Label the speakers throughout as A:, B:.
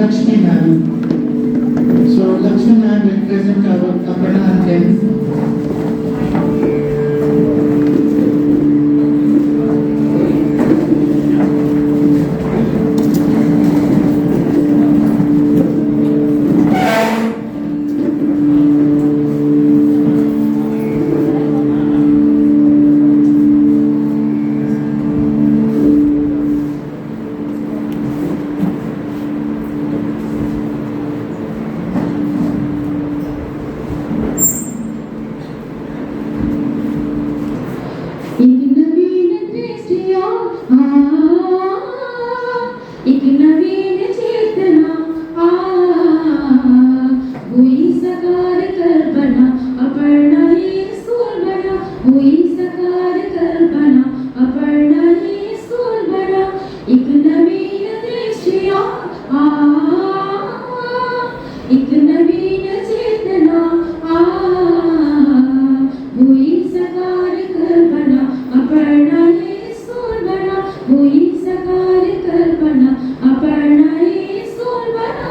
A: Lakshmi ma'am. So Lakshmi ma'am will present our Aparna anthem.
B: एक नवीन चेतना हुई साकार कल्पना अपर्णा ही school बना हुई साकार कल्पना अपर्णा ही स्कूल बना एक नवीन दृष्टिया एक नवीन चेतना हुई साकार कल्पना अपर्णा ही स्कूल बना हुई साकार कल्पना अपर्णा ही स्कूल बना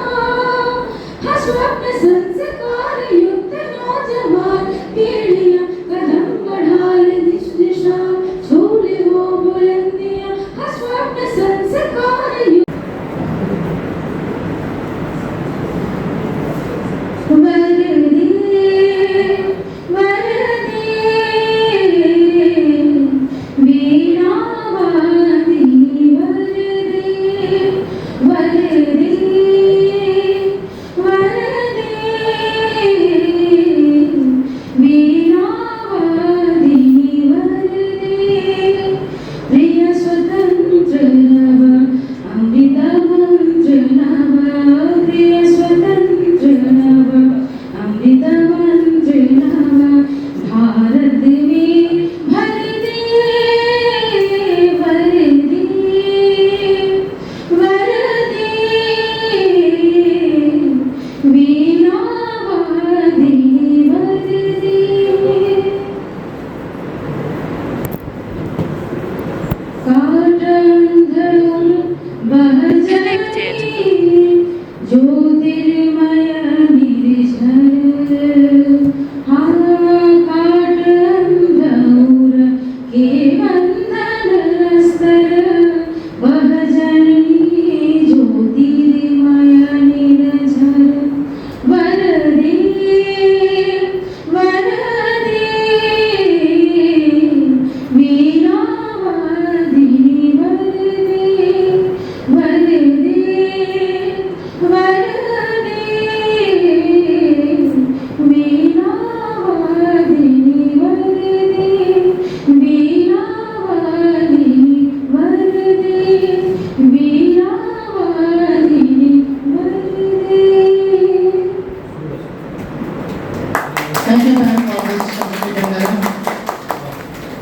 B: हा स्वप्न संस्कार युक्त नौजवान पीढ़ियां कदम बढ़ाए दिश दिशा छोले वो बुलंदियां हा स्वप्न संस्कार युक्त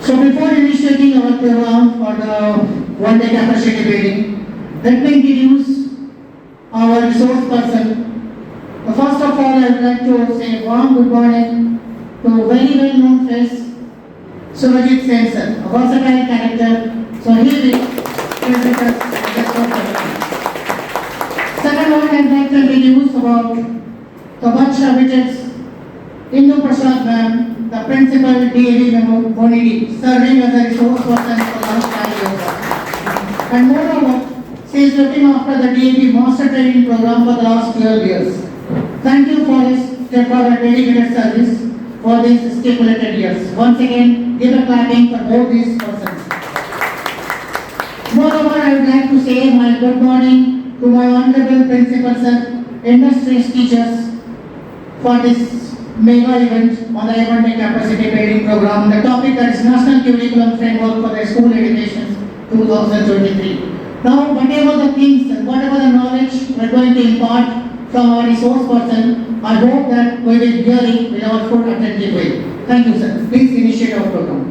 A: So before initiating our program for the one-day capacity building, let me introduce our resource person. First of all, I would like to say warm good morning to very well-known face, Surajit Sen, a versatile character. So he will present us the program. Second one, I would like to introduce about the Bacha Widgets, Indu Prasad ma'am, the principal DAV member Bonidi, serving as a resource person for the last 5 years. And moreover, she is looking after the DAV master training program for the last 12 years. Thank you for his dedicated service for these stipulated years. Once again, give a clapping for both these persons. Moreover, I would like to say my good morning to my honorable principal sir, industries teachers for this mega event on the one-day capacity building program. The topic that is National Curriculum Framework for the School Education 2023. Now, whatever the things and whatever the knowledge we are going to impart from our resource person, I hope that we will hear it with our full attentive way. Thank you, sir. Please initiate our program.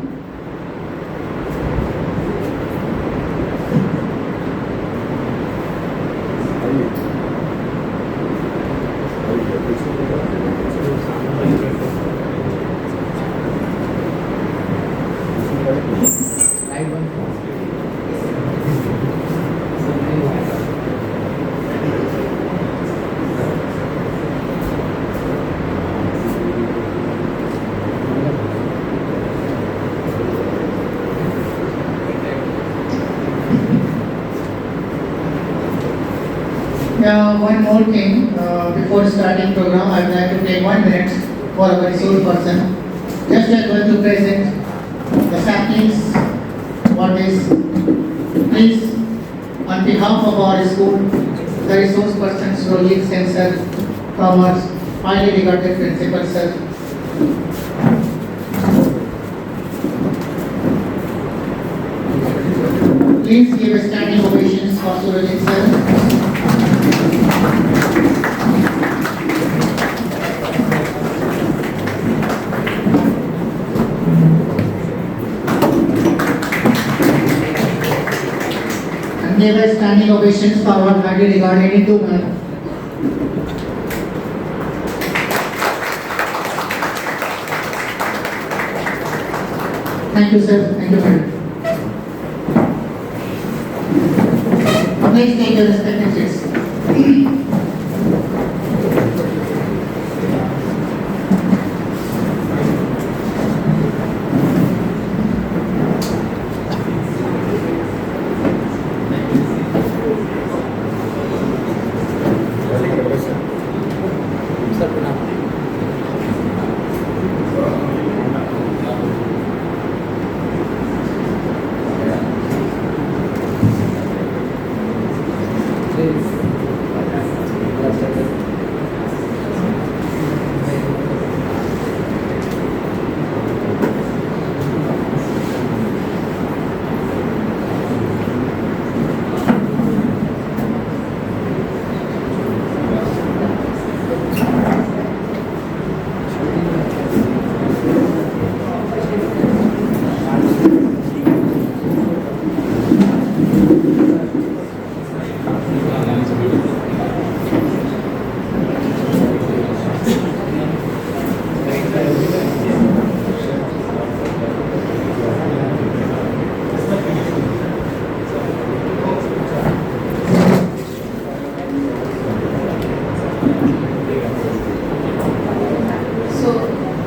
A: One more thing, before starting program, I would like to take 1 minute for our resource person. Just I'm going to present the saplings, what is, please, on behalf of our school, the resource person, Rohit Sen sir, Commerce, highly regarded principal sir. Please give a standing ovations for Surajit sir. And give a standing ovations for our highly regarded Hindu man. Thank you sir, thank you madam. Please take your respective seats.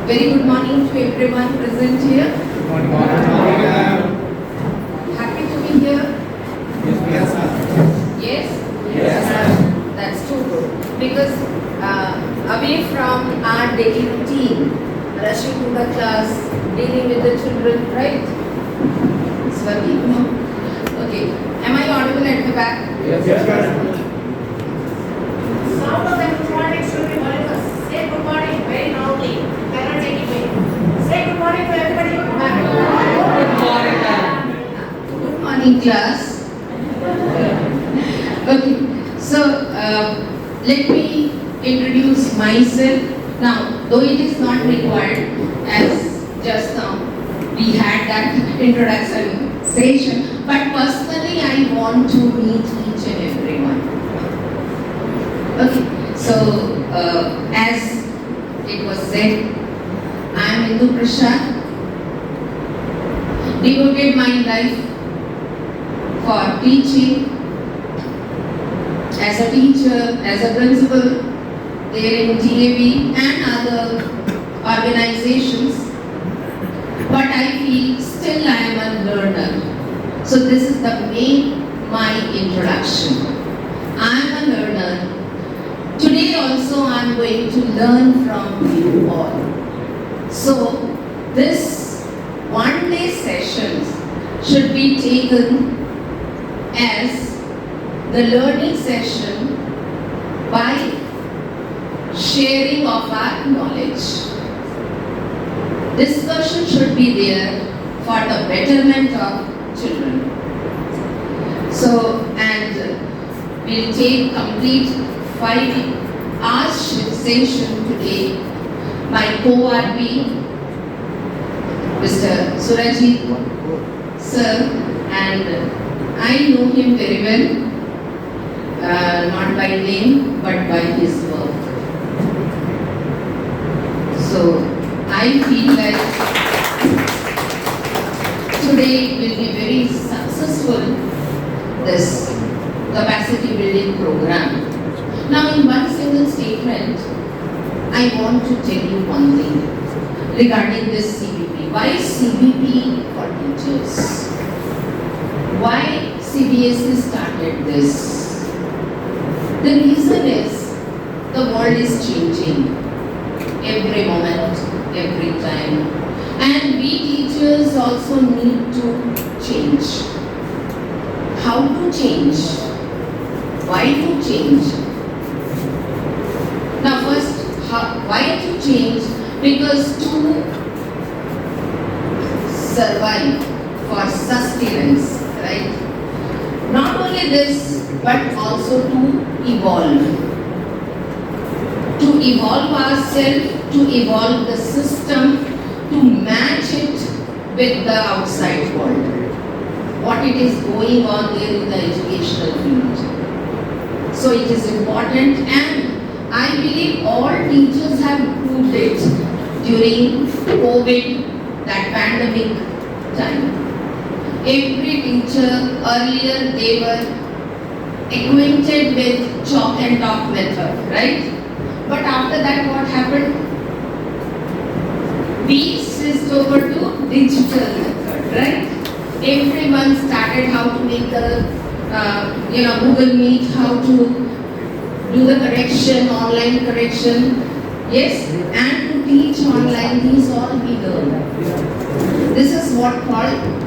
C: Very good morning to everyone present here. Happy to be here. Yes? Yes. That's too good. Because away from our daily routine, rushing to the class, dealing with the children, right? Swati, no? Okay. Am I audible at the back?
D: Yes.
E: Sound of the good morning should be voluminous. Say good morning very loudly. Cannot take it away. Say good morning to everybody.
C: Good morning, class. Okay, so let me introduce myself. Now, though it is not required, as just now we had that introduction session, but personally I want to meet each and everyone. Okay, so as it was said, I am Indu Prashad, devoted my life for teaching, as a teacher, as a principal, there in TAV and other organizations. But I feel still I am a learner. So this is the my introduction. I am a learner. Today also I am going to learn from you all. So this one-day sessions should be taken as the learning session by sharing of our knowledge. Discussion should be there for the betterment of children. So, and we'll take complete 5 hours session today. My co-RP, Mr. Surajit sir, and I know him very well, not by name but by his work. So I feel like today will be very successful, this capacity building program. Now in one single statement, I want to tell you one thing regarding this CBP. Why CBP for teachers? Why CBSE started this? The reason is the world is changing every moment, every time. And we teachers also need to change. How to change? Why to change? Now first, why to change? Because to survive, for sustenance, right? Not only this, but also to evolve. To evolve ourselves, to evolve the system, to match it with the outside world. What it is going on there in the educational field. So it is important, and I believe all teachers have proved it during COVID, that pandemic time. Every teacher, earlier they were acquainted with chalk and talk method, right? But after that what happened? We switched over to digital method, right? Everyone started how to make the, Google Meet, how to do the correction, online correction, yes, and to teach online, these all we learn. This is what called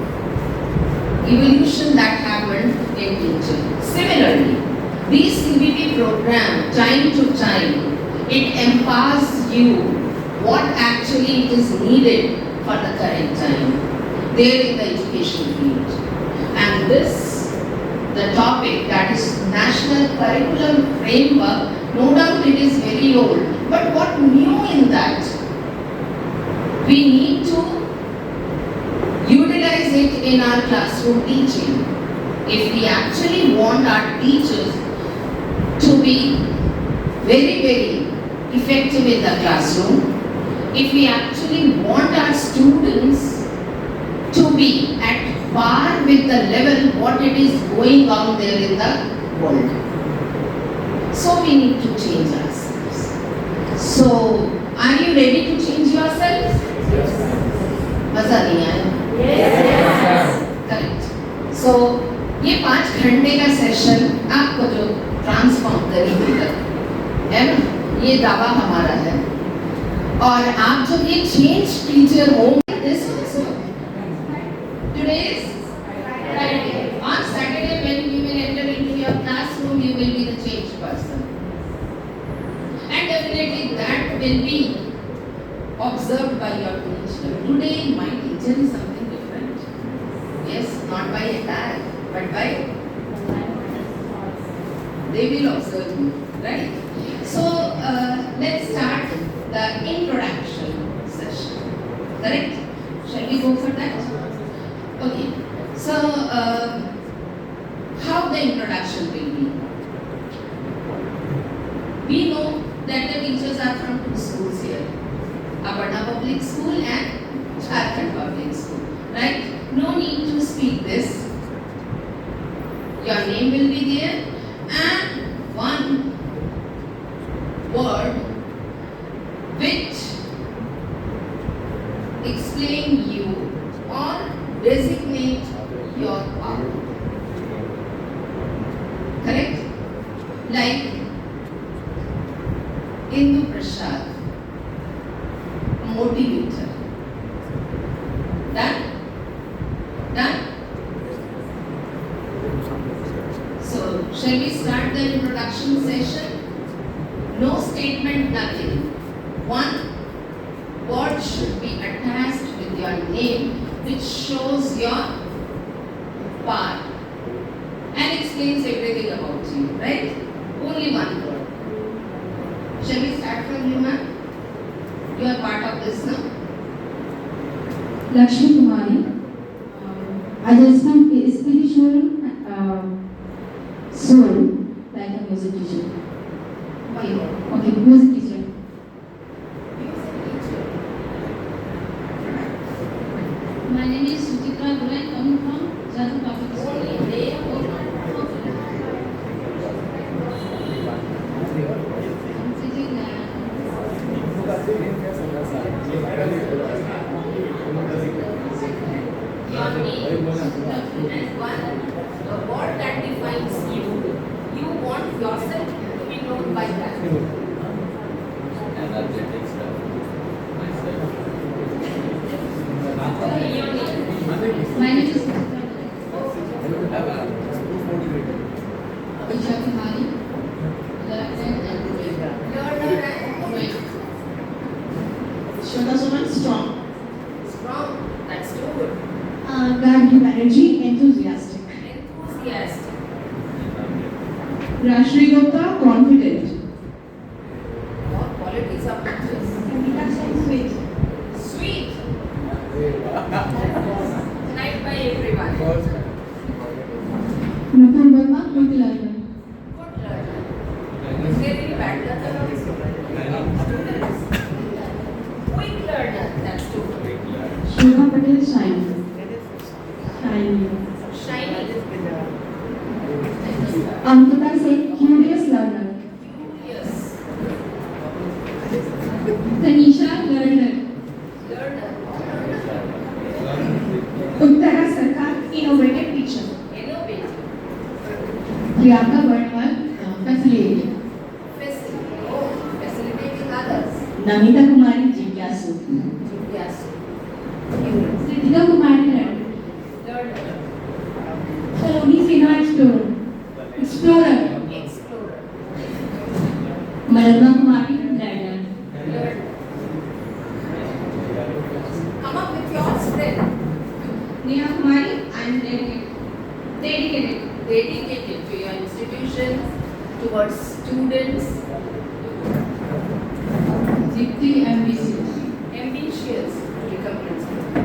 C: evolution that happened in teaching. Similarly, this CBT program, time to time, it empowers you what actually it is needed for the current time there in the education field. And this, the topic, that is National Curriculum Framework, no doubt it is very old, but what new in that? We need to utilize it in our classroom teaching. If we actually want our teachers to be very, very effective in the classroom, if we actually want our students to be at par with the level what it is going on there in the world. So we need to change ourselves. So, are you ready to change yourselves? मजा नहीं आया? Correct. सो ये 5 घंटे का session आपको जो transform करेगा, है ना, ये दावा हमारा है. और आप जब ये चेंज टीचर होंगे, this also today's Friday. On Saturday when you will enter into your classroom, you will be the changed person, and definitely that will be observed by your teacher. Today my teacher is something different. Yes, not by attack, but by they will observe you, right? So let's start the introduction session. Correct? Shall we go for that? Okay. So how the introduction will be? We know that the teachers are from 2 schools here. Aparna Public School and Jharkhand Public School, right? No need to speak this. Your name will be there and one word which explain you or designate your power. Correct? Like Indu Prasad, motivator. Done? Done? So, shall we start the introduction session? No statement, nothing. One word should be attached with your name, which shows your power and explains everything about you, right? Only one word. Shall we start from you, ma'am? You are part of this now.
B: Lakshmi Kumari, as a spiritual soul, like a music teacher. Okay, music teacher. My name is Suchitra Gulai, coming from Jharkhand Public School.
C: Your name and one, the word that defines you. You want yourself like that.
D: Energetic stuff. Myself.
B: My name is Suchitra Gurai. Isha Kumari. Learner and
C: Learner and
B: Wait.
E: Shweta Suman, strong.
C: strong. That's too good.
E: Gandhi Banerjee, enthusiastic.
C: Enthusiastic.
E: Rashmi Gupta, confident.
C: What qualities are pictures?
E: Sweet.
C: Sweet. Liked by everyone.
E: Nupur Verma, good learner.
C: Good learner. Is there any bad learner also? Students. Quick learner. That's too good.
E: Shubha Patel, shiny. Shiny.
C: Shiny.
E: Ankita Singh, curious learner.
C: Yes.
B: Tanisha, learner.
C: Learner.
E: Uttara Sarkar, innovative teacher.
C: Innovative.
E: Priyanka Barnwal, facilitator.
C: Facilitating others.
E: Namita Kumari, Jigyasu.
C: Yes.
E: Ritika Kumari, learner.
C: Learner.
E: Saloni Sinha, explorer. Explorer.
C: Explorer.
E: Malabha Kumari, learner.
C: Learner. Come up with yours then.
B: Neha Kumari, I am dedicated.
C: Dedicated to your institution, towards students,
B: Deeply ambitious.
C: ambitious to become principal.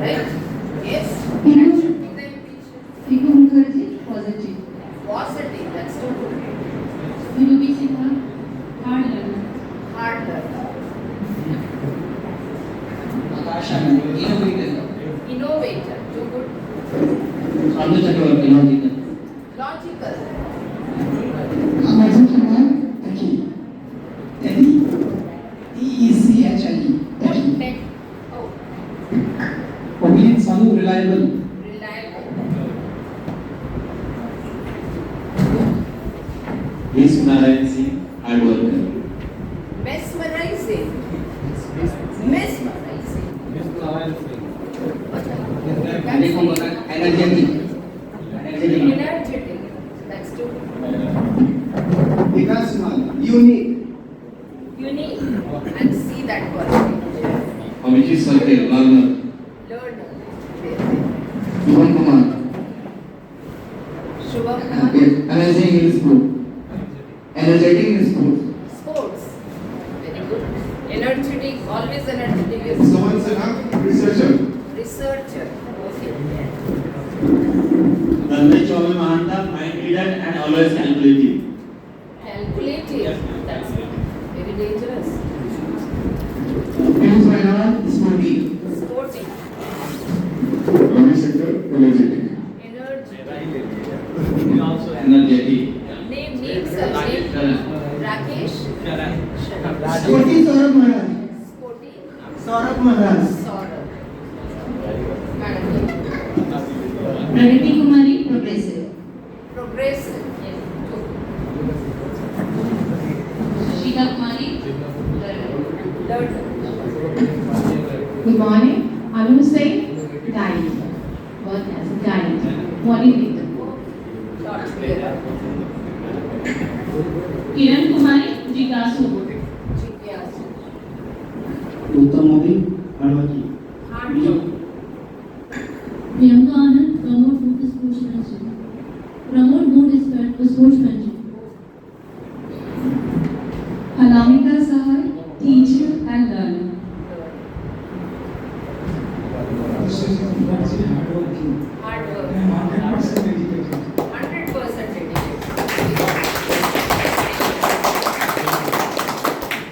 C: Right? Yes?
E: Mhm.
C: That should be the ambition.
B: Viku Mukherjee, positive.
C: Positive, that's too good.
B: Virubi Sinha, hard learner.
C: Hard learner. Innovator, too good. Logical.
A: Amazon Kumar, Taki. Taki. T-E-C-H-I-E. Taki.
C: Tech. Oh,
A: Obedient Sanu, reliable.
C: reliable.
D: Yes, Narayan Singh, hard worker.
C: Mesmerizing. Mesmerizing.
A: Energetic.
C: Energetic. That's too good.
A: Vikas Kumar, unique.
C: Unique. And see that quality.
D: Abhijit Sarkar, learner.
C: Learner.
A: Ivan Kumar,
C: Shubham.
A: amazing in sport. Energetic in sports.
C: Sports. Very good. Energetic. Always energetic.
A: Sohan Sinha, researcher.
C: Researcher. Okay.
D: Ranjit Chauvin Mahanta, mind-reader and always calculative.
C: Calculative. That's very dangerous.
A: Piyush Vaidyanathan, sporty.
C: Sporting.
A: Ramesh Shankar, energetic.
C: Energy.
D: Energetic.
C: Names are name. Rakesh.
A: Sporty Saurabh Maharaj.
C: Sporty.
A: Saurabh Maharaj.
C: Saurabh. Madam.
B: Pranati Kumari, progressive.
C: Progressive. Yes.
B: Shika Kumari, learner.
C: Learner.
E: Good morning. Anu Singh, guide. Work as a guide. Motivator.
C: Lot clearer.
B: Kiran Kumari, Jigyasu.
C: Jigyasu.
A: Uttam Modi, hardworking.
C: Hard work.
B: Priyanka Anand, promote good sportsmanship. Promote good sportsmanship.
E: Anamika Sahai, teacher and learner.
C: Hard work. 100% dedicated.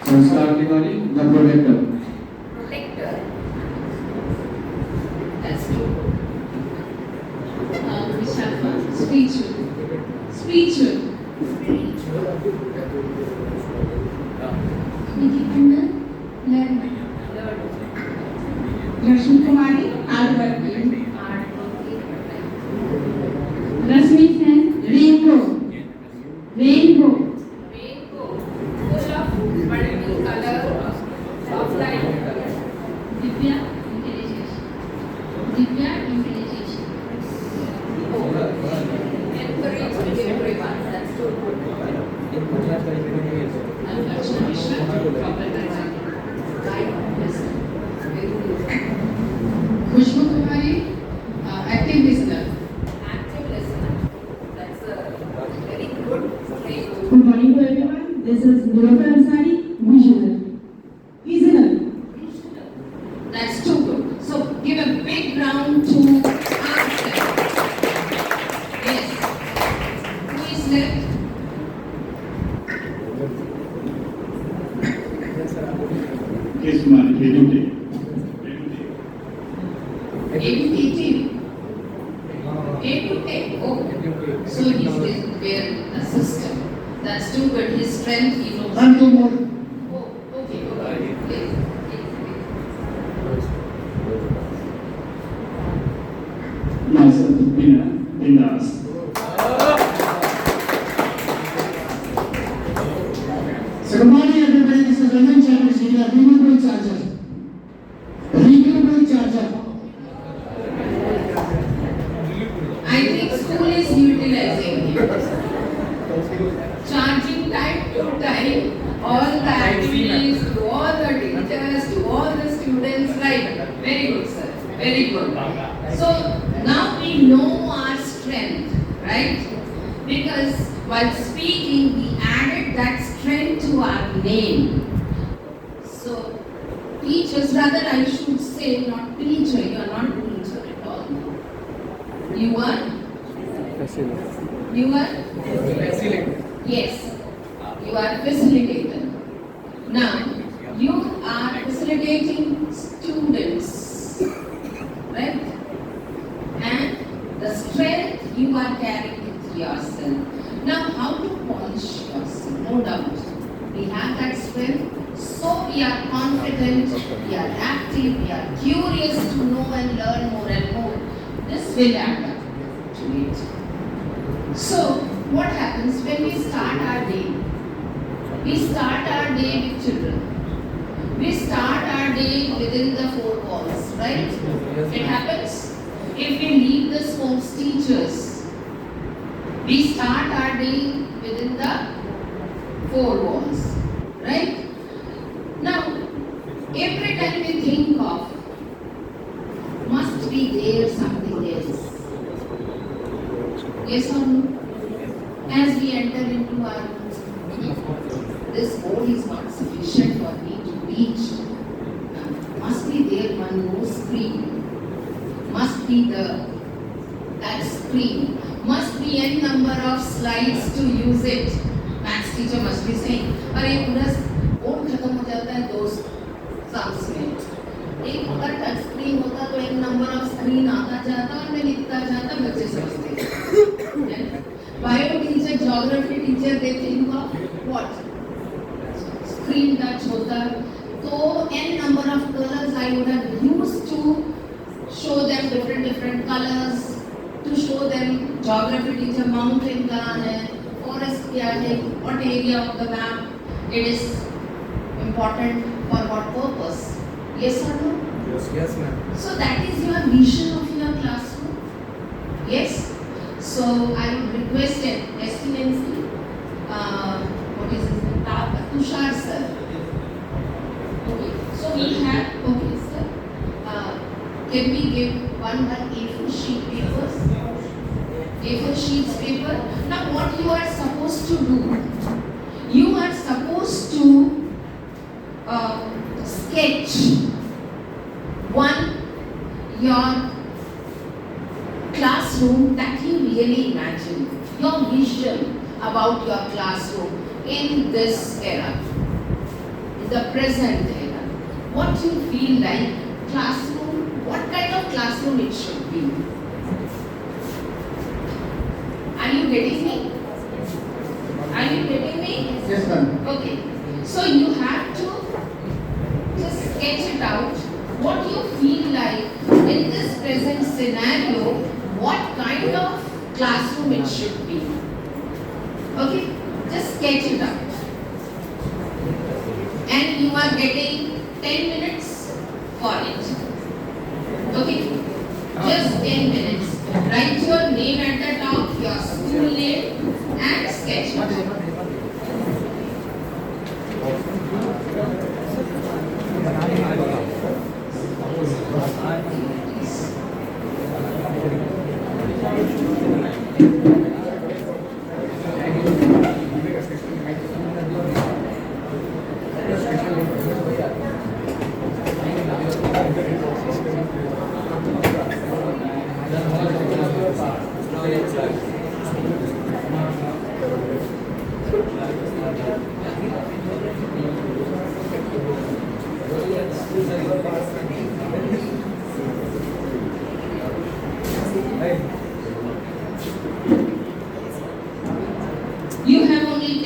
A: Sanskar Tiwari, the protector.
C: Protector. That's true.
B: Vishakha, spiritual. Spiritual. Nikki Khanna, learner.
C: Learner.
E: Rashmi Kumari, hardworking.
C: Hard working.
B: Rasmi Sen, rainbow. Rainbow.
C: I'm Lakshmi Mishra, corporate design.
B: Khushboo Kumari active listener.
C: Active listener. That's a very good phrase.
F: Good morning to everyone. This is Nilofer Ansari, visionary. Visionary.
C: That's too good. So give a big round to ourselves. Yes. Who is left?
D: Yes, ma'am. Educate.
C: Educative. Educative. Oh. So he's there the system. That's too good. His strength, he knows.
A: And two more.
C: Oh, okay. Yes.
D: Myself, Bindas.
A: So good morning everybody, this is Raman Chatterjee, a renewable charger. Renewable charger.
C: I think school is utilizing it. Charging time to time, all the activities, to all the teachers, to all the students, right? Very good, sir. Very good. So now we know our strength, right? Because while speaking, we added that strength to our name. So teachers, rather I should say not teacher, you are not teacher at all. You are? You are? Yes. You are facilitator. Now, you are facilitating students, right? And the strength you are carrying with yourself. Now, how to polish yourself? No doubt. We have that strength, so we are confident, we are active, we are curious to know and learn more and more. This will add up to it. So, what happens when we start our day? We start our day with children. We start our day within the four walls, right? It happens. If we leave the sports teachers, we start our day within the four walls, right? Now, every time we think of, must be there something else. Yes or no? As we enter into our this goal is not sufficient for me to reach. Must be there one more screen. Must be the touch screen. Must be n number of slides to use it. Maths teacher must be saying, अरे पूरा board खत्म हो जाता है दो Sam's में. एक अगर टच स्क्रीन होता तो एक नंबर ऑफ स्क्रीन आता जाता और मैं लिखता जाता, बच्चे समझते. Bio teacher, geography teacher, they think of what? Screen touch होता तो n number of colors I would have used to show them different colors, to show them geography teacher mountain कहाँ है, forest क्या है, what area of the map it is important for what purpose. Yes or no?
G: Yes, ma'am.
C: So that is your vision of your classroom. Yes. So I would request Excellency, what is his name? Tushar sir. Okay. So we have, okay sir. Can we give one A4 sheet papers? A4 sheets paper. Now what you are supposed to do? You are supposed to sketch your classroom that you really imagine, your vision about your classroom in this era, in the present era. What you feel like classroom, what kind of classroom it should be. Are you getting me? Are you getting me?
A: Yes, ma'am.
C: Okay. So you have to just sketch it out. What you feel like in this present scenario, what kind of classroom it should be. Okay, just sketch it out. And you are getting 10 minutes for it. Okay, just 10 minutes. Write your name at the top, your school name, and sketch it.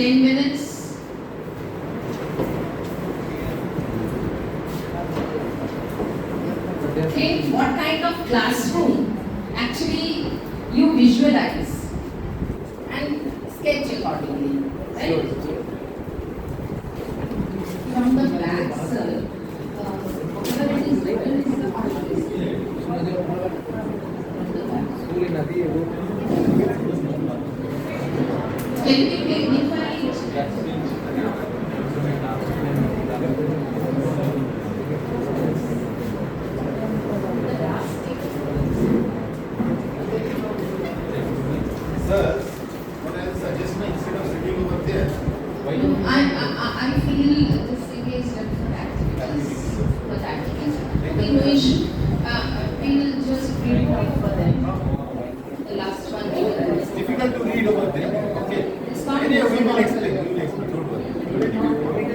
C: 10 minutes. Think what kind of classroom actually you visualize and sketch accordingly, right? From the back, sir, whatever it is written is the artist. From the back. Can we magnify it?
G: Sir, what I suggest instead of sitting over there, why
C: No,
G: you
C: I feel this thing is done for activities. For the activities. Okay, no issue. We will just read it for them. The last one.
G: it's difficult to read over there. Okay.
C: It's not
G: Anyway, we will
C: possible.
G: explain. We will explain. Don't worry.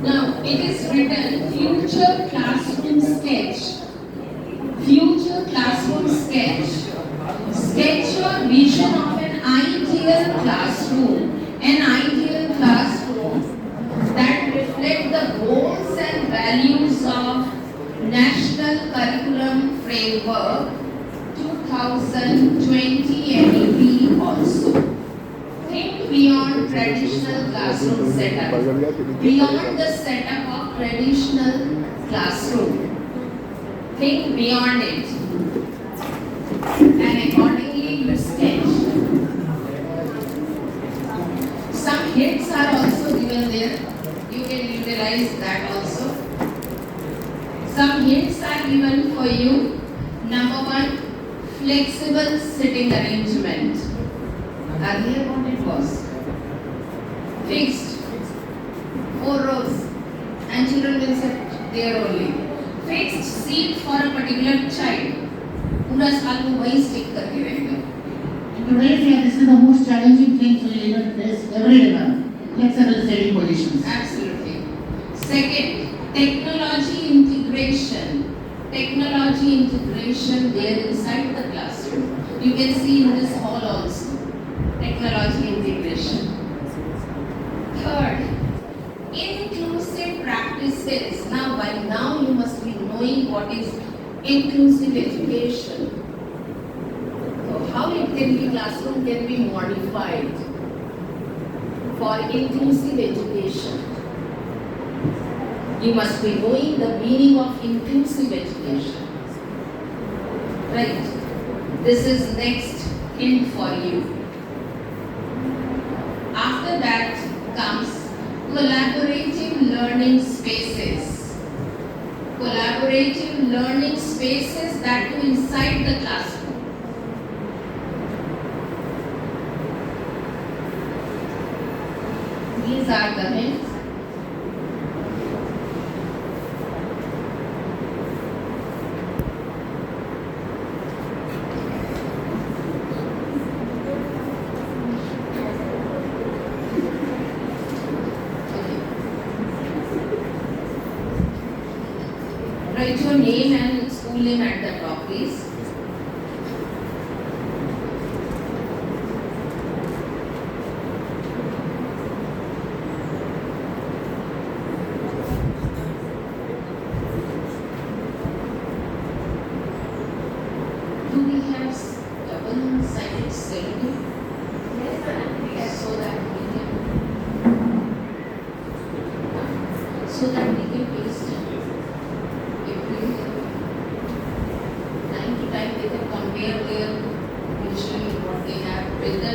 C: Now, it is written future classroom sketch. Future classroom sketch. Sketch your vision of an ideal classroom. An ideal classroom that reflect the goals and values of National Curriculum Framework 2020 NEP also. Think beyond traditional classroom setup. Beyond the setup of traditional classroom. Think beyond it. And accordingly you sketch. Some hints are also given there. You can utilize that also. Some hints are given for you. Number one, flexible sitting arrangement. Earlier what it was? Fixed. 4 rows. And children will sit there only. Fixed seat for a particular child. पूरा साल वो वही stick करके रहेगा.
A: In today's year, this is the most challenging thing we even face every day, ma'am. Flexible sitting positions.
C: Absolutely. Second, technology integration. Technology integration there inside the classroom. You can see in this hall also. Technology integration. Third, inclusive practices. Now, by now you must be knowing what is inclusive education. So, how it can be classroom can be modified for inclusive education. You must be knowing the meaning of inclusive education. Right? This is next hint for you. After that comes collaborative learning spaces. Collaborative learning spaces that go inside the classroom. These are the hints. Write your name and school name at the top, please. Do we have double-sided cylinder? Yes, so that we can paste it. Time to time they can compare their usually what they have with the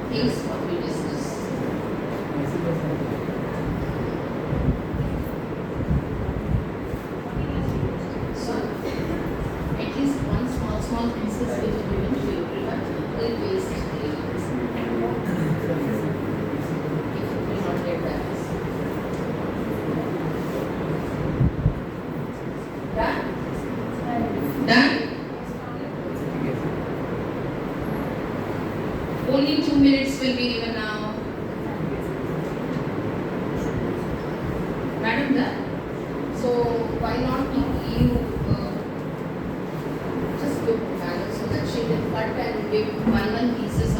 C: things what we discuss. So at least one small pieces which are given to everyone will paste it there. If you will not get that. Done? Done? Only 2 minutes will be given now. Madam, done? So why not you just give manner so that she will cut and give one pieces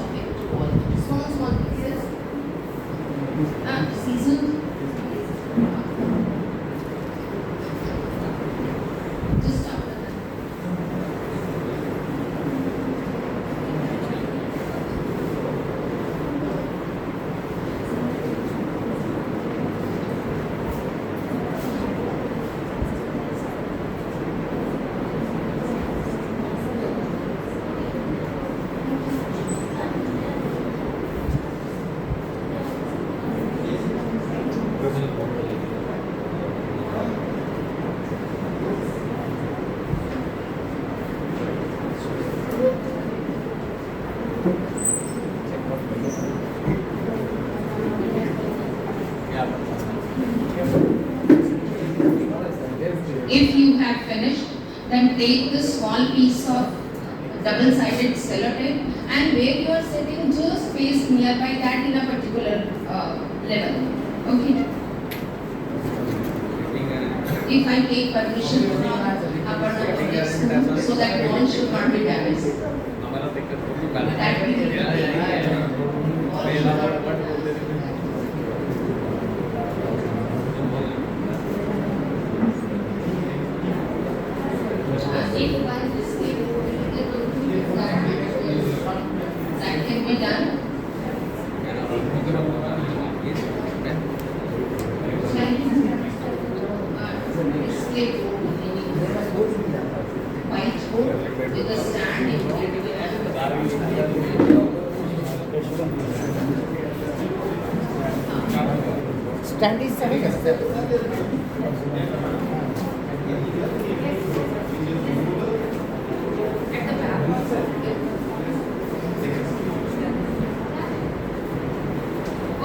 C: If you have finished, then take the small piece of double-sided sellotape and where you are sitting, just paste nearby that in a particular level. Okay. If I take permission from Aparna Public School, so that wall should not be damaged. That we will if by mistake that can be done. Display white board with a stand in
A: Stand is
C: at the back.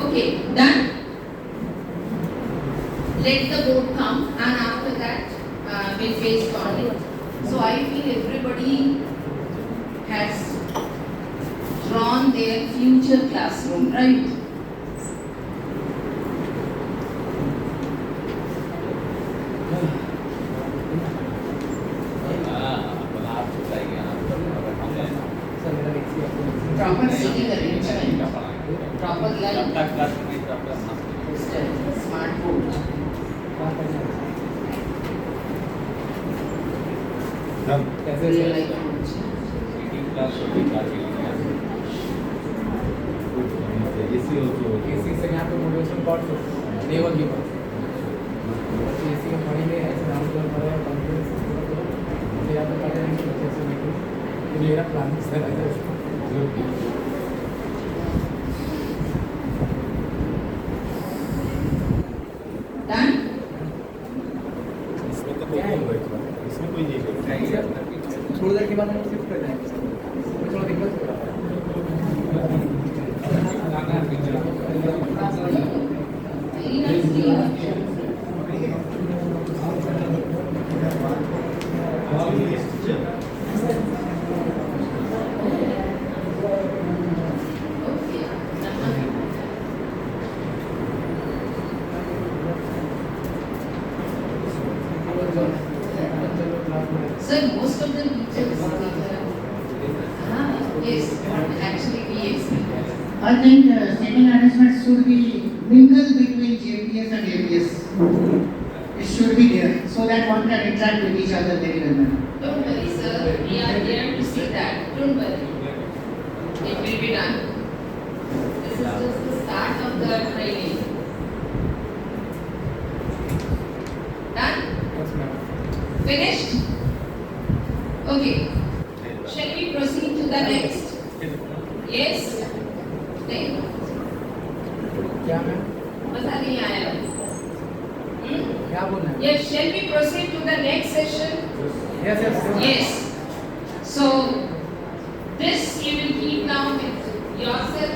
C: Okay, done. Let the board come and after that we'll face on it. So I feel everybody has drawn their future classroom, right? Proper seating arrangement, proper light, smart board. Real light board.
H: AC से यहाँ पे motivation cord never give up AC के पढ़ेंगे ऐसे down कर पड़े confidence से या तो पढ़े रहेंगे बच्चे से मीटिंग ये मेरा प्लान है
C: Done?
G: इसमें तो कोई नहीं बैठा, इसमें कोई नहीं बैठा।
H: थोड़ी देर के बाद हम शिफ्ट कर जाएंगे थोड़ा दिक्कत हो रहा है
C: Sir, most of the teachers, yes, actually we experience.
A: I think seating arrangements should be mingled between JPS and APS. It should be there so that one can interact with each other very well.
C: Don't worry, sir, we are here to see that. Don't worry. It will be done. This is just the start of the training. Done?
H: Yes, ma'am.
C: Finished? Okay. Shall we proceed to the next? Yes? नहीं.
H: क्या ma'am
C: मजा नहीं आया.
H: क्या बोलना है
C: Yes, shall we proceed to the next session?
H: yes
C: Yes. So, this you will keep now with yourself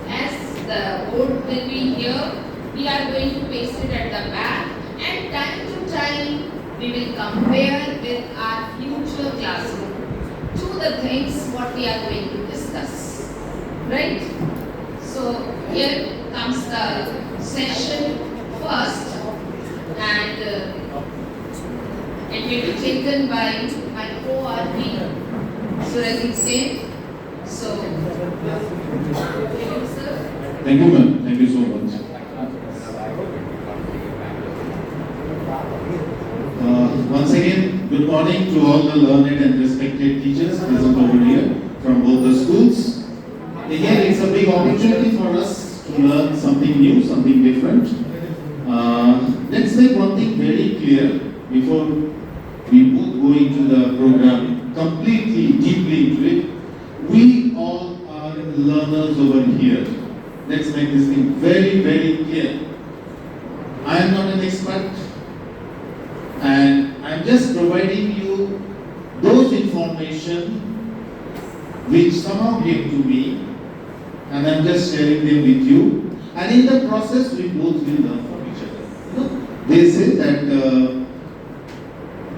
C: as the board will be here. We are going to paste it at the back and time to time we will compare with our future classroom to the things what we are going to discuss. Right? So, here comes the session first and it will be taken by my co-RP Surajit Sen. So, thank you, sir.
I: Thank you, ma'am. Thank you so much. Once again, good morning to all the learned and respected teachers present over here from both the schools. Again, it's a big opportunity for us to learn something new, something different. Let's make one thing very clear before we both go into the program completely, deeply into it. We all are learners over here. Let's make this thing very, very clear. I am not an expert, and I am just providing you those information which somehow came to me, and I am just sharing them with you. And in the process, we both will learn from each other. You know, they say that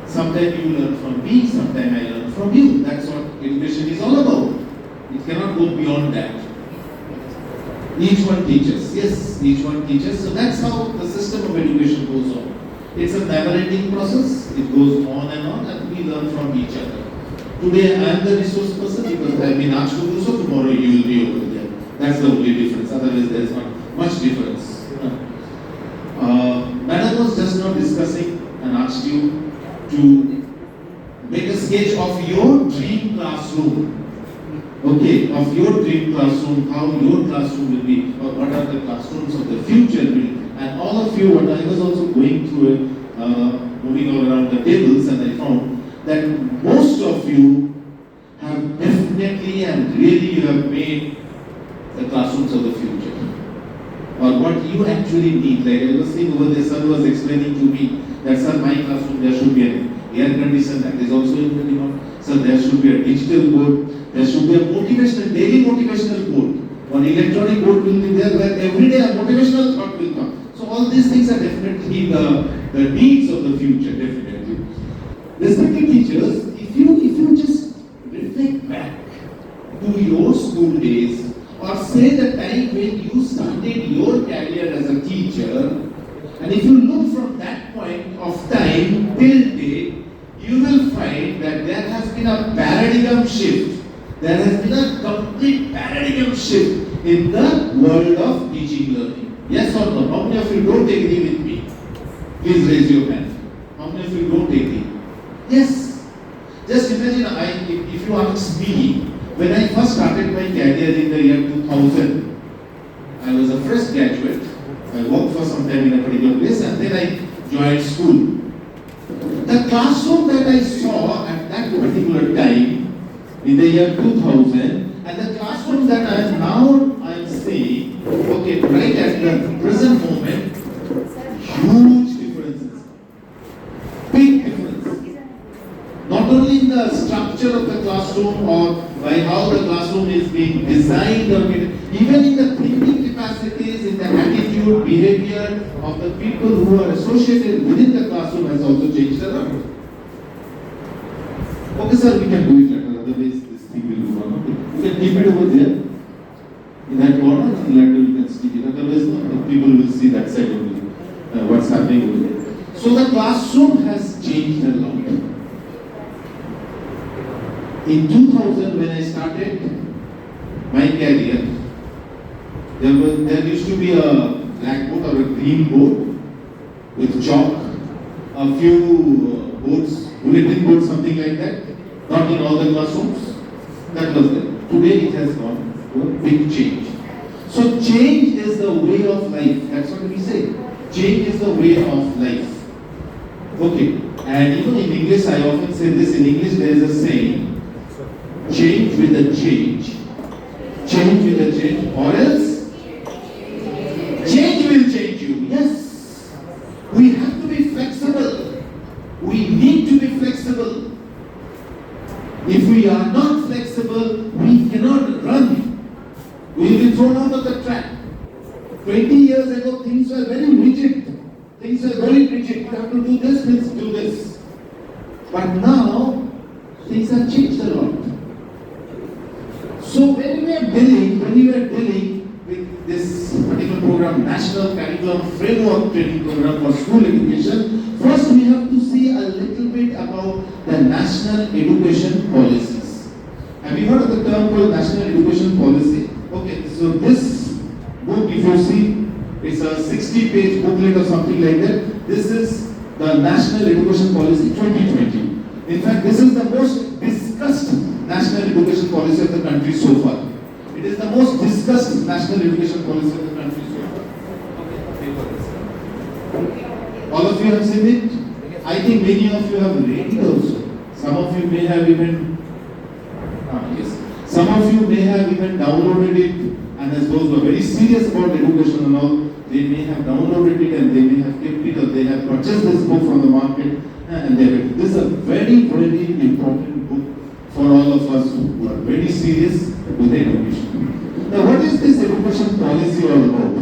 I: sometimes you learn from me, sometimes I learn from you. That's what education is all about. It cannot go beyond that. Each one teaches. Yes, each one teaches. So that's how the system of education goes on. It's a never-ending process. It goes on, and we learn from each other. Today I am the resource person because I have been asked to do so. Tomorrow you will be over there. That's the only difference. Otherwise there is not much difference. Madam was just now discussing and asked you to make a sketch of your dream classroom. Okay, of your dream classroom, how your classroom will be, or what are the classrooms of the future will. And all of you, what I was also going through it, moving all around the tables, and I found that most of you have definitely and really you have made the classrooms of the future. Or what you actually need. Like I was saying over there, sir was explaining to me that, sir, my classroom there should be an air condition, that is also in the demand. Sir, there should be a digital board, there should be a motivational, daily motivational board. One electronic board will be there where every day a motivational thought will come. So all these things are definitely the needs of the future, definitely. Respected teachers, if you just reflect back to your school days, or say the time when you started your career as a teacher, and if you look from that point of time till date, you will find that there has been a paradigm shift. There has been a complete paradigm shift in the world of teaching learning. Yes or no? How many of you don't agree with me? Please raise your hand. How many of you don't agree? Yes. Just imagine, if you ask me, when I first started my career in the year 2000, I was a fresh graduate. I worked for some time in a particular place and then I joined school. The classroom that I saw at that particular time, in the year 2000, and the classroom that I am seeing, okay, right at the present moment, huge differences. Big difference. Not only in the structure of the classroom or by how the classroom is being designed, or even in the thinking capacities, in the attitude, behavior of the people who are associated within the classroom has also changed a lot. Okay, sir, we can do it later, otherwise this thing will go on. Okay. You can keep it over there, in that corner, and later you can stick it. Otherwise, no, people will see that side only, what's happening over there. So the classroom has changed a lot. In 2000, when I started my career, there used to be a blackboard or a green board with chalk, a few boards, bulletin boards, something like that. Not in all the classrooms. That was there. Today it has gone to a big change. So change is the way of life. That's what we say. Change is the way of life. Okay. And even in English, I often say this. In English, there is a saying: change with a change. Change with a change, or else change will change you. Yes. We have to be flexible. We need to be flexible. If we are not flexible, we cannot run. We will be thrown out of the track. 20 years ago, things were very rigid. Things were very rigid. You have to do this, please do this. But now, things have changed a lot. So when we were dealing with this particular program, National Curriculum Framework Training Program for School Education, first we have to see a little bit about the National Education Policies. Have you heard of the term called National Education Policy? Okay, so this book, if you see, it's a 60-page booklet or something like that. This is the National Education Policy 2020. In fact, this is the most discussed national education policy of the country so far. It is the most discussed national education policy of the country so far. All of you have seen it? I think many of you have read it also. Some of you may have even downloaded it and as those who are very serious about education and all, they may have downloaded it and they may have kept it or they have purchased this book from the market and they have. This is a very, very important book for all of us who are very serious with education. Now, what is this education policy all about?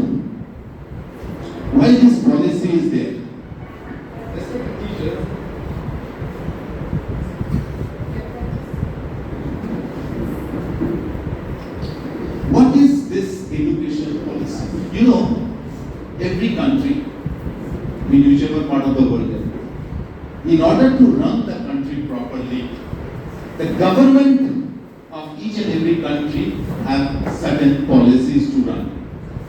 I: Why this policy is there? Respected teachers, what is this education policy? You know, every country, in whichever part of the world, in order to run the country properly, the government of each and every country have certain policies to run.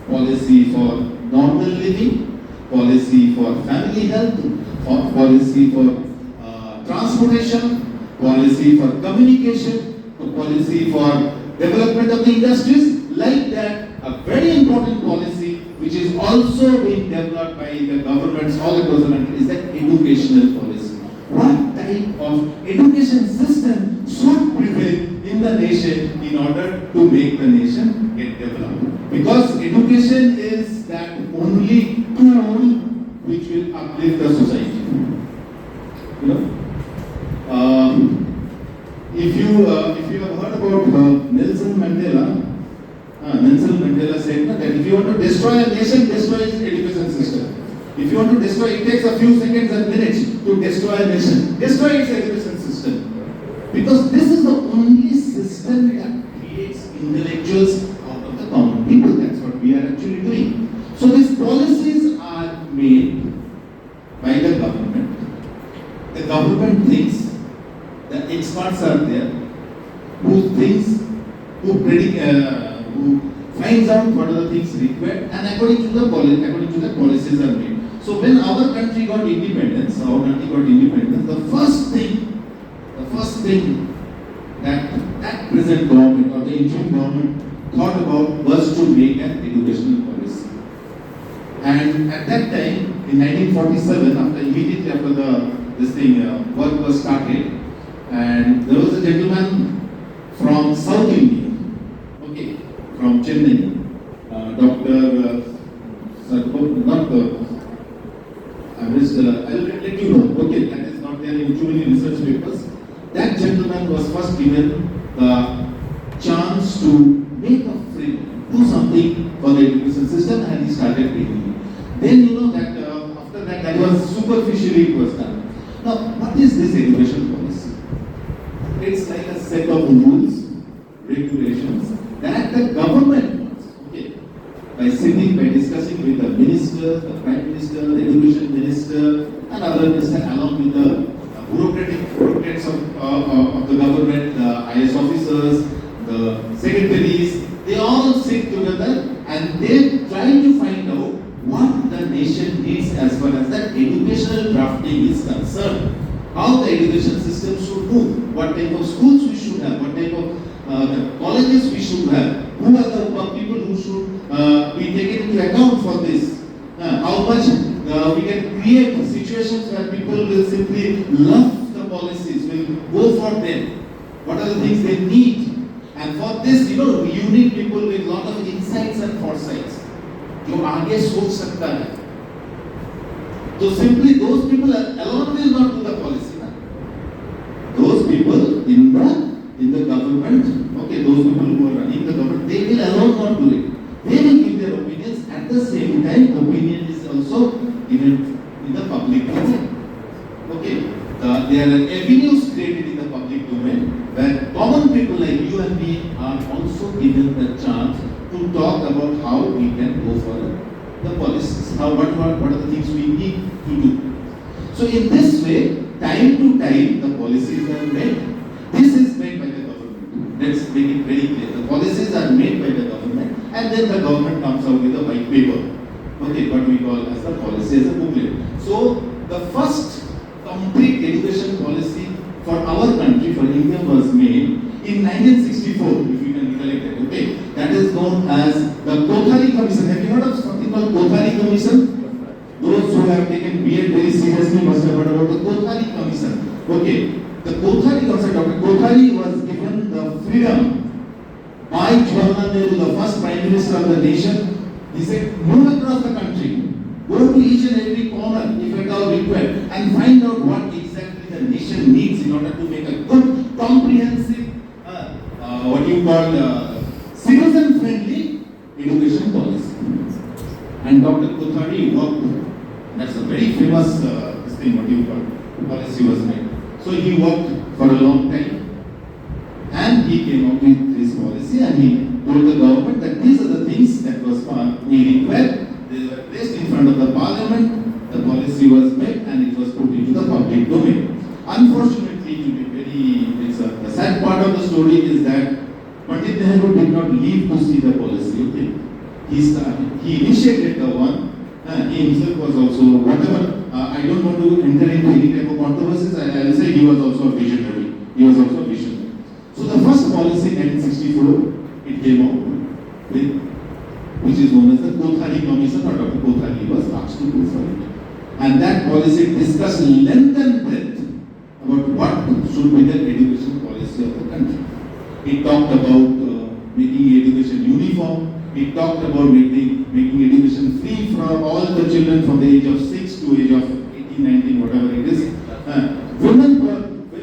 I: Policy for normal living, policy for family health, policy for transportation, policy for communication, policy for development of the industries. Like that, a very important policy which is also being developed by the governments all across the country is the educational policy. What type of education system should prevail in the nation in order to make the nation get developed? Because education is that only tool which will uplift the society. You know, if you have heard about Nelson Mandela. Nelson Mandela said that if you want to destroy a nation, destroy its education system. If you want to destroy, it takes a few seconds and minutes to destroy a nation. Destroy its education system. Because this is the only system that creates intellectuals out of the common people. That's what we are actually doing. So these policies are made by the government. The government thinks, the experts are there, who thinks, who predict, who finds out what are the things required, and according to the policies are made. So when our country got independence, the first thing that present government or the interim government thought about was to make an educational policy. And at that time, in 1947, immediately after work was started, and there was a gentleman from South India, from Chennai, I'll let you know, that is not there in too many research papers. That gentleman was first given the chance to make a film, do something for the education system, and he started making it. Then you know that after that was superficially it was done. Now, what is this education policy? It's like a set of rules, regulations, that the government wants, by discussing with the minister, the prime minister, the education minister, and other ministers, along with the bureaucrats of the government, the IS officers, the secretaries, they all sit together and they try to find out what the nation needs as far as that educational drafting is concerned. How the education system should move, what type of schools we should have, what type of colleges we should have, who are the people who should be taken into account for this, how much we can create situations where people will simply love the policies, will go for them, what are the things they need. And for this, you need people with a lot of insights and foresights, जो आगे सोच सकता है. So simply those people alone will not do the policy. Those people in the government, those people who are running the government, they will alone not do it. They will give their opinions. At the same time, opinion is also given in the public domain. There are avenues created in the public domain where common people like you and me are also given the chance to talk about how we can go for the policies. What are the things we need to do. So in this way, time to time, the policies are made. This is made by the government. Let's make it very clear. The policies are made by the government, and then the government comes out with a white paper. What we call as the policy, as a booklet. So the first complete education policy for our country, for India, was made in 1964, if you can recollect it. That is known as the Kothari Commission. Have you heard of something called Kothari Commission? Those who have taken B.Ed very seriously must have heard about the Kothari Commission. The Kothari Commission, Dr. Kothari was given the freedom My Jawaharlal Nehru, the first Prime Minister of the nation, he said, move across the country, go to each and every corner, if at all required, and find out what exactly the nation needs in order to make a good, comprehensive, citizen-friendly education policy. And Dr. Kothari worked, that's a very famous policy was made. So he worked for a long time. And he came up with this policy and he told the government that these are the things that was he required. They were placed in front of the parliament, the policy was made and it was put into the public domain. Unfortunately, to be very, the sad part of the story is that Pandit Nehru did not live to see the policy. Okay? He initiated the one, he himself was also, whatever, I don't want to enter into any type of controversies, I will say he was also a visionary. He was also a visionary. So the first policy in 1964, it came out with, which is known as the Kothari Commission, or Dr. Kothari was asked to go for it. And that policy discussed length and breadth about what should be the education policy of the country. It talked about making education uniform. It talked about making education free for all the children from the age of 6 to age of 18, 19, whatever it is. Women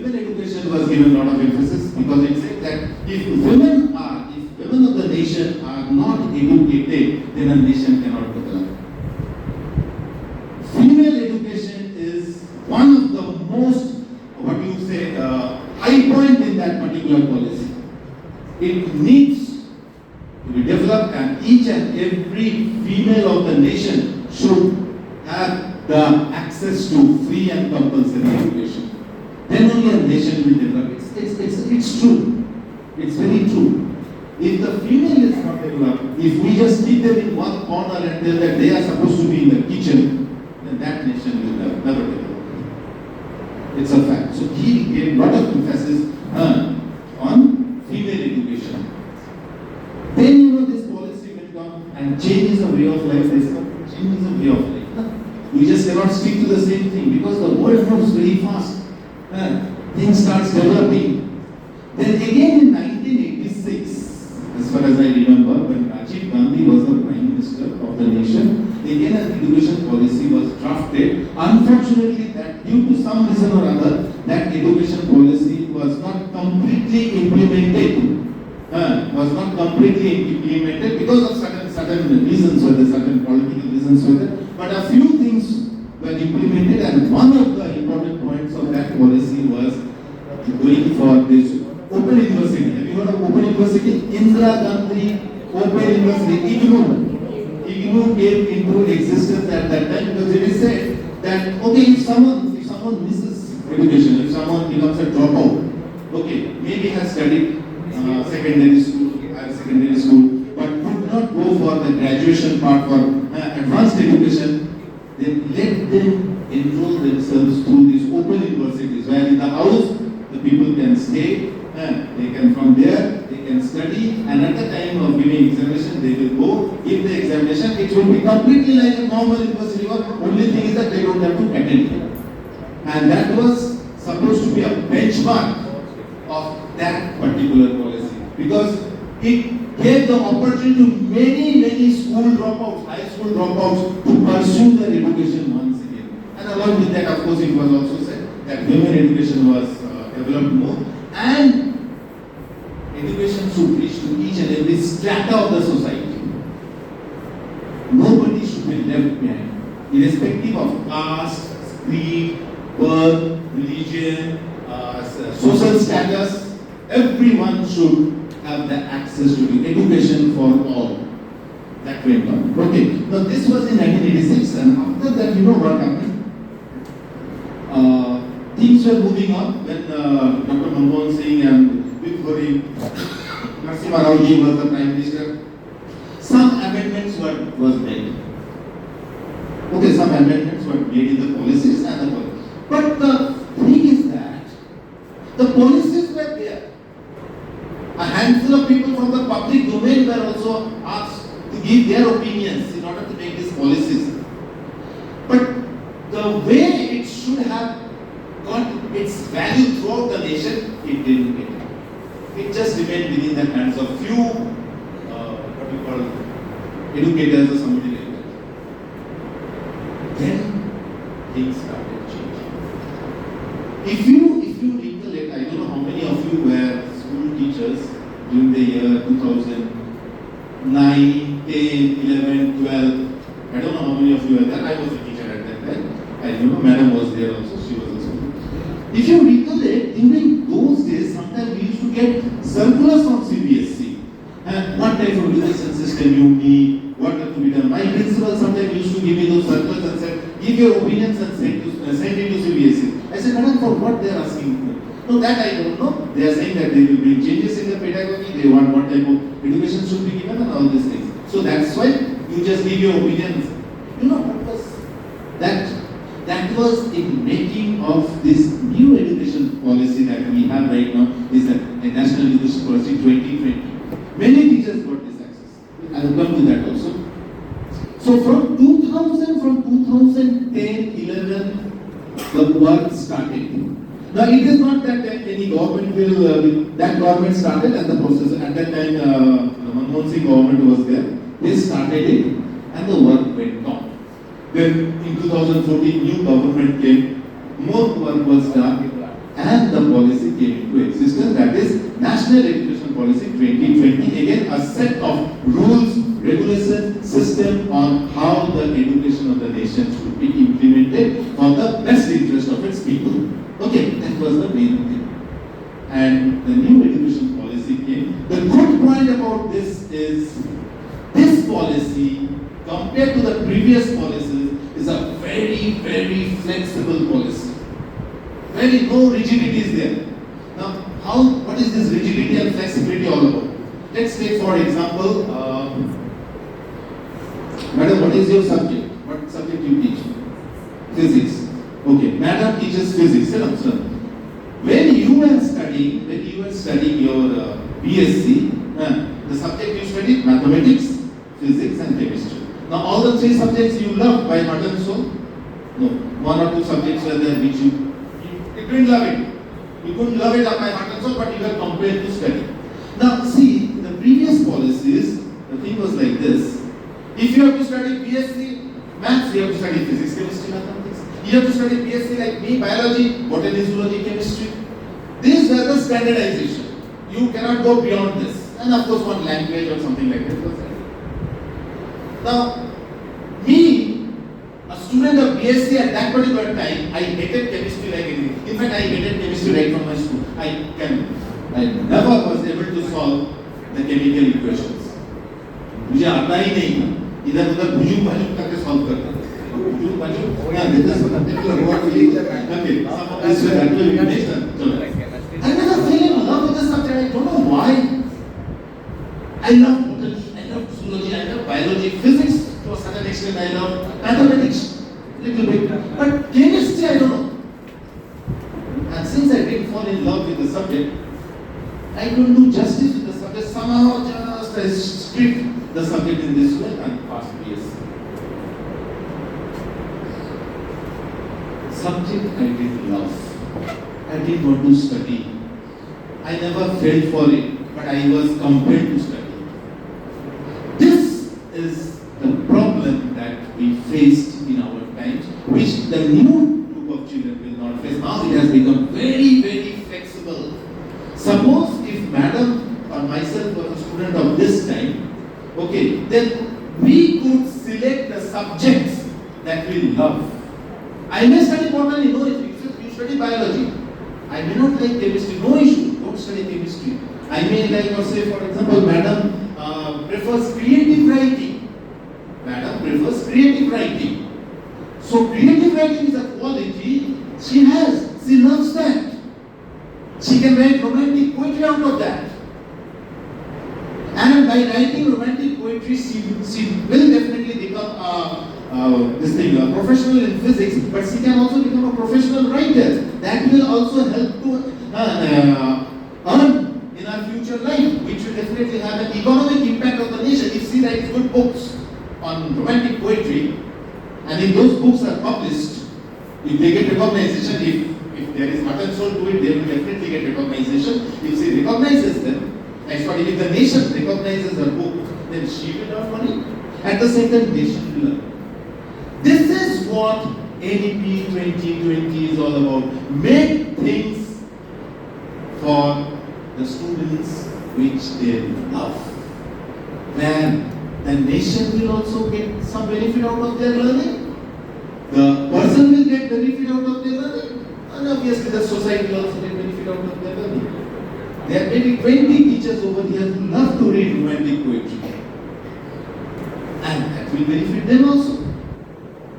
I: education was given a lot of emphasis because it said that if women of the nation are not educated, then a nation cannot develop. Female education is one of the most, high point in that particular policy. It needs to be developed and each and every female of the nation should have the access to free and compulsory education. Then only a nation will develop. It's true. It's very true. If the female is not developed, if we just keep them in one corner and tell that they are supposed to be in the kitchen, then that nation will never develop. It's a fact. So he gave a lot of emphasis on female education. Then this policy went on and changes the way of life. Changes the way of life. We just cannot stick to the same thing because the world moves very fast. Things starts developing. Then again in 1986, as far as I remember, when Rajiv Gandhi was the Prime Minister of the nation, again an education policy was drafted. Unfortunately, that due to some reason or other, that education policy was not completely implemented. Because of certain reasons, whether certain political reasons, but a few things were implemented, and one of the important points of that policy was going for this Open University. Have you heard of Open University? Indira Gandhi Open University, IGNOU came into existence at that time because it is said that if someone misses education, if someone becomes a dropout, maybe has studied secondary school, but could not go for the graduation part for advanced education, then let them enroll themselves through these open universities where in the house the people can stay, from there they can study, and at the time of giving examination they will go give the examination. It will be completely like a normal university. Only thing is that they don't have to attend. And that was supposed to be a benchmark of that particular policy because it gave the opportunity to many school dropouts, high school dropouts to pursue their education once again. And along with that, of course, it was also said that women education was developed more and education should reach to each and every strata of the society. Nobody should be left behind, irrespective of caste, creed, birth, religion, social status. Everyone should have the access to the education for all. That went on. Now this was in 1986, and after that, you know what happened? Things were moving on when Dr. Manmohan Singh and before him, Narasimha Rao ji was the Prime Minister. Some amendments was made. Some amendments were made in the policies and the policies. But the thing is that the policies were there. A handful of people from the public domain were also asked to give their opinions in order to make these policies. But the way it should have got its value throughout the nation, it didn't get it. it just remained within the hands of few, what we call educators or somebody like that. Then things started changing. If you recollect, I don't know how many of you were school teachers during the year 2009, 10, 11, 12. I don't know how many of you were there. I was a teacher at that time. I remember Madam was there also. She was also. If you recollect, during those days, sometimes we used to get circulars from CBSE. And what type of education system you need, what have to be done. My principal sometimes used to give me those circulars and said, give your opinions and send it to CBSE. I said, Madam, for what they are asking for? No, that I don't know. They are saying that they will bring changes in the pedagogy, they want what type of education should be given and all these things. So that's why you just give your opinions. You know what was that? That was in making of this new education policy that we have right now, is the National Education Policy 2020. Many teachers got this access. I will come to that also. So from 2010, 11, the work started. Now it is not that any government will, that government started and the process, at that time Manmohan Singh government was there, they started it and the work went on. Then in 2014 new government came, more work was done and the policy came into existence, that is National Education Policy 2020, again a set of rules, regulation, system on how the education of the nation should be implemented for the best interest of its people. Okay, that was the main thing. And the new education policy came. The good point about this is, this policy, compared to the previous policies, is a very, very flexible policy. Very no rigidity is there. Now, what is this rigidity and flexibility all about? Let's take for example, Madam, what is your subject? What subject you teach? Physics. Okay, Madam teaches physics. When you were studying your BSc, the subject you studied, mathematics, physics and chemistry. Now all the three subjects you love by heart and soul? No, one or two subjects were there which you didn't love it. You couldn't love it by heart and soul, but you were compelled to study. Now see, in the previous policies, the thing was like this. If you have to study BSc Maths, you have to study physics, chemistry, mathematics. You have to study BSc like me, biology, botany, zoology, chemistry. These were the standardization. You cannot go beyond this. And of course one language or something like that was there. Now, me, a student of BSc at that particular time, I hated chemistry like anything. In fact, I hated chemistry right from my school. I never was able to solve the chemical equations. मुझे आता ही नहीं था. इधर उधर भुजुम भजुम करके solve करता था. भुजुम भजुम. Yeah, this is particular word we use. Okay, this way that will be next time. I never fell in love with the subject. I don't know why. I love botany, I love zoology, I love biology, physics to a certain extent. I love mathematics little bit, but chemistry I don't know. And since I didn't fall in love with the subject, I couldn't do justice with the subject. Somehow just I stripped the subject in this way and passed BSc. Subject I didn't love. I didn't want to study. I never felt for it, but I was compelled to study. This is the problem that we faced in our times, which the new group of children will not face. Now it has become very, very flexible. Suppose if Madam or myself was a student of this time, okay, then we could select the subjects that we love. I may study botany, no issue. You study biology. I may not like chemistry, no issue. Don't study chemistry. I may like, or say for example, Madam prefers creative writing. Madam prefers creative writing. So creative writing is a quality she has. She loves that. She can write romantic poetry out of that. And by writing romantic poetry, she will definitely become a professional in physics, but she can also become a professional writer. That will also help to earn in our future life, which will definitely have an economic impact on the nation. If she writes good books on romantic poetry, and if those books are published, if they get recognition, if If there is heart and soul to it, they will definitely get recognition. If she recognizes them, and sorry, if the nation recognizes her book, then she will earn money. At the same time, nation will earn. This is what NEP 2020 is all about. Make things for the students which they love. Then the nation will also get some benefit out of their learning. The person will get benefit out of their learning. And obviously the society will also get benefit out of their learning. There may be 20 teachers over here who love to read romantic poetry. And that will benefit them also.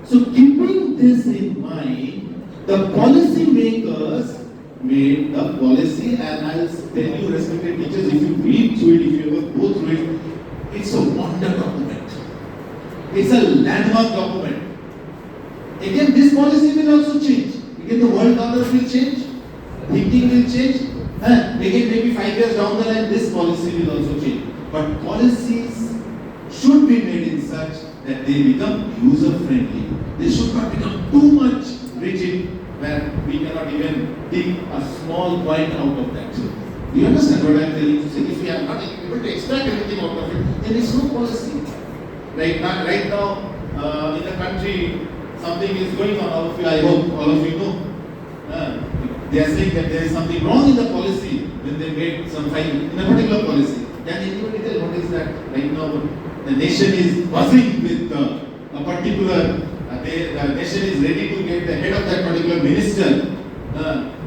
I: So keeping this in mind, the policy makers made the policy, and I'll tell you, respected teachers, if you read through it, if you ever go through it, it's a wonder document. It's a landmark document. Again, this policy will also change. Again, the world order will change, thinking will change. Again, maybe 5 years down the line, this policy will also change. But policies should be made in such that they become user-friendly. They should not become too much rigid, where we cannot even take a small point out of that. Do you understand what I am telling you? If we are not able to extract anything out of it, then there is no policy. Right now, in the country, something is going on. I hope all of you know. They are saying that there is something wrong in the policy when they made some file in a particular policy. Can anybody tell what is that? Right now, the nation is buzzing with a particular. The nation is ready to get the head of that particular minister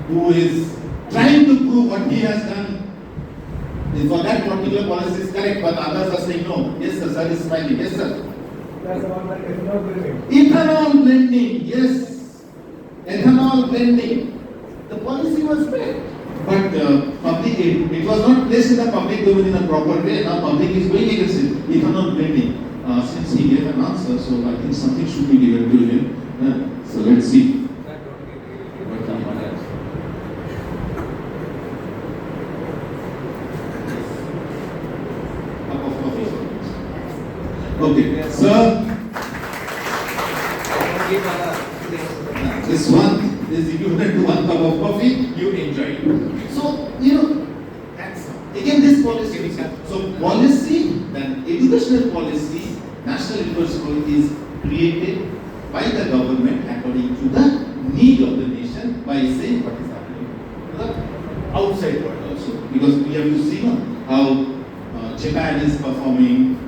I: who is trying to prove what he has done. For that particular policy is correct, but others are saying no. Yes, sir is smiling. Yes, sir.
H: That's about that ethanol blending.
I: Ethanol blending, yes. Ethanol blending. The policy was made. But public, it was not placed in the public domain in a proper way. Now public is going against it. Ethanol blending. Since he gave an answer, so I think something should be given to him. So let's see. Cup of coffee. Okay, sir. This one is equivalent to 1 cup of coffee. You enjoy it. So that's again this policy. So policy, then educational policy. National education policy is created by the government according to the need of the nation by saying what is happening to the outside world also. Because we have to see how Japan is performing,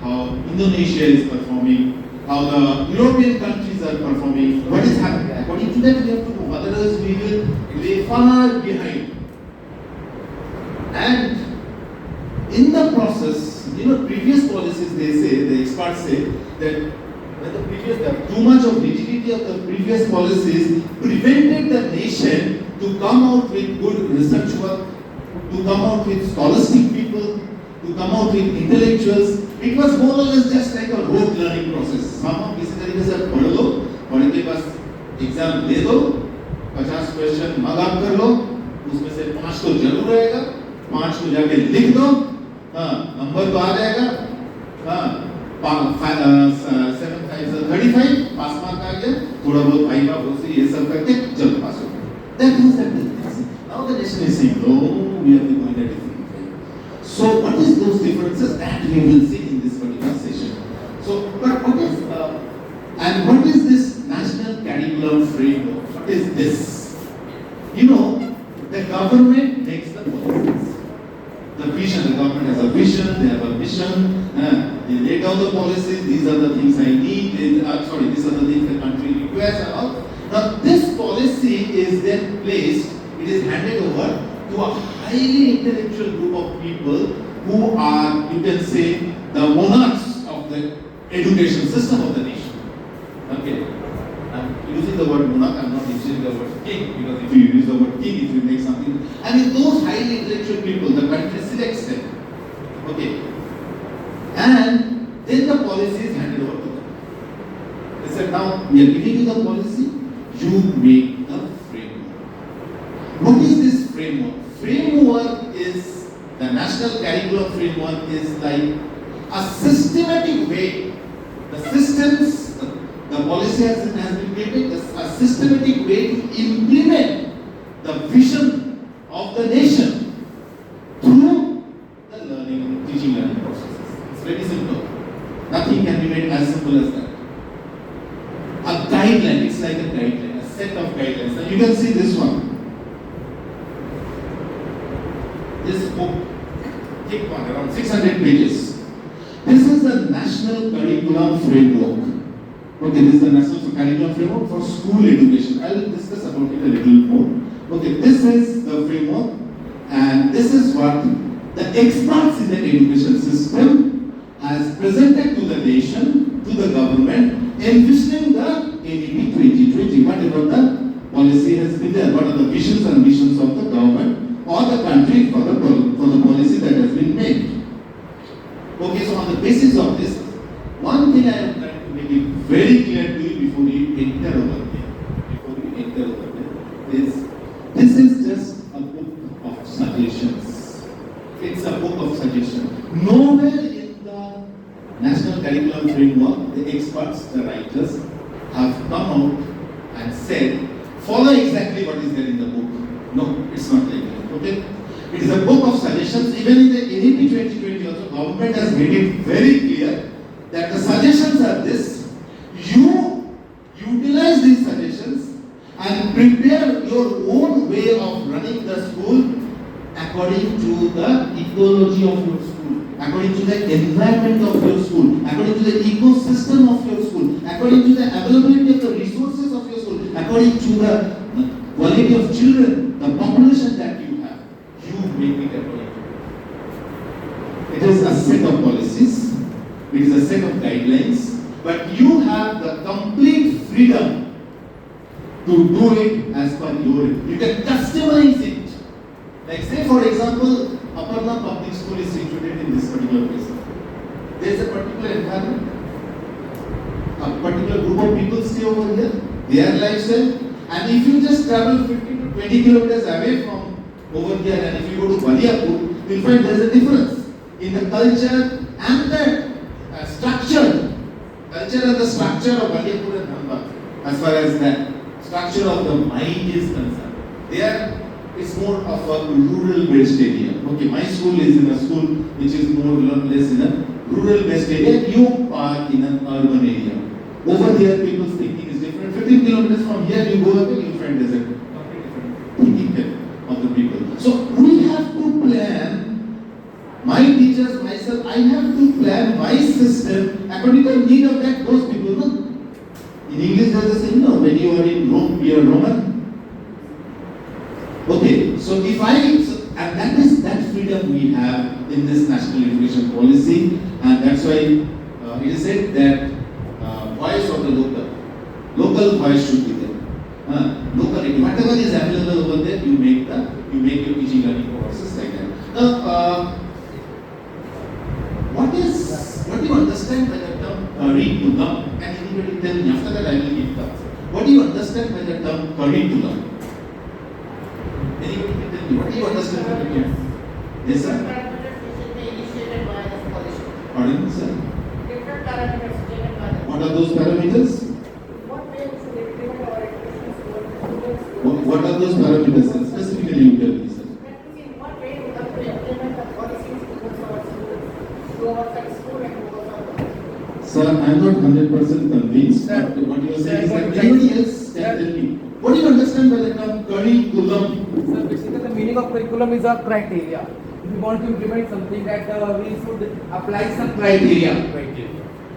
I: how Indonesia is performing, how the European countries are performing, what is happening. According to that we have to know, otherwise we will lay far behind. And in the process, previous policies, the experts say that when too much of rigidity of the previous policies prevented the nation to come out with good research work, to come out with scholastic people, to come out with intellectuals. It was more or less just like a rote learning process. Somehow किसी तरीके से पढ़ लो, पढ़ के बस exam दे दो, 50 question मग आप कर लो, उसमें से 5 तो जरूर रहेगा, 5 को जाके लिख दो, नंबर तो आ जाएगा, 7 5 35 पास मार्क आ गया, थोड़ा बहुत भाई बाप होसी ये सब करके चलो पास हो गए. That was the difference. Now the nation is saying, no, we have to go in a different way. So what is those differences that we will see in this particular session? So, but what is and what is this national curriculum framework? What is this? The government makes the policies. The vision, the government has a vision, they have a mission, they lay down the policies, these are the things I need, these are the things the country requires and all. Now this policy is then placed, it is handed over to a highly intellectual group of people who are, you can say, the monarchs of the education system of the nation. Okay. I'm using the word monarch, I'm not using the word king, because if you use the word king, it will make something. I mean, those highly intellectual people, the country selects them. Okay. And then the policy is handed over to them. They said, now we are giving you the policy, you make the framework. What is this framework? Framework is, the national curriculum framework is like a systematic way. The systems, the policy has been created, a systematic way to implement the vision of the nation through the learning, teaching learning processes. It's very simple. Nothing can be made as simple as that. A guideline, it's like a guideline, a set of guidelines. Now you can see this one. This book, thick one, around 600 pages. This is the National Curriculum Framework. Okay, this is the National Curriculum Framework for School Education. I will discuss about it a little more. Okay, this is the framework, and this is what the experts in the education system has presented to the nation, to the government, envisioning the NEP 2020. Whatever the policy has been there, what are the visions and missions of the government or the country for the policy that has been made. Okay, so on the basis of this, one thing I am trying to make it very clear to you before you enter over there, is this is just a book of suggestions. It's a book of suggestions. Nowhere in the National Curriculum Framework, the experts, the writers, have come out and said, follow exactly what is there in the book. No, it's not like that. Okay? It is a book of suggestions. Even in the NEP 2020 also, government has made it very clear that the suggestions are this. You utilize these suggestions and prepare your own way of running the school according to the ecology of your school, according to the environment of your school, according to the ecosystem of your school, according to the availability of the resources of your school, according to the quality of children, the population that you have. You make it according to it. It is a set of policies, it is a set of guidelines, but you have the complete freedom to do it as per your. You can customize it. Like say for example, Aparna Public School is situated in this particular place. There is a particular environment, a particular group of people stay over here, their lifestyle, and if you just travel 15 to 20 kilometers away from over here, and if you go to Baliapur, you'll find there is a difference in the culture and the structure and the structure of Baliapur and Dhanbad, as far as that structure of the mind is concerned. There it's more of a rural based area. Okay, my school is in a school which is more or less in a rural based area. You are in an urban area. Over here, people's thinking is different. 15 kilometers from here, you go away, you find there's a completely different thinking of the people. So we have to plan. My teachers, myself, I have to plan my system according to the need of those people. No? In English, there's a saying, no, when you are in Rome, we are Roman. Okay, so if and that is that freedom we have in this national education policy, and that's why it is said that voice of the local voice should be there. Locality, whatever is available over there, you make your teaching learning process like that. Now, what do you understand by the term curriculum? Can anybody tell me? After that, I will give the answer. What do you understand by the term curriculum? Anybody can tell me, what do you understand by the term? Yes, sir?
E: Parameters initiated by the scholarship.
I: Pardon, sir?
E: Different parameters initiated by the.
I: What are those parameters?
E: What way we should implement our education for the students?
I: What are those parameters, sir? Specifically, you tell me, sir.
E: In what way we have to implement the policies towards our students, towards our school and towards our.
I: Sir, I am not 100% convinced. What you are saying is that anybody else can tell me. What do you understand by the term curriculum?
H: So basically the meaning of curriculum is a criteria. If you want to implement something that we should apply some criteria.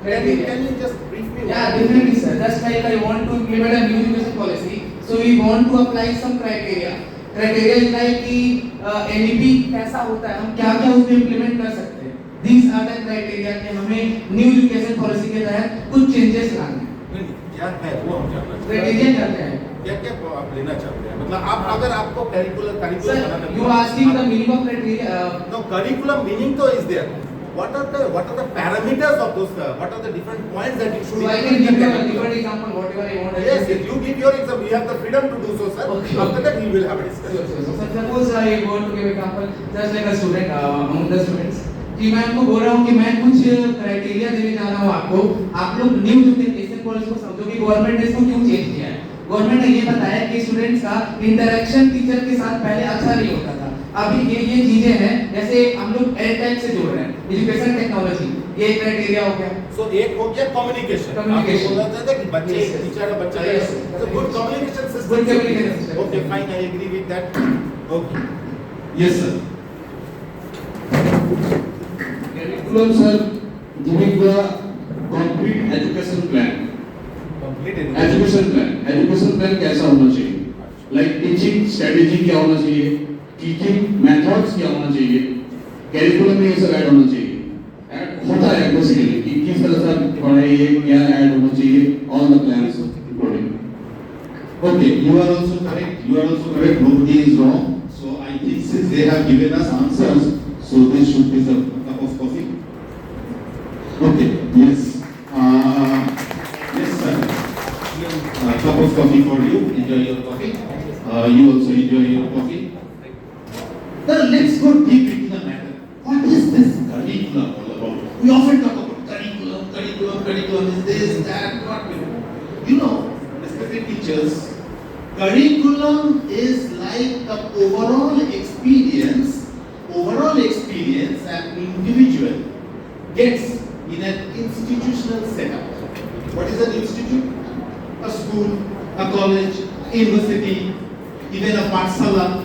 G: Can you just brief me?
H: Yeah, definitely sir. Just like I want to implement a new education policy, so we want to apply some criteria. Criteria is like कि NEP कैसा होता है, हम क्या क्या उसमें implement कर सकते हैं. These are the criteria कि हमें new education policy के तहत कुछ changes लाने हैं.
G: क्या है वो हम जानना चाहते हैं.
H: Criteria करते हैं.
G: क्या आप लेना चाहते हैं? मतलब आप अगर आपको curriculum
H: Sir, you asking the meaning of criteria?
G: No, curriculum meaning तो is there. What are the parameters of those? What are the different points that you should?
H: So I can give you a different example, whatever I want.
G: Yes, you give your example. You have the freedom to do so, sir.
H: Okay.
G: After that, we will have a discussion.
H: So suppose I want to give example, just like a student among the students. कि मैं आपको बोल रहा हूँ कि मैं कुछ criteria देने जा रहा हूँ आपको. आप लोग न्यू एजुकेशन पॉलिसी को समझो कि गवर्नमेंट ने इसको क्यों चेंज किया है. गवर्नमेंट ने ये बताया कि स्टूडेंट्स का इंटरेक्शन टीचर के साथ पहले अच्छा नहीं होता था। अभी ये चीजें हैं, जैसे हम लोग एयरटेल से जुड़ रहे हैं, एजुकेशन टेक्नोलॉजी, ये एक क्राइटेरिया हो गया।
G: So एक हो गया communication.
H: Communication.
G: आपको बोला था कि बच्चे
H: Yes, yes.
G: टीचर और बच्चा
H: Yes.
G: so good communication system.
H: Good communication system.
G: Okay, fine, I agree with that. Okay.
I: Yes, sir.
J: Curriculum, sir, giving the complete education plan.
G: Complete
J: Education plan. Education plan कैसा होना चाहिए? Like teaching strategy क्या होना चाहिए? Teaching methods क्या होना चाहिए? Curriculum में ये सब ऐड होना चाहिए. ऐड होता है बेसिकली कि किस तरह से पढ़ाई है, क्या ऐड होना चाहिए, all the plans including.
I: Okay, you are also correct. You are also correct. Nobody is wrong. So I think since they have given us answers, so this should be the cup of coffee. Okay. Yes. Yes, sir. Cup of coffee for you. Enjoy your coffee. You also enjoy your coffee. Now let's go deep into the matter. What is this curriculum all about? We often talk about curriculum is this, that, what. You know, respected teachers, curriculum is like the overall experience an individual gets in an institutional setup. What is an institute? A school, a college, university, even a pathshala,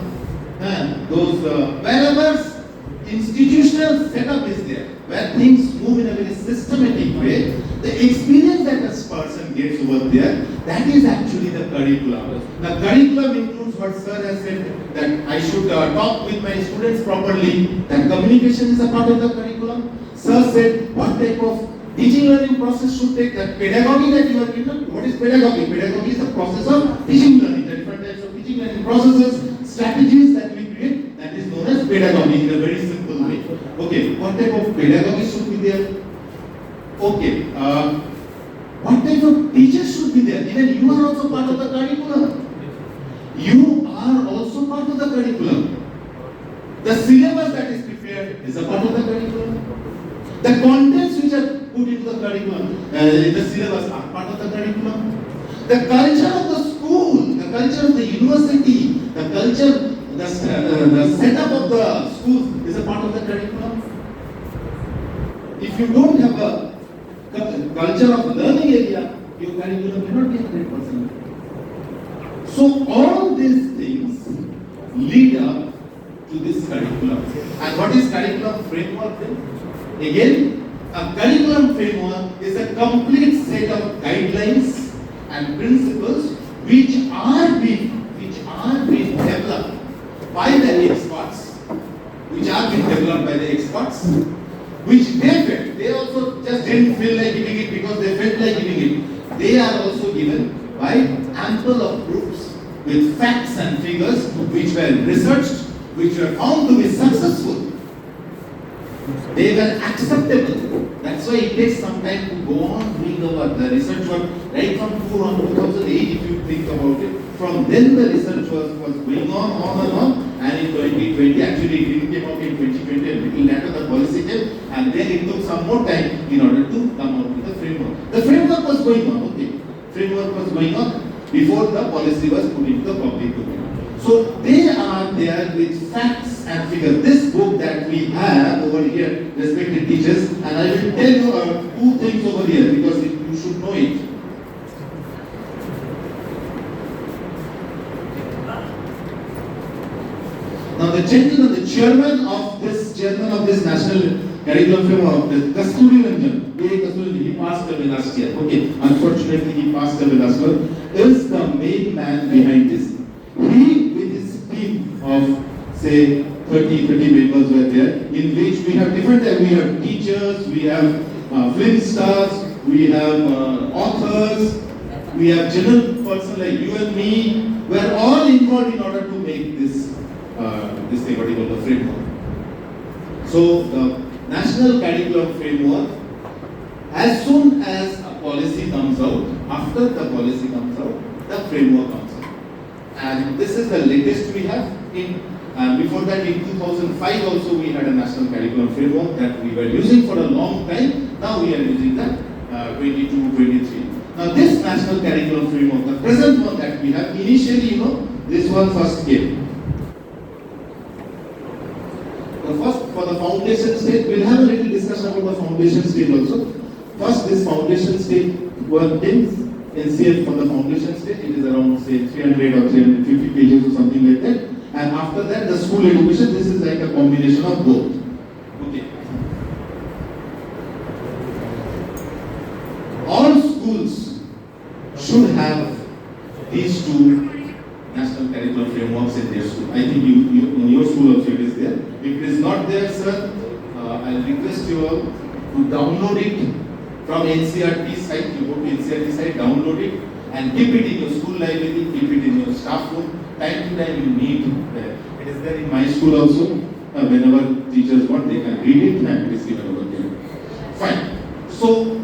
I: those wherever institutional setup is there, where things move in a very systematic way, the experience that a person gets over there, that is actually the curriculum. The curriculum includes what sir has said, that I should talk with my students properly, that communication is a part of the curriculum. Sir said what type of teaching learning process should take, that pedagogy that you are given. What is pedagogy? Pedagogy is the process of teaching learning, the different types of teaching learning processes, strategies that we create, that is known as pedagogy in a very simple way. Okay, what type of pedagogy should be there? Okay, what type of teachers should be there? Even you are also part of the curriculum. You are also part of the curriculum. The syllabus that is prepared is a part of the curriculum. The contents which are put into the curriculum, the syllabus are part of the curriculum. The culture of the school, the culture of the university, the culture, the setup of the school is a part of the curriculum. If you don't have a culture of learning area, your curriculum cannot be 100%. So all these things lead up to this curriculum. And what is curriculum framework then? Again, a curriculum framework is a complete set of guidelines and principles which are being developed by the experts, which they felt. They also just didn't feel like giving it because they felt like giving it. They are also given by ample of proofs with facts and figures which were researched, which were found to be successful. They were acceptable. That's why it takes some time to go on doing the research work right from 2008 if you think about it. From then the research was going on and in 2020, actually it didn't came out in 2020, a little later the policy came, and then it took some more time in order to come out with the framework. The framework was going on, okay. Framework was going on before the policy was put into the public domain. So they are there with facts and figures. This book that we have over here, respected teachers, and I will tell you two things over here because you should know it. Now the gentleman, the chairman of this national curriculum framework, the Kasturi Ranjan, he passed away last year. Okay, unfortunately he passed away last year. Is the main man behind this. He with his team of say 30 members were there, in which we have different types. We have teachers, we have film stars, we have authors, we have general person like you and me. We are all involved in order to make this thing what you call the framework. So the national curriculum framework, as soon as a policy comes out, after the policy comes out, the framework comes out. And this is the latest we have. Before that, in 2005 also we had a national curriculum framework that we were using for a long time. Now we are using the 22-23. Now this national curriculum framework, the present one that we have. Initially, this one first came. For the foundation stage, we'll have a little discussion about the foundation stage also. First, this foundation stage one things NCF for the foundation stage, it is around say 300 or 350 pages or something like that. And after that, the school education, this is like a combination of both. Okay. All schools should have these two national curriculum frameworks in their school. I think you in your school also it is there. If it is not there, sir, I'll request you all to download it from NCERT site. You go to NCERT site, download it, and keep it in your school library, keep it in your staff room. Time to time you need there. It is there in my school also. Whenever teachers want, they can read it and it is given over there. Fine. So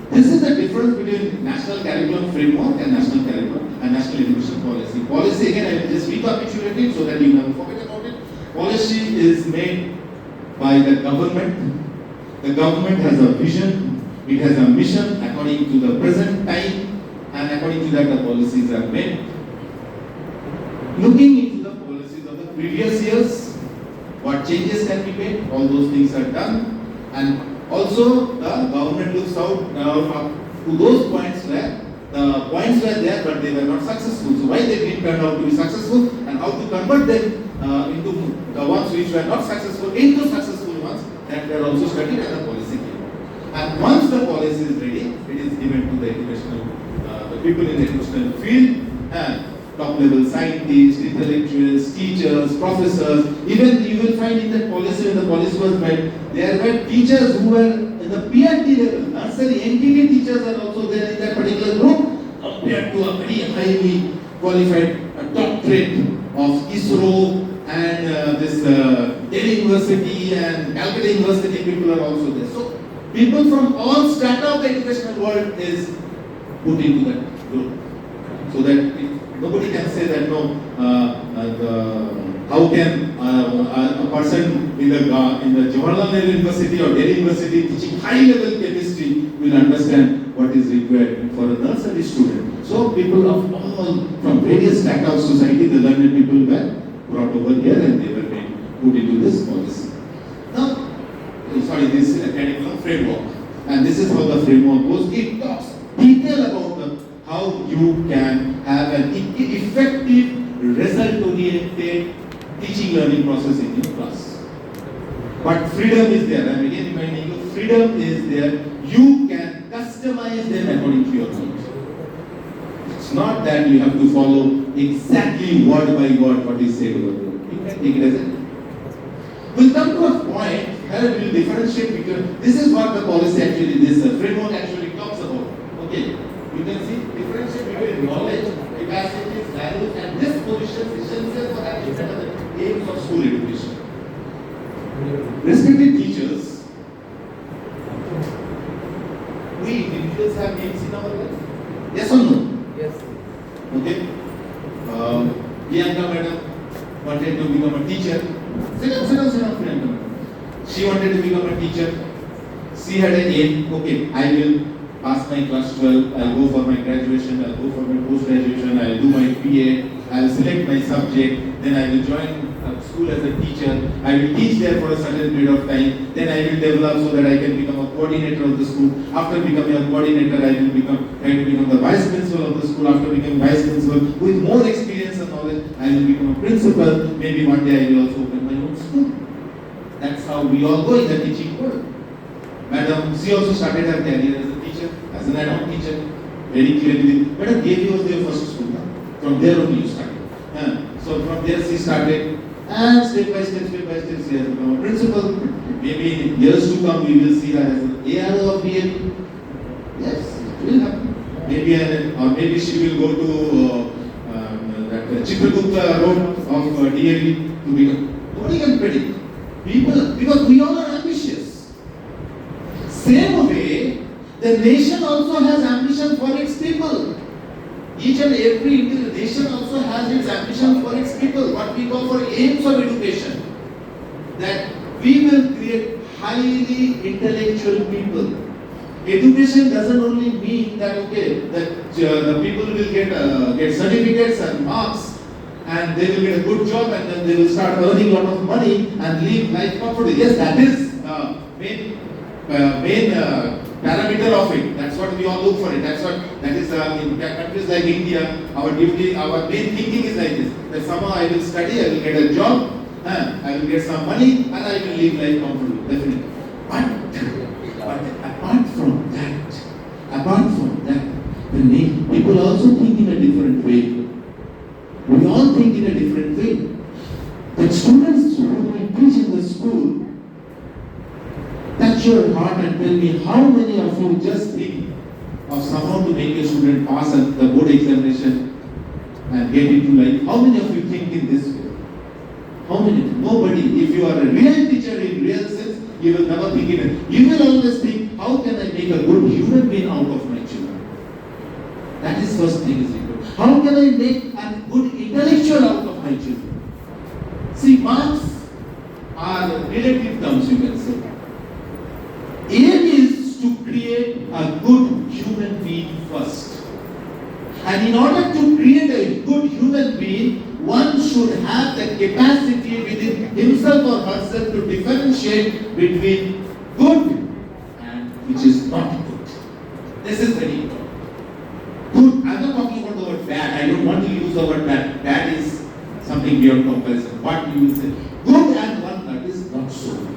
I: this is the difference between national curriculum framework and national curriculum and national education policy. Policy, again, I will just recapitulate it so that you never forget about it. Policy is made by the government. The government has a vision, it has a mission according to the present time, and according to that the policies are made. Looking into the policies of the previous years, what changes can be made, all those things are done, and also the government looks out to those points where the points were there but they were not successful. So why they didn't turn out to be successful and how to convert them into the ones which were not successful into successful ones, that were also studied and the policy came out. And once the policy is ready, it is given to the educational, the people in the educational field, and top level scientists, intellectuals, teachers, professors. Even you will find in that policy, when the policy was made, there were teachers who were in the PhD level, nursery, NTT teachers are also there in that particular group, compared to a very highly qualified doctorate of ISRO and this Delhi University and Calcutta University people are also there. So people from all strata of the educational world is put into that group, so that nobody can say that no, how can a person in the Jawaharlal Nehru University or Delhi University teaching high level chemistry will understand what is required for a nursery student. So people of all, from various strata of society, the learned people were brought over here and they were put into this policy. Now, this curriculum framework, and this is how the framework goes. It talks detail about how you can have an effective, result-oriented teaching learning process in your class. But freedom is there. I am again reminding you, freedom is there. You can customize them according to your needs. It's not that you have to follow exactly word by word what is said over there. You can take it as a. We'll come to a point where we will differentiate between. This is what the policy actually, this framework actually talks about. Okay, you can see differentiate between knowledge, capacities, values, and dispositions essential for achievement of the aims of school education. Respected teachers, we individuals have aims in our life. Yes or no?
H: Yes.
I: Okay. Priyanka madam wanted to become a teacher. Sit down, Priyanka madam. She wanted to become a teacher. She had an aim. Okay, I will pass my class 12. I'll go for my graduation. I'll go for my post-graduation. I'll do my PA. I'll select my subject. Then I will join school as a teacher. I will teach there for a certain period of time. Then I will develop so that I can become a coordinator of the school. After becoming a coordinator, I will become the vice principal of the school. After becoming vice principal, with more experience and knowledge, I will become a principal. Maybe one day I will also open my own school. That's how we all go in the teaching world. Madam, she also started her career as a teacher, as an ad hoc teacher. Very clearly. Madam, JV was their first school. From there only you started. So from there she started. And step by step, she has become a principal. Maybe in years to come, we will see her as an ARO of DAV. Yes, it will happen. Maybe she will go to that Chitragupta road of DAV to become. Nobody can predict. People, because we all are ambitious. Same way, the nation also has ambition for its people. Each and every nation also has its ambition for its people, what we call for aims of education. That we will create highly intellectual people, education doesn't only mean that okay, that the people will get certificates and marks, and they will get a good job, and then they will start earning a lot of money and live life comfortably. Yes, that is main parameter of it. That's what we all look for it. That is in countries like India, our duty, our main thinking is like this: that somehow I will study, I will get a job, I will get some money, and I will live life comfortably. Definitely. But apart from that, people also think in a different way. We all think in a different way. The students who we teach in the school, touch your heart and tell me how many of you just think of somehow to make a student pass at the board examination and get into life. How many of you think in this way? How many? Nobody. If you are a real teacher in real sense, you will never think in it. You will always think, how can I make a good human being out of my children? That is first thing is important. How can I make a good intellectual out of my children? See, marks are relative terms, you can say. Aim is to create a good human being first. And in order to create a good human being, one should have the capacity within himself or herself to differentiate between good and which is not good. This is very important. Good, I'm not talking about the word bad. I don't want to use the word bad. Bad is something beyond comparison. What you will say? Good and one that is not so good.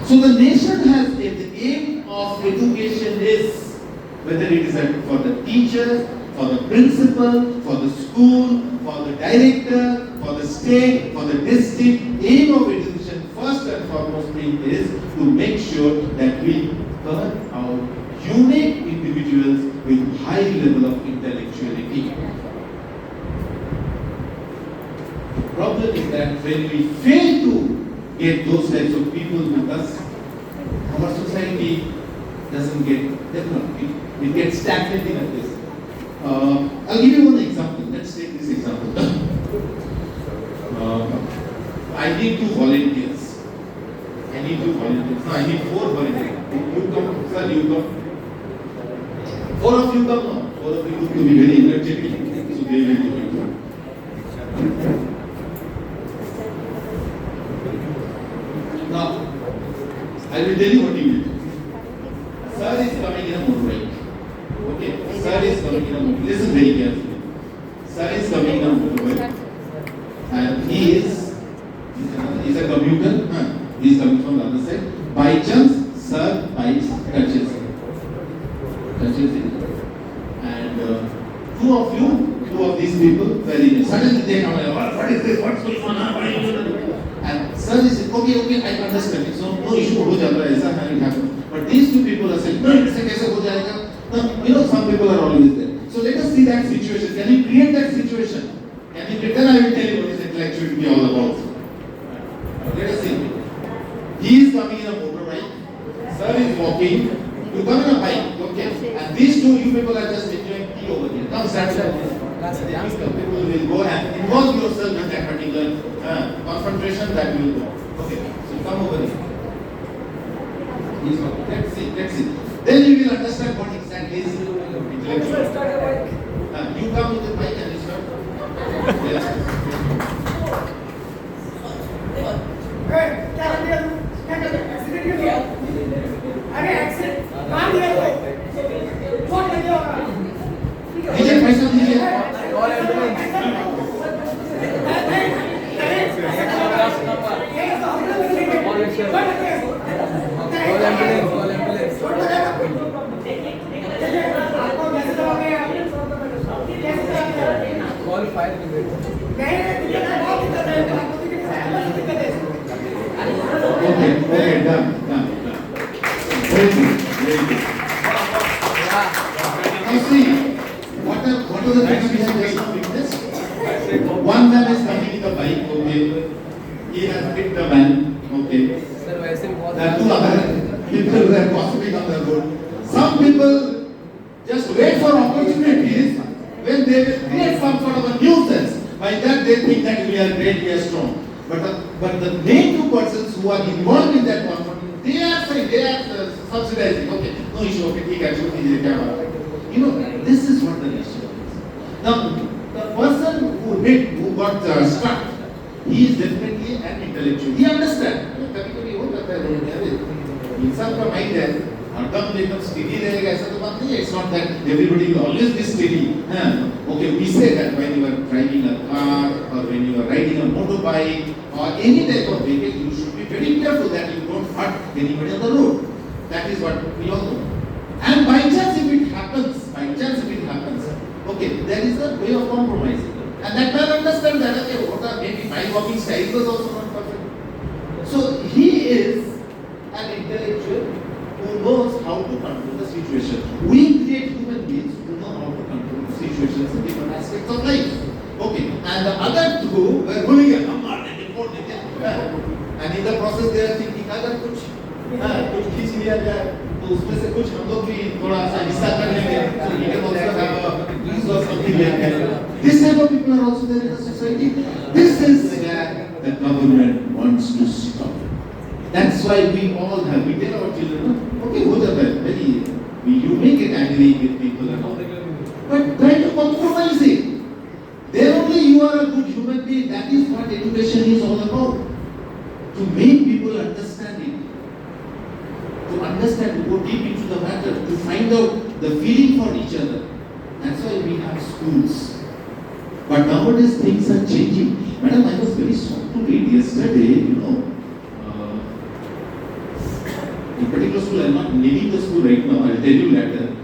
I: So the nation has the aim of education is whether it is for the teacher, for the principal, for the school, for the director, for the state, for the district. Aim of education first and foremost thing is to make sure that we turn out unique individuals with high level of intellectuality. The problem is that when we fail to get those types of people with us, our society doesn't get developed. It gets stagnant in a place. I'll give you one example. Let's take this example. I need 2 volunteers. No, I need 4 volunteers. You come, sir, you come. 4 of you come now. 4 of you look to be very energetic. So they will do it. Now, I will tell you what you will do. Sir is coming in a motorbike. Okay? Sir is coming in a motorbike. Listen very carefully. Sir is coming in a motorbike. And he is a commuter. He is coming from the other side. By chance, sir bikes touches it. And 2 of these people, very nice. Suddenly they come, what is this? What's going on? What are you doing? And sir is saying, okay, I understand it. So no issue, ho jata hai, aisa it happens. But these 2 people are saying, no, it's kaise ho jayega? No, some people are always there. So let us see that situation. Can you create that situation? Can you create? Then I will tell you what is intellectuality all about. Let us see. He is coming in a motorbike. Sir is walking. You come in a bike, okay? And these 2 you people are just enjoying tea over here. Come stand there. People will go and involve yourself in that particular confrontation that will go. Okay, so come over here. He's walking. Let's see. Then you will understand what exactly is intellectual. You come with the bike and you start. Yes.
E: अरे accident मान लिया तो छोड़ दीजिए होगा
I: दीजिए पैसा दीजिए
H: call ambulance call fire
I: Okay, done. Very good. Now see, what are the things we have just now witnessed? One man is coming in the bike, okay. He has hit the man, okay.
H: Sir वैसे बहुत
I: There are 2 other people who are possibly on the road. Some people just wait for opportunities when they will create some sort of a nuisance. By that they think that we are great, we are strong. But the main 2 persons who are involved in that conflict, they are subsidizing. Okay, no issue. Okay, ठीक है, छोड़ दीजिए क्या बात है. You know, this is what the nation is. Now, the person who got struck, he is definitely an intellectual. He understands. कभी-कभी हो जाता है लोगों में, इंसान का mind है, हरदम एकदम steady रहेगा ऐसा तो बात नहीं है. It's not that everybody will always be steady. Okay, we say that when you are driving a car or when you are riding a motorbike or any type of vehicle, you should be very careful that you don't hurt anybody on the road. That is what we all know. And by chance if it happens, okay, there is a way of compromising. And that man understands that, okay, what are maybe my walking style was also not perfect. So he is an intellectual who knows how to control the situation. We create human beings who know how to control situations in different aspects of life. Okay, and the other two were hooligan. And in the process they are thinking, अगर कुछ खींच लिया जाए तो उसमें से कुछ हम लोग भी थोड़ा सा हिस्सा कर लेंगे. So we can also have a use or something like that. This type of people are also there in the society. This is where the government wants to stop. That's why we all have, we tell our children, okay, go to bed, you make it angry with people and all. But try to compromise it. Then only you are a good human being. That is what education is all about. To make people understand it. To understand, to go deep into the matter, to find out the feeling for each other. That's why we have schools. But nowadays things are changing. Madam, I was very shocked to read yesterday, in particular school, I am not naming the school right now, I will tell you later.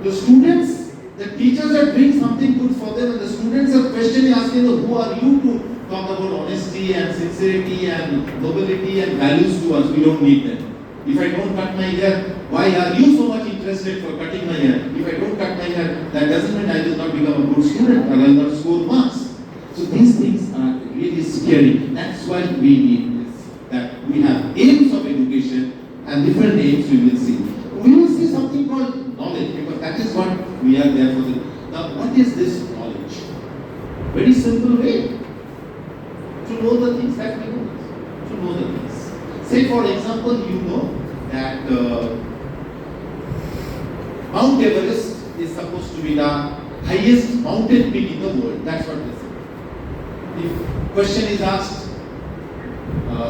I: The students, the teachers are doing something good for them and the students are questioning, asking, who are you to talk about honesty and sincerity and nobility and values to us? We don't need them. If I don't cut my hair, why are you so much interested for cutting my hair? If I don't cut my hair, that doesn't mean I will not become a good student or I will not score marks. So these things are really scary. That's why we need this. That we have aims of education and different aims we will see. We will see something called knowledge because that is what we are there for. Now what is this knowledge? Very simple way. To know the things that we know. To know the things. Say for example, you know that Mount Everest is supposed to be the highest mountain peak in the world. That's what they say. If question is asked,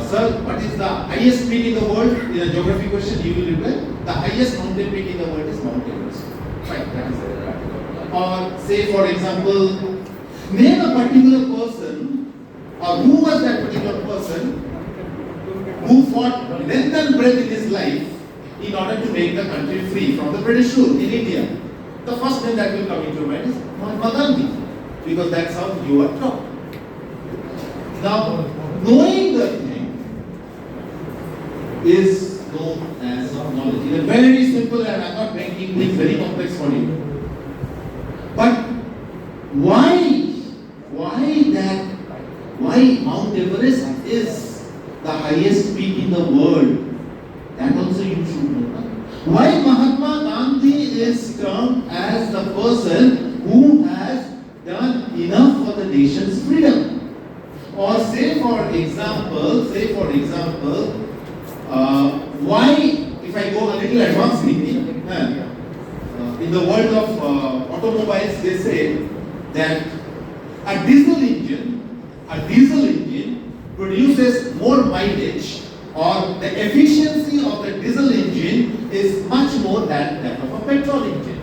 I: sir, what is the highest peak in the world? In a geography question, you will reply, the highest mountain peak in the world is Mount Everest. Right, that is it. Or say for example, name a particular person, or who was that particular person who fought length and breadth in his life in order to make the country free from the British rule in India. The first name that will come into your mind is Mahatma Gandhi, because that's how you are taught. Now, knowing the thing is known as knowledge. In a very simple, and I'm not making things very complex for you. But why Mount Everest is the highest peak in the world? That also you should know. Why Mahatma Gandhi is termed as the person who has done enough for the nation's freedom? Or say for example, why, if I go a little advanced thinking, in the world of automobiles, they say that a diesel engine produces more mileage, or the efficiency of the diesel engine is much more than that of a petrol engine.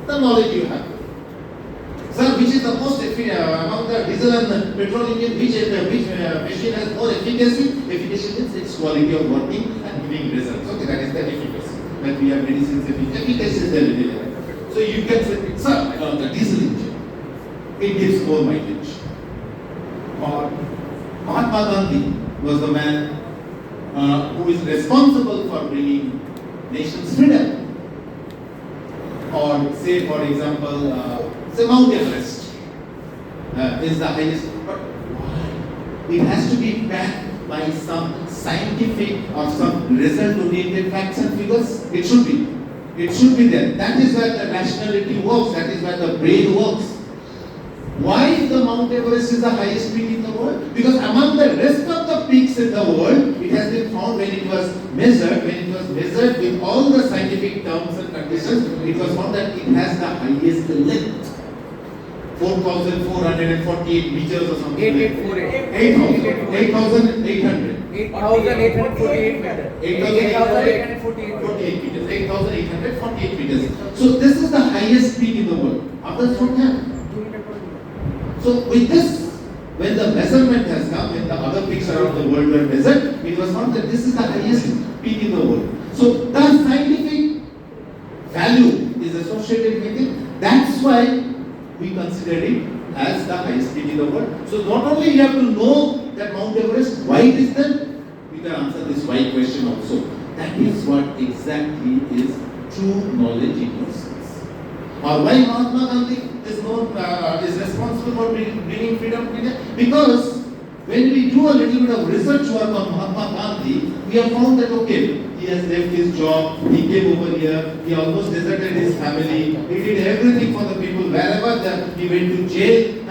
I: The knowledge you have. Sir, which is the most efficient among the diesel and the petrol engine? Which machine has more efficacy? Efficacy means its quality of working and giving results. Okay, that is the efficacy. But we have medicines efficacy is the little. So you can say, sir, the diesel engine, it gives more mileage. Or Mahatma Gandhi was the man who is responsible for bringing nation's freedom. Or say for example, say Mount Everest is the highest. But why? It has to be backed by some scientific or some result-oriented facts and figures. It should be. It should be there. That is where the rationality works. That is where the brain works. Why the Mount Everest is the highest peak in the world? Because among the rest of the peaks in the world, it has been found when it was measured with all the scientific terms and conditions, it was found that it has the highest length. 4,448 meters or something.
H: 8848.
I: 8,800.
H: 8,848 meters. 8,848 meters.
I: 8,848 meters. So this is the highest peak in the world. Others don't have. So with this, when the measurement has come, when the other peaks around the world were measured, it was found that this is the highest peak in the world. So the scientific value is associated with it. That's why we consider it as the highest peak in the world. So not only you have to know that Mount Everest, why it is there, you can answer this why question also. That is what exactly is true knowledge in yourself. Or why Mahatma Gandhi is known, is responsible for bringing freedom to India? Because when we do a little bit of research work on Mahatma Gandhi, we have found that okay, he has left his job, he came over here, he almost deserted his family, he did everything for the people wherever he went to jail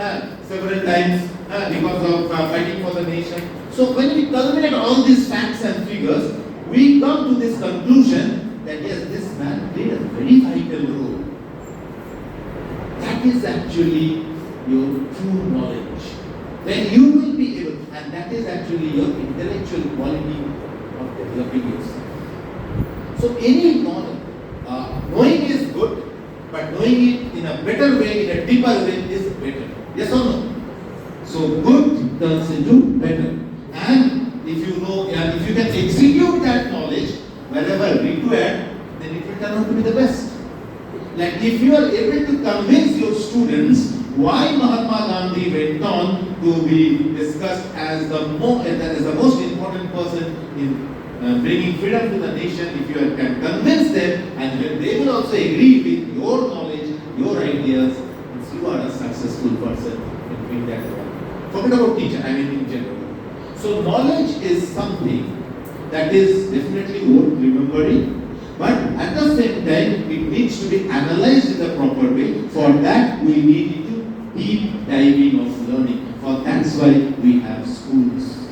I: several times because of fighting for the nation. So when we culminate all these facts and figures, we come to this conclusion that yes, this man played a very vital role. That is actually your true knowledge. Then you will be able, and that is actually your intellectual quality of developing yourself. So any knowledge, knowing is good, but knowing it in a better way, in a deeper way is better. Yes or no? So good turns into better. And if you know, and if you can execute that knowledge wherever required, then it will turn out to be the best. Like if you are able to convince your students why Mahatma Gandhi went on to be discussed as the most important person in bringing freedom to the nation, if you can convince them and when they will also agree with your knowledge, your ideas, means you are a successful person in doing that work. Forget about teacher, I mean in general. So knowledge is something that is definitely worth remembering. But at the same time, it needs to be analyzed in the proper way. For that, we need to deep diving of learning. For that's why we have schools.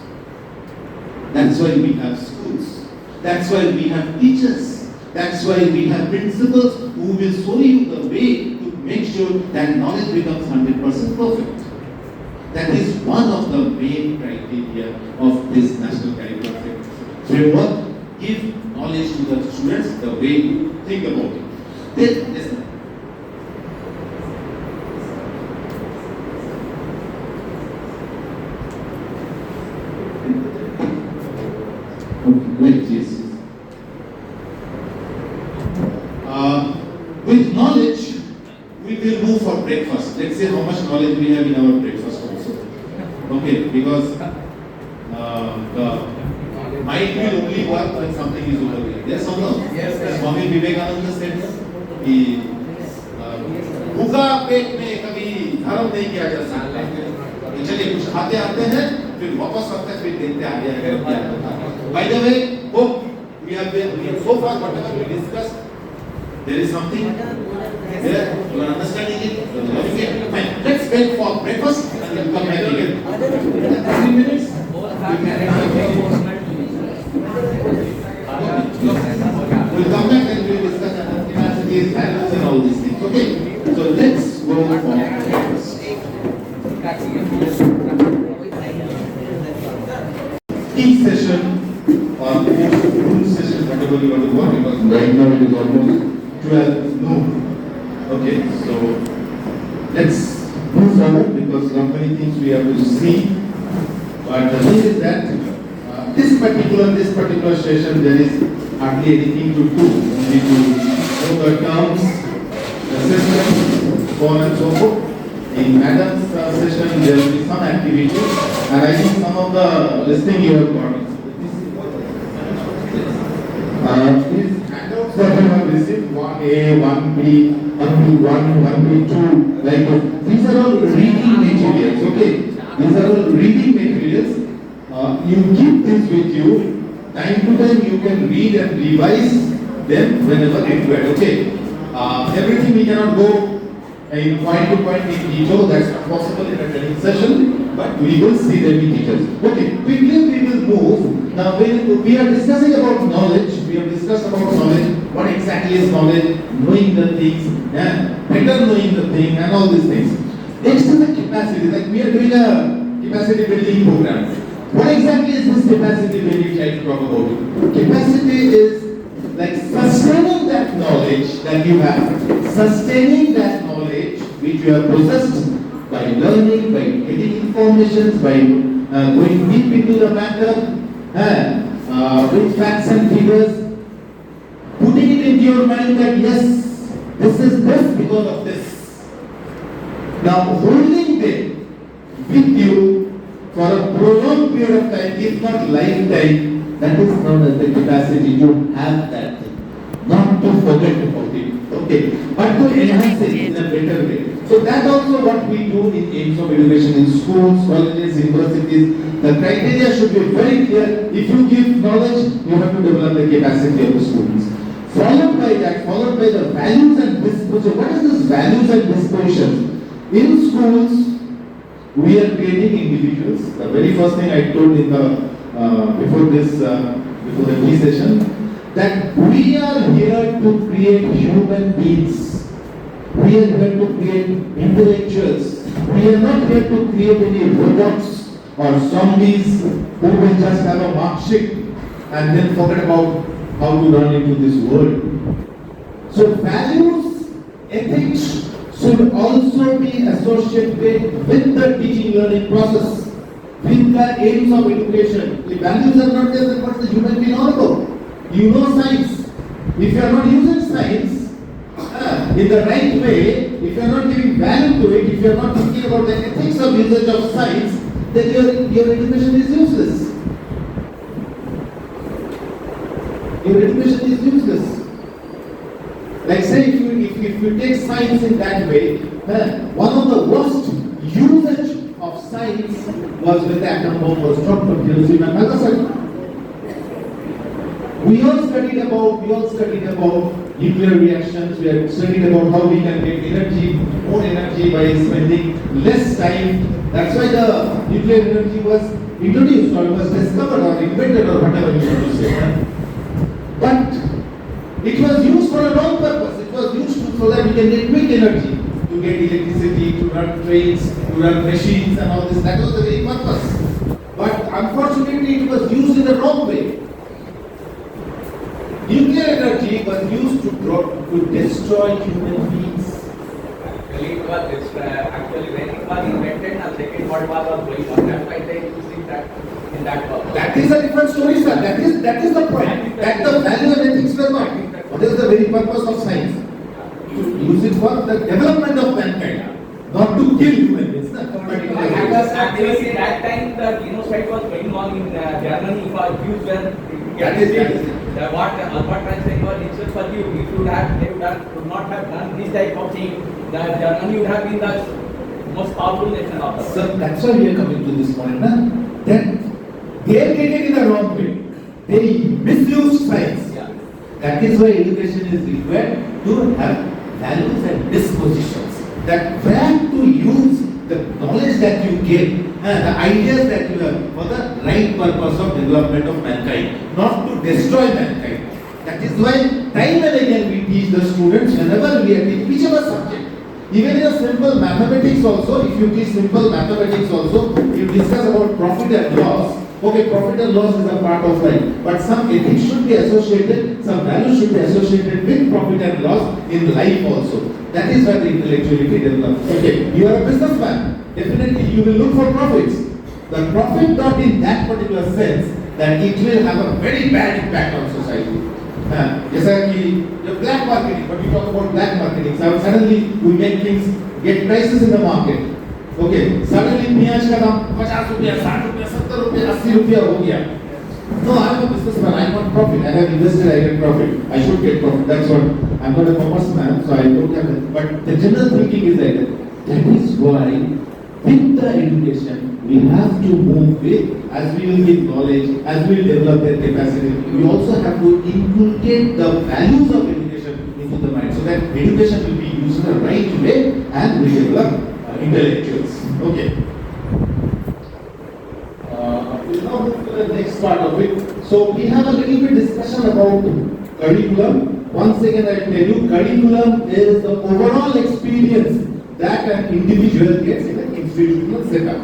I: That's why we have schools. That's why we have teachers. That's why we have principals who will show you the way to make sure that knowledge becomes 100% perfect. That is one of the main criteria of this national curriculum framework. Give knowledge to the students the way you think about it. Then, yes, ma'am. Okay, wait, yes. With knowledge, we will move for breakfast. Let's see how much knowledge we have in our breakfast also. Okay, because the mind will only work when something is over there. Yes or no?
H: Yes, sir.
I: Swami Vivekananda said कि भूखा पेट में कभी धर्म नहीं किया जा सकता। तो चलिए कुछ खाते आते हैं, फिर वापस आते हैं, फिर देखते हैं आगे अगर क्या होता है। By the way, hope we have so far whatever we discussed, there is something there. You are understanding it? You are loving it? Fine. Let's wait for breakfast and then come back again. 3 minutes. We'll come back and we'll discuss capacities, values and all these things. Okay? So let's go for breakfast. Each session or full session, whatever you want to go, because right now it is almost 12 noon. Okay, so let's move forward because there are many things we have to see. But the thing is that this particular session there is hardly anything to do, only to know the terms, the system, so on and so forth. In Madam's session there will be some activity, and I think some of the listing you have got. These handouts that you have received, 1A, 1B, 1B1, 1B2, like these are all reading materials, okay? These are all reading materials. You keep this with you. Time to time you can read and revise them whenever required. Okay. Everything we cannot go in point to point in detail. That's not possible in a training session, but we will see them in details. Okay, quickly we will move. Now we are discussing about knowledge. We have discussed about knowledge. What exactly is knowledge? Knowing the things, better knowing the thing, and all these things. Next is the capacity. Like we are doing a capacity building program. What exactly is this capacity building trying to talk about? Capacity is like sustaining that knowledge that you have, sustaining that knowledge which you have possessed by learning, by getting information, by going deep into the matter, with facts and figures, putting it into your mind that yes, this is this because of this. Now holding them with you for a prolonged period of time, if not lifetime, that is known as the capacity to have that thing. Not to forget about it. Okay. But to enhance it in a better way. So that's also what we do in aims of education in schools, colleges, universities. The criteria should be very clear. If you give knowledge, you have to develop the capacity of the students. Followed by the values and disposition. What is this values and dispositions? In schools, we are creating individuals. The very first thing I told in the before the tea session, that we are here to create human beings. We are here to create intellectuals. We are not here to create any robots or zombies who will just have a mark sheet and then forget about how to run into this world. So values, ethics should also be associated with the teaching learning process, with the aims of education. If values are not there, then what's the human being all about? You know science. If you are not using science in the right way, if you are not giving value to it, if you are not thinking about the ethics of usage of science, then your education is useless. Your education is useless. Like say if you take science in that way, one of the worst usage of science was when the atom bomb was dropped from Hiroshima and Nagasaki. We all studied about nuclear reactions. We have studied about how we can get energy, more energy by spending less time. That's why the nuclear energy was introduced or was discovered or invented or whatever you want to say. But it was used for a wrong purpose. It was used so that we can get quick energy, to get electricity, to run trains, to run machines and all this. That was the very purpose. But unfortunately it was used in the wrong way. Nuclear energy was used to destroy human beings.
H: Actually, when it was invented, the Second World War was going on. That's why they using that in that purpose.
I: That is a different story, sir. That is the point. That the value and ethics were not. What is the very purpose of science? To use it for the development of mankind, not to kill human beings.
H: Actually, that time the genocide was going on in Germany for Jews were. What Albert Einstein was himself for you. If you had, they would not have done this type of thing. That Germany would have been the most powerful nation of the world.
I: So that's why we are coming to this point. That they are getting in the wrong way. They misuse science.
H: Yeah.
I: That is why education is required to have values and dispositions. That where to use the knowledge that you get, the ideas that you have for the right purpose of development of mankind, not to destroy mankind. That is why time and again we teach the students whenever we are teaching whichever subject. Even in a simple mathematics also, if you teach simple mathematics also, you discuss about profit and loss. Okay, profit and loss is a part of life, but some ethics should be associated, some values should be associated with profit and loss in life also. That is where the intellectuality develops. Okay, you are a businessman. Definitely you will look for profits. The profit not in that particular sense that it will have a very bad impact on society. Your black marketing, but we talk about black marketing. So suddenly we make things, get prices in the market. Okay, suddenly प्याज का दाम 50 रुपया, 60 रुपया, 70 रुपया, 80 रुपया हो गया. No, I am a businessman. I want profit. I have invested. I get profit. I should get profit. That's what. I'm not a commerce man, so I don't have it. But the general thinking is like that. That is why, with the education, we have to move with, as we will give knowledge, as we will develop their capacity, we also have to inculcate the values of education into the mind, so that education will be used in the right way and we develop intellectuals. Okay. We'll now move to the next part of it. So we have a little bit discussion about curriculum. Once again, I tell you, curriculum is the overall experience that an individual gets in an institutional setup.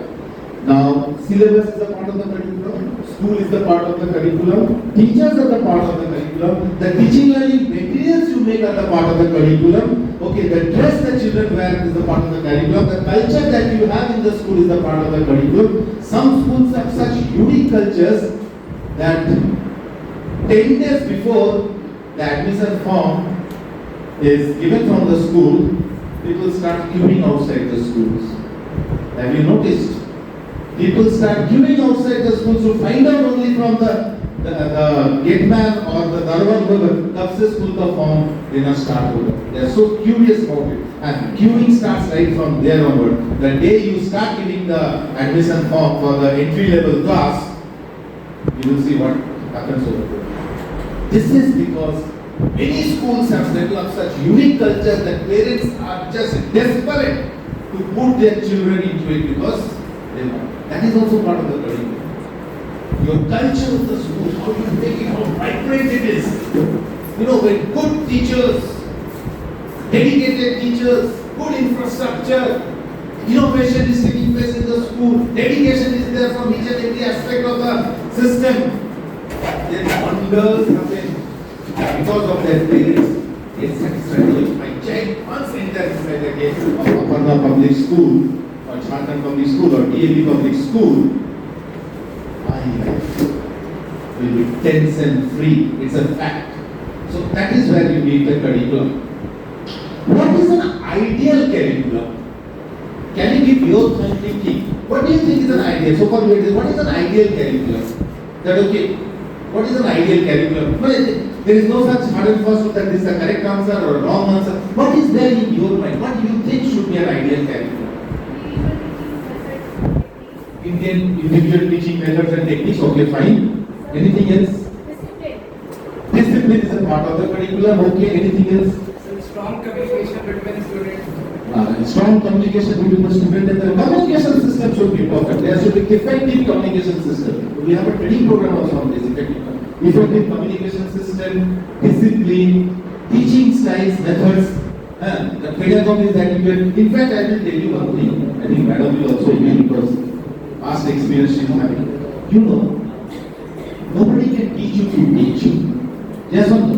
I: Now, syllabus is a part of the curriculum, school is the part of the curriculum, teachers are the part of the curriculum, the teaching learning materials you make are the part of the curriculum, okay, the dress that children wear is the part of the curriculum, the culture that you have in the school is the part of the curriculum. Some schools have such unique cultures that 10 days before the admission form is given from the school, people start queuing outside the schools. Have you noticed? People start queuing outside the schools to find out only from the gate man or the darwal whoever कब से school का form देना start होगा. They are so curious about it, and queuing starts right from there onward. The day you start giving the admission form for the entry level class, you will see what happens over there. This is because many schools have developed such unique cultures that parents are just desperate to put their children into it because they want. That is also part of the curriculum. Your culture of the school, how you make it, how vibrant it is. You know, when good teachers, dedicated teachers, good infrastructure, innovation is taking place in the school, dedication is there from each and every aspect of the system, then wonders happen. Because of their parents, get satisfied. My child once entered inside the gate of Aparna Public School, or Jharkhand Public School, or DAV Public School, my life will be tense and free. It's a fact. So that is where you need the curriculum. What is an ideal curriculum? Can you give your thinking? What do you think is an ideal? So far, what is an ideal curriculum? That okay? What is an ideal curriculum? There is no such hard and fast rule that this is a correct answer or a wrong answer. What is there in your mind? What do you think should be an ideal curriculum? Indian individual teaching methods and techniques, okay, fine. Anything else? Discipline is a part of the curriculum, okay. Anything else?
H: Strong communication between students.
I: Strong communication between the student and the communication system should be perfect. There should be effective communication system. We have a training program also on this effective communication system, discipline, teaching styles, methods, the pedagogy that you can. In fact, I will tell you one thing. I think Madam will also agree because past experience she is having. You know, nobody can teach you to teach you. Yes or no?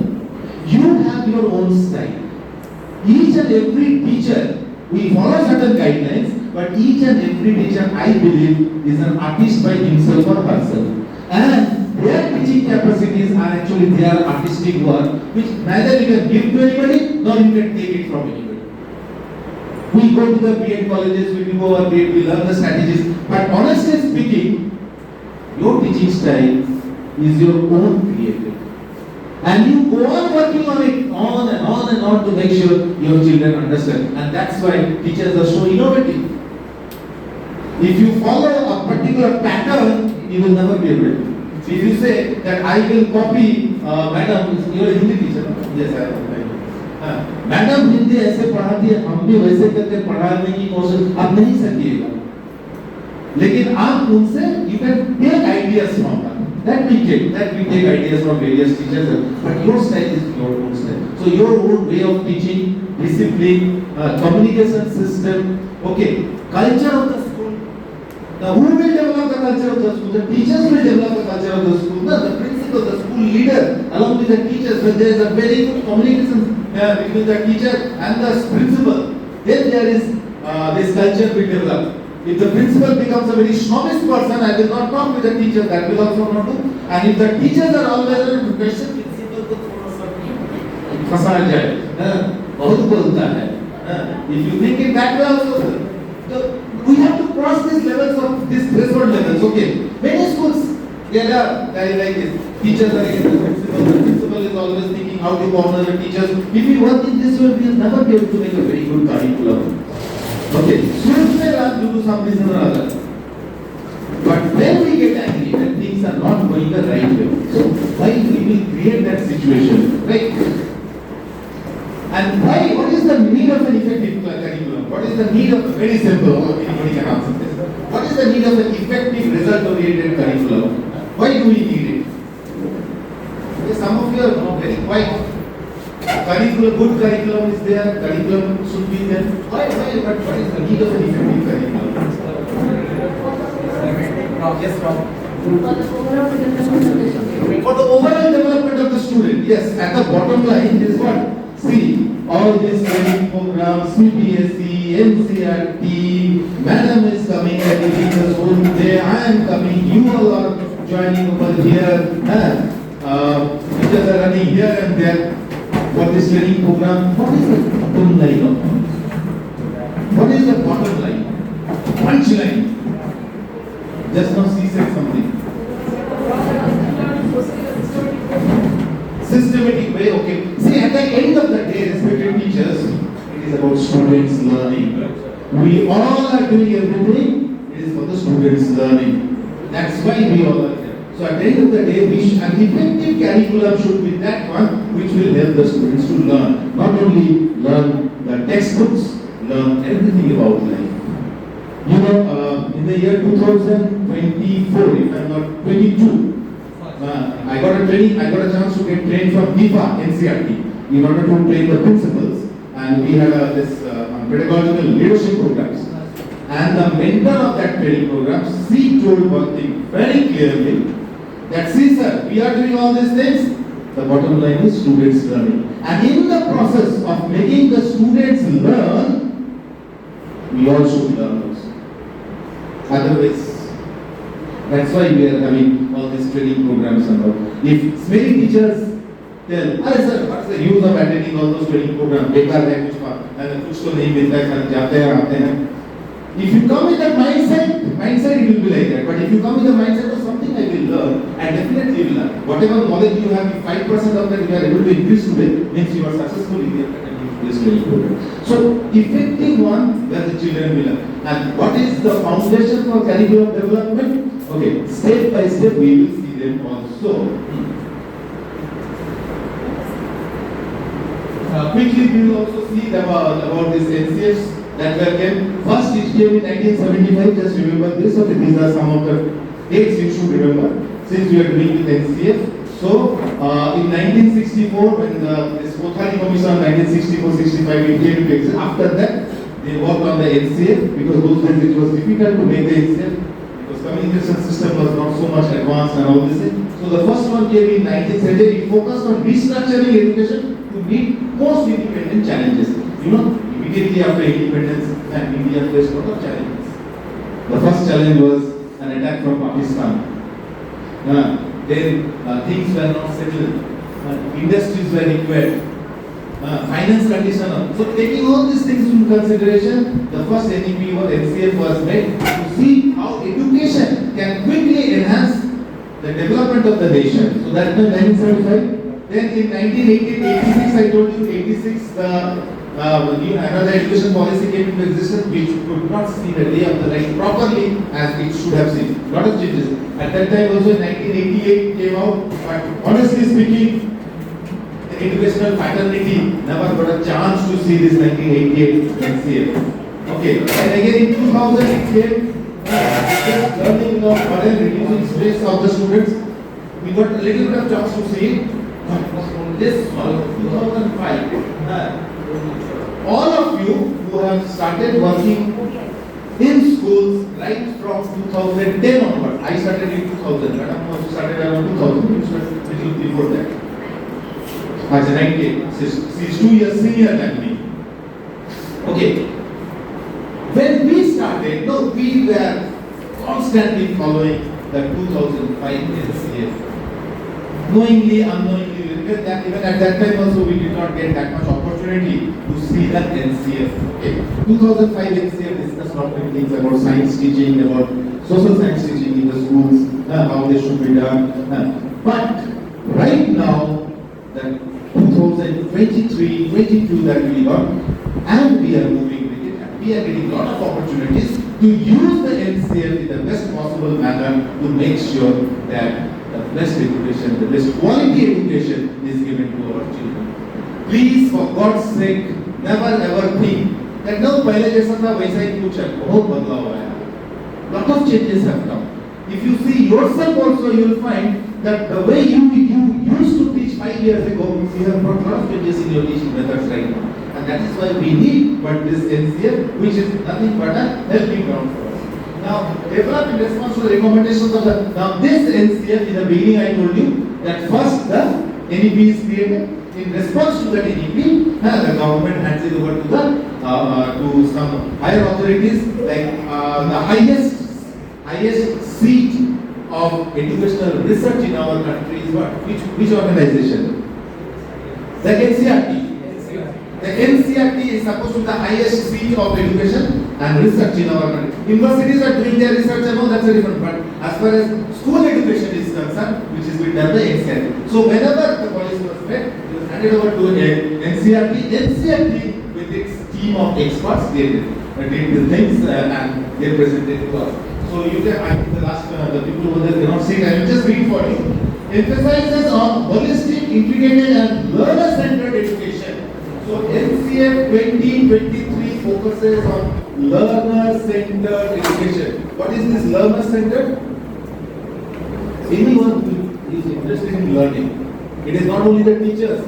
I: You have your own style. Each and every teacher, we follow certain guidelines, but each and every teacher, I believe, is an artist by himself or herself. And their teaching capacities are actually their artistic work, which neither you can give to anybody, nor you can take it from anybody. We go to the B.Ed colleges, we do our grade, we learn the strategies, but honestly speaking, your teaching style is your own creative. And you go on working on it, on and on and on to make sure your children understand. And that's why teachers are so innovative. If you follow a particular pattern, you will never be able to. If you say that I will copy, madam, you are a Hindi teacher, no? Yes, I am. Madam Hindi ऐसे पढ़ाती है, हम भी वैसे करके पढ़ाने की कोशिश आप नहीं सकिएगा, लेकिन आप उनसे you can take ideas from them. That we take ideas from various teachers, but your style is your own style. So your own way of teaching, discipline, communication system, okay, culture of the school. Now who will develop the culture of the school? The teachers will develop the culture of the school. No, the principal, the school leader, along with the teachers, when there is a very good communication between the teacher and the principal, then there is this culture will develop. If the principal becomes a very snobbish person, I will not talk with the teacher, that will also not do. And if the teachers are always to question principal को थोड़ा सा फंसा जाए, बहुत बोलता है. If you think in that way also, so we have to cross these levels of these threshold levels. Okay, many schools there are like this. Teachers are against the principal is always thinking how to corner the teachers. If we work in this way, we will never be able to make a very good curriculum. Okay, students may learn due to some reason or other. But when we get angry, when things are not going the right way, so why we will create that situation, right? And why? What is the need of an effective curriculum? What is the need of a very simple? Anybody can answer this. What is the need of an effective result-oriented curriculum? Why do we need it? Okay, some of you are very quiet. Curriculum, good curriculum is there. Curriculum should be there. Why? What is the need of an effective curriculum? Yes, Rob. For the overall development of the student, yes. At the bottom line is what? See, all these training programs, CBSE, NCRT, madam is coming and giving us whole day, I am coming, you all are joining over here, teachers are running here and there for this training program. What is the bottom line of it? What is the bottom line? Punch line. Just now she said something. Systematic way, okay. See, at the end of the day, respected teachers, it is about students learning. We all are doing everything, it is for the students learning. That's why we all are there. So at the end of the day, an effective curriculum should be that one which will help the students to learn. Not only learn the textbooks, learn everything about life. You know, in the year 2024, if I'm not 22, I got a chance to get trained from DIPA, NCRT, in order to train the principals. And we had this pedagogical leadership programs. And the mentor of that training program, she told one thing very clearly, that see sir, we are doing all these things, the bottom line is students learning. And in the process of making the students learn, we all should learn also. Otherwise, that's why we are having all these training programs and all. If many teachers tell, "Arey sir, what's the use of attending all those training programs? बेकार है कुछ तो नहीं मिलता है, जाते हैं आते हैं." If you come with that mindset it will be like that. But if you come with the mindset of something I will learn, and definitely will learn. Whatever knowledge you have, if 5% of that you are able to increase today, means you are successful in your attending this training program. So effective one where the children will learn. And what is the foundation for curriculum development? Okay, step by step we will see them also. Quickly we will also see about this NCFs that were came. First it came in 1975, just remember this. Okay, these are some of the dates you should remember since we are doing with NCF. So in 1964 when this Kothari Commission 1964-65 it came to exist. After that they worked on the NCF because those days it was difficult to make the NCF. Communication system was not so much advanced and all this thing. So the first one came in 1970. It focused on restructuring education to meet post-independent challenges. You know, immediately after independence, and India faced a lot of challenges. The first challenge was an attack from Pakistan. Then things were not settled. Industries were required. Finance condition. So taking all these things into consideration, the first NEP or NCF was made to see how education can quickly enhance the development of the nation. So that was 1975. Then in 1986, I told you 86, another education policy came into existence which could not see the day of the light properly as it should have seen. Lot of changes. At that time also in 1988 came out, but honestly speaking, educational fraternity never got a chance to see this 1988 NCF. Okay, and again in 2000 it came learning of model reducing stress of the students. We got a little bit of chance to see it. This one, 2005. All of you who have started working in schools right from 2010 onward. I started in 2000. Madam also started around 2000. You started a little before that. As a 98, she's 2 years senior than me. Okay. When we started, we were constantly following the 2005 NCF. Knowingly, unknowingly, even at that time also we did not get that much opportunity to see that NCF. Okay. 2005 NCF discussed lot of things about science teaching, about social science teaching in the schools, how they should be done. But right now, the 2023-22 that we got, and we are moving with it, and we are getting a lot of opportunities to use the NCF in the best possible manner to make sure that the best education, the best quality education is given to our children.
G: Please, for God's sake, never ever think that no, पहले जैसा था वैसा ही कुछ है. बहुत बदलाव आया. Lot of changes have come. If you see yourself also, you will find that the way you used to teach 5 years ago, you have brought lot of changes in your teaching methods right now. And that is why we need but this NCF, which is nothing but a helping ground for us. Now, develop in response to the recommendations of the, now this NCF, in the beginning I told you that first the NEP is created. In response to that NEP, the government hands it over to the to some higher authorities, like the highest seat of educational research in our country is what? Which organization? The NCRT. The NCRT is supposed to be the highest seat of education and research in our country. Universities are doing their research and all, that's a different. But as far as school education is concerned, which is being done by NCRT. So whenever the policy was made, it was handed over to NCRT. NCRT with its team of experts, they did the things and they presented to us. So you can, I think the last, the people over there cannot see it, I will just read for you. Emphasizes on holistic, integrated and learner-centered education. So NCF 2023 focuses on learner-centered education. What is this learner-centered? Anyone who is interested in learning. It is not only the teachers,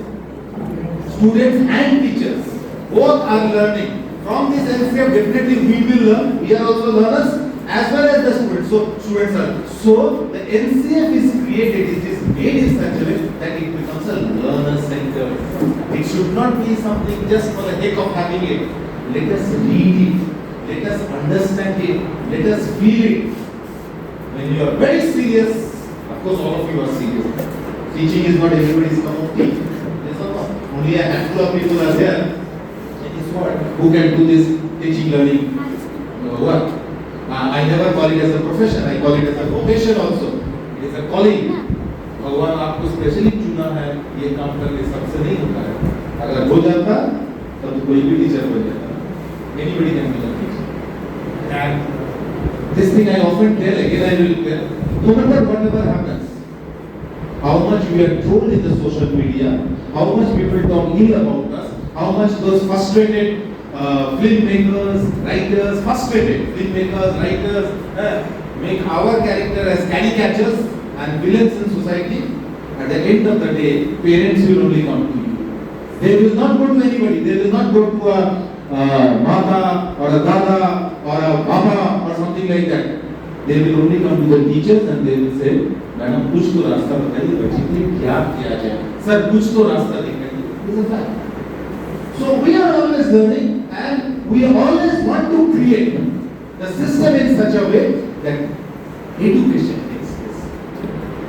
G: students and teachers, both are learning. From this NCF, definitely we will learn. We are also learners as well as the students. So students are. So the NCF is created, it is made in such a way that it becomes a learner-centered. It should not be something just for the heck of having it. Let us read it. Let us understand it. Let us feel it. When you are very serious, of course all of you are serious. Teaching is not everybody's cup of tea. Yes or no? Only a handful of people are there. Who can do this teaching learning work? I never call it as a profession, I call it as a vocation also. It is a calling. भगवान आपको specially चुना है ये काम करने सबसे नहीं होता है. अगर हो जाता तब कोई भी टीचर बन जाता. Anybody can be a teacher. And this thing I often tell, again I will tell, no matter whatever happens, how much we are told in the social media, how much people talk ill about us, how much those frustrated filmmakers, writers, frustrated filmmakers, writers make our character as caricatures and villains in society. At the end of the day, parents will only come to you. They will not go to anybody. They will not go to a mata or a dada or a baba or something like that. They will only come to the teachers and they will say, "Madam, कुछ तो रास्ता बताइए बच्चे के लिए क्या किया जाए? Sir, कुछ तो रास्ता दिखाइए." This is a fact. So we are always learning and we always want to create the system in such a way that education takes place.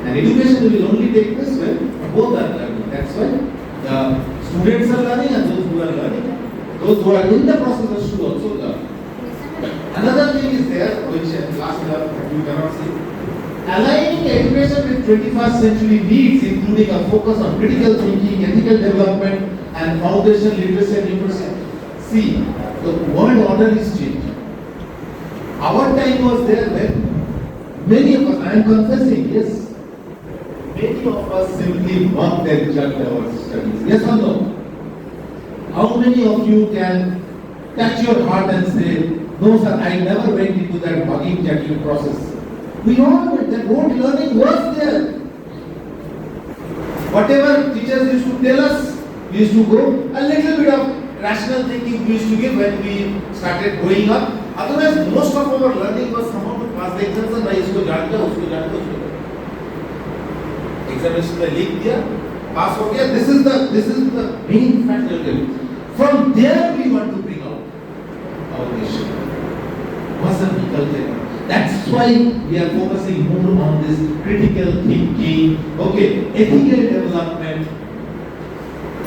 G: And education will only take place when both are learning. That's why the students are learning and those who are learning, those who are in the process should also learn. Another thing is there, which last you cannot see. Aligning education with 21st century needs, including a focus on critical thinking, ethical development, and foundation literacy and numeracy. See, the world order is changing. Our time was there when many of us, I am confessing, yes, many of us simply bunked and junked our studies. Yes or no? How many of you can touch your heart and say, "No sir, I never went into that bugging, juggling process"? We all went, that rote learning was there. Whatever teachers used to tell us, we used to go, a little bit of rational thinking we used to give when we started growing up. Otherwise, most of our learning was somehow to pass the exams and isko janta, usko janta, usko janta. Examination में लिख दिया, pass हो गया. This is the main factor. From there we want to bring out our nation. Muscle निकलते. That's why we are focusing more on this critical thinking, okay, ethical development.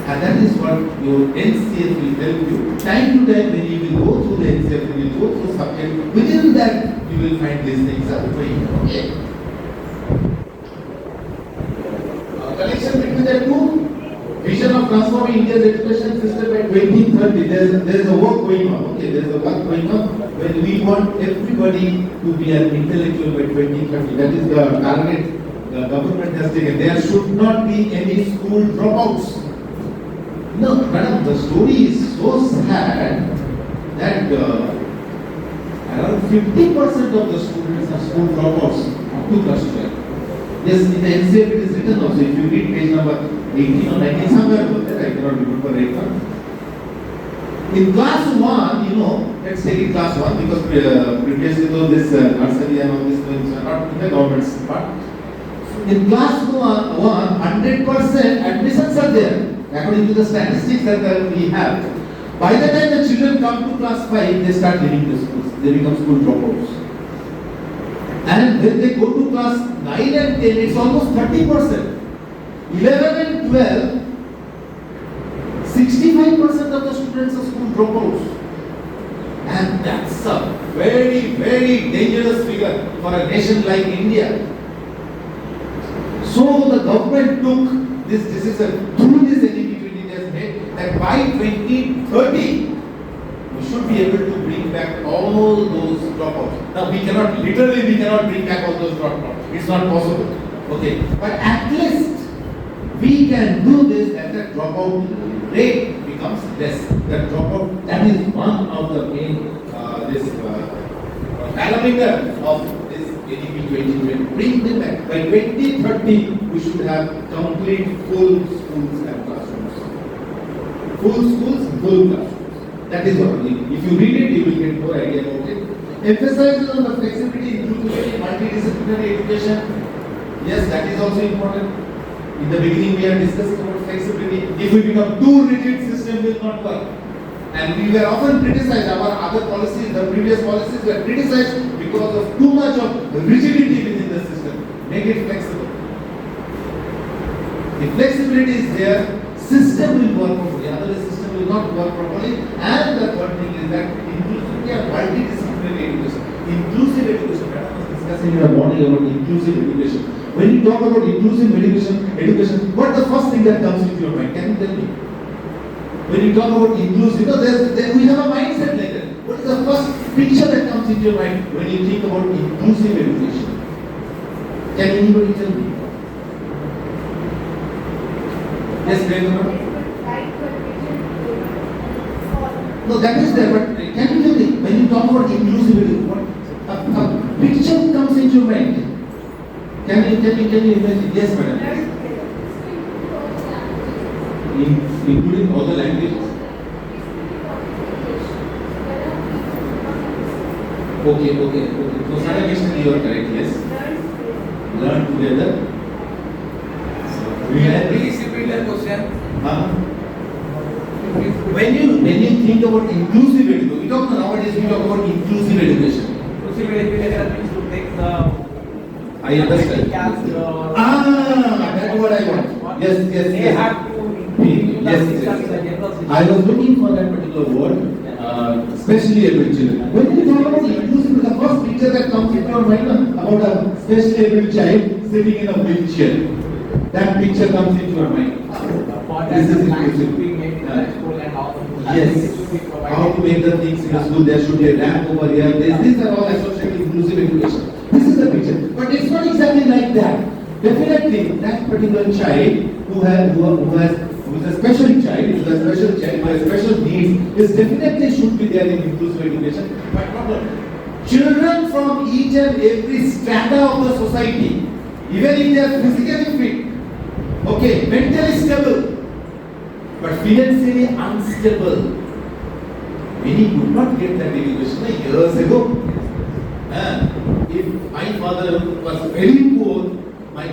G: And that is what your NCF will help you. Time to time when you will go through the NCF, you will go through subject. Within that, you will find these things are going okay. Connection between the two. Vision of transforming India's education system by 2030. There is a work going on. Okay, there is a work going on when we want everybody to be an intellectual by 2030. That is the target the government has taken. There should not be any school dropouts. No, madam, the story is so sad that around 50% of the students are school dropouts up to class 12. Yes, in the NCF it is written also. If you read page number 18 or 19, somewhere over there, I cannot remember right now. In class 1, you know, let's take it class 1 because previously though this nursery and all these things are not in the government's part. In class 1, 100% admissions are there according to the statistics that we have. By the time the children come to class 5, they start leaving the schools. They become school dropouts. And when they go to class 9 and 10, it's almost 30%. 11 and 12, 65% of the students are school dropouts. And that's a very, very dangerous figure for a nation like India. So the government took this decision through this NEP 20 has made that by 2030, we should be able to bring back all those dropouts. Now we cannot bring back all those dropouts. It's not possible. Okay, but at least we can do this that the dropout rate becomes less. The dropout, that is one of the main parameter of this NEP 2020. Bring them back. By 2030, we should have complete full schools and classrooms. Full schools, full classrooms. That is what we need. If you read it, you will get more idea about it. Emphasizes on the flexibility, inclusivity, multidisciplinary education. Yes, that is also important. In the beginning, we have discussed about flexibility. If we become too rigid, system will not work. And we were often criticized. Our other policies, the previous policies were criticized because of too much of rigidity within the system. Make it flexible. If flexibility is there, system will work properly. Otherwise, system will not work properly. And the third thing is that inclusivity and multidisciplinary education. Inclusive education. Madam was discussing in the morning about inclusive education. When you talk about inclusive education, what the first thing that comes into your mind? Can you tell me? When you talk about inclusive, we have a mindset like that. What is the first picture that comes into your mind when you think about inclusive education? Can anybody tell me? Yes, Priyanka. No, that is there, but can you tell me, when you talk about inclusivity, what a picture comes into your mind? Can you imagine? Yes, madam. Including all the languages. Okay. So, certain extent you are correct, yes. Learn together.
H: Please repeat the question.
G: When you think about inclusive education, we talk nowadays about inclusive education.
H: Inclusive education means to take the
G: I understand. That's what I want. Yes.
H: They have to include the system in the general system.
G: I was looking for that particular word, especially able children. When you talk about inclusive, the first picture that comes into your mind about a specially able child sitting in a wheelchair. That picture comes into your mind. This is inclusive. Yes. How to make the things in the school? There should be a ramp over here. These are all associated with inclusive education. This is the picture. But it's not exactly like that. Definitely, that particular child who is a special child, who has special needs, is definitely should be there in inclusive education. But not children from each and every strata of the society, even if they are physically fit, okay, mentally stable, but financially unstable. Many could not get that education years ago. If my father was very poor, my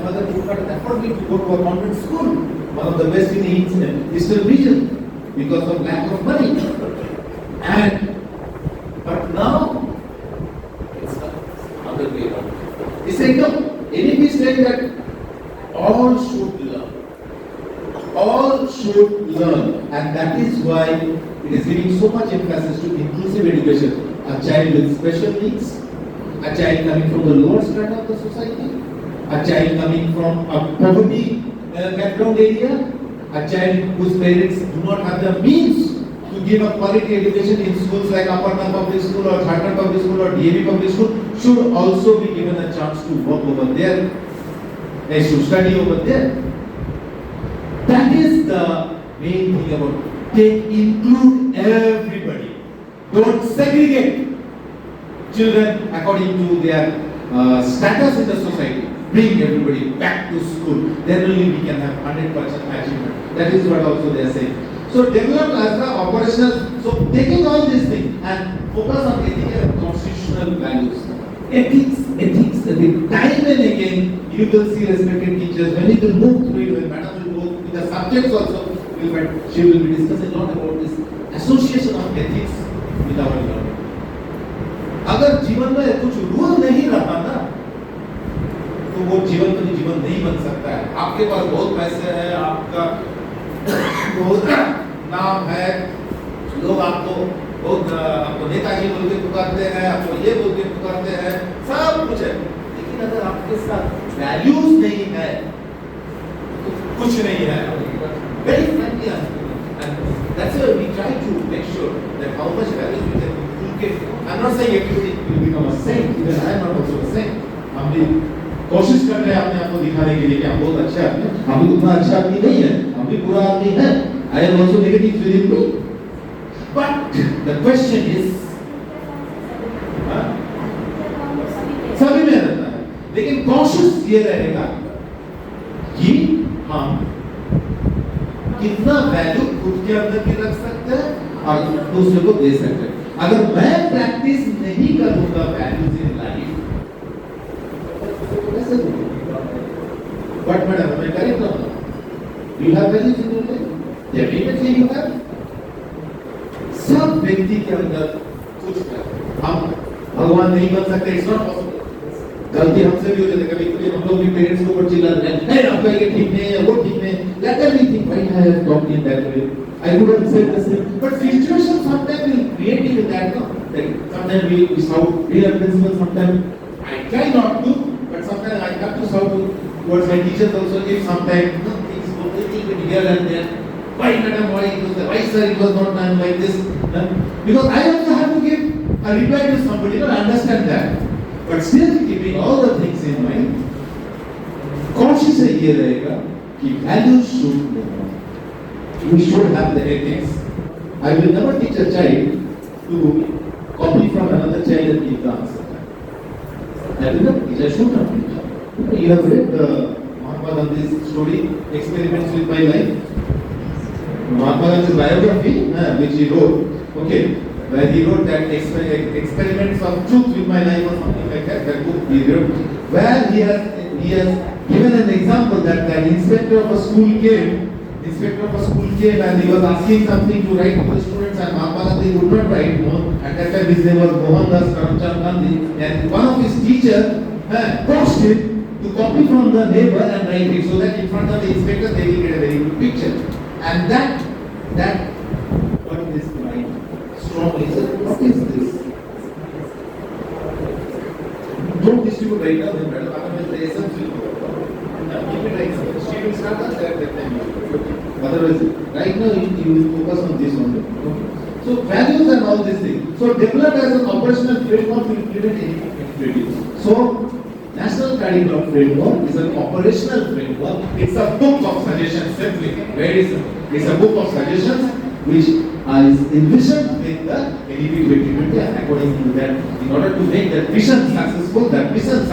G: father could not afford me to go to a convent school, one of the best in the eastern region, because of lack of money. But now, it's the other way around. He said, no, NEP is saying that all should learn. All should learn. And that is why it is giving so much emphasis to inclusive education. A child with special needs, a child coming from the lower strata of the society, a child coming from a poverty background area, a child whose parents do not have the means to give a quality education in schools like Aparna Public School or Jharkhand Public School or DAV Public School, should also be given a chance to work over there. They should study over there. That is the main thing about include everybody. Don't segregate children according to their status in the society. Bring everybody back to school. Then only we can have 100% achievement. That is what also they are saying. So develop as the operational. So taking all these things and focus on ethical and constitutional values. Ethics. Time and again, you will see respected teachers when you will move through it, when madam will go with the subjects also, you will find she will be discussing a lot about this association of ethics with our learning. अगर जीवन में कुछ rule नहीं रहा ना, तो वो जीवन कभी जीवन नहीं बन सकता है. आपके पास बहुत पैसे हैं, आपका बहुत नाम है, लोग आपको बहुत आपको नेताजी बोल के पुकारते हैं, आपको ये बोल के पुकारते हैं, सब कुछ है. लेकिन अगर आपके साथ वैल्यूज नहीं है, तो कुछ नहीं है. Very frankly, and that's why we try to make sure that how much values we can inculcate. I'm not saying everybody will become a saint, even I am not also a saint. हम भी कोशिश कर रहे हैं अपने आप को दिखाने के लिए कि हम बहुत अच्छे आदमी हैं. हम भी उतना अच्छा आदमी नहीं है, हम भी बुरा आदमी है. I am also negative within me. But the question is, सभी में रहता है, लेकिन कॉन्शियस ये रहेगा कि हम कितना वैल्यू खुद के अंदर भी रख सकते हैं और दूसरे को दे सकते हैं. अगर मैं प्रैक्टिस नहीं करूंगा वैल्यूज इन लाइफ, कैसे दूंगा? बट मैडम मैं करेगा, you have values in your life, definitely you have. सब व्यक्ति के अंदर कुछ है. हम भगवान नहीं बन सकते, इट्स नॉट पॉसिबल. गलती हमसे भी हो जाती है, कभी कभी हम लोग भी पेरेंट्स को ऊपर चिल्लाते हैं, नहीं आपका ये ठीक नहीं है, वो ठीक नहीं है. Let them think, why I have talked in that way? I would have said the same. But situation sometimes will create in that, no? That sometimes we shout, we have principles, sometimes I try not to, but sometimes I have to shout towards my teachers also. If sometimes no, things go a little bit here and there. Why madam, why it was there? Why sir, it was not done like this? No? Because I also have to give a reply to somebody, I understand that. But still keeping all the things in mind, conscious ये रहेगा कि values should be known. We should have the ethics. I will never teach a child to copy from another child and give the answer. I will not teach. I should not teach. You have read Mahatma Gandhi's story, Experiments with My Life. Mahatma Gandhi's biography, which he wrote. Okay. Where he wrote that experiments of truth with my life or something like that. That book he wrote, where he has given an example that an inspector of a school came and he was asking something to write to the students, and Mahatma Gandhi would not write. At that time his name was Mohandas Karamchand Gandhi, and one of his teachers forced him to copy from the neighbor and write it, so that in front of the inspector they will get a very good picture. And that what is right? Strong reason. What is this? Don't distribute right now, then madam, otherwise the essence will go. Keep it right now. She will start at that time. Otherwise, right now you will focus on this only. Okay. So values and all these things. So develop as an operational framework will prevent any conflict. So National Curriculum Framework is an operational framework. It's a book of suggestions simply. Very simple. It's a book of suggestions which is envisioned with the NEP 2020, and according to that, in order to make that vision successful, this is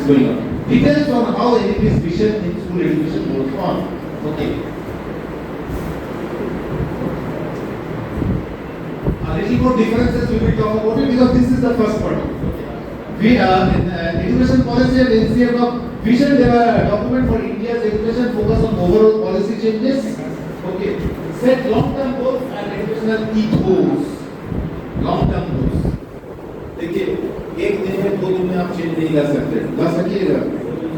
G: going on. Details on how NEP's vision in school education goes on. Okay. A little more differences we will talk about it because this is the first part. We are in education policy and NCF of vision. There are a document for India's education focus on overall policy changes. Okay. Set long-term goals and educational ethos. Long-term goals. देखिए, एक दिन में 2 दिन में आप change नहीं ला सकते. ला सकिएगा?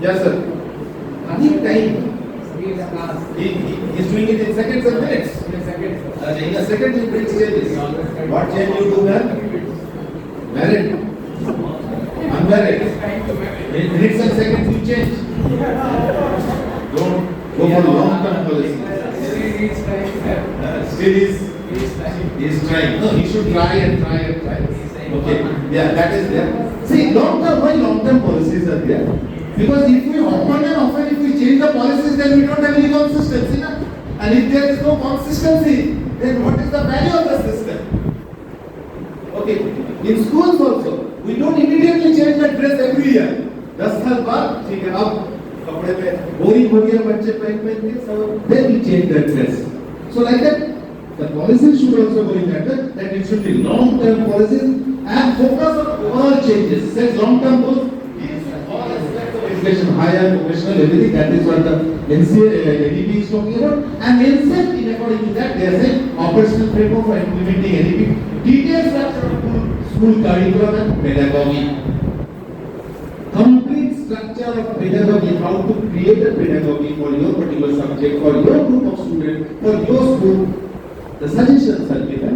G: Yes sir. Running time. He is doing it in seconds and minutes. In a second he brings changes. What change you do then? Married. Unmarried. In minutes and seconds you change. Don't go for long-term policy. Still is trying. No, he should try and try and try. Okay. Yeah, that is there. See, why long-term policies are there? Because if we often if we change the policies, then we don't have any consistency. And if there is no consistency, then what is the value of the system? Okay, in schools also, we don't immediately change the dress every year. 10 साल बाद ठीक है अब कपड़े पे boring हो गया बच्चे पहन के so then we change the dress. So like that, the policies should also go in that it should be long-term policies and focus on all changes. Set long-term goals. All aspects of education, higher, professional, everything. That is what the NDP is talking about. And NCEP, in according to that, they are saying operational framework for implementing NDP, detailed structure of school curriculum and pedagogy. Complete structure of pedagogy, how to create a pedagogy for your particular subject, for your group of students, for your school. The suggestions are given.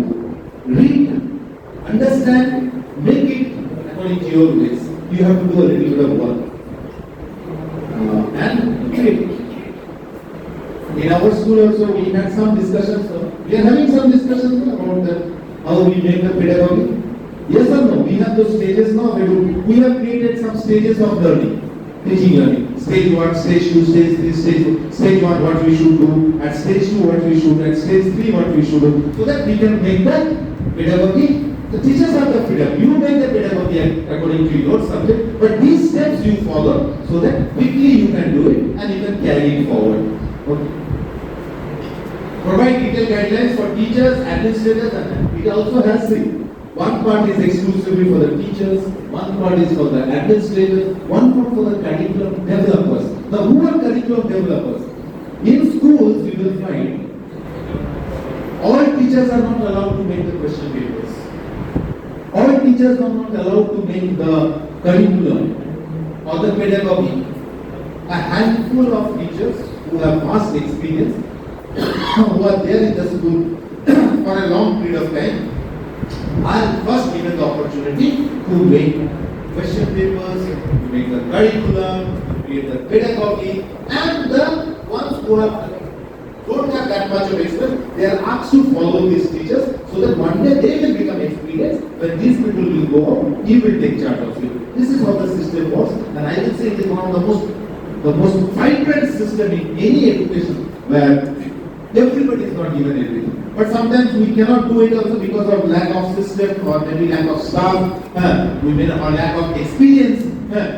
G: Read, understand, make it according to your ways. You have to do a little bit of work. And create. In our school also we had some discussions. We are having some discussions about how we make the pedagogy. Yes or no? We have those stages now. We have created some stages of learning, teaching learning. Stage 1, stage 2, stage 3, stage 1 what we should do, at stage 2 what we should, at stage 3 what we should do, so that we can make that pedagogy. The teachers have the freedom. You make the pedagogy according to your subject, but these steps you follow so that quickly you can do it and you can carry it forward. Okay. Provide detailed guidelines for teachers, administrators, and it also has three. One part is exclusively for the teachers, one part is for the administrators, one part for the curriculum developers. Now, who are curriculum developers? In schools, you will find all teachers are not allowed to make the question papers. All teachers are not allowed to make the curriculum or the pedagogy. A handful of teachers who have vast experience, who are there in the school for a long period of time, are first given the opportunity to make question papers, to make the curriculum, to create the pedagogy, and the ones who don't have that much of experience, they are asked to follow these teachers so that one day they will become experienced. When these people will go out, he will take charge of you. This is how the system works, and I will say it is one of the most vibrant system in any education where everybody is not given everything. But sometimes we cannot do it also because of lack of system or maybe lack of staff, or lack of experience.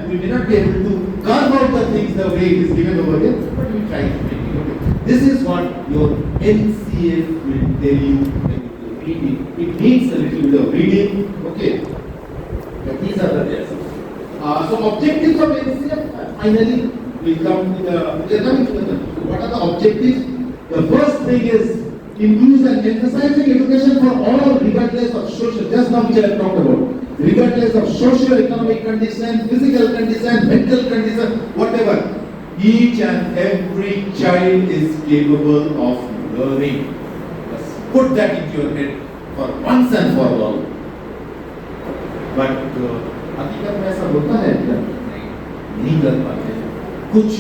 G: We may not be able to carve out the things the way it is given over here, but we try to make it. Okay. This is what your NCF will tell you when you read it. It needs a little bit of reading. Okay. But these are the tests. So objectives of NCF, finally, we come to what are the objectives? The first thing is includes and emphasizing education for all regardless of social, just now which I have talked about, regardless of socio-economic condition, physical condition, mental condition, whatever. Each and every child is capable of learning. Just put that into your head for once and for all. But हकीकत में ऐसा होता है क्या? नहीं कर पाते। कुछ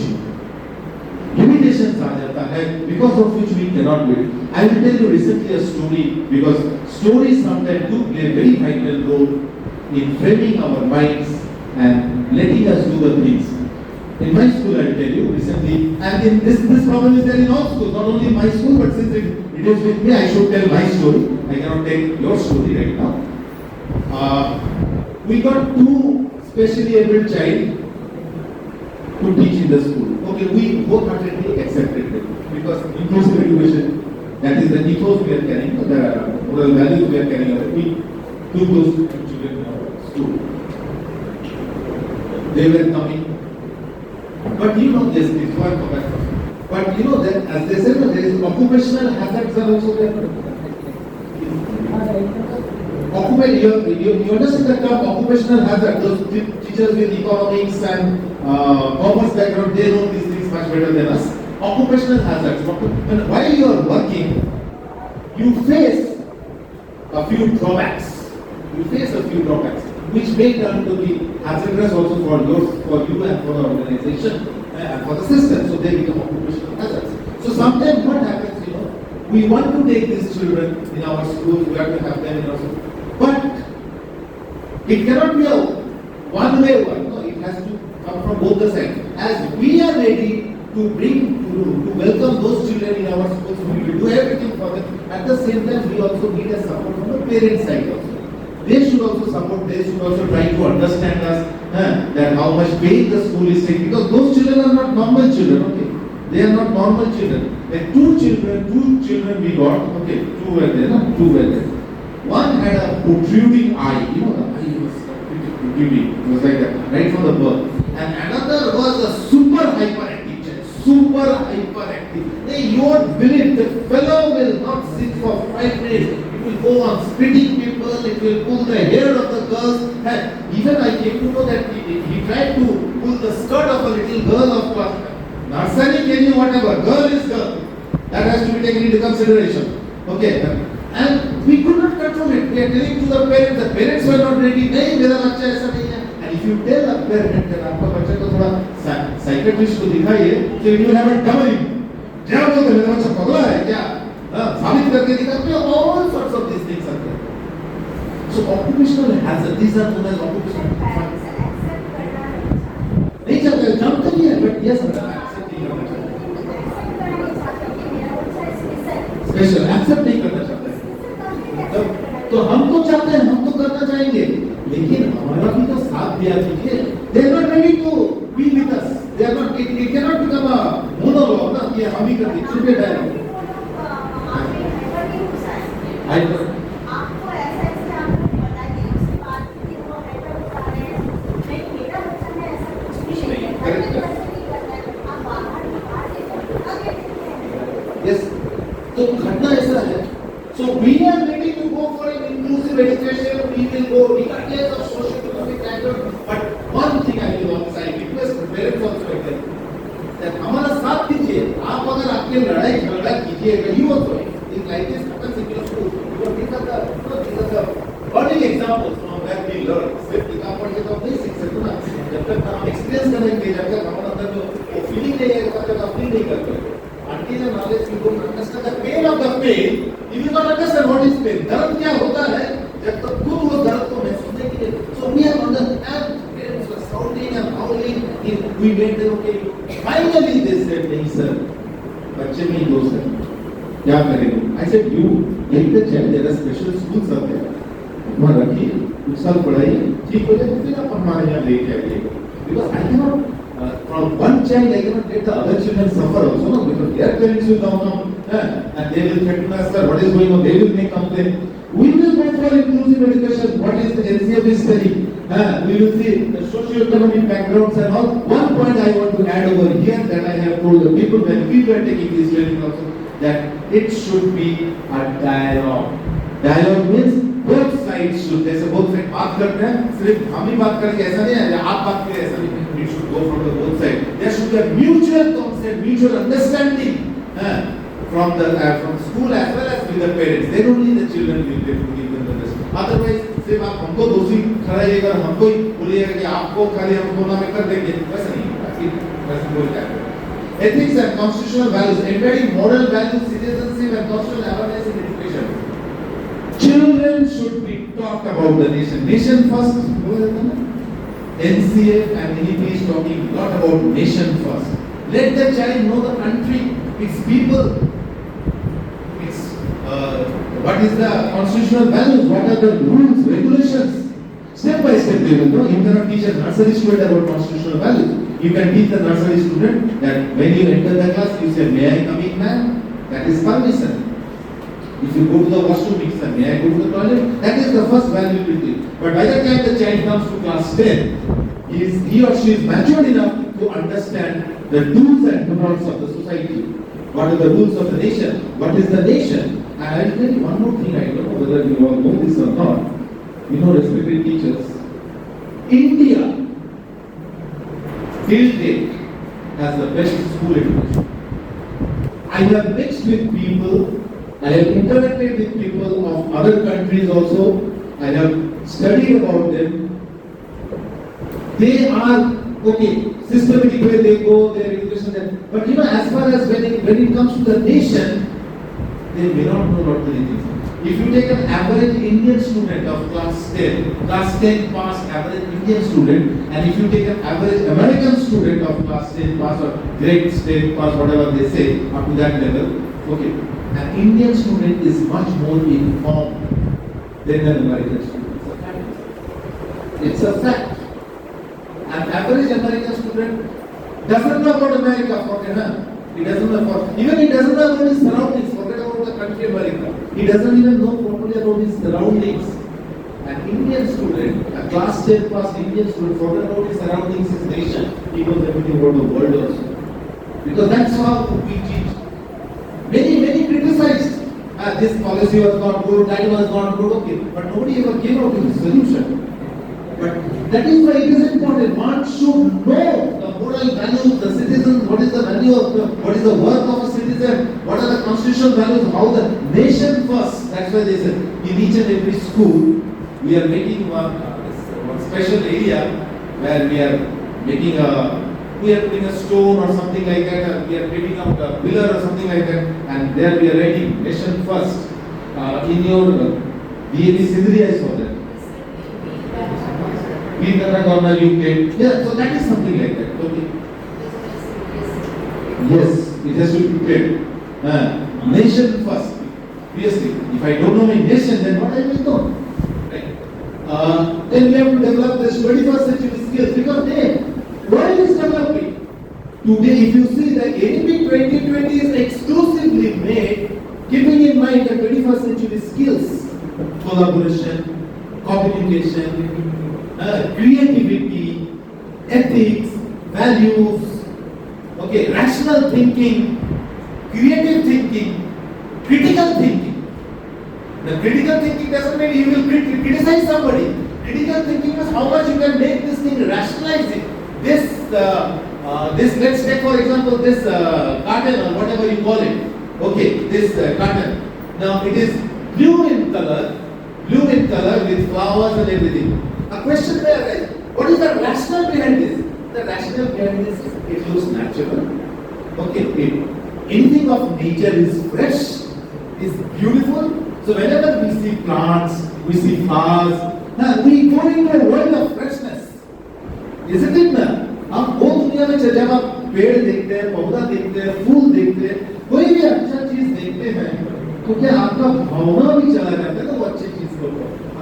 G: limitations आ जाता है because of which we cannot do it. I will tell you recently a story because stories sometimes do play a very vital role in framing our minds and letting us do the things. In my school, I will tell you recently, and in this problem is there in all schools, not only in my school, but since it is with me, I should tell my story. I cannot tell your story right now. We got two specially able child to teach in the school. Okay, we wholeheartedly accepted them because inclusive education, that is the ethos we are carrying, the moral values we are carrying. We took those children in our school. They were coming. But you know this, before I come back. But you know that, as they said, there is occupational hazards are also there. You understand the term occupational hazard? Those teachers with economics and commerce background, they know these things much better than us. Occupational hazards. While you are working, you face a few drawbacks. Which may turn to be hazardous also for you and for the organization and for the system. So they become occupational hazards. So sometimes what happens, we want to take these children in our schools, we have to have them in our schools. But it cannot be a one-way one. No, it has to come from both the sides. As we are ready to welcome those children children in our schools, we will do everything for them. At the same time, we also need a support from the parent side also. They should also support, they should also try to understand us, that how much pain the school is taking, because those children are not normal children, okay? They are not normal children. Like two children we got, okay, two were there. One had a protruding eye, the eye was protruding, it was like that, right from the birth. And another was a super hyperactive child, super hyperactive. Hey, you won't believe, the fellow will not sit for 5 minutes. It will go on spitting people, it will pull the hair of the girls. And even I came to know that he tried to pull the skirt of a little girl of class. Nursery, can you whatever, girl is girl. That has to be taken into consideration. Okay, and we could not control it. We are telling to the parents were not ready. नहीं मेरा बच्चा ऐसा नहीं है. And if you tell a parent that आपका बच्चा को थोड़ा psychiatrist को दिखाइए, so you will have a dummy. क्या बोलते हैं मेरा बच्चा पगला है क्या? साबित करके दिखाते हैं, all sorts of these things are there. So occupational hazard, these are known as occupational hazard. नहीं चलता है, जानते नहीं है, but yes, स्पेशल एक्सेप्ट नहीं करना चाहते हैं। तो हम तो चाहते हैं, हम तो करना चाहेंगे, लेकिन हमारा भी तो साथ दिया कीजिए। They are not ready to be with us. They are not. It cannot become a monologue ना कि हम ही करते चुपे डायलॉग।
E: आपको ऐसा इससे आपको बताइए उसके बाद कि वो हैकर बता रहे हैं नहीं मेरा बच्चा ने ऐसा कुछ भी नहीं करता है आप बाहर निकाल देते आगे
G: Yes. तो घटना ऐसा है. So we are ready to go for an inclusive education. We will go regardless of socio-economic background. But one thing I will also say, request the parents also again that हमारा साथ दीजिए. आप अगर आपके लड़ाई झगड़ा कीजिएगा, you also in like this happens in your school. These are the burning examples from where we learn. सिर्फ किताब पढ़ के तो नहीं सीख सकते ना. जब तक हम एक्सपीरियंस करेंगे, जब तक हमारे अंदर जो फीलिंग नहीं है, तब तक हम नहीं करते. Until the knowledge you don't understand the pain of the pain, you will not understand what is pain. दर्द क्या होता है? जब तक खुद वो दर्द को महसूस नहीं किए. So we are on the and parents were shouting and howling. We made them okay. Finally they said, नहीं sir, बच्चे में ही दोष है. क्या करेंगे? I said you take the child. There are special schools out there. वहाँ रखिए, कुछ साल पढ़ाइए, ठीक हो जाए फिर आप हमारे यहाँ लेके आइए. Because I cannot. From one child, I cannot let the other children suffer also, no? Because their parents will now come and they will threaten us, sir, what is going on? They will make complaint. We will go for inclusive education. What is the NCF is studying? We will see the socio-economic backgrounds and all. One point I want to add over here that I have told the people when we were taking this training also, that it should be a dialogue. Dialogue means both sides should. जैसे both sides बात करते हैं, सिर्फ हम ही बात करेंगे ऐसा नहीं है, या आप बात करें ऐसा नहीं. It should go from the both sides. There should be a mutual consent, mutual understanding from school as well as with the parents. Then only the children will get to give them the best. Otherwise, सिर्फ आप हमको दोषी ठहराइएगा, हमको ही बोलिएगा कि आपको खाली हम कोना में कर देंगे, वैसा नहीं. वैसे बोलता है. Ethics and constitutional values, embedding moral values, citizenship and constitutional awareness in education. Children should be taught about the nation. Nation first. NCF and NEP is talking a lot about nation first. Let the child know the country, its people, its what is the constitutional values, what are the rules, regulations. Step by step they will know. You cannot teach a nursery student about constitutional values. You can teach the nursery student that when you enter the class, you say, "May I come in, ma'am?" That is permission. If you go to the washroom, you say, "May I go to the toilet?" That is the first value you teach. But by the time the child comes to class 10, he or she is matured enough to understand the do's and don'ts of the society. What are the rules of the nation? What is the nation? And I will tell you one more thing. I don't know whether you all know this or not. You know, respected teachers, India till date has the best school education. I have mixed with people. I have interacted with people of other countries also. I have studied about them. They are okay, systematic way they go, their education there. But you know, as far as when it comes to the nation, they may not know what many things. If you take an average Indian student of class 10 pass average Indian student, and if you take an average American student of class 10 pass or grade 10 pass, whatever they say, up to that level, okay, an Indian student is much more informed than an American student. It's a fact. An average American student doesn't know about America, forget her. He doesn't know about, even he doesn't know about his surroundings, forget about the country America. He doesn't even know properly about his surroundings. An Indian student, a class 10 pass Indian student, forget about his surroundings, his nation, he knows everything about the world also. Because that's how we teach. Many criticized. This policy was not good, that was not good, okay. But nobody ever came out with a solution. But that is why it is important. One should know the moral values, the citizens, what is the value of what is the work of a citizen, what are the constitutional values, how the nation first. That's why they said in each and every school we are making one special area where we are making putting a stone or something like that, we are putting out a pillar or something like that, and there we are writing nation first. In your DAP Sindri I saw that. Yeah, so that is something like that. Okay. Yes, it has to be prepared. Nation first. Obviously, if I don't know my nation, then what I will know? Right? Then we have to develop this 21st century skills because the world is developing. Today, if you see the ADP 2020 is exclusively made keeping in mind the 21st century skills, collaboration, communication, creativity, ethics, values, okay, rational thinking, creative thinking, critical thinking. The critical thinking doesn't mean you will criticize somebody. Critical thinking is how much you can make this thing, rationalize it. This let's take for example this carton or whatever you call it. Okay, this carton. Now it is blue in color with flowers and everything. A question there is, what is the rationale behind this? The rationale behind this is it looks natural. Okay, anything of nature is fresh, is beautiful. So whenever we see plants, we see flowers, we go into a world of freshness. Isn't it ना? हम वो दुनिया में जब आप पेड़ देखते हैं, पौधा देखते हैं, फूल देखते हैं, कोई भी अच्छा चीज देखते हैं, तो क्या आपका भावना भी चला जाता है ना वो अच्छी चीज को?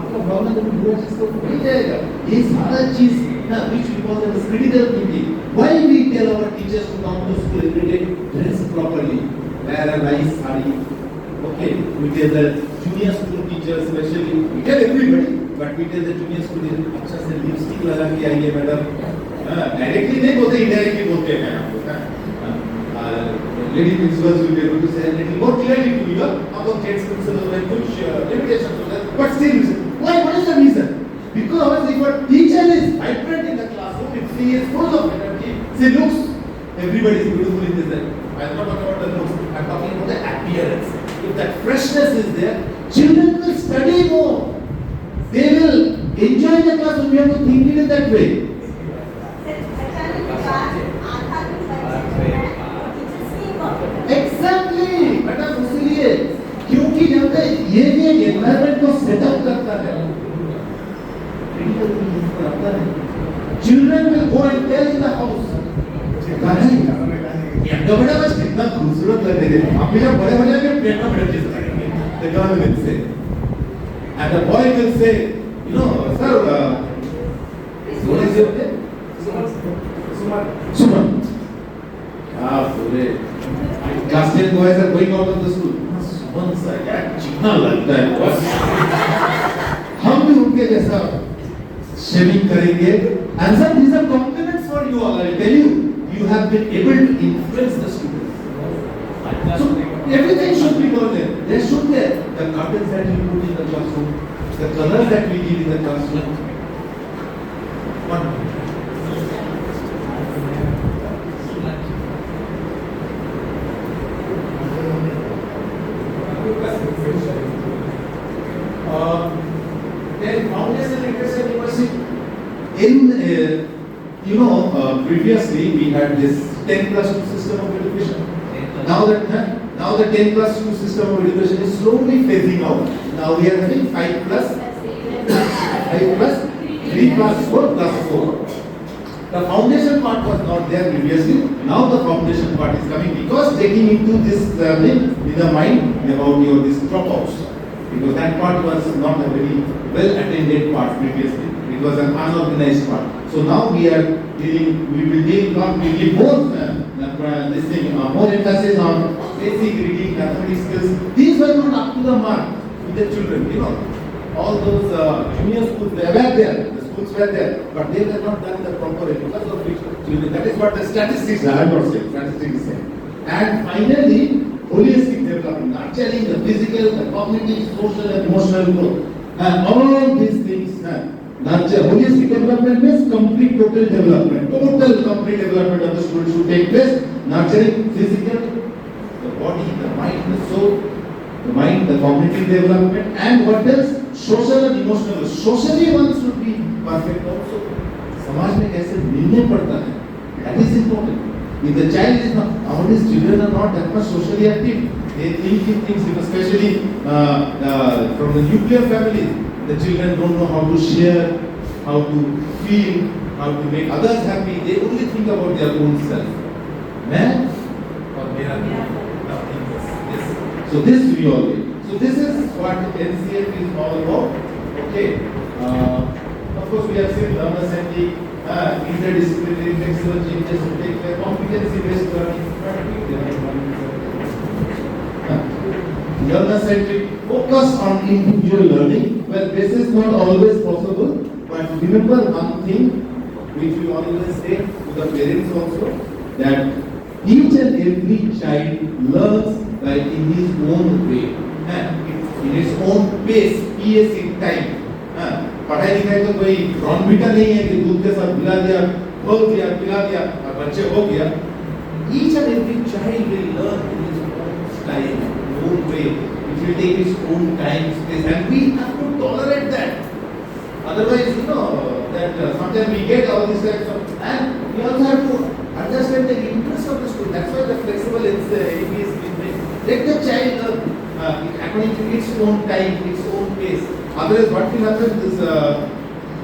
G: आपका भावना जब बुरा चीज को नहीं जाएगा, ये सारा चीज ना which we call as critical thinking. Why we tell our teachers to come to school every day, dress properly, wear a nice sari? Okay, we tell the junior school teachers especially, we tell everybody, but we tell the junior school teachers अच्छा से lipstick लगा के आइए madam. Directly नहीं बोलते, indirectly बोलते हैं आप. Lady principals will be able to say a little more clearly to you. हम लोग gents principals में कुछ limitations होते हैं, but still, why? What is the reason? Because if a teacher is vibrant in the classroom, if she is full of energy, she looks, everybody is beautiful in this. I am not talking about the looks, I am talking about the appearance. If that freshness is there, children will study more. They will enjoy the classroom. We have to think it in that way. Exactly. Madam इसलिए क्योंकि जब ये भी एक environment को setup करता है, children will go and tell in the house. बड़ा बस कितना खूबसूरत लग रहे हैं. आप जब बड़े हो जाएंगे प्लेट में बैठ जाएंगे. The girl will say, and the boy will say, you know, sir, what is your name? Suman. पूरे class 10 boys are going out of the school. Suman sir, क्या चिकना लगता है बस. हम भी उनके जैसा shaving करेंगे. And sir, these are compliments for you all. I tell you, you have been able to influence the students. So everything should be known there. There should be the curtains that we put in the classroom, the colors that we give in the classroom. One. Then foundation literacy university. Previously we had this 10+2 system of education. Now the 10+2 system of education is slowly phasing out. Now we are having 5 plus 3 plus 4 plus 4. The foundation part was not there previously. Now the foundation part is coming because taking into this learning in the mind about your this dropouts. Because that part was not a very well attended part previously. It was an unorganized part. So now we will deal more emphasis on basic reading, mathematics skills. These were not up to the mark with the children, you know. All those junior schools, they were there, the schools were there, but they were not done the proper way because of which children. That is what the statistics are, I'm not saying, statistics is saying. And finally, holistic development, nurturing the physical, the cognitive, social and emotional growth. And all these things, nurture, holistic development means complete total development. Total complete development of the student should take place. Nurturing physical, the body, the mind, the soul, the mind, the cognitive development, and what else? Social and emotional. Socially one should be perfect also. समाज में कैसे मिलने पड़ता है, that is important. If the child is not, nowadays children are not that much socially active. They think in things, especially from the nuclear families. The children don't know how to share, how to feel, how to make others happy. They only think about their own self. Man or nothing else. Yes. So this we all need. So this is what NCF is all about. Okay. Of course, we have seen learner-centric, interdisciplinary, flexible changes to take place, competency-based learning, learner-centric, focus on individual learning. Well, this is not always possible, but remember one thing which we always say to the parents also, that each and every child learns like in his own way, in his own pace, time. पढ़ाई लिखाई तो कोई रॉनबीटा नहीं है कि दूध के साथ मिला दिया, खोल दिया, पिला दिया और बच्चे हो गया. Each and every child will learn in his own style, own way. It will take its own time, space, and we have to tolerate that. Otherwise, you know that sometimes we get all these types of, and we also have to understand the interest of the student. That's why the flexible AP is being made. Let the child learn according to its own time, its own pace. Otherwise, what will happen is,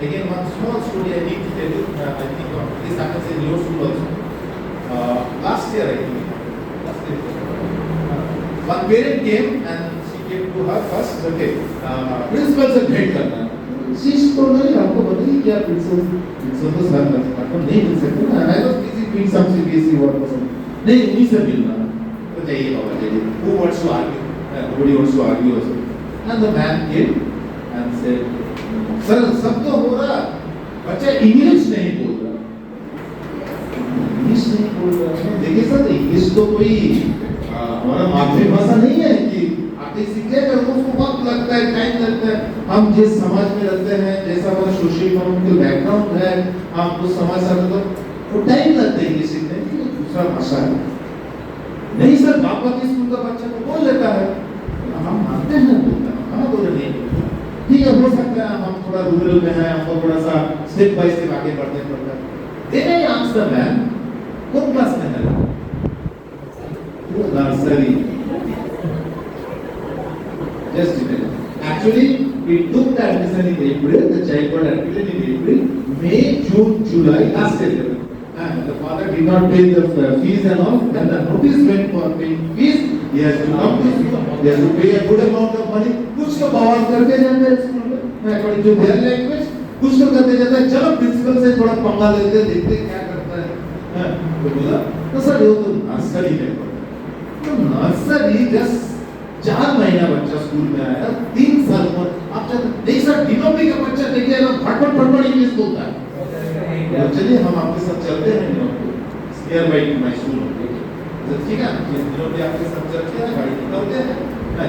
G: again, one small story I need to tell you. I think this happens in your school also. Last year, I think. One parent came and she came to her first. Okay, principal से भेंट करना. She told me, आपको बताइए क्या principal तो sir आपको नहीं मिल सकते ना. I was busy doing some CBSE work or something. नहीं उन्हीं से मिलना. तो जाइए बाबा जाइए. Who wants to argue? Nobody wants to argue also. And the man came and said, sir सब तो हो रहा, बच्चा इंग्लिश नहीं बोल रहा. इंग्लिश नहीं बोल रहा. देखिए सर, इंग्लिश तो कोई हमारा मातृभाषा नहीं है कि आते सीख जाएगा. उसको वक्त लगता है, टाइम लगता है. हम जिस समाज में रहते हैं, जैसा हमारा सोशल इकोनॉमिकल बैकग्राउंड है, हम उस समाज से आते तो टाइम लगता है इंग्लिश सीखने में. दूसरा भाषा है. नहीं सर, बापा स्कूल का बच्चा तो बोल लेता है. हम मानते हैं बोलता है, हम बोले नहीं. ठीक है, हो सकता है हम थोड़ा रूरल में हैं, हमको थोड़ा सा स्टेप बाय स्टेप आगे बढ़ते हैं. Then I asked the man, कौन क्लास में है? Nursery. Just a minute. Actually, we took the admission in April. The child got admitted in April, May, June, July last year. And the father did not pay the fees and all. Then the notice went for paying fees. He has to come to school. He has to pay a good amount of money. कुछ तो बवाल करके जाते हैं school में. According to their language, कुछ तो करते जाते हैं. चलो प्रिंसिपल से थोड़ा पंगा लेते हैं, देखते क्या करता है. तो बोला, तो सर ये तो नर्सरी है. तो नर्सरी जस्ट 4 महीना बच्चा स्कूल में आया, 3 साल पर आप नहीं सर, डिनोबी का बच्चा देख लिया ना, फटफट इंग्लिश बोलता है. चलिए हम आपके साथ चलते हैं नियर बाई माय स्कूल. ठीक है, डिनोबी आपके साथ चलते हैं, गाड़ी निकलते हैं,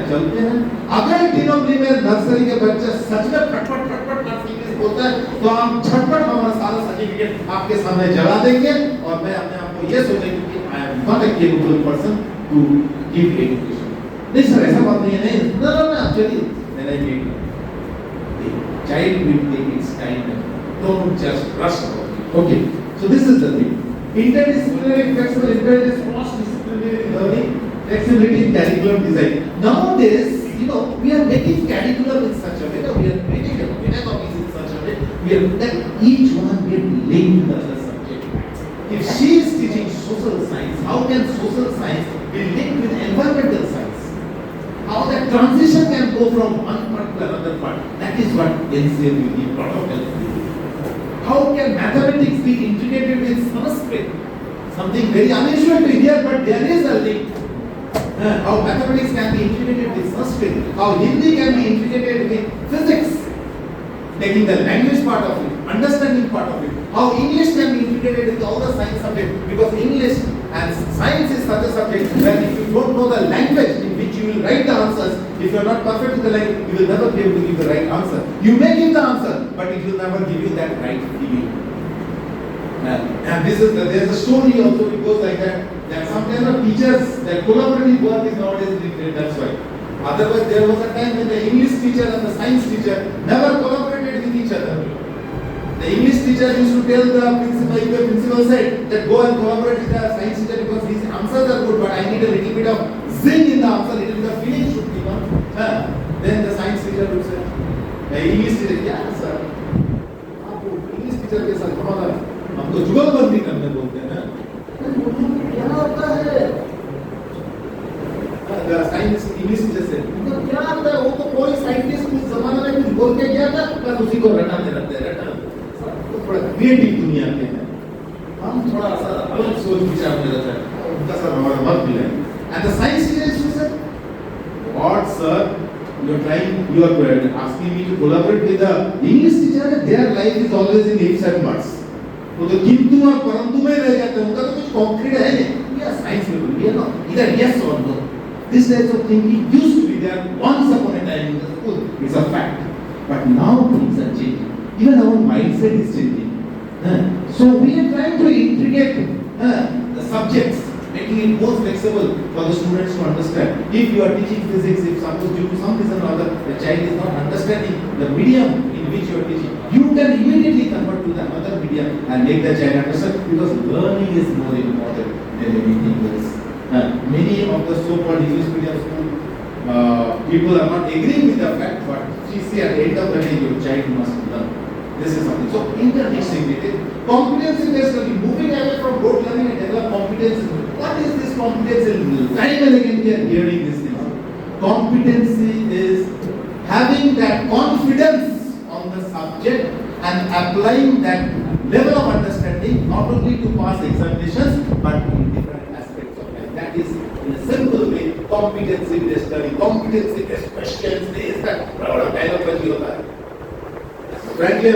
G: चलते हैं. अगर डिनोबी में नर्सरी के बच्चा सच में फटफट इंग्लिश बोलता है तो हम झटपट हमारा सारा सर्टिफिकेट आपके सामने जला देंगे और मैं अपने आप को ये सोचेंगे कि I am not a capable person to give education. नहीं सर, ऐसा बात नहीं है. नहीं ना actually then I mean child will take its time. Don't just rush about it. Okay, so this is the thing. Interdisciplinary, flexible, interdisciplinary, cross-disciplinary learning, flexibility in curriculum design. Nowadays, you know, we are making curriculum in such a way, we are making pedagogies in such a way, that each one get linked to the other subject. If she is teaching social science, how can social science be linked with environmental science? How that transition can go from one part to another part? That is what NCL will give, lot of help. How can mathematics be integrated with Sanskrit? Something very unusual to hear, but there is a link. How mathematics can be integrated with Sanskrit, how Hindi can be integrated with physics, taking the language part of it, understanding part of it, how English can be integrated with all the science subjects, because English and science is such a subject where if you don't know the language in which you will write the answers, if you are not perfect with the language, you will never be able to give the right answer. You may give the answer, but it will never give you that right feeling. And this is there's a story also, it goes like that. That sometimes the teachers, that collaborative work is nowadays needed, that's why. Otherwise, there was a time when the English teacher and the science teacher never collaborated with each other. The English teacher used to tell the principal, if the principal said that go and collaborate with the science teacher because his answers are good, but I need a little bit of zing in the answer, little bit of feeling should be on. Then the science teacher would say, the English teacher, yeah sir, आप English teacher के साथ हमारा हम तो जुगलबंदी करने बोलते हैं ना, क्या होता है? The science English teacher said, क्या होता है? वो तो कोई साइंटिस्ट उस जमाने में कुछ बोल के गया था, बस उसी को रटाते रहते हैं, तो थोड़ा क्रिएटिव दुनिया के हैं, हम थोड़ा सा अलग सोच विचार में रहता है, उनका सर हमारा मत मिले. And the science teacher said, what sir, you are asking me to collaborate with the English teacher, their life is always in ifs and buts. वो तो किंतु और परंतु में रह जाते हैं, उनका तो कुछ कॉन्क्रीट है नहीं, या साइंस में बोलिए ना, इधर yes or no. This type of thinking used to be there once upon a time in the school. It's a fact. But now things are changing. Even our mindset is changing. So we are trying to integrate the subjects, making it more flexible for the students to understand. If you are teaching physics, if suppose due to some reason or other the child is not understanding the medium in which you are teaching, you can immediately convert to the another medium and make the child understand, because learning is more important than anything else. Many of the so-called English medium school people are not agreeing with the fact, but she say at the end of the day your child must learn. This is something. So intermixing it, competency based learning, moving away from rote learning and develop competence. What is this competence in? Time and again we are hearing these things. Competency is having that confidence on the subject and applying that level of understanding not only to pass examinations but in different aspects of life. That is, in a simple way, competency based learning, competency based questions, this, that, frankly,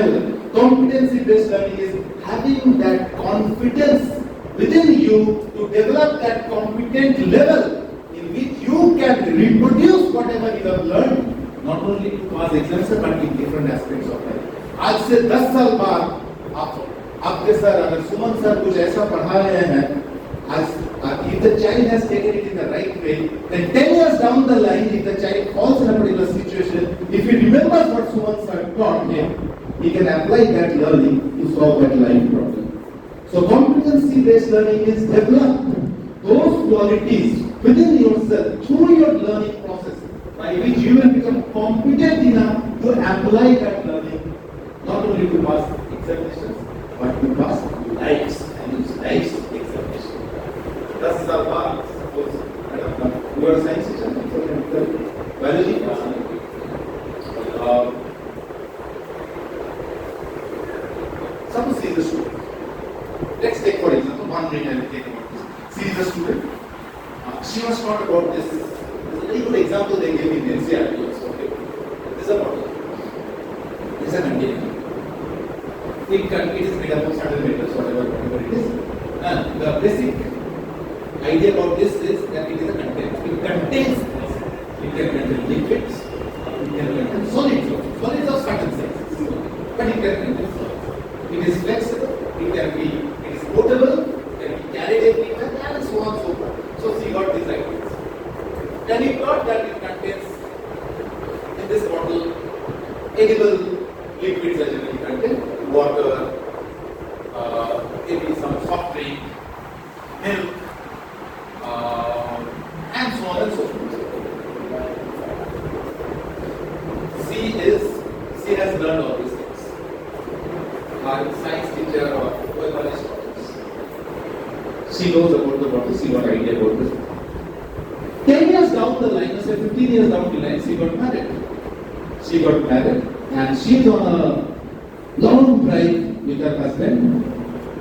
G: competency based learning is having that confidence within you to develop that competent level in which you can reproduce whatever you have learned, not only to pass exams but in different aspects of life. आज से 10 साल बाद आपके sir अगर सुमन sir कुछ ऐसा पढ़ा रहे हैं, if the child has taken it in the right way, then 10 years down the line, if the child falls in a particular situation, if he remembers what Suman sir taught him, he can apply that learning to solve that life problem. So competency-based learning is develop those qualities within yourself through your learning process by which you will become competent enough to apply that learning not only to pass examinations but to pass lives and lives examinations. This is our part. You are a science teacher, biology class. Suppose see the student. Let's take for example 1 minute and take about this. See the student. She was taught about this. This is a very good example they gave in NCERT also. Okay. This is a model. This is a container. It is made up of certain metals, whatever it is. And the basic idea about this is that it is a container. It contains things. It can contain liquids. It can contain solids. Solids of certain sizes. But it can contain solids. It is flexible. It is portable. It can be carried everywhere, and so on and so forth. So she got these ideas. Then he thought that it contains in this bottle edible liquids that generally contain water, maybe some soft drink, milk, and so on and so forth. learned all these things. Our science teacher or whoever is taught us. She knows about the bottle, she got idea about this. 10 years down the line, or say 15 years down the line, she got married. She got married and she's on a long drive with her husband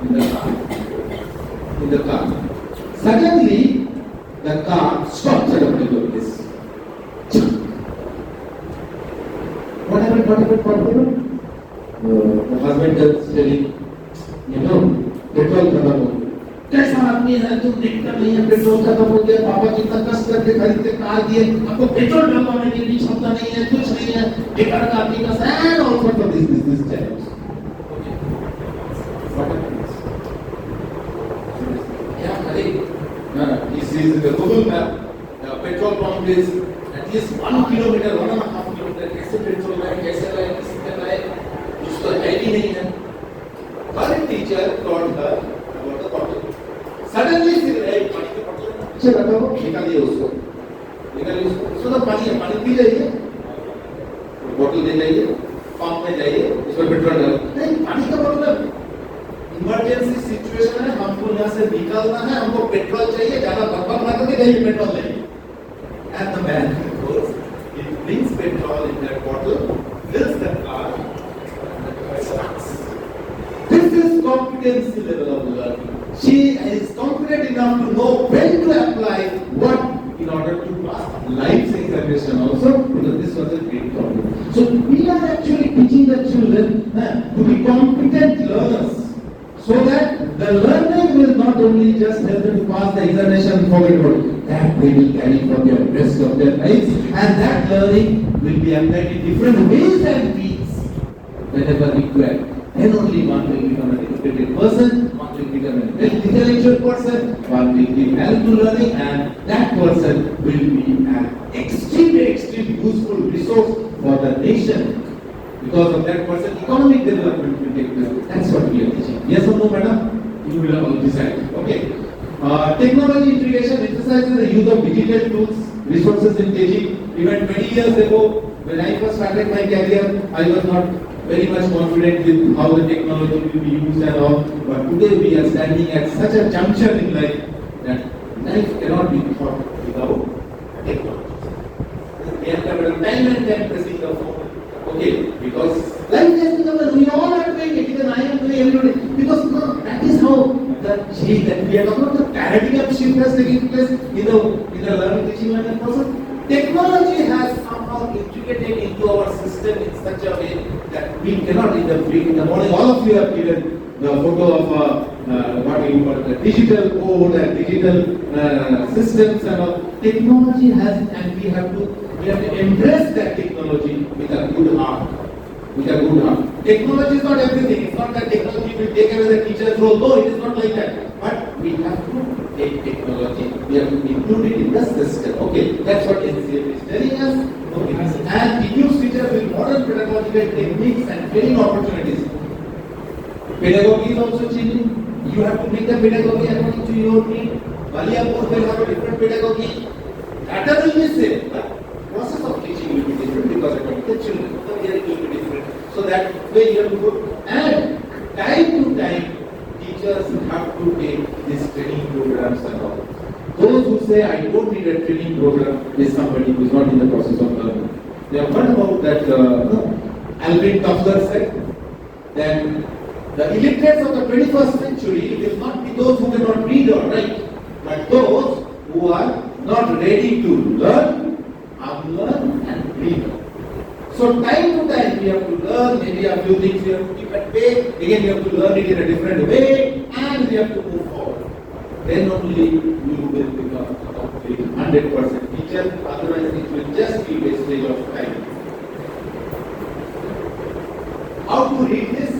G: in the car. Suddenly, the car stopped at a particular place. What happened? The husband is telling, petrol खत्म हो गया. कैसा आदमी है तुम देखता नहीं है पेट्रोल खत्म हो गया पापा कितना कष्ट करके खरीदते कार दिए आपको पेट्रोल डलवाने की भी क्षमता नहीं है कुछ नहीं है बेकार का आदमी का सैन और सॉर्ट ऑफ दिस चैलेंज क्या करे ना this is the Google map the petrol pump is at least 1 kilometer 1.5 kilometer कैसे पेट्रोल लाए कैसे लाए किसी ने लाए उसको है ही नहीं है her teacher taught her about the bottle suddenly she realized पानी के बॉटल पीछे रखा हो निकालिए उसको तो पानी है पानी पी जाइए बोतल ले जाइए पंप में जाइए उसमें पेट्रोल डालो नहीं पानी का मतलब इमरजेंसी सिचुएशन है हमको यहाँ से निकलना है हमको पेट्रोल चाहिए ज्यादा बर्बाद ना करके जाइए पेट्रोल लेंगे and the man goes he brings petrol in that bottle fills the car and the car starts. This is competency level of learning. She is confident enough to know when to apply what in order to pass life's examination also because this was a great problem. So we are actually teaching the children to be competent learners so that the learning will not only just help them to pass the examination and forget about it, that they will carry for the rest of their lives and that learning will be applied in different ways and means whenever required. Then only one will become an educated person, one will become an intellectual person, one will be help to learning and that person will be an extremely useful resource for the nation. Because of that person, economic development will take place. That's what we are teaching. Yes or no, madam? You will all decide. Okay. Technology integration emphasizes the use of digital tools, resources in teaching. Even 20 years ago, when I first started my career, I was not very much confident with how the technology will be used and all. But today we are standing at such a juncture in life that life cannot be taught without technology. We have to have time and time pressing the phone. Okay, because life has become we all are doing it, even I am doing everybody. Because no, that is how the change that we are talking about the paradigm shift has taken place in the learning, teaching, learning process. Technology has somehow integrated into our system in such a way that we cannot in the morning. All of you have given the photo of what you call the digital code and digital systems and all. Technology has, and we have to embrace that technology with a good heart. Technology is not everything. It's not that technology will take away the teacher's role. No, it is not like that. But we have to take technology. We have to include it in the system. Okay, that's what NCF is telling us. Okay, and equips teachers with modern pedagogical techniques and training opportunities. Pedagogy is also changing. You have to make the pedagogy according to your need. Baliyapur will have a different pedagogy. Data will be same, but process of teaching will be different because according to the children, the hearing will be different. So that way you have to put and time to time teachers have to take these training programs and all. Those who say I don't need a training program is somebody who is not in the process of learning. They have heard about that Alvin Toffler said. Then the illiterates of the 21st century will not be those who cannot read or write, but those who are not ready to learn, unlearn and relearn. So time to time we have to learn, maybe a few things we have to keep at bay, again we have to learn it in a different way and we have to move forward. Then only you will become a complete 100% teacher, otherwise it will just be wastage of time. How to read this?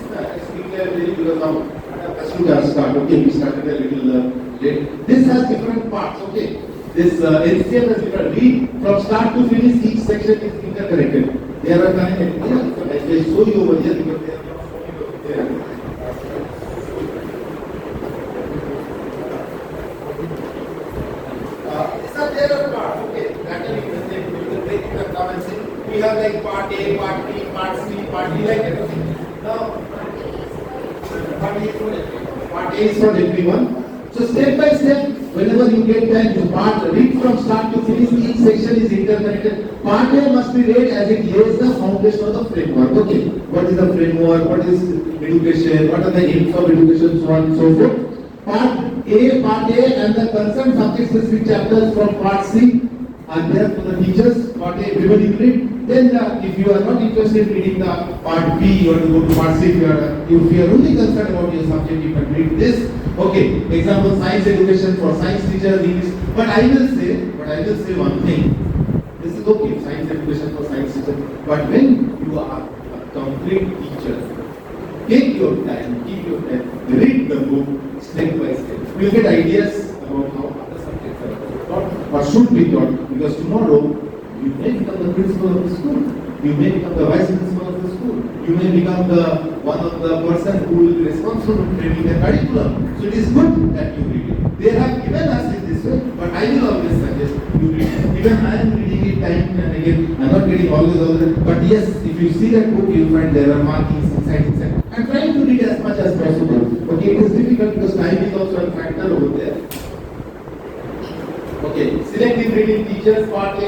G: Because now start. Okay, we started a little late. This has different parts. Okay, this NCF has different. Read from start to finish. Each section is interconnected. They are connected. I will show you over here because they are not showing over there. These are their parts. Okay, that we can break it down and see. We have like part A, part B, part C, part party like everything. Now, part A is for everyone. So step by step, whenever you get time to read from start to finish, each section is interconnected. Part A must be read as it lays the foundation of the framework. Okay, what is the framework? What is education? What are the aims of education? So on and so forth. Part A and the concerned subject specific chapters from part C are there for the teachers. Part A, everybody will read. Then if you are not interested in reading the part B, you have to go to part C. If you are only concerned about your subject, you can read this. Okay, example, science education for science teachers, English. But I will say one thing. This is okay, science education for science teachers. But when you are a complete teacher, take your time, read the book step by step. You will get ideas about how other subjects are taught or should be taught. Because tomorrow, you may become the principal of the school. You may become the vice principal of the school. You may become one of the person who will be responsible for training the curriculum. So it is good that you read it. They have given us it this way, but I will always suggest you read it. Even I am reading it time and again. I am not getting always all the time. But yes, if you see that book, you will find there are markings inside. I am trying to read as much as possible. Okay, it is difficult because time is also a factor over there. Okay, selective reading teachers, part A,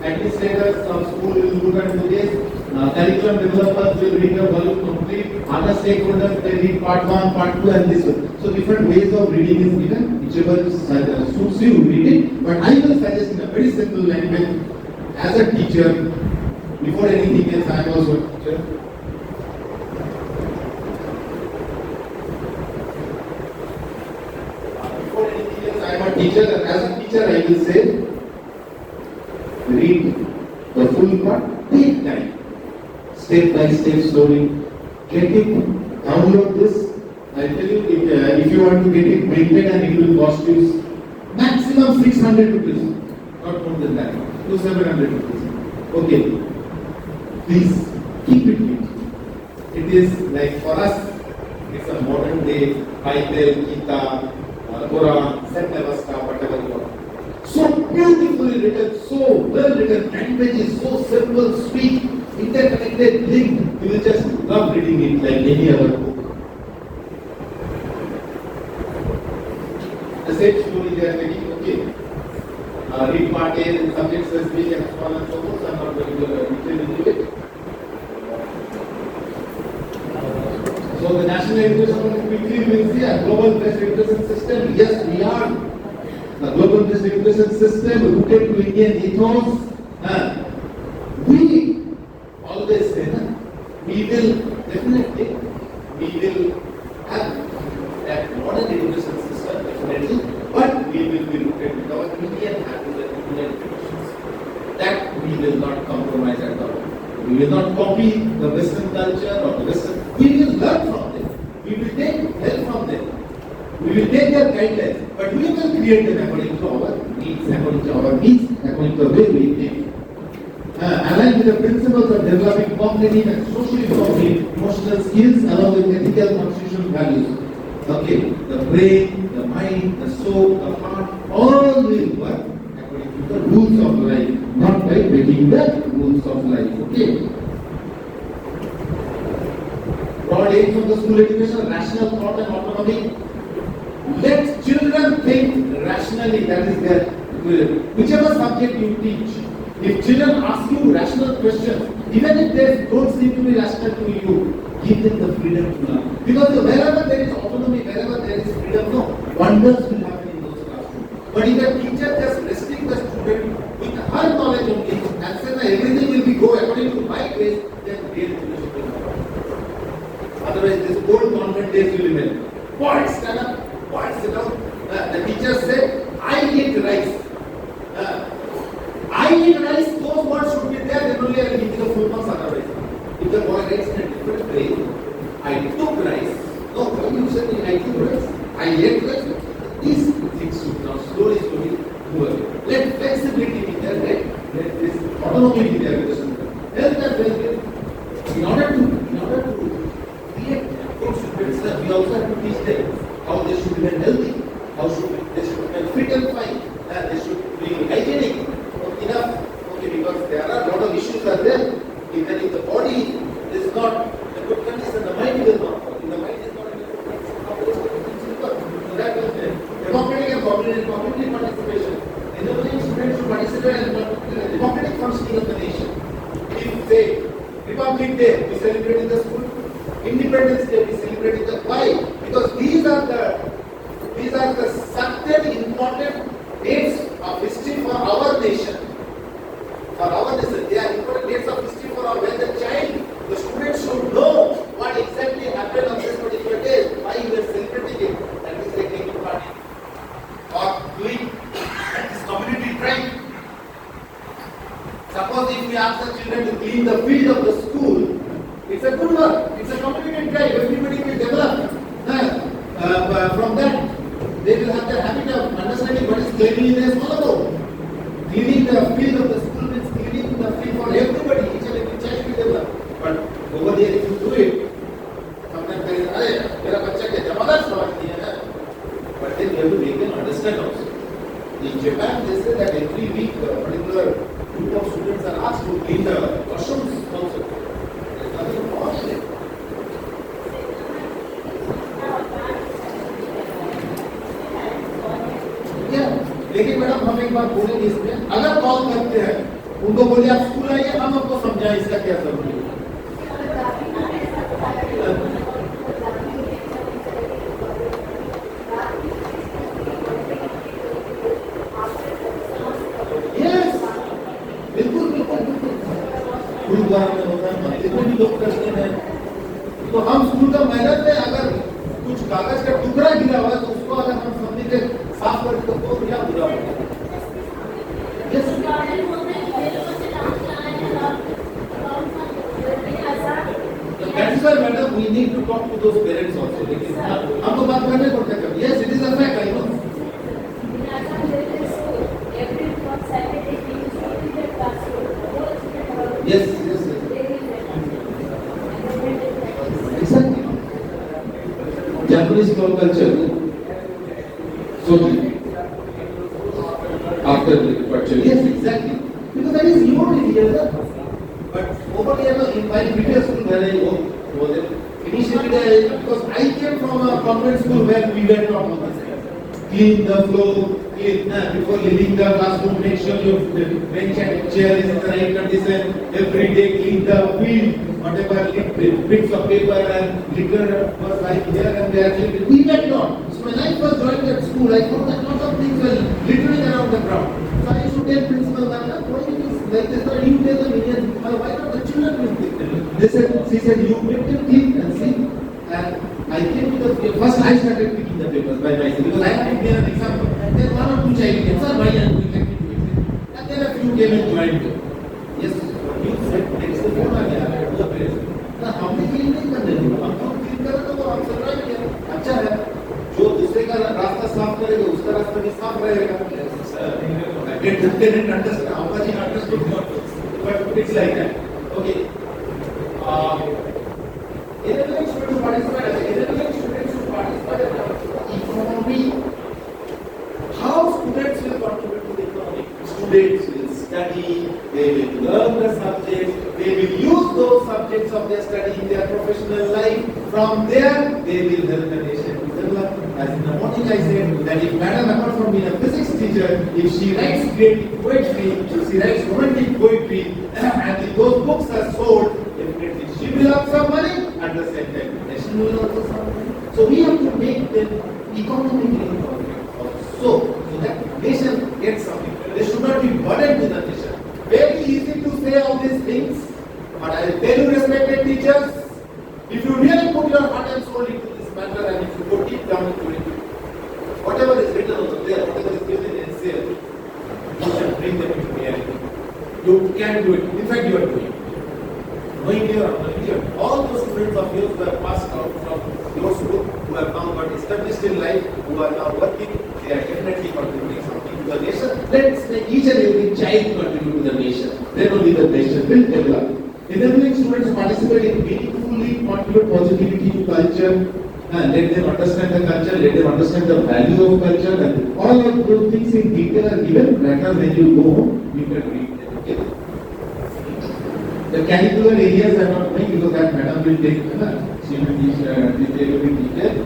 G: administrators of school will look into this. Curriculum developers will read the volume complete. Other stakeholders they read part 1, part 2 and this one. So different ways of reading is given. Whichever suits you, read it. But I will suggest in a very simple language, as a teacher, before anything else, I am also a teacher. Teacher, as a teacher, I will say, read the full part, take time, step by step, slowly, get it, download this. I tell you, if you want to get it printed and it will cost you maximum 600 rupees, not more than that, to 700 rupees. Okay, please keep it with you. It is like for us, it's a modern day Bible, Gita, Quran, Saint-Avasta, whatever you want. So beautifully written, so well written, language is so simple, sweet, interconnected, linked. You will just love reading it like any other book. The same story they are taking, okay. Read part A and subject specific and so on and so forth. So I am not going to detail into it. So the national education quickly will see a global based education system. Yes, we are the global based education system rooted to Indian ethos. We always say that we will definitely have that modern education system definitely, but we will be rooted with our Indian habits and Indian traditions. That we will not compromise at all. We will not copy the Western culture or the Western. We will learn from them. We will take help from them. We will take their guidelines, but we will create them according to our needs, according to the way we think. Aligned with the principles of developing cognitive and socially cognitive emotional skills along with ethical constitutional values. Okay, the brain, the mind, the soul, the heart, all will work according to the rules of life, not by breaking the rules of life. Okay. Broad aims of the school education, rational thought and autonomy. Let children think rationally, that is their, whichever subject you teach. If children ask you rational questions, even if they don't seem to be rational to you, give them the freedom to learn. Because wherever there is autonomy, wherever there is freedom, no, wonders will happen in those classrooms. But if a teacher just restricts the student with her knowledge only and says that everything will be go according to my ways, then real education will not happen. Otherwise, this old convent days will remain. Boy, stand up, boy, sit down. The teacher said, I eat rice. I eat rice, those words should be there, then only I will give you the full marks otherwise. If the boy writes in a different way, I took rice. No, why you said I took rice? I ate rice. These things should now slowly move away. Let flexibility be there, right? Let this autonomy be there with the student. Health and well-being. In order to create good students, we also have to teach them how they should remain healthy, they should remain fit and fine, they should be hygienic. Enough, okay, because there are a lot of issues are there. If the body is not Republic Day we celebrate in the school, Independence Day we celebrate in the why? Because these are the certain important dates of history for our nation. For our nation, they are important dates of history for our when the child, the student should know what exactly happened on this particular day, why we are celebrating it, that is like taking part in or doing this community drive. Suppose if we ask the children to clean the field of the school, it's a good work, it's a community drive, everybody will develop. From that, they will have the habit of understanding what is cleanliness all about. Cleaning the field of the school means cleaning the field for everybody, each and every child will develop. But over there, if you do it, sometimes there is, मेरा बच्चा क्या जबरदस्त समझ दिया है. But then you have to make them understand also. In Japan, they say that every week a particular group of students are asked to clean the washrooms also. There is nothing wrong in it. लेकिन madam हम एक बार बोलेंगे इसमें, अगर call करते हैं उनको बोले आप स्कूल आइए, हम आपको समझाएं इसका क्या जरूरी है. बिल्कुल बिल्कुल गुरुद्वारा में होता है, मंदिर में भी लोग करते हैं. तो हम स्कूल का मैदान में अगर कुछ कागज का टुकड़ा गिरा हुआ है तो उसको अगर हम समझ के साफ करें तो क्या बुरा होगा. That is why madam we need to talk to those parents also. लेकिन हम तो बात करने पड़ता है. Yes, it is a fact, I know. Yes, yes, yes. Exactly. Japanese culture. So after the departure. Yes, exactly. Because that is your area. But over here, in my previous school where I was initially, because I came from a convent school where we were taught clean the floor, clean before leaving the classroom, make sure your bench and chair is in the right condition. Every day clean the field, whatever bits of paper and liquor was like here and there. We were taught. So when I first joined that school, I found that lots of things were littering around the ground. So I used to tell principal, why it is like this? Or you tell the minions, why not the children will clean? They said, she said, you make them clean and see. And I came to the first I started picking the papers by myself because I had to give an example. Then one or two child came, sir, why are you doing it? And then a few came and joined. Yes, you said next to phone आ गया है वो parents. ना हमने clean नहीं करने दिया. हम तो क्लीन करें तो वो हम सरप्राइज किया. अच्छा है. जो दूसरे का रास्ता साफ करेगा उसका रास्ता भी साफ रहेगा. They didn't understand. How much he understood what, but it's like that. Okay. Enabling students to participate. Enabling students to participate in economy. How students will contribute to the economy? Students will study. They will learn the subjects. They will use those subjects of their study in their professional life. From there, they will help the nation to develop. As in the morning I said that if madam, apart from being a physics teacher, if she writes creative poetry, if she writes romantic poetry, and if those books are sold, definitely she will have some money at the same time. The nation will also have some money. So we have to make them economically important so that nation gets something. They should not be burdened to the nation. Very easy to say all these things, but I tell you, respected teachers, if you really put your heart and soul into this matter and if you go deep down into it, whatever is written over there, whatever is given in NCL, you should bring them into reality. You can do it. In fact, you are doing it. Knowing or unknowingly, all those students of yours who have passed out from your school, who have now got established in life, who are now working, they are definitely contributing something to the nation. Let's make each and every child contribute to the nation. Then only the nation will develop. Enabling students to participate in meaningfully contribute positivity to culture, let them understand the culture, let them understand the value of culture, and all of those things in detail are given better when you go home, you can read them. Okay? The curricular areas are not going because that madam will take, she will teach, they will be detailed.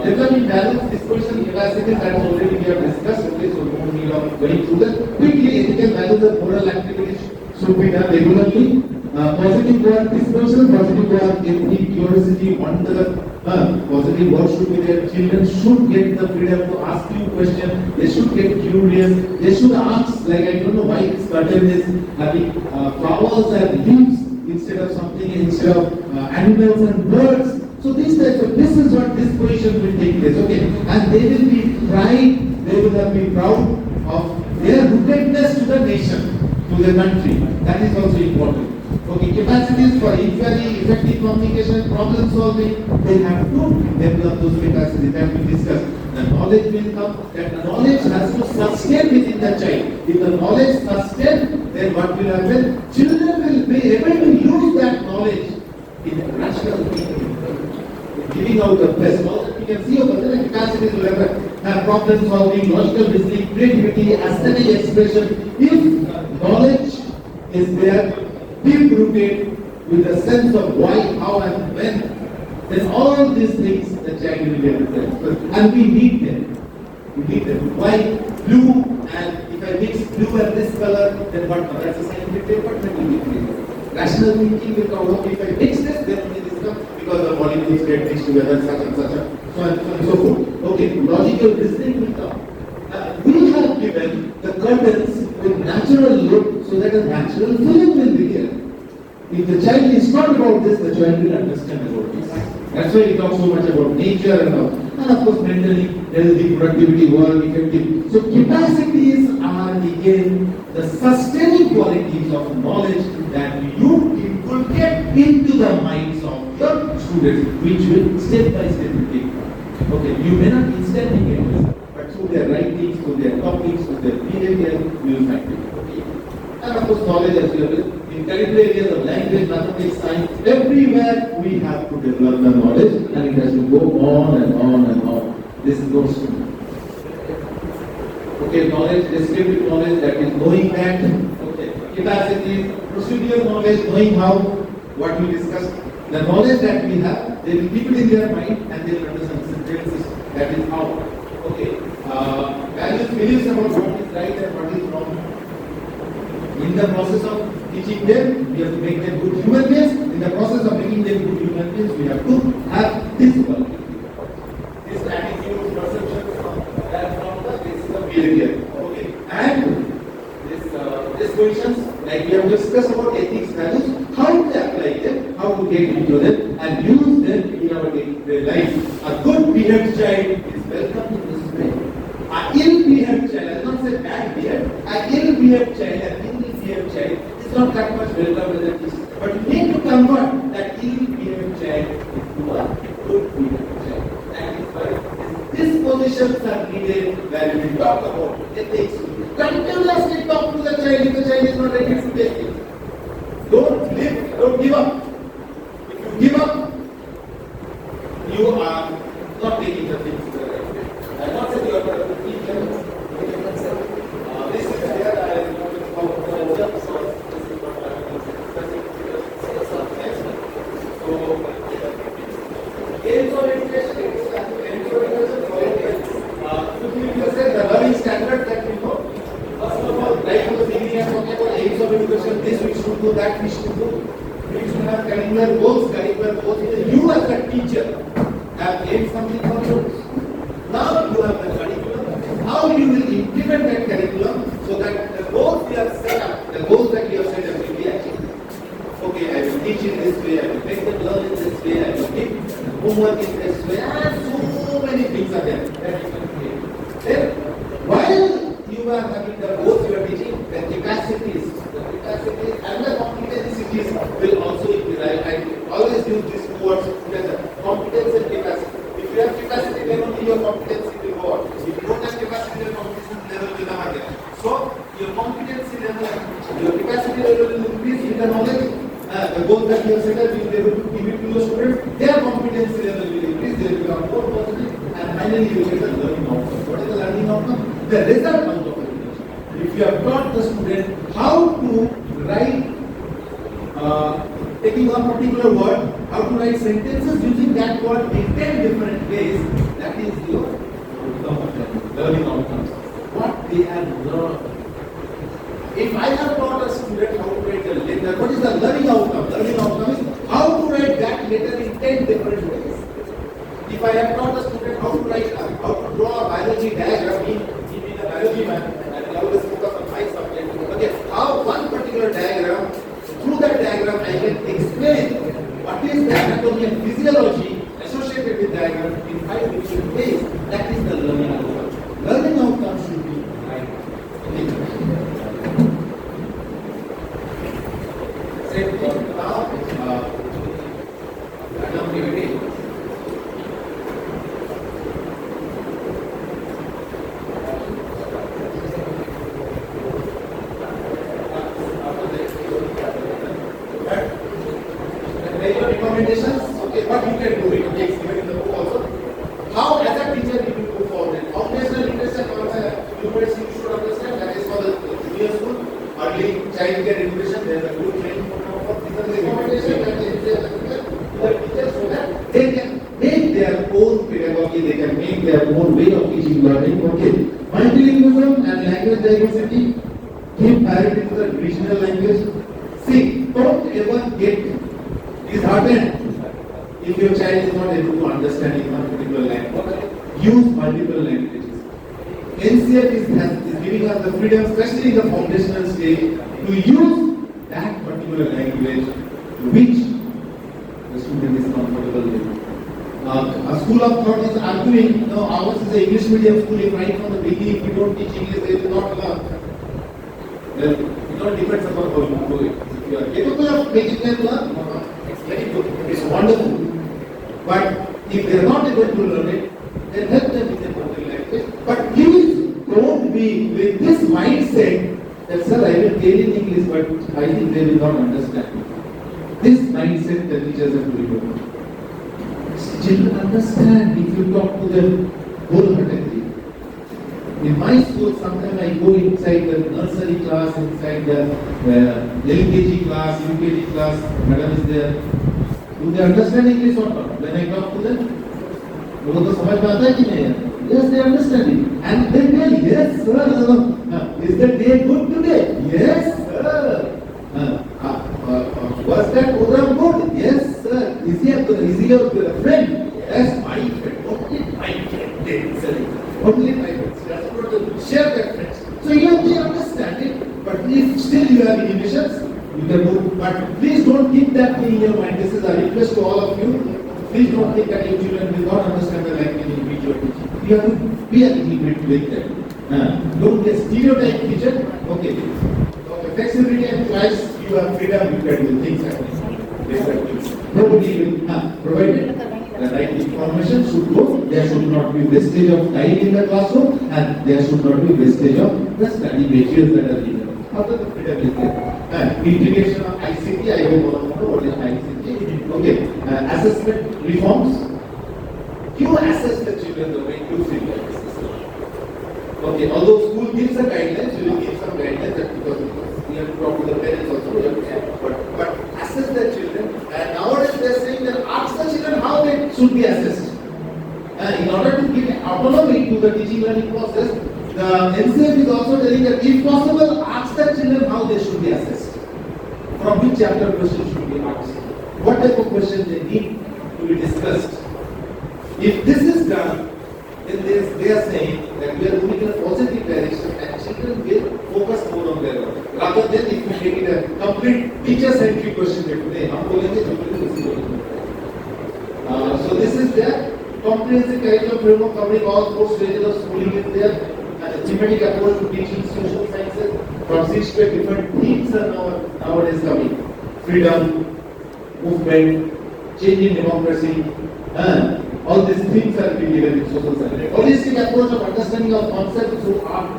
G: Developing balance, disposition capacity, that is already we have discussed, okay, so no need of going through that. Quickly, ethical values and moral activities should be done regularly. positive word dispersion, positive word empathy, curiosity, wonder. Positive word should be there. Children should get the freedom to ask you questions. They should get curious. They should ask, like, I don't know why this curtain is having flowers and leaves instead of something, instead of animals and birds. So these types of, this is what this position will take place, okay? And they will be pride, they will be proud of their rootedness to the nation, to the country. That is also important. Okay, capacities for equally effective communication, problem solving, they have to develop those capacities that we discussed. The knowledge will come, that the knowledge has to sustain within the child. If the knowledge sustains, then what will happen? Children will be able to use that knowledge in a rational thinking, giving out the best. Also, you can see over there the capacities will have problem solving, logical reasoning, creativity, aesthetic expression. If knowledge is there, deep rooted with a sense of why, how and when, then all these things the child will be able to express. And we need them. We need them. Why? Blue, and if I mix blue and this color, then what? That's a scientific paper, then will be clear. Rational thinking will come up. If I mix this, then only this comes because the molecules get mixed together, such and such, so and so forth. Okay, logical reasoning will come. We have given the curtains with natural look so that a natural feeling will be there. If the child is not about this, the child will understand about this. That's why we talk so much about nature and all. And of course, mentally, healthy, productivity, work, effective. So capacities are again the sustaining qualities of knowledge that you inculcate into the minds of your students, which will step by step take part. Okay, you may not instantly get this, but through their writings, through their topics, through their behavior, you will find it. Okay. And of course, knowledge as well. In curricular areas of language, mathematics, science, everywhere we have to develop the knowledge, and it has to go on and on and on. This goes to okay, knowledge, descriptive knowledge, that is knowing that, okay, capacity, procedural knowledge, knowing how, what we discussed. The knowledge that we have, they will keep it in their mind and they will understand the system. That is how. Okay, values, beliefs about what is right and what is wrong. In the process of teaching them, we have to make them good human beings. In the process of making them good human beings, we have to have this quality. This attitude, perception, that from the basis of behavior. Okay. And these positions, like we have discussed about ethics, values, how to apply them, how to get into them, and use them in our day-to-day life. A good behaved child is welcome in this way. An ill-behaved child, I will not say bad behaved, an ill-behaved child, an ill-behaved child is not that much welcome as it is. But you need to convert that ill-behaved child into a good behaved child. That is why these positions are needed when we talk about ethics. Continuously talk to the child if the child is not ready to take it. Don't give up. If you give up, you are not taking the things the right way. I am not saying you are not a teacher. This is where I am going to talk about the this is what I am discussing. So, aims of education, the learning standard that we know. First of all, right from the beginning, I am talking about aims of education, this we should do, that we should do. We should have curricular goals. You as a teacher have aimed something for you. Now you have the curriculum. How you will implement that curriculum so that the goals we have set up, the goals that you have set up will be achieved. Okay, I will teach in this way, I will make them learn in this way, I will give homework in this way, and so many things are there that you can create. Then, while you are having the goals you are teaching, the capacities and the competencies will also increase. I always use these two words together, competence and capacity. If you have capacity, then only your competency will go on. If you don't have capacity, your competency level will come again. So, your competency level, your capacity level will increase in the knowledge. The goals that you have set up, you will be able to give it to your students. Their competency level will increase, they will become more positive, and finally you will get the learning outcome. What is the learning outcome? The result out of education. If you have taught the student how to write, taking one particular word, how to write sentences using that word in 10 different ways, that is your learning outcomes. What they have learned. If I have taught a student how to write a letter letter. What is the learning outcome? Learning outcome is how to write that letter in 10 different ways. If I have taught a student how to write, how to draw a biology diagram, he being a biology man, and he always focus on my subject. Okay, how one particular diagram, through that diagram I can explain what is the anatomy and physiology associated with diagram in 5 different ways. That is the learning outcome. Learning outcome should be right. Same thing now, anonymity. Recommendations, okay, what you can do, it takes given in the book also. How as a teacher you will go forward. Foundational literacy concept, numeracy you should understand, that is for the junior school, early child care education, there is a good training program for these are the recommendations that the teachers so that they can make their own pedagogy, they can make their own way of teaching learning. Okay. Multilingualism and language diversity, give priority to the regional language. See, don't ever get disheartened if your child is not able to understand in one particular language. Use multiple languages. NCERT is giving us the freedom, especially in the foundational stage, to use that particular language which the student is comfortable with. A school of thought is arguing, no, ours is an English medium school, if right from the beginning, if we don't teach English, they will not learn. Well, it all depends upon how you do it. If you are capable of making them learn, it's very good, it's wonderful. But if they are not able to learn it, then help them with a local language. But please don't be with this mindset that, sir, I will tell in English, but I think they will not understand. This mindset the teachers have to remove. Children understand if you talk to them wholeheartedly. In my school, sometimes I go inside the nursery class, inside the LKG class, UKG class, madam is there. Do they understand English or not? When I talk to them, उनको तो समझ में आता है कि नहीं? Yes, they understand it. And they tell, yes, sir. Is the day good today? Yes, sir. Was that program good? Yes, sir. Is he your friend? Yes, my friend. Only my friend. They say, only my friend. That's what to share that friends. So you have to understand it. But if still you have inhibitions, you can do. But please don't keep that thing in your mind. This is a request to all of you. Please don't think that your children will not understand the language in which you are teaching. You have to be a little bit with them. Don't get stereotype teacher. Okay. Flexibility and choice, you have freedom, you can do things like this. Nobody will provide the right information should go. There should not be wastage of time in the classroom, and there should not be wastage of the study materials that are given. Other the freedom is there. Integration of ICT, I hope all of you know what is ICT. Okay. Assessment reforms. You assess the children the way you feel like assessment. Okay. Although school gives a guidelines, you will give some guidelines that because we have to talk to the parents also. But assess the children. And nowadays they are saying that ask the children how they should be assessed. In order to give autonomy to the teaching learning process, the NCERT is also telling that if possible, ask the children how they should be assessed. From which chapter question should be asked. What type of question they need to be discussed. If this is done, then they are saying that we are moving in a positive direction and children will focus more on their work. Rather than if we make it a complete teacher-centric question today, so this is their comprehensive curriculum framework covering all 4 stages of schooling is there. A thematic approach to teaching social sciences from 6 to 8 different themes are nowadays coming. Freedom, movement, change in democracy, all these things are being given in social science. A holistic approach of understanding of concepts through art.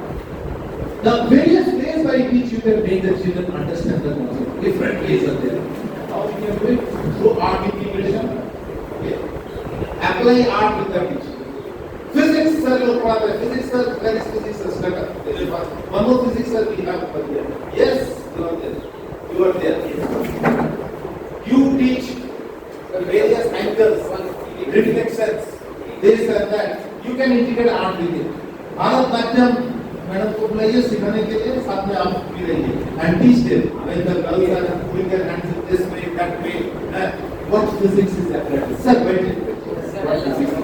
G: The various ways by which you can make the children understand the concept. Different ways are there. How we can do it? Through art integration. Okay. Apply art with the teacher. Physics, sir, physics, sir, where is physics, sir? One more physics, sir, we have over there. Yes, you are there. You are there. You teach the various angles, reflections, this and that. You can integrate art with it. Bharatanatyam, madam को बुलाइए सिखाने के लिए, साथ में आप भी रहिए and teach them when the girls are putting their hands in this way, that way, what physics is that? Sir, wait. What physics is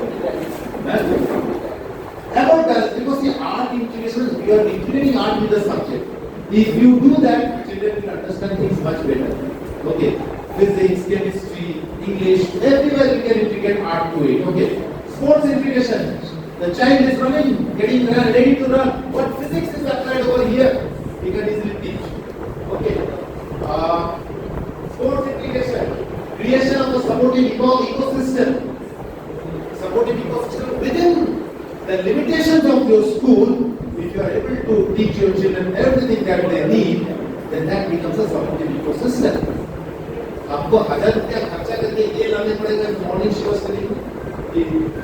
G: about that, because the art integration, we are integrating art with the subject. If you do that, children will understand things much better. Okay, physics, chemistry, English, everywhere we can integrate art to it. Okay, sports integration. The child is running, getting ready to run. What physics is applied over here? We can easily teach. Okay, sports integration, creation of a supportive ecosystem. Supportive ecosystem within the limitations of your school. If you are able to teach your children everything that they need, then that becomes a supportive ecosystem. आपको 1000 रुपया खर्चा करके ये लाने पड़ेगा morning shows के लिए.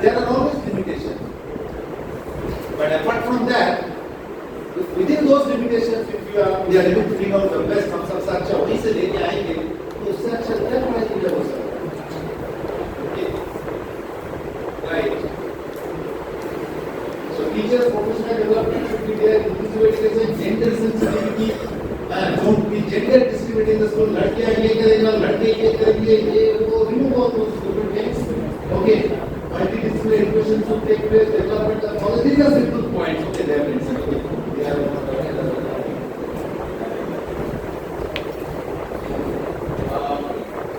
G: There are always limitations. But apart from that, within those limitations, if we are able to figure out the best, हम सबसे अच्छा वहीं से लेके आएंगे, तो उससे अच्छा क्या पढ़ाई की जा सकता है? Right. So teachers' professional development should be there. Inclusive education, gender sensitivity, don't be gender discriminating the school. लड़कियाँ ये करेगा, लड़के ये करेंगे, ये वो remove all those different things. Okay. Multidisciplinary education should take place. Development of all these are simple points. Okay, they have been said. Okay. They are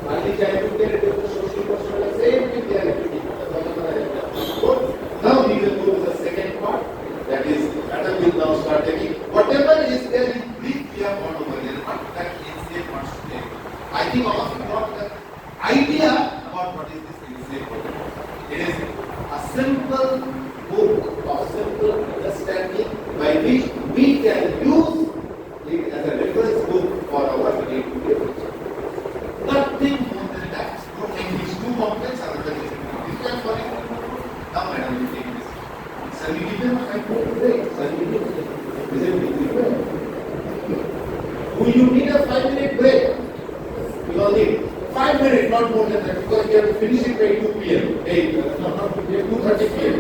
G: early childhood care education, social personal, same thing they are repeating. Now we will go to the second part. That is, Madam will now start taking whatever is there in brief we have gone over there. What that NCA wants to take. I think all of you got the idea about what is this NCA. It is a simple book of simple understanding by which we can use it as a reference book for our day-to-day future. Nothing more than that. Don't make it too complex or other things. If you are following, now madam will take this. Sir, we give them a 5-minute break. Sir, we give them. Is it big break? Do you need a 5-minute break? We all need 5 minutes, not more than that, because we have to finish it by 2 p.m. Not 2 p.m., 2:30 p.m.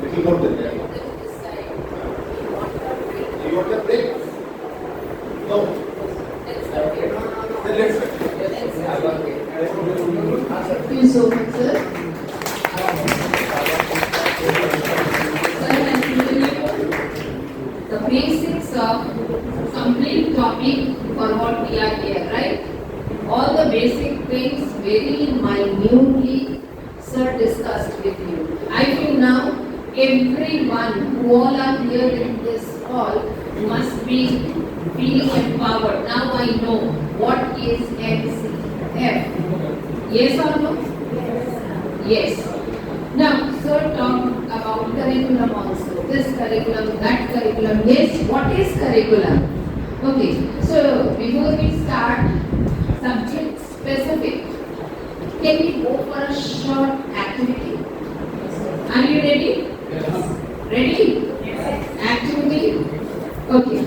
G: Little more than that. You want a break? No. Then let's
C: Thank you so much, sir. Sir has given you the basics of complete topic for what we are here, right? All the basic things very minutely sir discussed with you. I feel now everyone who all are here in this hall must be feeling empowered. Now I know what is NCF. Yes or no? Yes. Now sir talked about curriculum also. This curriculum, that curriculum. Yes, what is curriculum? Okay, so before we start, subject specific. Can we go for a short activity? Are you ready?
H: Yes.
C: Ready? Yes. Activity? Okay.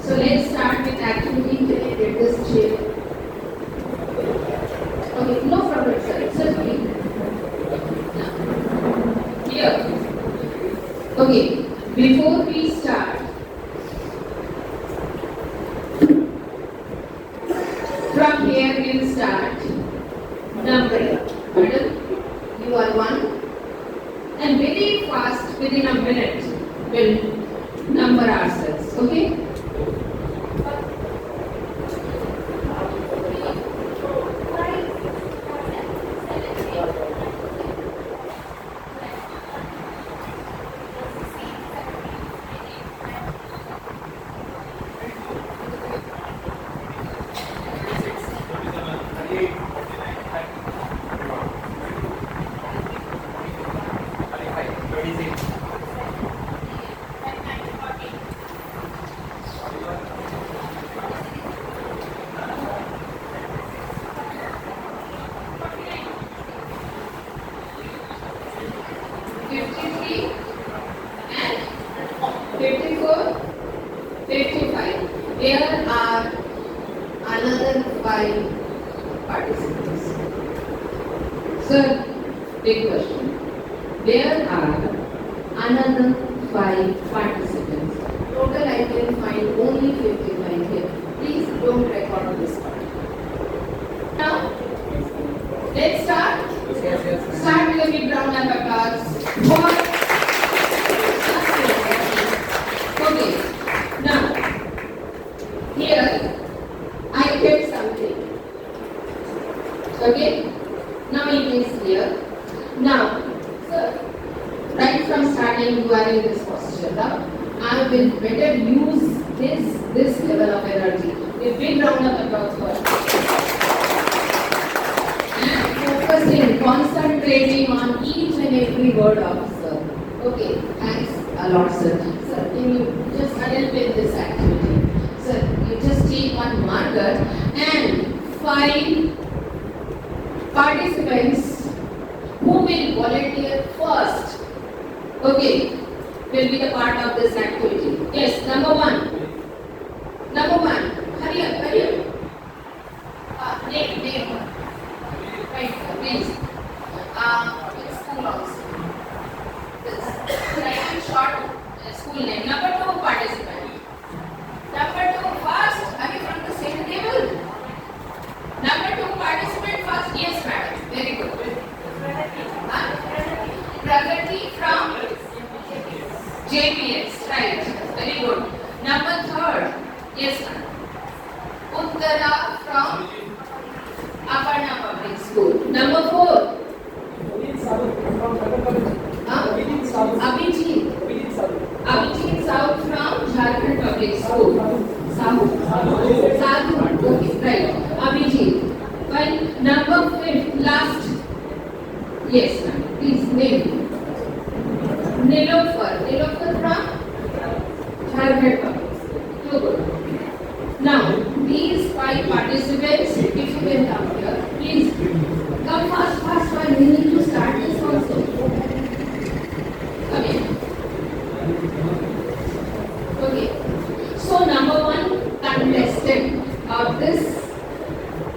C: So let's start with activity. Can I get this chair? Okay, no problem, sir. Sir, please. Here. Okay. Before we start, from here we will start numbering. Madam, you are one, and very fast, within a minute, we'll number ourselves. Okay? There are another 5 participants. Sir, big question. There are another 5 participants. I can find only 55 here. Please don't record this part. Now, let's start. Start with a big round of applause. Okay. Now, here I kept something. Okay. Now it is here. Now, sir, right from starting you are in this posture. Now, I will better use this level of energy. A big round of applause for it. And focusing, concentrating on each and every word of sir. Okay, thanks a lot, sir. Sir, can you just help with this activity? Sir, you just take one marker and 5 participants who will volunteer first. Okay, will be the part of this activity. Yes, number 1. Number 1. Hurry up, hurry up. Name. Right, please. Which school also? Write in short school name. Number 2 participant. Number 2 first. Are you from the same table? Number 2 participant first. Yes, madam. Very good. Pragati from JPS. Right. Very good. Number 3rd. Yes, ma'am. Uttara from Aparna Public School. Number 4. Abhijit South from Jharkhand Public School. Sadhu. Okay, right. Abhijit. Fine. Number 5th, last. Yes, ma'am. Please name. Nilofer. Nilofer from Jharkhand Public School. So good. Now, these 5 participants, if you can come here, please come fast. We need to start this also. Come in. Okay. So, number 1 contestant of this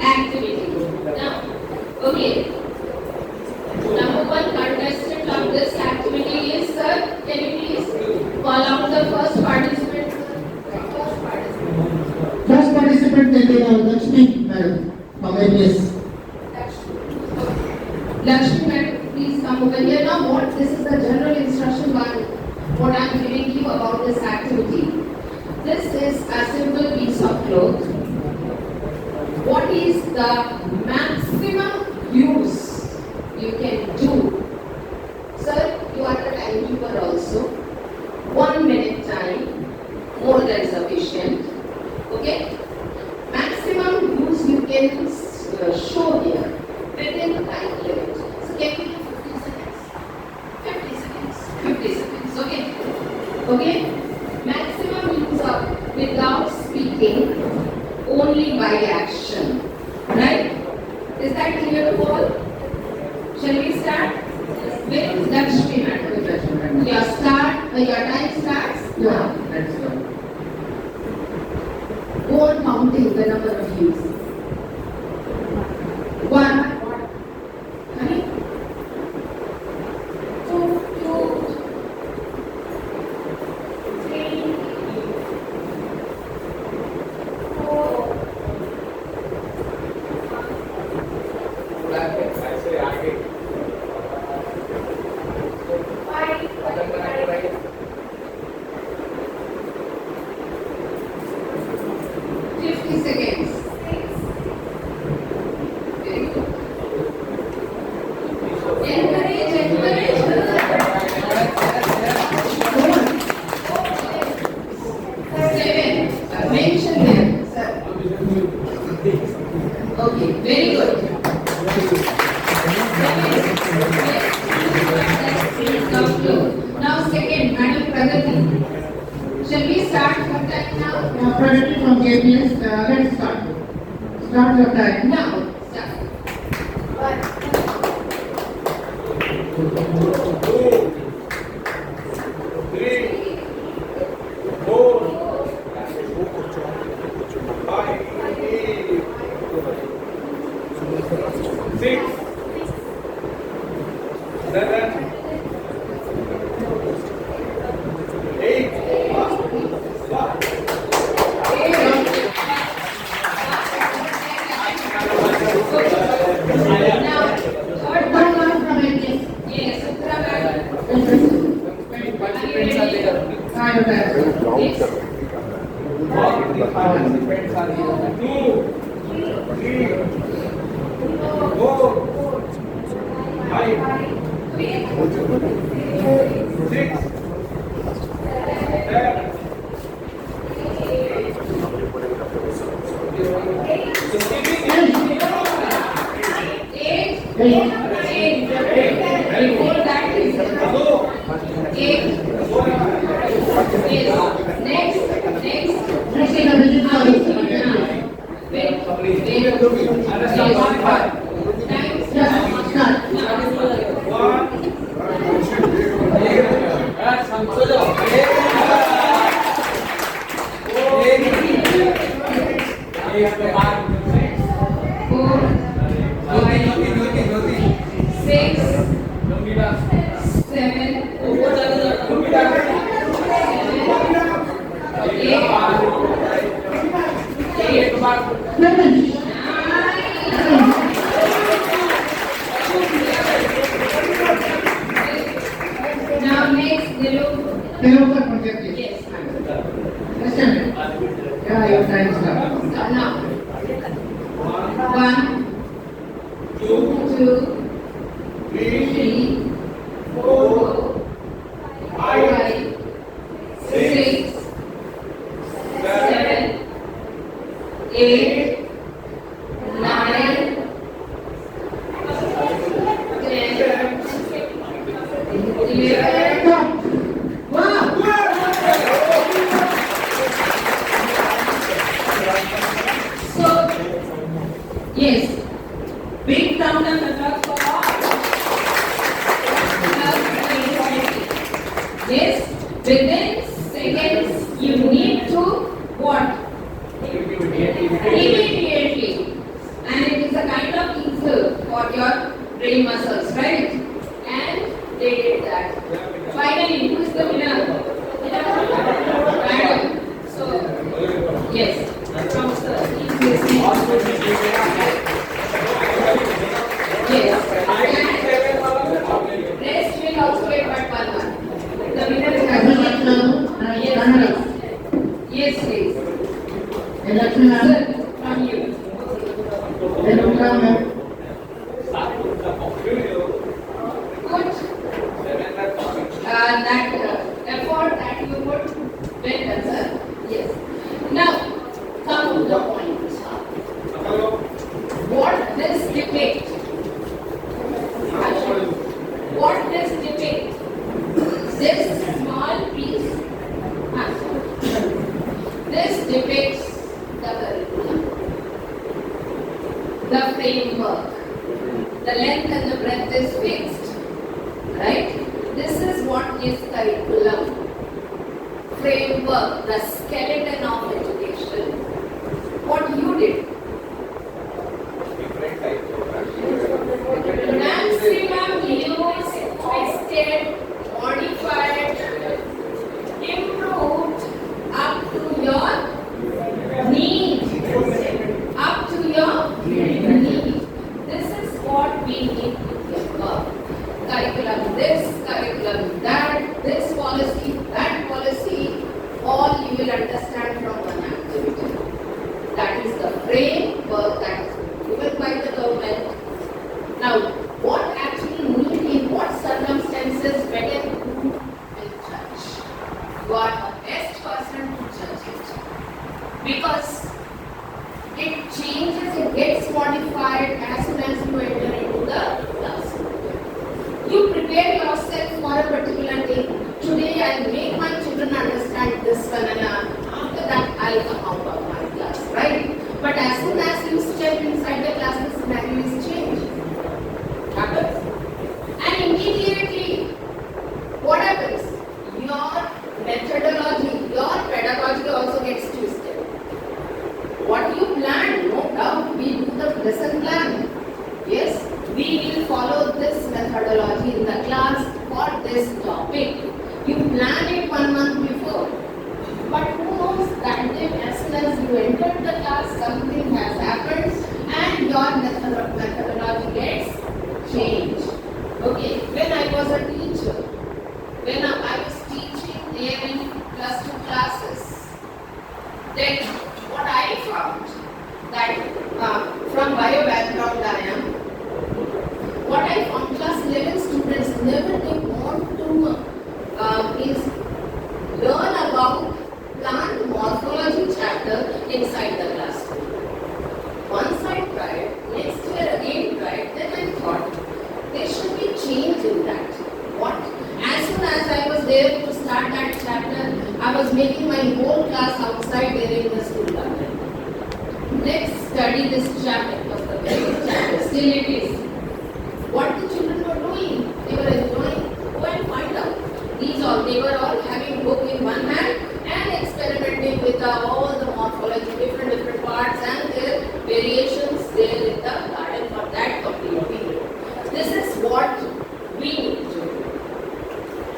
C: activity. Now, okay. Number 1 contestant of this activity is, sir, can you please call out the first participant?
A: First participant will be Lakshmi madam from ABS.
C: Lakshmi madam, please come over here. Now this is the general instruction what I am giving you about this activity. This is a simple piece of cloth. What is the maximum use you can do? Sir, you are the timekeeper also. 1 minute time, more than sufficient. Okay? Maximum use you can show here within the time limit. So can we do 50 seconds? 50 seconds. 50 seconds. Okay? Okay? Maximum use of without speaking, only by action. Right? Is that clear to all? Shall we start? With Lakshmi madam. Your time starts now.
A: Let's go.
C: Go on counting the number of views. 1. Honey? 2, 3, 4. Okay, very good. Now second, Madam Pragati. Shall we start from time now?
A: Now, Pragati from ABS, let's start. Start your time.
C: Now, start.
K: 8.
C: Before that is eight. Yes. Next.
A: Next in the visit service.
C: Wait. Time.
A: Start.
C: Four. Six. Seven. Eight.
A: Finish.
C: Now next, Nilu.
A: Nilofer project.
C: Yes, ma'am.
A: Understand? Yeah, your time is up.
C: Now. One, two, three, four, five, six, seven, eight, nine, 10, 11.
A: Stop. Wow.
C: So, yes, big round of applause for all. Yes, within seconds you need to what? Immediately. And it is a kind of insult for your brain muscles, right? And they did that. Finally, who is the winner? Madam. So, yes, from sir, please listen. Yes. And rest will also get but one. The winner is yes, please.
A: Election
C: Sir, from you. Good. That effort that you put, well done, sir. Yes. Now, come to the point. What this depicts? What this depicts? This small piece. This depicts the curriculum, the framework. The length and the breadth is fixed, right? This is what is curriculum. Framework, the skeleton of education. What you did. Maximum used, twisted, modified, improved up to your need. Up to your need. This is what we need to think of. Curriculum this, curriculum that, this policy, that policy, all you will understand from one activity. That is the framework that is given by the government. Now, what actually need in what circumstances better to and judge? You are the best person to judge it. Because it changes, it gets modified as soon as you enter into the classroom. You prepare yourself for a particular day. Today I'll make my children understand this one and after that I'll come out of my class, right? But as soon as you step inside the class, the scenario is changed. Happens. And immediately, what happens? Your methodology, your pedagogy also gets twisted. What you plan, no doubt, we do the lesson plan. Yes, we will follow this methodology in the class for this topic. You plan it 1 month before. But who knows that day as soon as you entered the class, something has happened and your methodology gets changed. Okay, when I was a teacher, when I was teaching in +2 classes, then what I found that from bio background I am, what I found class 11 students never they want to is learn about plant morphology chapter inside the classroom. Once I tried, next year again tried, then I thought start that chapter, I was making my whole class outside during the school garden. Let's study this chapter. It was the very good chapter. Still it is. What the children were doing, they were enjoying. Go and find out. They were all having book in one hand and experimenting with all the morphology, different parts and their variations there in the garden for that complete period. This is what we need to do.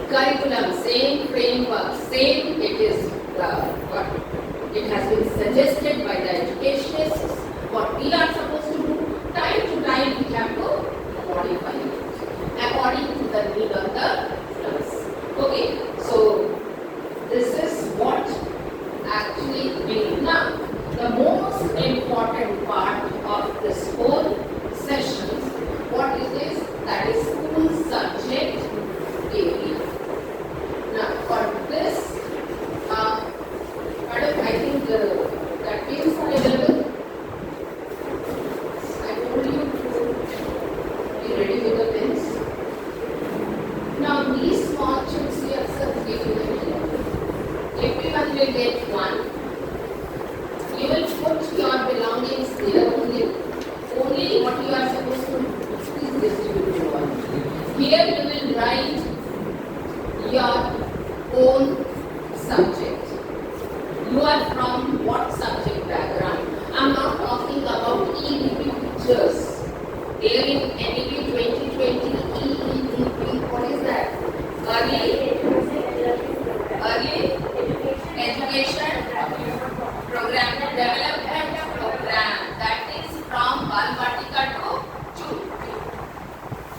C: Curriculum, same framework, same it is what it has been suggested by the educationists. What we are supposed to do, time to time we have to modify it according to the need of the class. Okay, so this is what actually we need. Now, the most important part of this whole session, what it is, that is school subject area. Now, for this, Madam, I think that pins are available. I told you to be ready with the pins. Now, these small chunks here, sir, everyone will get one. You will put your belongings there only. Only what you are supposed to do is distribute to all. Here you will write your own subject. You are from what subject background? I am not talking about EDP pictures. Here in NEP 2020, EEDP, what is that? Early Education Program Development Program. That is from Balvatika to June,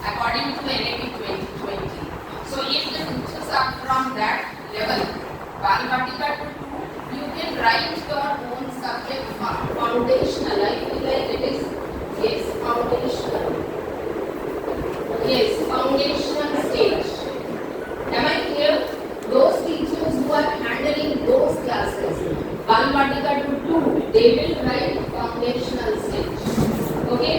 C: according to NEP 2020. So if the teachers are from that level, Balvatika to 2, you can write your own subject foundational. I feel like it is, yes, foundational. Yes, foundational stage. Am I clear? Those teachers who are handling those classes, Balvatika to 2, they will write foundational stage. Okay?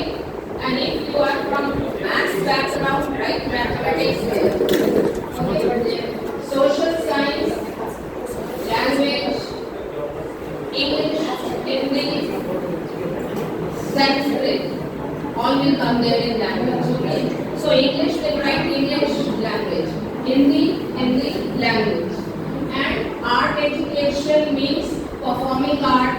C: And if you are from maths background, write mathematics there. Okay? Social science, language, English, Hindi, Sanskrit, all will come there in language. Okay? So English will write English language, Hindi language. And art education means performing art,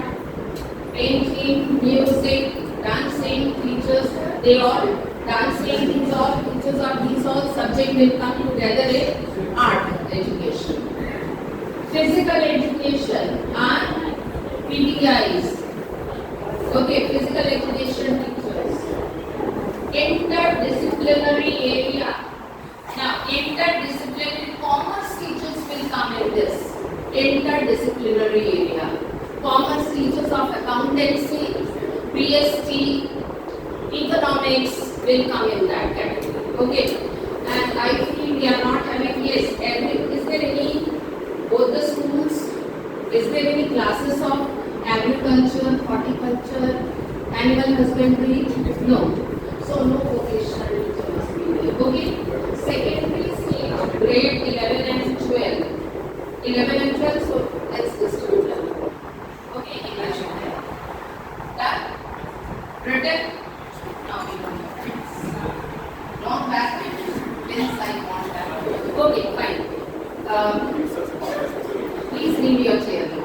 C: painting, music, dancing, teachers, they all dancing, these all teachers or these all subjects will come together in art education. Physical education and PTIs. Okay, physical education teachers. Interdisciplinary area. Now, interdisciplinary commerce teachers will come in this. Interdisciplinary area. Commerce teachers of accountancy, BST, economics will come in that category. Okay. And I feel we are not having, yes, is there any, both the schools, is there any classes of agriculture, horticulture, animal husbandry? No. So no vocational teacher must be there. Okay. Secondary stage, grade 11 and 12. 11 and 12, so let's distribute them. Okay, English. Done? Written? Now we want the pens. Not back pens, I want that. Okay, fine. Please leave your chair now.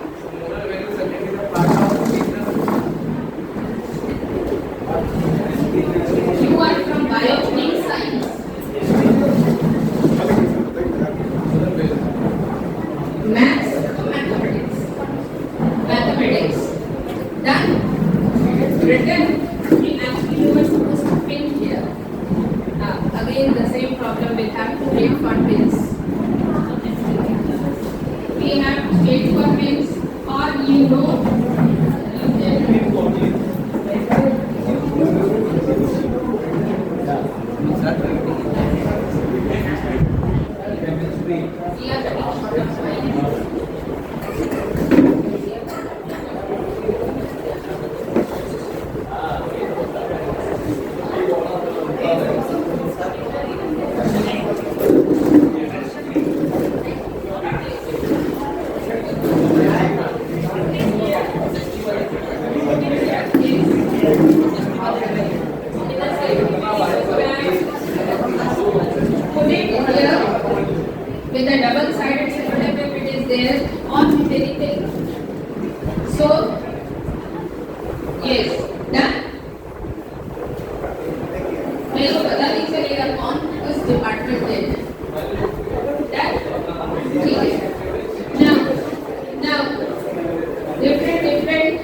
C: You are from biotechnic science. Maths or mathematics? Mathematics. Done? Written? Actually, you were supposed to pin here. Again, the same problem. We have to wait for pins. We have to wait for pins, or you we are very short of time. पता नहीं चलेगा कौन उस department में है। ठीक है। Now, different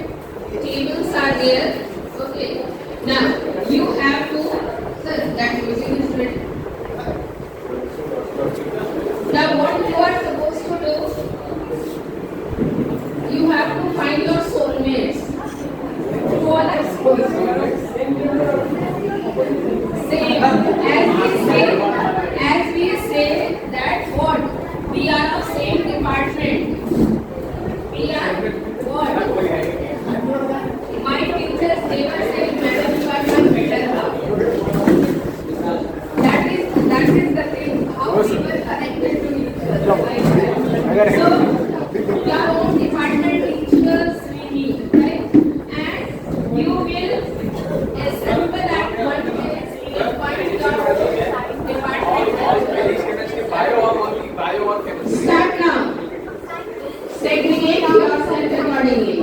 C: tables are there. Okay. Now, you have to, sir, that using is ready. Now, what you are supposed to do, you have to find your soulmates. Who are the soulmates? Same as we say that what? We are of same department. We are what? My teachers never said, Madam, you are not better now. That is the thing, how people connected to each other. So, your own department teachers we meet, right? And you will assemble at one place, you will find your department. Start now. Segregate yourself accordingly.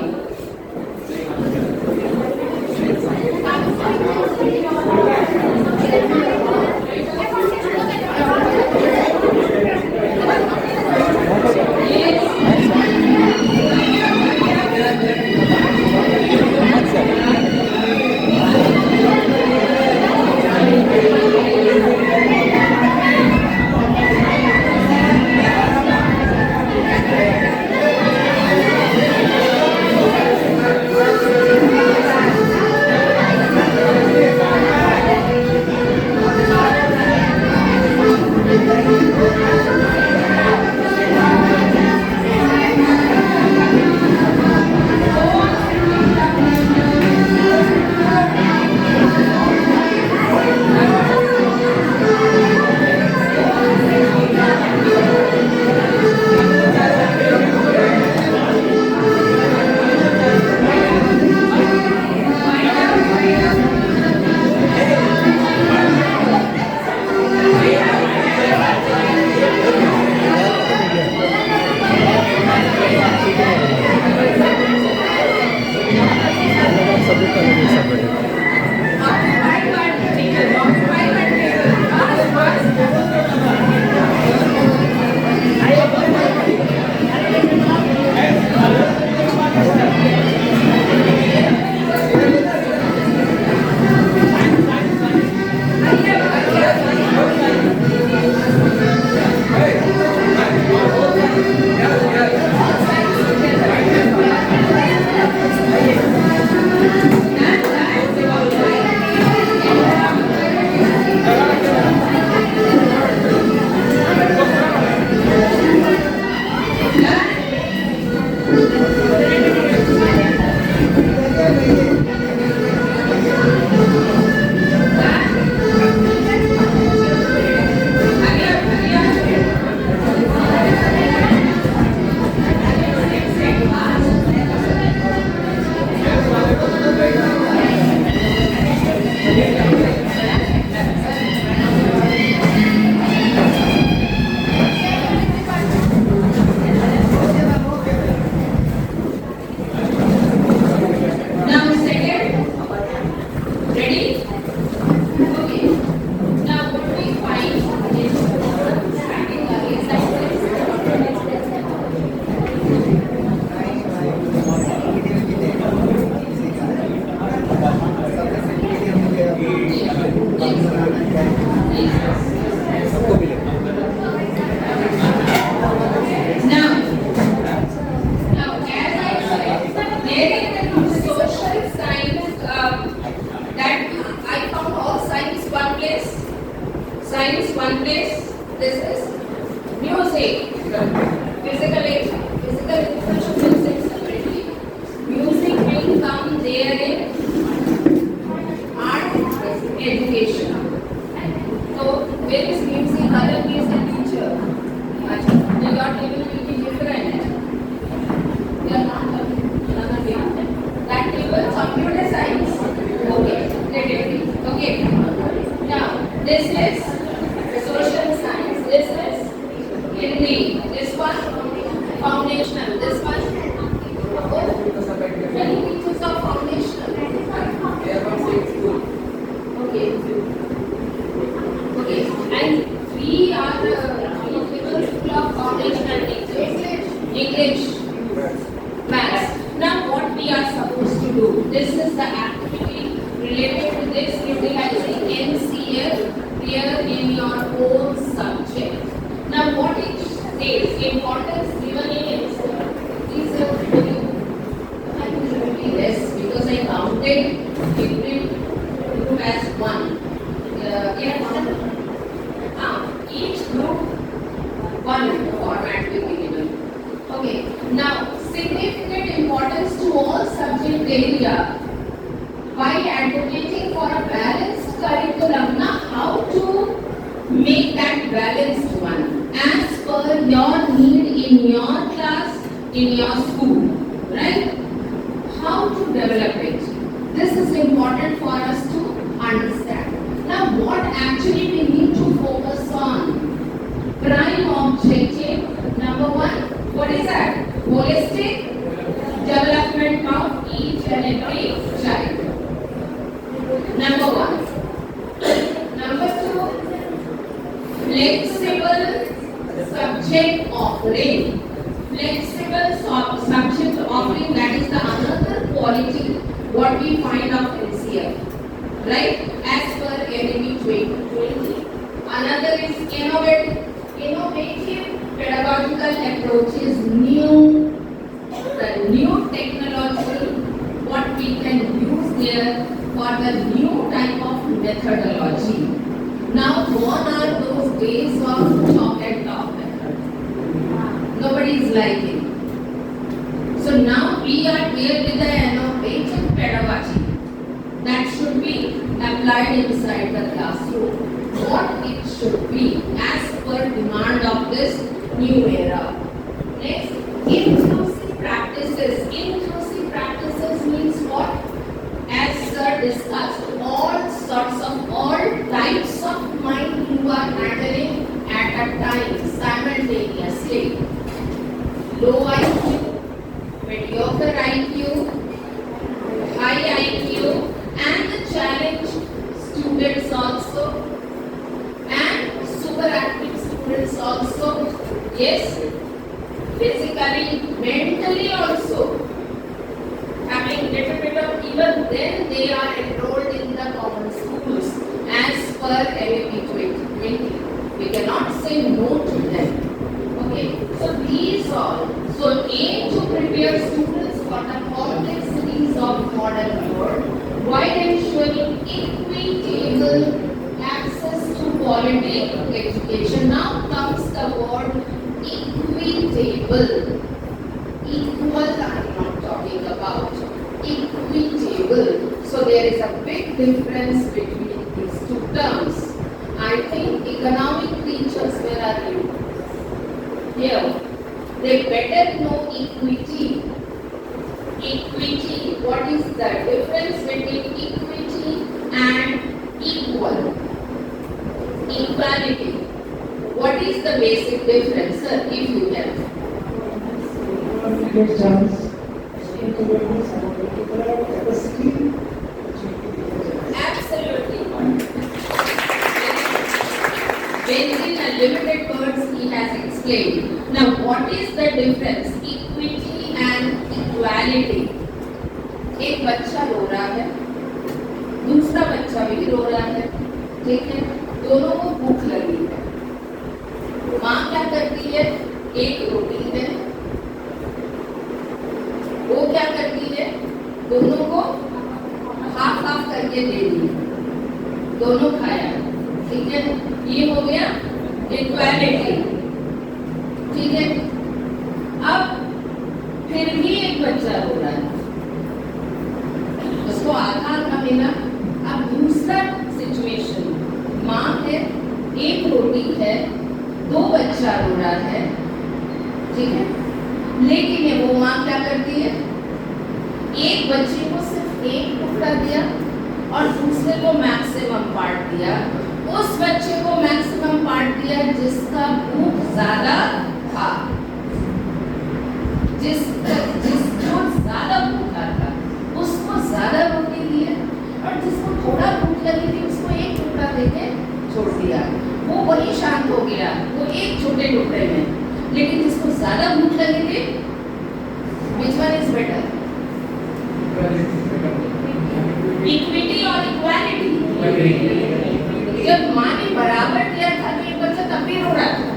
C: And we are full of foundational teachers. English, maths. Now what we are supposed to do? This is the activity related to this, utilizing NCF here in your own subject. Now what it says, importance given in NCF is absolutely less because I counted different group as one. Each group one format will be given. Okay, now significant importance to all subject area by advocating for a balanced curriculum. Now how to make that balanced one as per your need in your class, in your school, right? How to develop it. This is important for us to understand. Now what actually we need to focus on? Prime objective, number one, what is that? Holistic development of each and every child. Number one. Number two, flexible subject offering. Flexible subject offering, that is the another quality what we find of NCF, right? As per NAB 2020. Another is innovative pedagogical approaches, the new technology, what we can use there for the new type of methodology. Now gone are those days of chalk and talk method. Nobody is liking. So now we are here with the innovative pedagogy that should be applied inside the classroom. What it should be as per demand of this new era. Next, inclusive practices. Inclusive practices means what? As sir discussed, all types of mind you are handling at a time simultaneously. Low IQ, mediocre IQ, high IQ, and the challenge students also, and super active students also. Yes, physically, mentally also. Having little bit of, even then they are enrolled in the common schools as per NAB 2020. We cannot say no to them. Okay, so these all. So aim to prepare students for the complexities of modern world while ensuring equitable access to quality education. Now comes the word equitable. Equal I am not talking about. Equitable. So there is a big difference between these two terms. I think economic teachers, where are you? Here. They better know equity. Equity. What is the difference between equity and equal? Equality. What is the basic difference, sir, if you can?
A: Get chance, capabilities, and capacity.
C: Absolutely. Within a limited words, he has explained. Now, what is the difference? Equity and equality. एक बच्चा रो रहा है, दूसरा बच्चा भी रो रहा है, ठीक है? दोनों को भूख लगी है। माँ क्या करती है? एक रोटी है, वो क्या करती है? दोनों को हाफ हाफ करके दे दी, दोनों खाया, ठीक है? ये हो गया इक्वालिटी, ठीक है? अब फिर भी एक बच्चा रो रहा है, उसको आधा आधा मिला। अब दूसरा सिचुएशन, माँ है, एक रोटी है, दो बच्चा रो रहा है, ठीक है? लेकिन ये वो माँ क्या करती है? एक बच्चे को सिर्फ एक टुकड़ा दिया और दूसरे को मैक्सिमम पार्ट दिया। उस बच्चे को मैक्सिमम पार्ट दिया जिसका भूख ज्यादा था, जिसको ज्यादा भूखा था उसको ज्यादा रोटी दी है, और जिसको थोड़ा भूख लगी थी उसको एक टुकड़ा देके छोड़ दिया। वो वही शांत हो गया, वो एक छोटे टुकड़े में। लेकिन जिसको ज्यादा भूख लगी थी, which one is better? Equity और इक्वालिटी। जब माँ ने बराबर दिया था तो एक बच्चा तब भी रो रहा था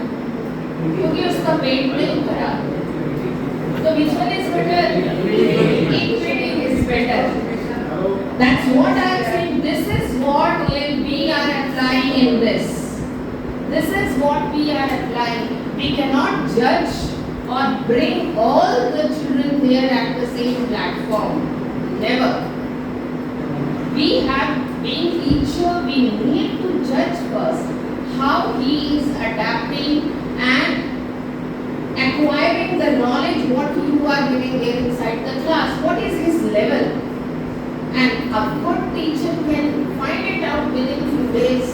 C: क्योंकि उसका पेट नहीं भरा। तो which one is better? Equity is better. That's what I am saying. This is what we are applying in this. This is what we are applying. We cannot judge or bring all the children there at the same platform. Never. We have been teacher, we need to judge first how he is adapting and acquiring the knowledge what you are giving there inside the class. What is his level? And a good teacher can find it out within few days.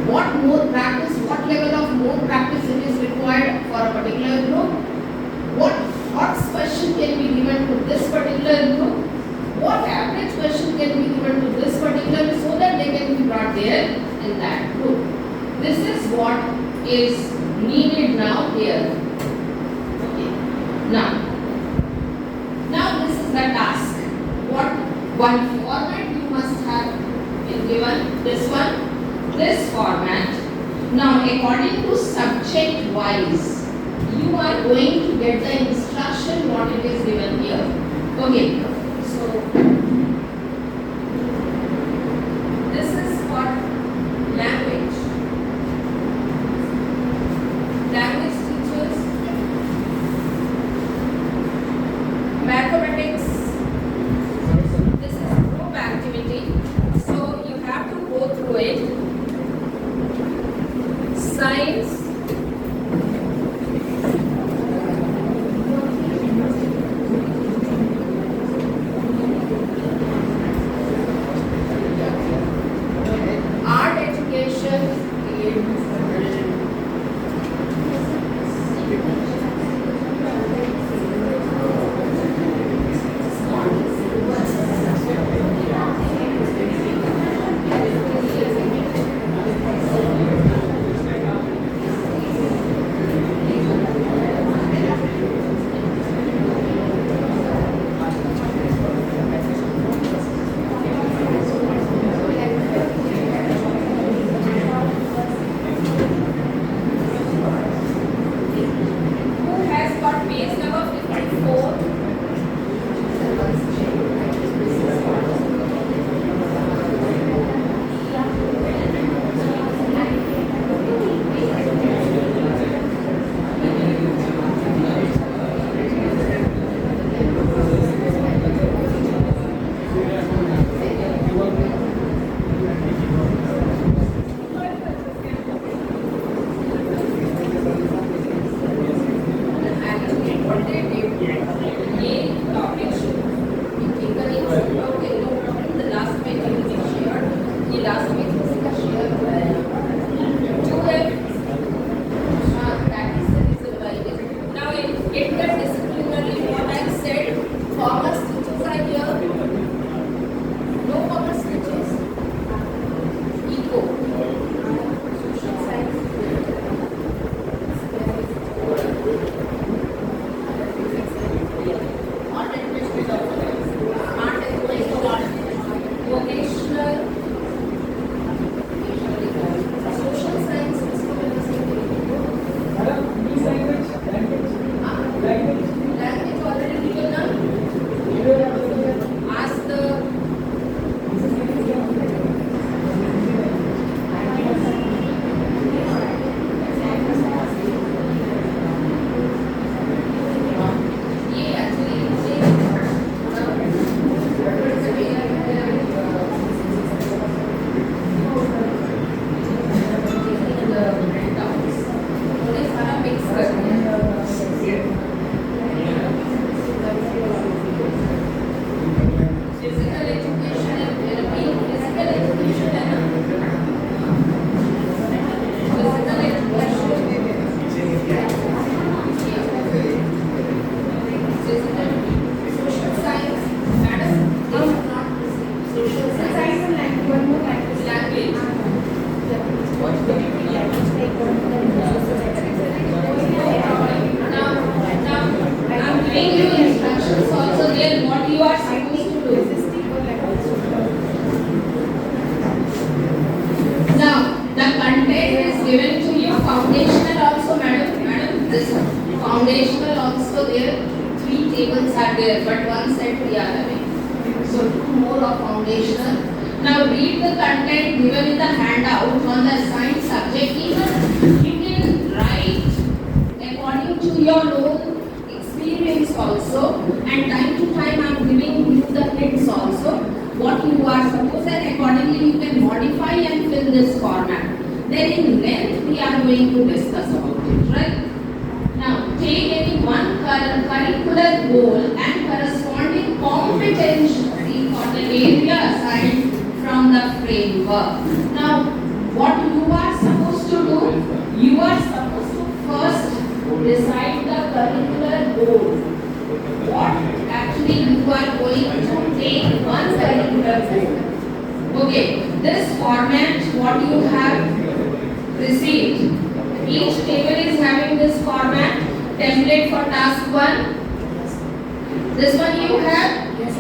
C: What more practice, what level of more practice it is required for a particular group? What question can be given to this particular group? What average question can be given to this particular group so that they can be brought there in that group? This is what is needed now here. Okay. Now this is the task. What one format you must have been given, this one, this format. Now according to subject wise, you are going to get the instruction what it is given here. Okay, so this is for language. Language teachers, mathematics. This is group activity, so you have to go through it. Science. Art education. given to you. Foundational also, madam, this foundational also there. 3 tables are there, but one set we are having. So 2 more of foundational. Now read the content given in the handout on the assigned subject. Even you can write according to your own experience also, and time to time I am giving you the hints also what you are supposed, and accordingly you can modify and fill this format. Then in length we are going to discuss about it, right? Now take any one curricular goal and corresponding competency for the area assigned from the framework. Now what you are supposed to do? You are supposed to first decide the curricular goal. What actually you are going to take one curricular goal. Okay, this format what you have received. Each table is having this format. Template for task 1. This one you have? Yes.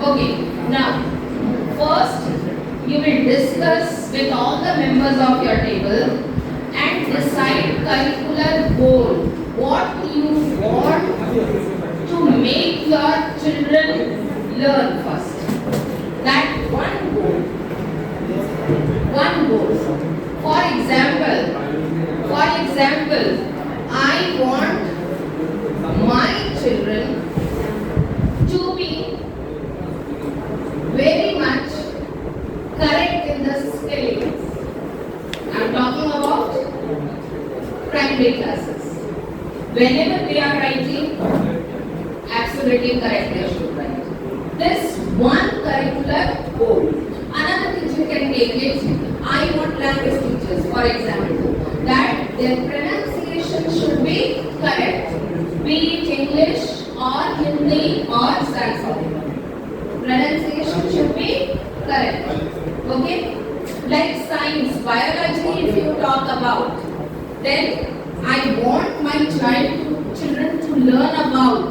C: Okay, now first you will discuss with all the members of your table and decide curricular goal. What you want to make your children learn first. That one goal. One goal. For example, I want my children to be very much correct in the spellings. I am talking about primary classes. Whenever they are writing, absolutely correct they should write. This one curricular goal. Another thing you can take it, I want language teachers, for example, that their pronunciation should be correct. Be it English or Hindi or Sanskrit. Pronunciation should be correct. Okay? Like science, biology if you talk about, then I want my children to learn about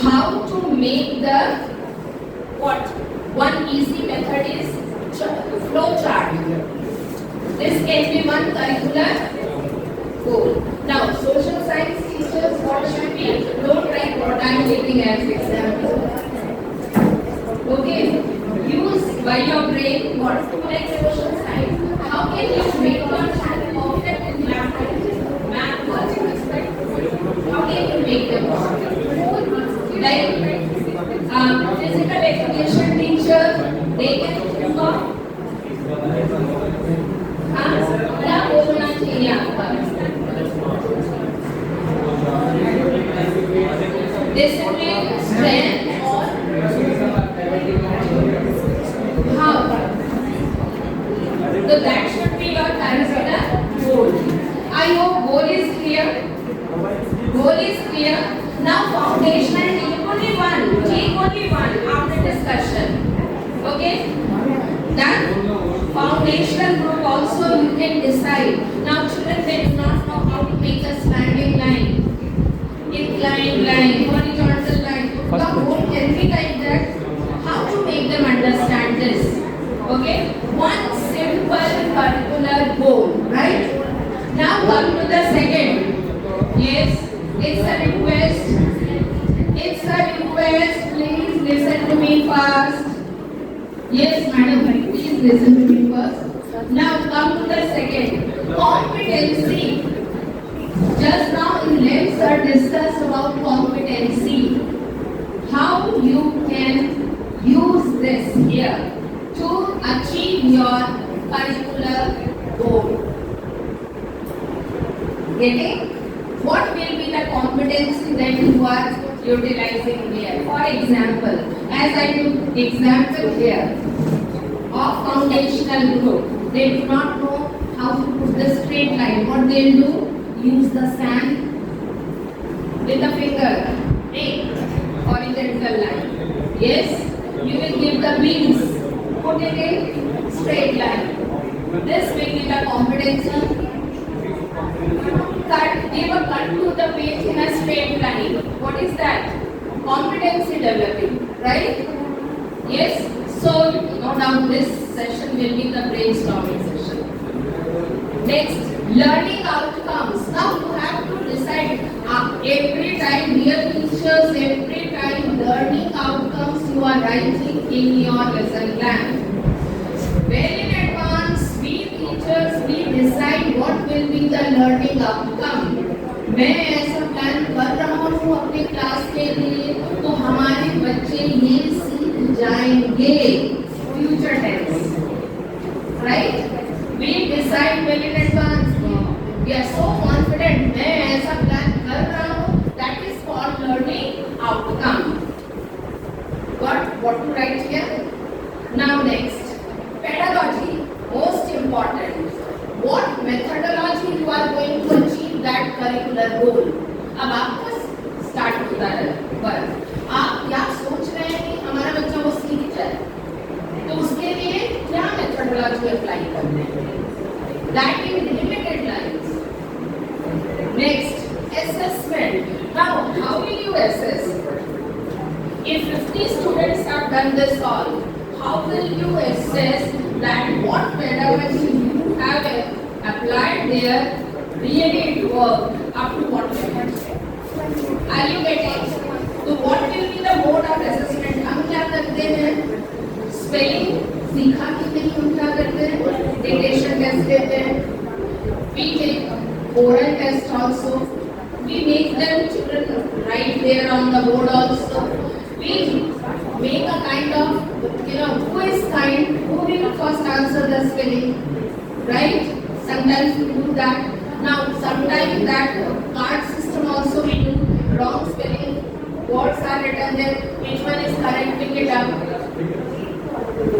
C: how to make the what? One easy method is flow chart. This can be one curricular goal. Now, social science teachers, what should be? Don't write what I am giving as example. Okay, use by your brain what? Like social science. How can you make your child perfect in math? How can you make them perfect? Like physical education teacher, they can think of क्या बोलना चाहिए आपका? Discipline, strength or how? So that should be your curricular goal. I hope goal is clear. Goal is clear. Now foundational, only one. Take only one after discussion. Okay? Done? Foundational group also you can decide. Now children, they do not know how to make a standing line, inclined line, horizontal line. The goal can be like that. How to make them understand this? Okay? One simple curricular goal, right? Now come to the second. Yes, it's a request. It's a request. Please listen to me first. Yes, madam, please listen to me first. Now come to the second. Competency. Just now in length sir discussed about competency. How you can use this here to achieve your curricular goal. Getting? What will be the competency that you are utilizing here? For example, as I took example here of foundational group, they do not know how to put the straight line. What they'll do? Use the sand with the finger. Make horizontal line. Yes, you will give the beans. Put it in straight line. This will be the competency. Give a cut to the page in a straight line. What is that? Competency developing, right? Yes. So no doubt this session will be the brainstorming session. Next, learning outcomes. Now you have to decide every time, dear teachers, every time learning outcomes you are writing in your lesson plan. Well in advance, we teachers, we decide what will be the learning outcome. मैं ऐसा plan कर रहा हूँ अपने class के लिए तो हमारे बच्चे ये सीख जाएंगे. Future tense, right? We decide well in advance. We are so confident. मैं ऐसा प्लान कर रहा हूँ. That is called learning outcome. Got what to write here? Now next, pedagogy, most important. What methodology you are going to achieve that curricular goal? अब आपका start होता है पर आप क्या सोच रहे हैं कि हमारा बच्चा वो सीख जाए तो उसके लिए क्या मेथडोलॉजी अप्लाई करना है? That in limited lines. Next, assessment. Now, how will you assess? If 50 students have done this all, how will you assess that what pedagogy you have applied there really it worked up to what level? Are you getting? So what will be the mode of assessment? हम क्या करते हैं? Spelling सीखा कि नहीं हम क्या करते हैं? Dictation test देते हैं. We take oral test also. We make them children write there on the board also. We make a kind of quiz kind. Who will first answer the spelling? Right? Sometimes we do that. Now, sometimes that card system also we do. Wrong spelling, words are written there. Which one is correct? Pick it up.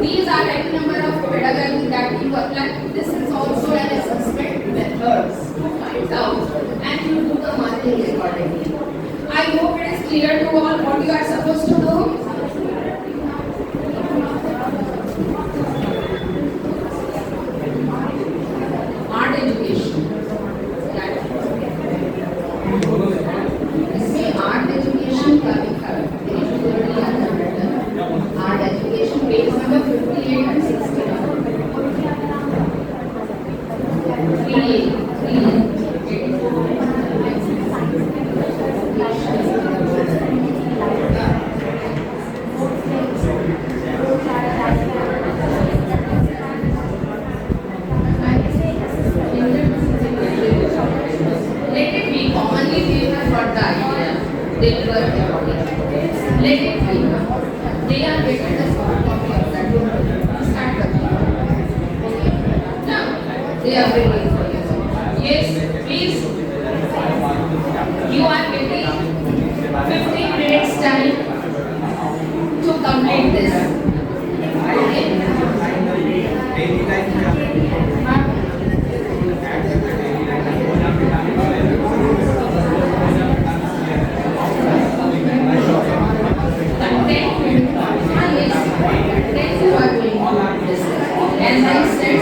C: These are n number of pedagogy that you apply. This is also an assessment methods to find out, and you do the marking accordingly. I hope it is clear to all what you are supposed to do. Art education. इसमें art education का लिखा है. Art education page number 58 and 69. 15 minutes time to complete this. As I said,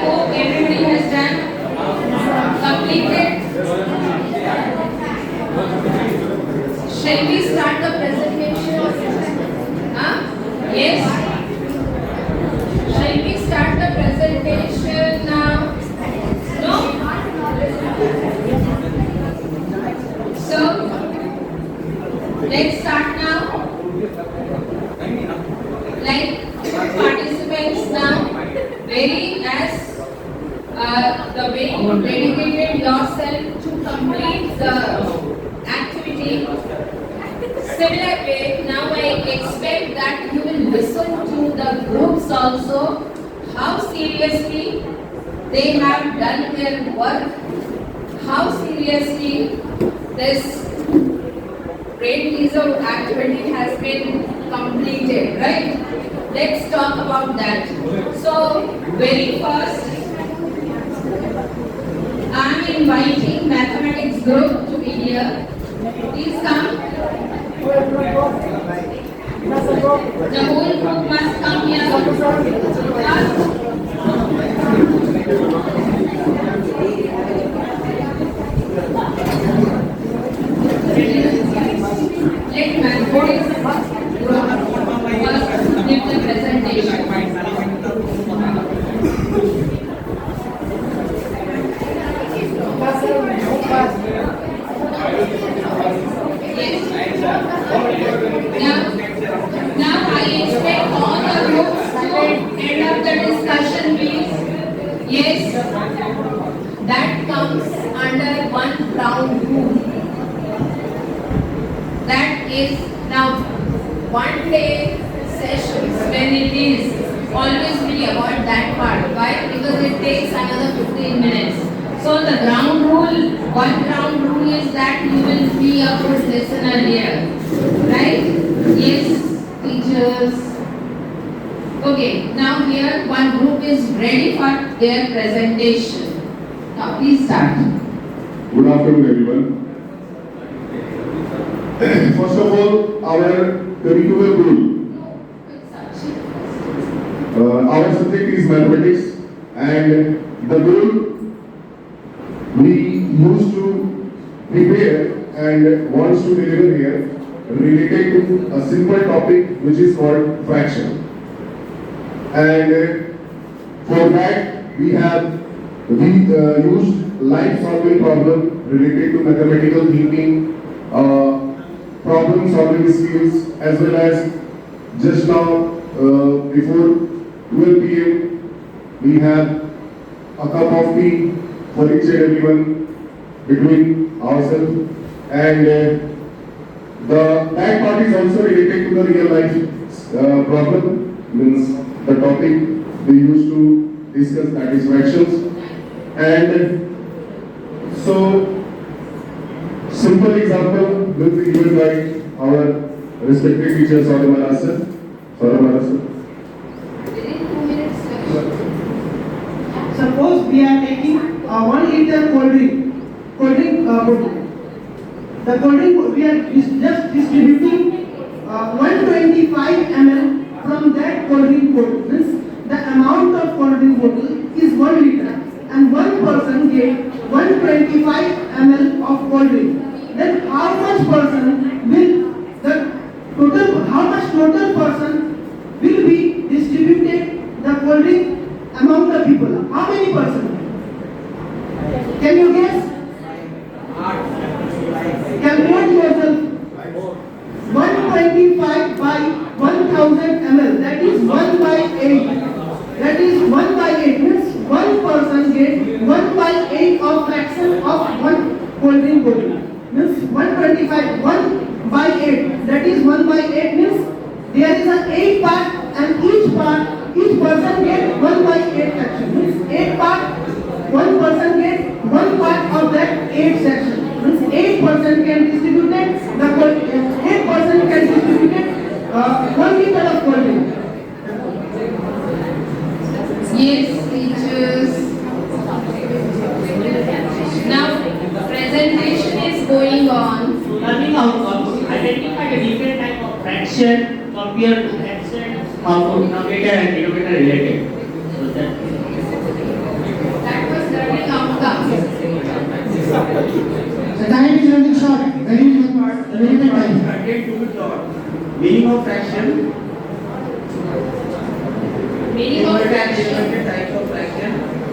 C: hope everybody has done, completed. Shall we start the presentation? Huh? Yes? Shall we start the presentation now? No? So, let's start now. Like participants now, very as the way you dedicated yourself to complete the activity. Similar way, now I expect that you will listen to the groups also, how seriously they have done their work, how seriously this great piece of activity has been completed, right? Let's talk about that. So, very first, I am inviting mathematics group to be here. Please come. The whole group must come here. Let mathematics group first give the presentation. Now I expect all the groups to end up the discussion, please. Yes, that comes under one round rule. That is now 1 day sessions when it is. Always we avoid that part. Why? Because it takes another 15 minutes. So the ground rule, one ground rule is that you will be a good listener here. Right? Yes, teachers. Okay, now here one group is ready for their presentation. Now please start.
K: Good afternoon, everyone. First of all, our curriculum rule. Our subject is mathematics, and the goal we used to prepare and wants to deliver here related to a simple topic which is called fraction. And for that we used life solving problem related to mathematical thinking, problem solving skills, as well as just now before 12 p.m. we have a cup of tea for each and everyone between ourselves, and that part is also related to the real life problem, means the topic we used to discuss, that is fractions. And so simple example will be given by our respected teacher Saurabh Maharaj sir.
A: Suppose we are taking 1 liter cold drink bottle. The cold drink we are just distributing 125 ml from that cold drink bottle. Means the amount of cold drink bottle is 1 liter, and one person gets 125 ml of cold drink. Then how much total person will be distributed the cold drink among the people? How many percent? Can you guess? Calculate yourself. 125 by 1000 ml. That is 1 by 8. That is 1 by 8. Means one person gets 1 by 8 of fraction of one cold drink bottle. Means 125. 1 by 8. That is 1 by 8 means there is an 8 part, and each person gets 1 by 8 fraction. Means 8 part, one person gets 1 part of that 8 section. Means 8% can distribute it. The 8% can distribute it 1 liter of cold drink.
C: Yes, teachers. Now, presentation is going on.
A: Learning outcomes. Identify the different type of fraction compared to fraction of numerator and denominator related. So that Limited time.
D: Content to be taught. Meaning of fraction.
C: Meaning of fraction.
D: Different types of fraction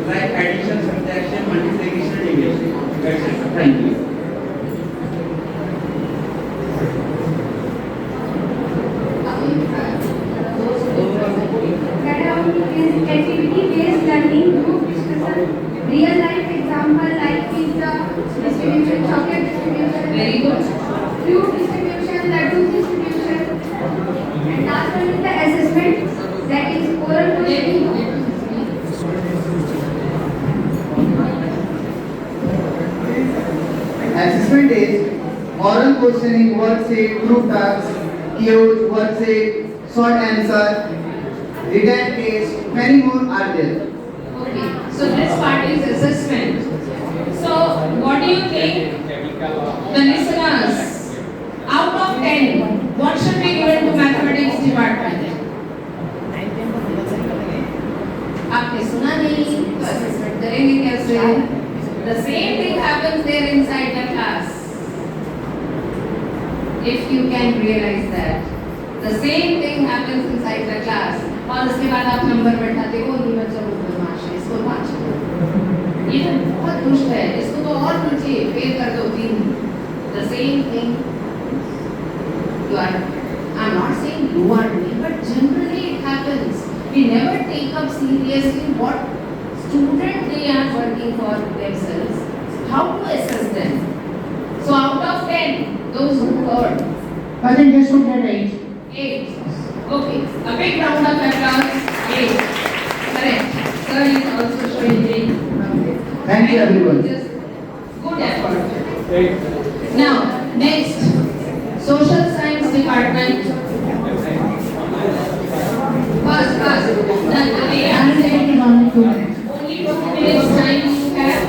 D: like addition, subtraction, multiplication, division, etc. Thank you.
E: Activity-based learning, group discussion, real-life example like pizza distribution, chocolate distribution,
C: Very good.
E: fruit distribution, laddu distribution, and last one is the assessment, that is oral questioning.
L: Assessment is oral questioning, word say, group tasks, cues, word say, short answer, written test, many more are there.
C: Okay. So this part is assessment. So what do you think, the listeners, out of 10, what should be given to mathematics department? आपने सुना नहीं तो assessment करेंगे कैसे? The same thing happens there inside the class. If you can realize that, the same thing happens inside the class. और उसके बाद आप नंबर बैठाते हो, नहीं बच्चा वो बदमाश है, इसको 5 दो। ये तो बहुत दुष्ट है, इसको तो और नीचे फेल कर दो 3। The same thing. I'm not saying you are doing, but generally it happens. We never take up seriously what student they are working for themselves. How to assess them? So out of 10, those who heard,
A: Percentage should get 8.
C: 8. Okay, a big round of applause. 8. Correct. Sir is also showing 8.
L: Thank you everyone.
C: Just good effort. Now, next, social science department. First. They are saying only 2 minutes time you have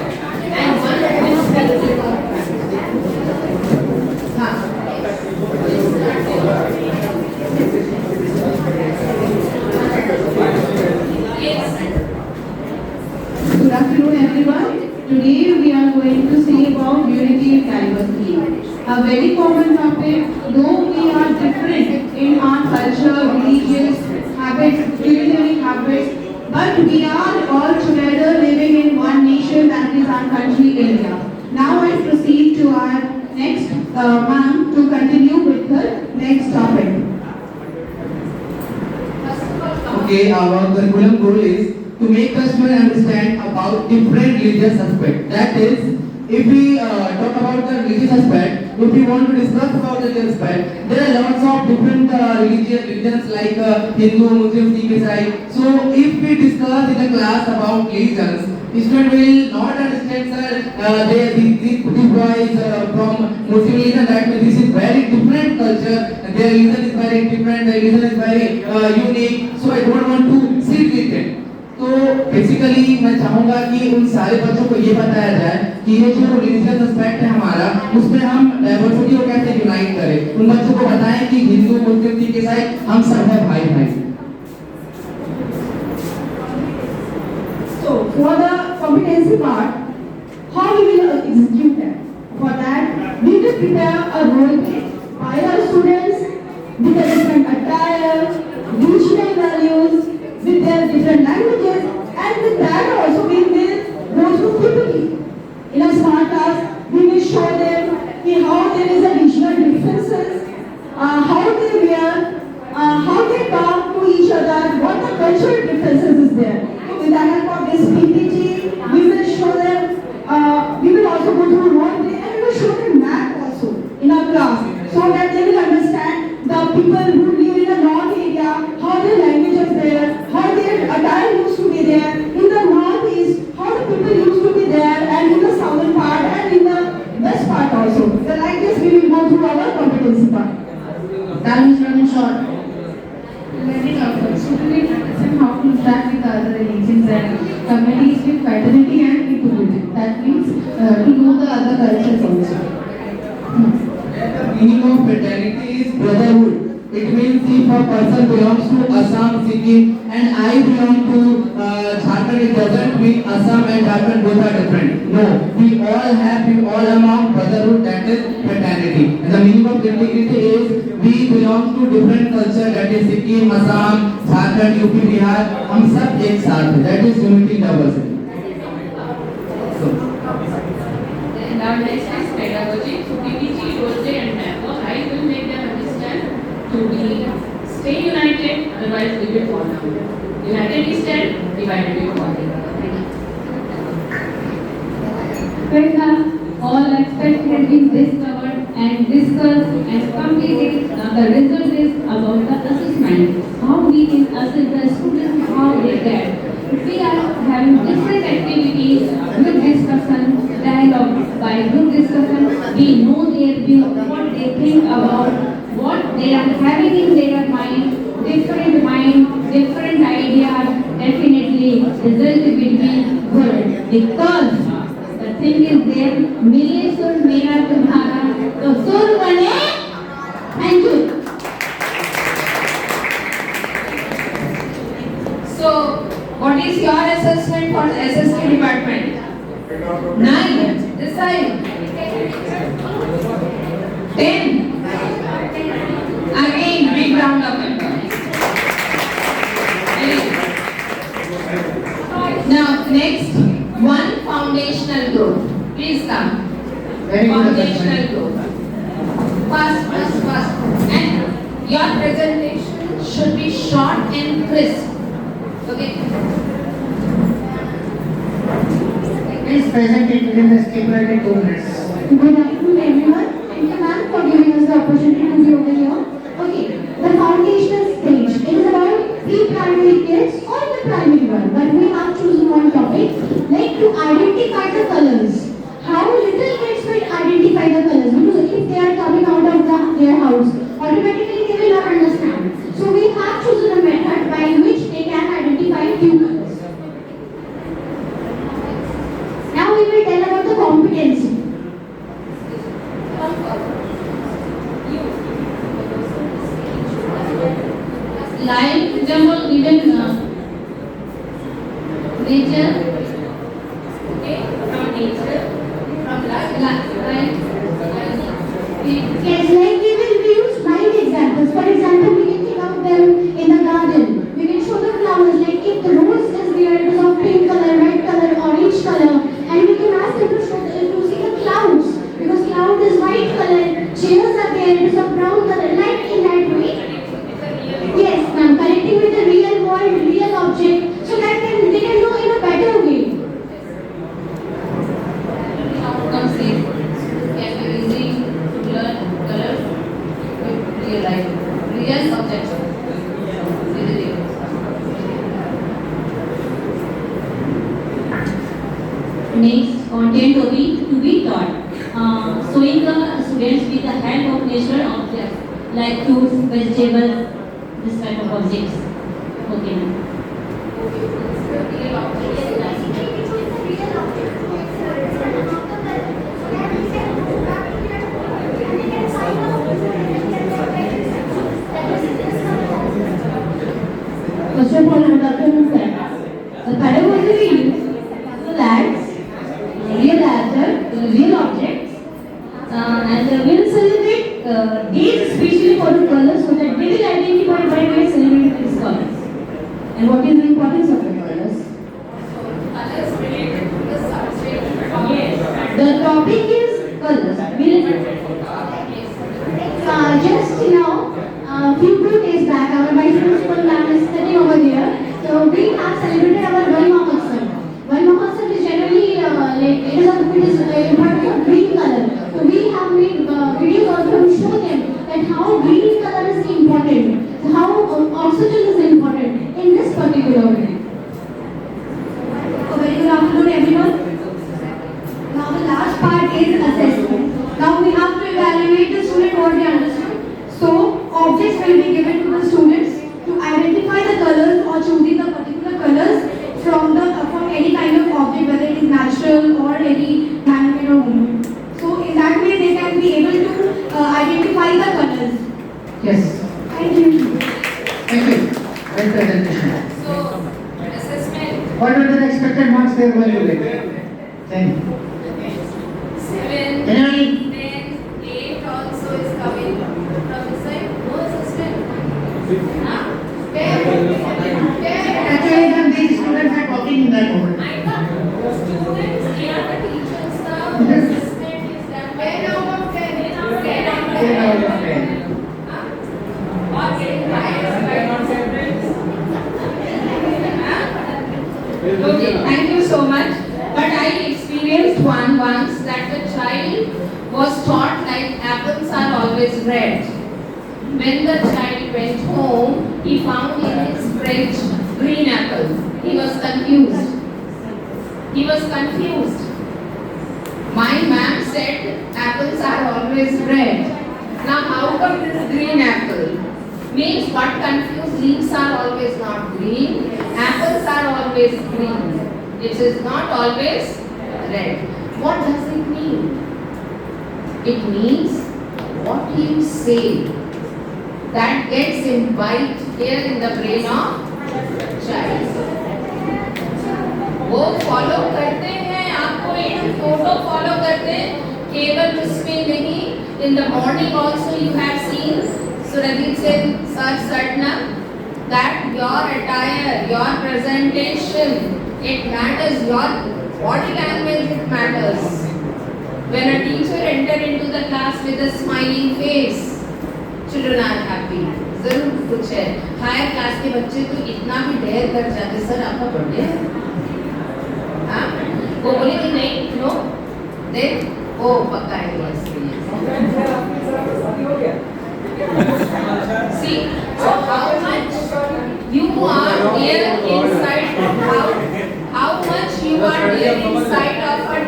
C: and 1 minute speaking.
F: Good afternoon, everyone. Today we are going to say about unity and diversity. A very common topic, though we are different in our culture, religious habits, culinary habits, but we are all together living in one nation, that is our country, India. Now I proceed to our next ma'am to continue with the next topic.
L: Okay, our curriculum goal is to make customer understand about different religious aspects. That is, if we talk about the religious aspect, if we want to discuss about the religious aspect, there are lots of different religions like Hindu, Muslim, Sikh, Isai. So if we discuss in the class about religions, student will not understand, sir, this boy is from Muslim religion, that means this is very different culture, their religion is very different, their religion is very unique, so I don't want to sit with them. तो basically मैं चाहूंगा कि उन सारे बच्चों को ये बताया जाए कि ये जो रिलीजियस एस्पेक्ट है हमारा, उसमें हम डाइवर्सिटी को कैसे यूनाइट करें। उन बच्चों को बताएं कि हिंदू, मुस्लिम, सिख, ईसाई हम सब हैं भाई भाई।
F: So for the competency part, how we will execute that? For that, we will prepare a role play by our students with their different attire, regional values, with their different languages, and with that also we will go through PPT. In a smart class, we will show them how there is a regional differences, how they wear, how they talk to each other, what the cultural differences is there. So with the help of this PPT, we will show them, we will also go through role play, and we will show them math also in our class, so that they will understand the people who live in the north area, how their language is there, how their attire used to be there, in the northeast, how the people used to be there, and in the southern part, and in the west part also. So like this, we will go through our competency part.
A: Time is running short.
F: Very helpful. So we will understand how to interact with other religions and communities with fraternity and equality. That means to know the other cultures also.
L: The meaning of fraternity is brotherhood. It means if a person belongs to Assam, Sikkim, and I belong to Jharkhand. It doesn't mean Assam and Jharkhand both are different. No, we all among brotherhood, that is fraternity. And the meaning of integrity is we belong to different culture, that is Sikkim, Assam, Jharkhand, UP, Bihar. हम सब एक साथ हैं. That is unity in diversity.
B: Now next is pedagogy. So PPG, role play and method. I will make them understand to be stay united, otherwise we will fall down. United we stand, divided we fall down.
M: When all aspects have been discovered and discussed and completed, the result is about the assessment. How we can assess the students, how they get. We are having different activities, group discussion, dialogue. By group discussion, we know their view, what they think about, what they are having in their mind, different ideas. Definitely, result will be good because the thing is there, मिले सुर मेरा तुम्हारा तो सुर बने अंजुर.
C: So, what is your assessment for the SST department? 9. This side. 10. Again, big round of applause. Now, next, one foundational group. Please come.
A: Very good
C: Foundational group. First. And your presentation should be short and crisp. Okay.
A: Please present it within the stipulated 2 minutes.
F: Good afternoon, everyone. Thank you, ma'am, for giving us the opportunity to be over here. Okay, the foundational stage is about pre-primary kids or the primary one, but we have chosen one topic, like to identify the colors. How little kids will identify the colors, because if they are coming out of their house, automatically they will not understand. So we have chosen a method by which they can identify few colors. Now we will tell about the competency.
B: Like example given nature, okay, from nature, from light.
F: Yes, like we will use live examples. For example, we can think of them in the garden. We can show the flowers, like if the rose is there, it is of pink color, red color, orange color, and we can ask them to see the clouds, because cloud is white color, chairs are there, it is of brown color, like in that way. Yes, ma'am, connecting with the real world, real object, so that they can know in a better way.
B: Outcomes is can be easy to learn colors with real life, real objects. Next, content to be taught. Showing the students with the help of natural objects like fruits, vegetables, this type of objects. Okay, ma'am.
F: First of all, I would like to understand the pedagogy we use to lads, real answer, real objects, and we will celebrate days especially for the colors so that they will identify why we are celebrating these colors and what is the importance of the colors. Yes, the topic is colors. Just few good days back, our vice principal ma'am is sitting over there. So we have celebrated our Van Mahotsav. Van Mahotsav is generally it is important of green color. So we have made videos also to show them that how green color is important, how oxygen is important in this particular way. Very good afternoon, everyone. Now the last part is assessment. Now we have to evaluate the student what they understood. So objects will be given to the students to identify the colors or choosing the particular colors from any kind of object, whether it is natural or any handmade or homemade. So in that way they can be able to identify the colors.
A: Yes.
F: Thank you.
A: Thank you. Great presentation.
C: So
A: farewell to it. Thank you.
C: 7,
A: Anybody?
C: 10, 8 also is coming from this side. No assistant. Huh? 10.
A: Actually, then these students are talking in that moment.
C: I thought students, they are the teachers, the assistant is that 10 out of 10. 10 out of 10.
A: 10 out of 10.
C: Huh? Or getting biased by non-students. Okay, thank you so much. But I experienced once that the child was taught like apples are always red. When the child went home, he found in his fridge green apple. He was confused. My ma'am said apples are always red. Now how come this green apple? Means what confused, leaves are always not green, apples are always green. It is not always red. What does it mean? It means what you say that gets imbibed here in the brain of child. वो follow करते हैं आपको, एक photo follow करते हैं केवल उसमें नहीं. In the morning also you have seen Suradip Sen Sir Satna that your attire, your presentation, it matters. Your body language, it matters. When a teacher enter into the class with a smiling face, children are happy. जरूर कुछ है. Higher class के बच्चे तो इतना भी dare कर जाते, सर आपका बर्थडे है, हाँ वो बोले कि नहीं, नो देन ओ पक्का है बस. See, so how much you are there inside, how much you are there inside of a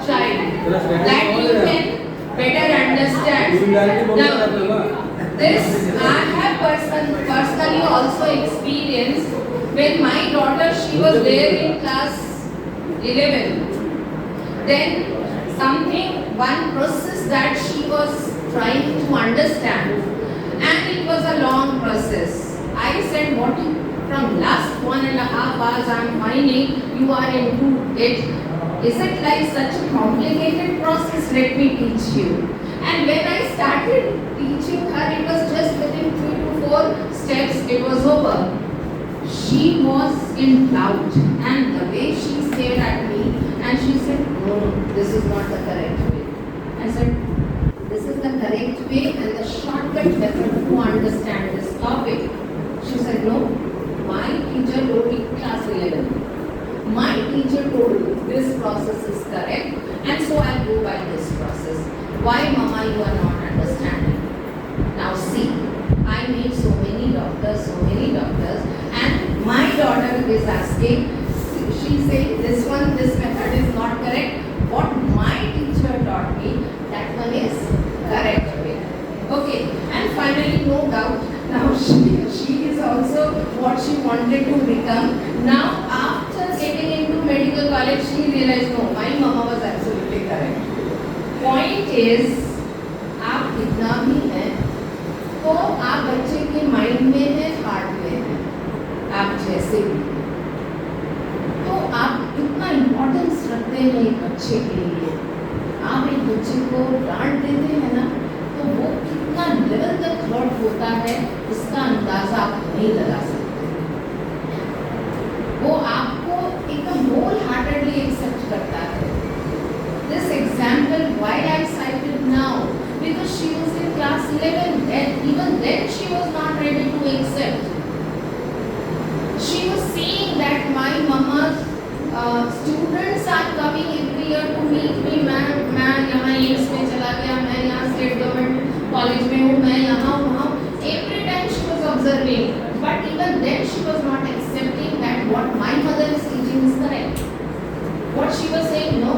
C: child, that you can better understand. Now, this I have personally also experienced when my daughter, she was there in class 11. Then one process that she was trying to understand, and it was a long process. I said, what you, from last 1.5 hours I am finding you are into it. Is it like such a complicated process? Let me teach you. And when I started teaching her, it was just within 3 to 4 steps, it was over. She was in doubt, and the way she stared at me, and she said, no, this is not the correct way. I said, this is the correct way and the shortcut method to understand this topic. She said, no, my teacher told me class 11. My teacher told me this process is correct, and so I'll go by this process. Why, Mama, you are not understanding? Now see, I meet so many doctors, and my daughter is asking, she's saying this method is not correct. What my teacher taught me, that one is correct way. Okay, and finally, no doubt, now she is also what she wanted to become. Now, after getting into medical college, she realized, no, my mama was absolutely correct. Point is, आप कितना भी हैं, तो आप बच्चे के mind में है, हार्ट में है, आप जैसे भी, तो आप कितना इम्पोर्टेंस रखते हैं एक बच्चे के लिए. आप एक बच्चे को डांट देते हैं ना, तो वो कितना लेवल तक हर्ट होता है, इसका अंदाजा आप नहीं लगा सकते. वो आपको एकदम होल हार्टेडली एक्सेप्ट करता है. This example, why I cited now, because she was in class 11, and even then she was not ready to accept. She was seeing that my mama's students are coming every year to meet me. मैं यहाँ AIIMS में चला गया, मैं यहाँ state government college में हूँ, मैं यहाँ वहाँ. Every time she was observing, but even then she was not accepting that what my mother is teaching is correct. What she was saying, no,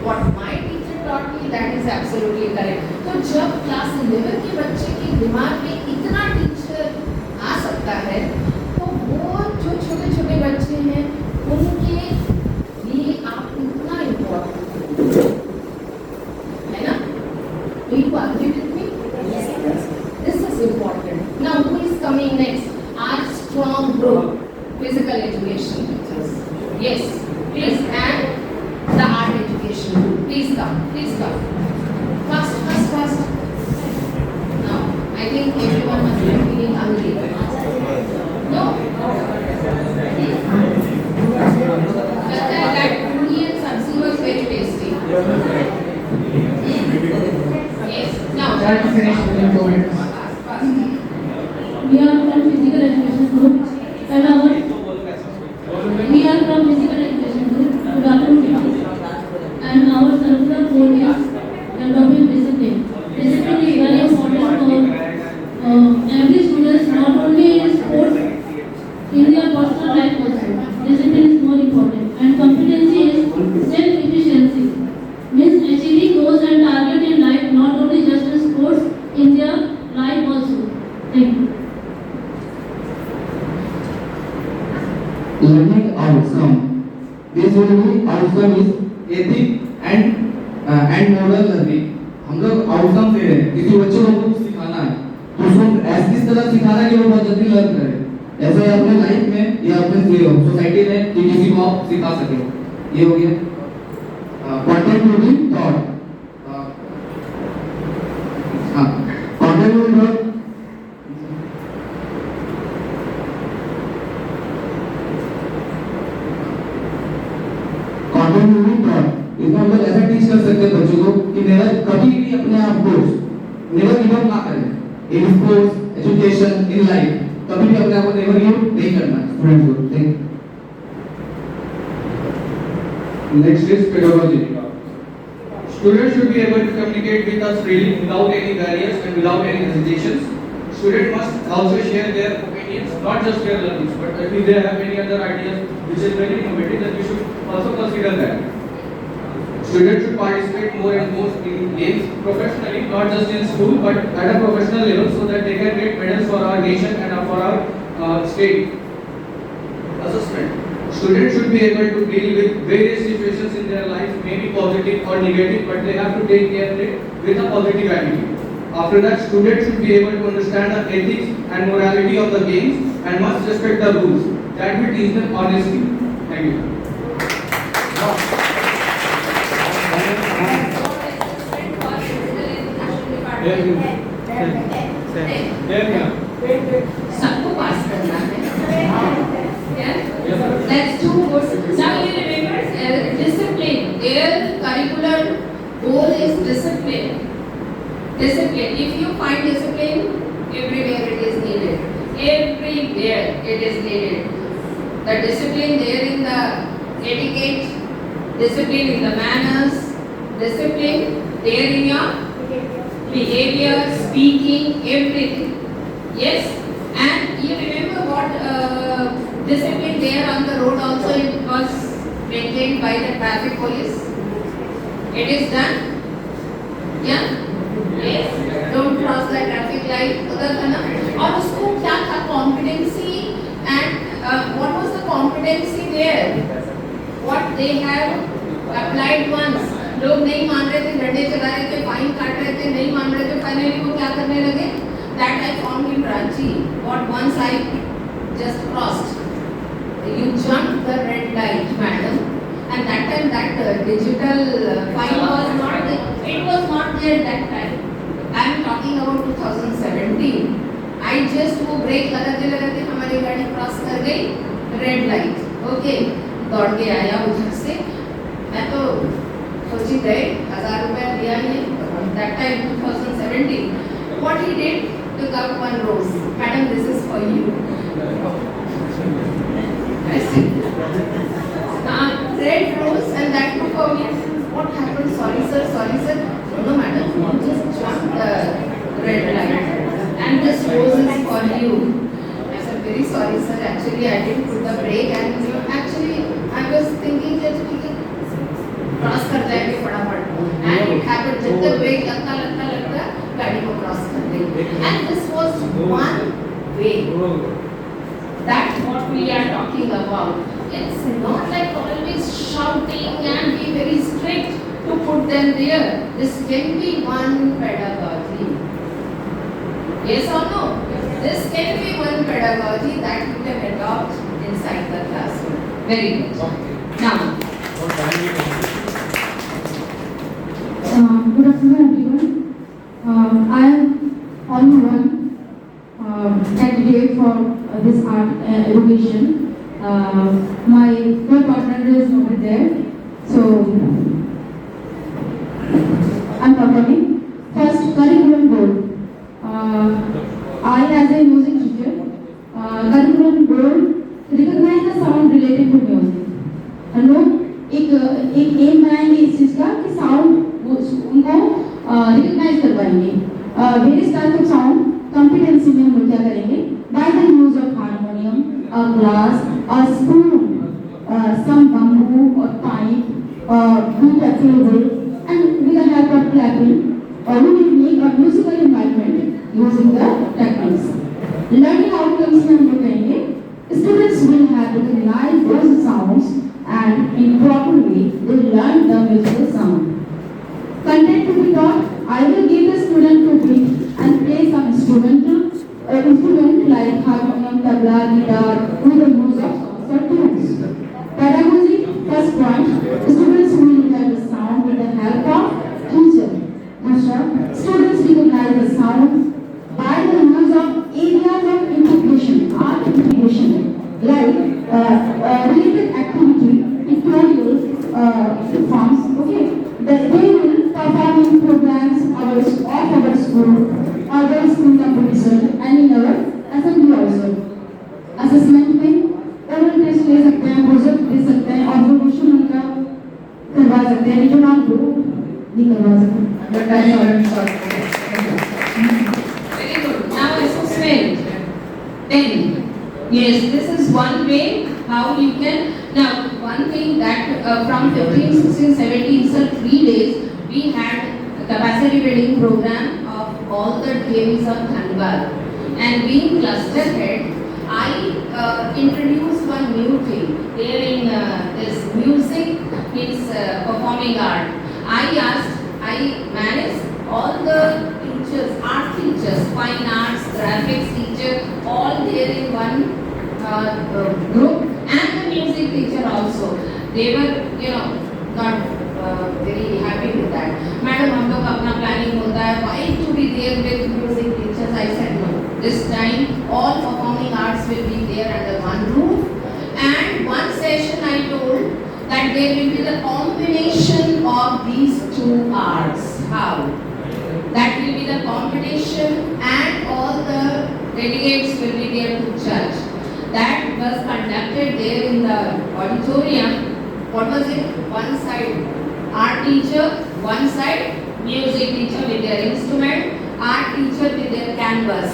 C: what my teacher taught me, that is absolutely correct. तो जब class 11 के बच्चे के दिमाग में इतना teacher आ सकता है, तो वो जो छोटे छोटे बच्चे हैं, उनके लिए आप इतना इम्पोर्टेंट है ना. Do you agree with me? Yes. This is important. Now who is coming next? Our strong group, physical education teachers. Yes, please. come, please come. Fast, fast, fast. Now, I think everyone must be feeling hungry. No? That puri and sabzi was very tasty. Yes. Now,
A: Try to finish within 2 minutes.
M: We are from physical education group and our good afternoon teachers. And our circular code is developing discipline. Discipline is very important for every student, not only in sports, in their personal life also. Discipline is more important. And competency is self-efficiency. Means achieving goals and target in life, not only just in sports, in their life also. Thank you.
L: Learning outcome. Basically, outcome is ethic and moral learning. हम लोग outcome दे रहे हैं, किसी बच्चे को कुछ सिखाना है, तो उसको ऐसी किस तरह सिखाना है कि वो बहुत जल्दी लर्न करे। ऐसे ही अपने लाइफ में या अपने सोसाइटी में कि किसी को आप सिखा सके। ये हो गया। Content will be taught. Content will be taught. Content will be taught. इसमें हम लोग ऐसा टीच कर सकते हैं बच्चों को कि नेवर कभी भी अपने आप को नेवर गिव अप ना करें in sports education in life कभी भी अपने आप को नेवर गिव नहीं करना स्टूडेंट्स को thank you
J: Next is pedagogy. Students should be able to communicate with us freely without any barriers and without any hesitations. Students must also share their opinions, not just their learnings, but if they have any other ideas which is very innovative, then we should also consider that. Students should participate more and more in games professionally, not just in school, but at a professional level, so that they can get medals for our nation and for our state. Assessment. Students should be able to deal with various situations in their life, maybe positive or negative, but they have to take care of it with a positive attitude. After that, students should be able to understand the ethics and morality of the games and must respect the rules. That will teach them honesty. Thank you.
C: सबको पास करना है। Let's do course. Now you remember discipline. Their curricular goal is discipline. Discipline. If you find discipline, everywhere it is needed. Everywhere it is needed. The discipline there in the etiquette, discipline in the manners, discipline there in your behavior, speaking, everything. Yes? And you remember what discipline there on the road also it was maintained by the traffic police. It is done? Yeah? Yes? Don't cross the traffic light. उधर था ना? और उसको क्या था competency and what was the competency there? What they have applied once. लोग नहीं मान रहे थे, डंडे चला रहे थे, फाइन काट रहे थे, नहीं मान रहे थे, फाइनली वो क्या करने लगे? That I found in Ranchi. What once I just crossed. You jumped the red light, madam, and that time that digital fine was not there. It was not there that time. I am talking about 2017. I just वो break लगाते हमारी गाड़ी cross कर गई red light. Okay, दौड़ के आया उधर से. मैं तो सोची गए 1000 रुपया दिया ही. That time 2017. What he did? Took up one rose. Madam, this is for you. Red rose and that too for me. What happened? Sorry sir, sorry sir. No madam, you just jumped the red light and this rose is for you. I said very sorry sir, actually I didn't put the brake and actually I was thinking that we can cross कर जाएंगे फटाफट and it happened जब तक brake लगता गाड़ी को cross कर गई and this was one way. That's what we are talking about. It's not like always shouting and be very strict to put them there. This can be one pedagogy. Yes or no? This can be one pedagogy that you can adopt inside the classroom. Very good. Now,
F: Good afternoon, everyone. I am only one candidate for this art education. My partner is over there, so I'm performing. First, curriculum goal. I, as a music teacher, curriculum goal recognize the sound related to music. लोग एक M बनाएंगे इस चीज का कि sound उनको recognise करवाएंगे various type of sound competency में हम लोग क्या करेंगे by the use of harmonium a glass a spoon some bamboo और pipe beat a table and with the help of clapping we will make a musical environment using the techniques. Learning outcomes में हम लोग कहेंगे students will have recognized those sounds and in proper way they learn the musical sound. Content to be taught, I will give the student to beat and play some instrument like harmonium, tabla, guitar with the use of tunes. Pedagogy, first point, students will hear the sound with the help of teacher. Students recognize the sound by the use of areas of integration, art integration, like related activity, pictorial forms. Okay, they will perform in programs of our school, other school competition, and in our assembly also. Assessment में oral test ले सकते हैं, project दे सकते हैं, observation उनका करवा सकते हैं, जो ना हो नहीं करवा सकते.
B: Very good. Now assessment. Then, yes, this is one way how you can. Now, one thing that from 15, 16, 17, so 3 days, we had a capacity building program of all the DAVs of Dhanbad. And being cluster head, I introduced one new thing. There in this music means performing art. I manage all the teachers, art teachers, fine arts, graphics teacher, all there in one group, and the music teacher also. They were, not very happy with that. Madam, हम लोग अपना planning होता है. Why to be there with music teachers? I said no. This time, all performing arts will be there under one roof. And one session I told that there will be the combination of these two arts. How? That will be the competition and all the delegates will be there to judge. That was conducted there in the auditorium. What was it? One side art teacher, one side music teacher with their instrument, art teacher with their canvas.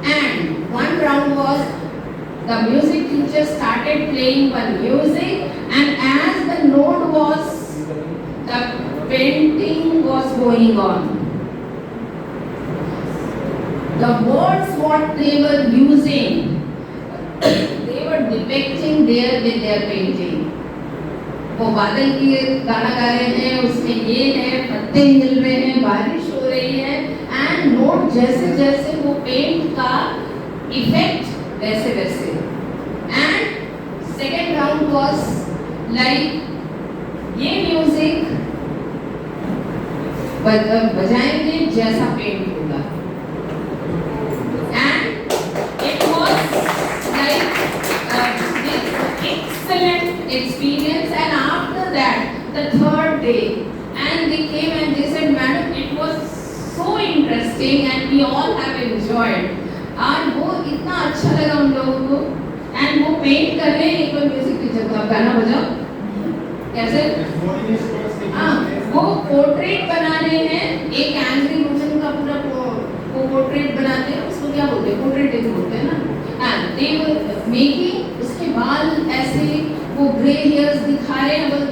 B: And one round was the music teacher started playing one music, and as the note was, the painting was going on. The words what they were using, they were depicting there with their painting. वो बादल की गाना गा रहे हैं, उसमें ये है, पत्ते हिल रहे हैं, बारिश हो रही है, and नोट जैसे जैसे वो पेंट का इफेक्ट वैसे वैसे. And second round was like ये म्यूजिक बजाएंगे जैसा पेंट होगा. And it was like this excellent experience. And after that, the third day, and they came and they said, Madam, it was so interesting and we all have enjoyed. और वो इतना अच्छा लगा उन लोगों को. And वो पेंट कर रहे हैं. एक बार म्यूजिक टीचर को आप गाना बजाओ. कैसे? हाँ, वो पोर्ट्रेट बना रहे हैं. एक एंग्री वुमन का पूरा वो पोर्ट्रेट बनाते हैं. उसको क्या बोलते हैं? पोर्ट्रेट बोलते हैं ना. And they were making, उसके बाल ऐसे वो ग्रे हेयर्स दिखा रहे हैं. बस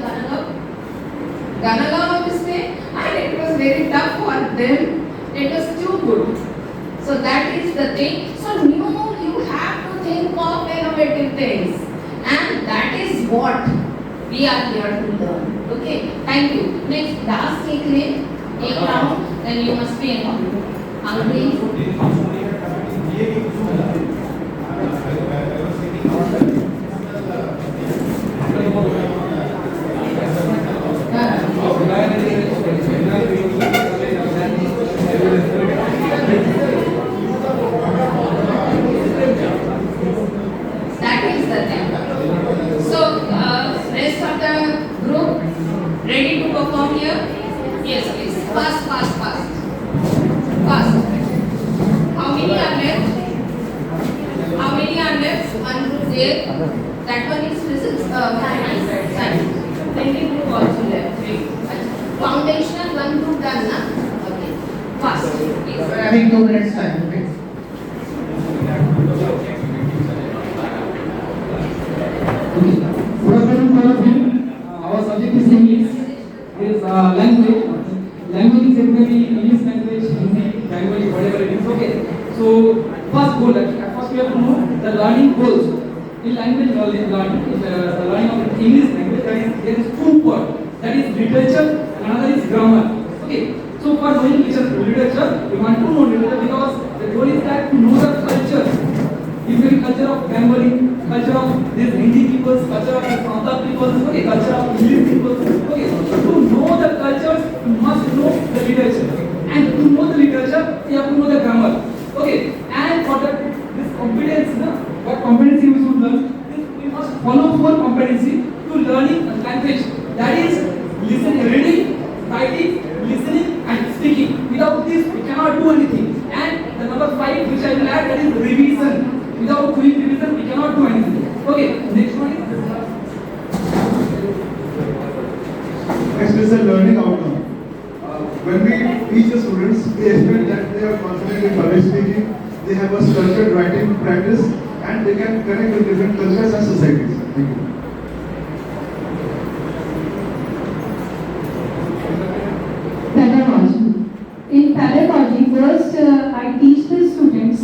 B: गाना गाओ आप इसमें. And it was very tough for them. It was too good. So that is the thing. So you have to think of innovative things, and that is what we are here to learn. Okay, thank you. Next, last एक round, then you must be hungry.
C: the group ready to perform here? Yes, please. Fast. How many are left? One group there. That one is physics. Science. Second group also left. Foundational one group done, na? Okay. Fast.
A: We're having 2 minutes time, okay?
H: Good afternoon, all of you. Our subject is English. Is language. Language is typically English language, Hindi, Bengali, whatever it is. Okay. So first goal. First we have to know the learning goals. In language learning, the learning of English language, there is 2 parts. That is literature and another is grammar. Okay. So for knowing literature, we want to know literature because the goal is that to know the culture. Different culture of Bengali, culture of these Hindi peoples, culture of Santal peoples, okay, culture of English peoples, okay. To know the cultures, you must know the literature, and to know the literature, you have to know the grammar, okay. And for this competence, what competency we should learn? We must follow 4 competency to learning a language. That is reading, writing, listening, and speaking. Without this, we cannot do anything. And the number 5, which I will add, that is revision. Without doing revision, we cannot do anything. Okay, next one is
K: Next is the learning outcome. When we teach the students, we expect that they are confident in public speaking, they have a structured writing practice, and they can connect with different cultures and societies. Thank you.
F: Pedagogy. In pedagogy, first I teach the students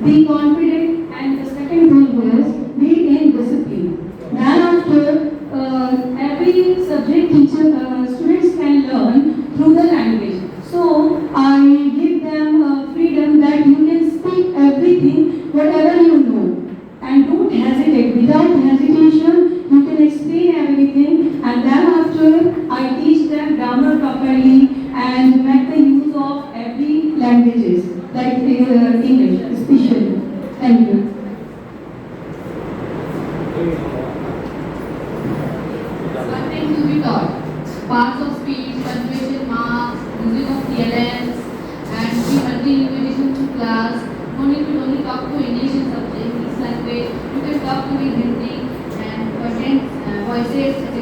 F: be confident, and the second rule was be in discipline. Then after every subject teacher, students can learn through the language. So I give them freedom that you can speak everything, whatever you know, and don't hesitate. Without hesitation, you can explain everything, and then after I teach them grammar properly and make the use of every languages like English especially. Thank you.
C: Something to be taught. Parts of speech, punctuation marks, using of TLMs, and be multi-linguation to class. No need to only talk to English and subject, English language. You can talk to the Hindi and contents, voices, etc.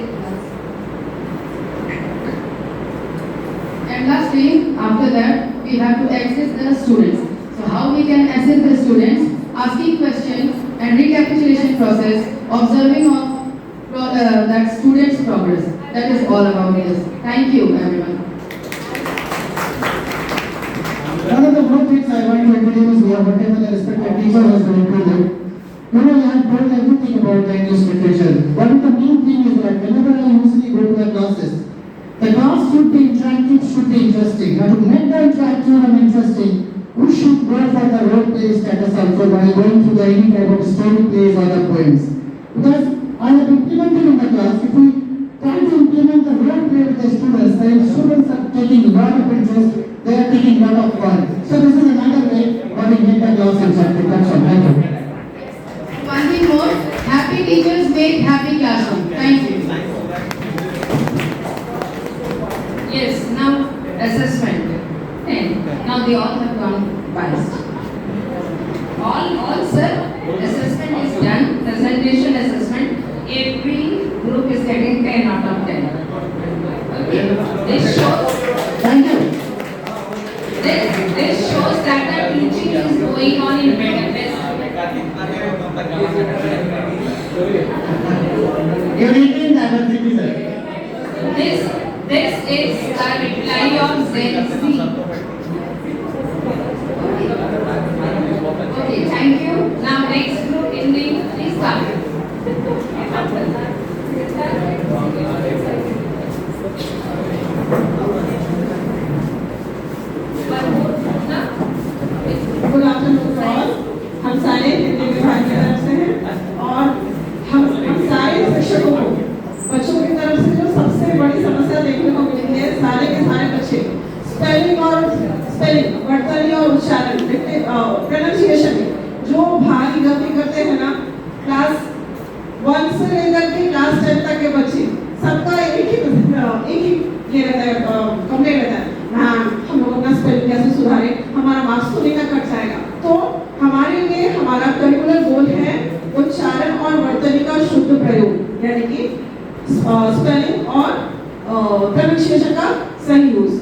C: And lastly, after that, we have to assess the students. So how we can assess the students? Asking questions and recapitulation process, observing of that student's progress. That is all about this. Thank you, everyone.
A: One of the more things I want to introduce here, whatever the respected teacher has been included. You know, I have told everything about the English literature. One of the main thing is that whenever I usually go to the classes, the class should be interactive, should be interesting. Now to make the interactive and interesting, we should go for the role play status also while going through the any type of story plays or the poems. Because I have implemented in the class, if we try to implement the role play with the students, then students are taking a lot of interest, they are taking a lot of fun. So this is another way how we make the class interactive. That's all. Thank you.
C: One thing more, happy teachers make happy classroom. Thank you. Yes, now assessment. And now they all have gone past. All sir, assessment is done, presentation assessment. Every group is getting 10 out of 10. Okay, this shows.
A: Thank you.
C: This shows that the teaching is going on in better ways.
A: You're eating diversity, sir.
C: This is a reply of Gen Z. Okay, thank you. Now next group in the please come.
F: Good afternoon all. हम सारे हिंदी विभाग की तरफ से हैं और हम सारे शिक्षकों को बच्चों की तरफ से जो सबसे बड़ी समस्या देखने को मिली है, सारे के सारे बच्चे स्पेलिंग वर्तनी और उच्चारण प्रोनाउंसिएशन में जो भारी गलती करते एक ही ये रहता है, कंप्लेन रहता है, मैम हम लोग अपना स्पेलिंग कैसे सुधारें, हमारा मार्क्स तो नहीं ना कट जाएगा। तो हमारे लिए हमारा करिकुलर गोल है उच्चारण और वर्तनी का शुद्ध प्रयोग, यानी कि स्पेलिंग और प्रोनाउंसिएशन का सही यूज।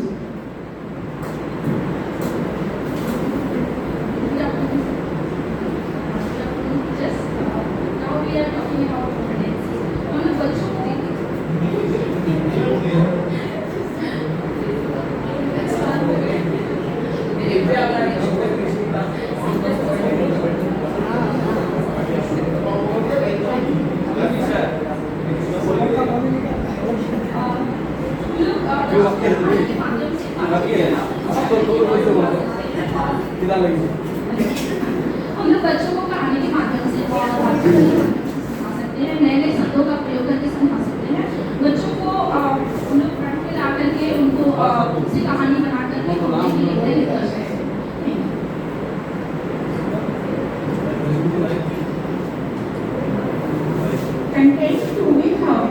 M: हम लोग बच्चों को कहानी के माध्यम से समझा सकते हैं, नए नए शब्दों का प्रयोग करके समझा सकते हैं। बच्चों को हम लोग फ्रंट पे ला करके उनको उसी कहानी बना करके लिख कर सकते हैं।
F: Content to be how.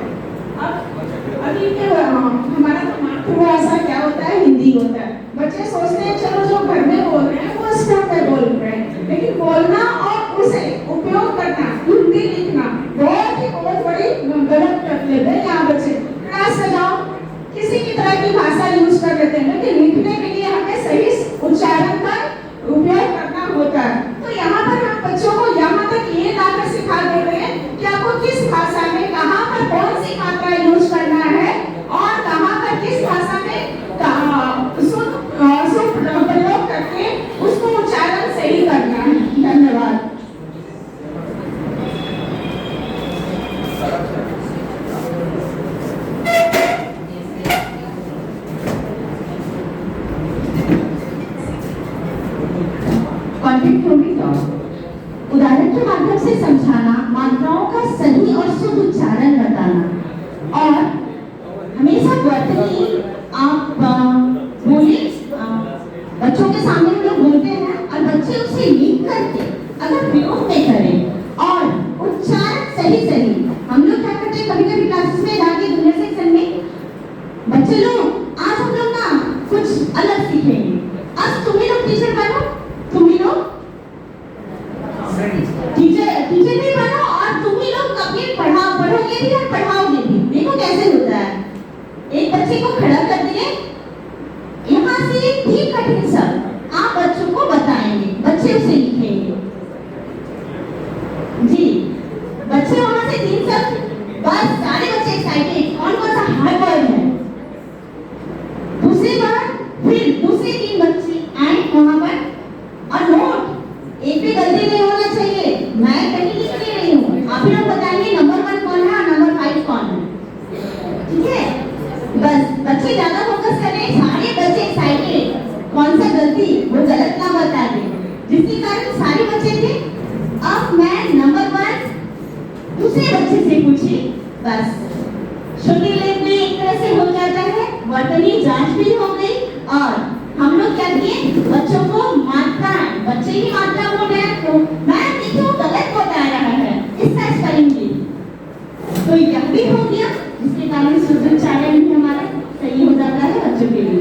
F: अब अभी के हमारा तो मातृभाषा क्या होता है, हिंदी होता है। बच्चे सोचते हैं चलो जो घर में बोल रहे हैं वो स्टैंड पे बोल रहे हैं, लेकिन बोलना और उसे उपयोग करना, हिंदी लिखना बहुत बड़ी गलत कर लेते हैं यहाँ बच्चे। क्लास में जाओ किसी की तरह की भाषा यूज कर लेते हैं, लेकिन लिखने के लिए हमें सही उच्चारण का उपयोग करना होता है। तो यहाँ पर हम बच्चों को यहाँ तक ये लाकर सिखा दे रहे हैं कि आपको किस भाषा में कहाँ पर कौन सी मात्रा यूज करना है और कहाँ पर किस भाषा में प्रयोग करके उसको उच्चारण सही करना है। धन्यवाद।
E: कंटेंट टू बी टॉट, उदाहरण के माध्यम से समझाना, मात्राओं का सही और शुद्ध उच्चारण बताना और हमेशा वर्तनी आप बोलिए। बच्चों के सामने हम लोग बोलते हैं और बच्चे उसे लिख करके अगर प्रयोग में करें और उच्चारण सही हम लोग क्या करते हैं, कभी क्लासेस में जाके जूनियर सेक्शन में बच्चे लोग आज हम लोग ना कुछ अलग सीखेंगे। आज तुम ही लोग टीचर बनो, तुम ही लोग टीचर भी बनो और तुम ही लोग कभी पढ़ोगे भी और पढ़ाओगे भी। देखो कैसे होता है, एक बच्चे को खड़ा कर दिए, यहाँ से ठीक कठिन शब्द आप बच्चों को बताएंगे, बच्चे उसे लिखेंगे। जी बच्चे वहां से 3 शब्द, बस सारे बच्चे एक्साइटेड, कौन सा हार्ड वर्ड है। दूसरी बार फिर दूसरे 3 बच्चे आए वहां पर और नोट एक भी गलती नहीं होना चाहिए, मैं कहीं लिख नहीं रही हूँ, आप ही लोग बताएंगे नंबर 1 कौन है और नंबर 5 कौन है। ठीक है, बस बच्चे ज्यादा फोकस करें, सारे बच्चे एक्साइटेड, कौन सा गलती वो गलत ना बता दे, जिसके कारण सारे बच्चे थे। अब मैं नंबर 1 दूसरे बच्चे से पूछी, बस छोटी लेख में एक तरह से हो जाता है, वर्तनी जांच भी हो गई और हम लोग क्या किए, बच्चों को मात्रा, बच्चे ही मात्रा बोल रहे हैं तो मैं देखो गलत बता रहा है, इसका स्पेलिंग भी तो यह भी हो गया, जिसके कारण शुद्ध उच्चारण भी हमारा सही हो जाता है बच्चों के लिए।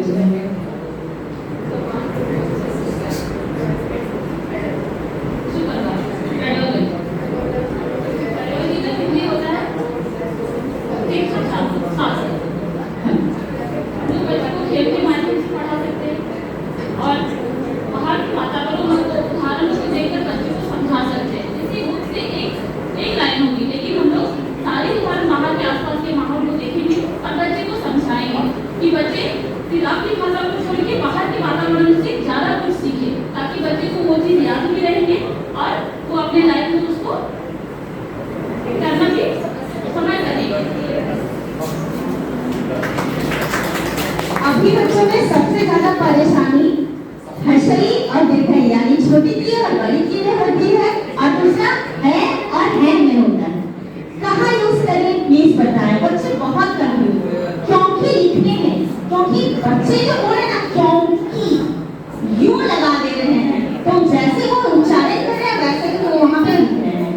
B: कि बच्चे फिर आपकी भाषा को छोड़ के बाहर के वातावरण से ज्यादा कुछ सीखे, ताकि बच्चे को वो चीज याद भी रहेंगे और वो अपने लाइफ में उसको करना भी समय करेंगे।
E: अभी बच्चों में सबसे ज्यादा परेशानी हर्षई और दीर्घई यानी छोटी की और बड़ी की में होती है और दूसरा है और है में होता है। कहाँ यूज करें प्लीज बताएं, बच्चे बहुत कंफ्यूज क्योंकि लिखने में, क्योंकि बच्चे जो बोले ना क्योंकि यूं लगा दे रहे हैं, तो जैसे वो उच्चारण कर रहे हैं वैसे ही वो वहां पे लिख रहे हैं।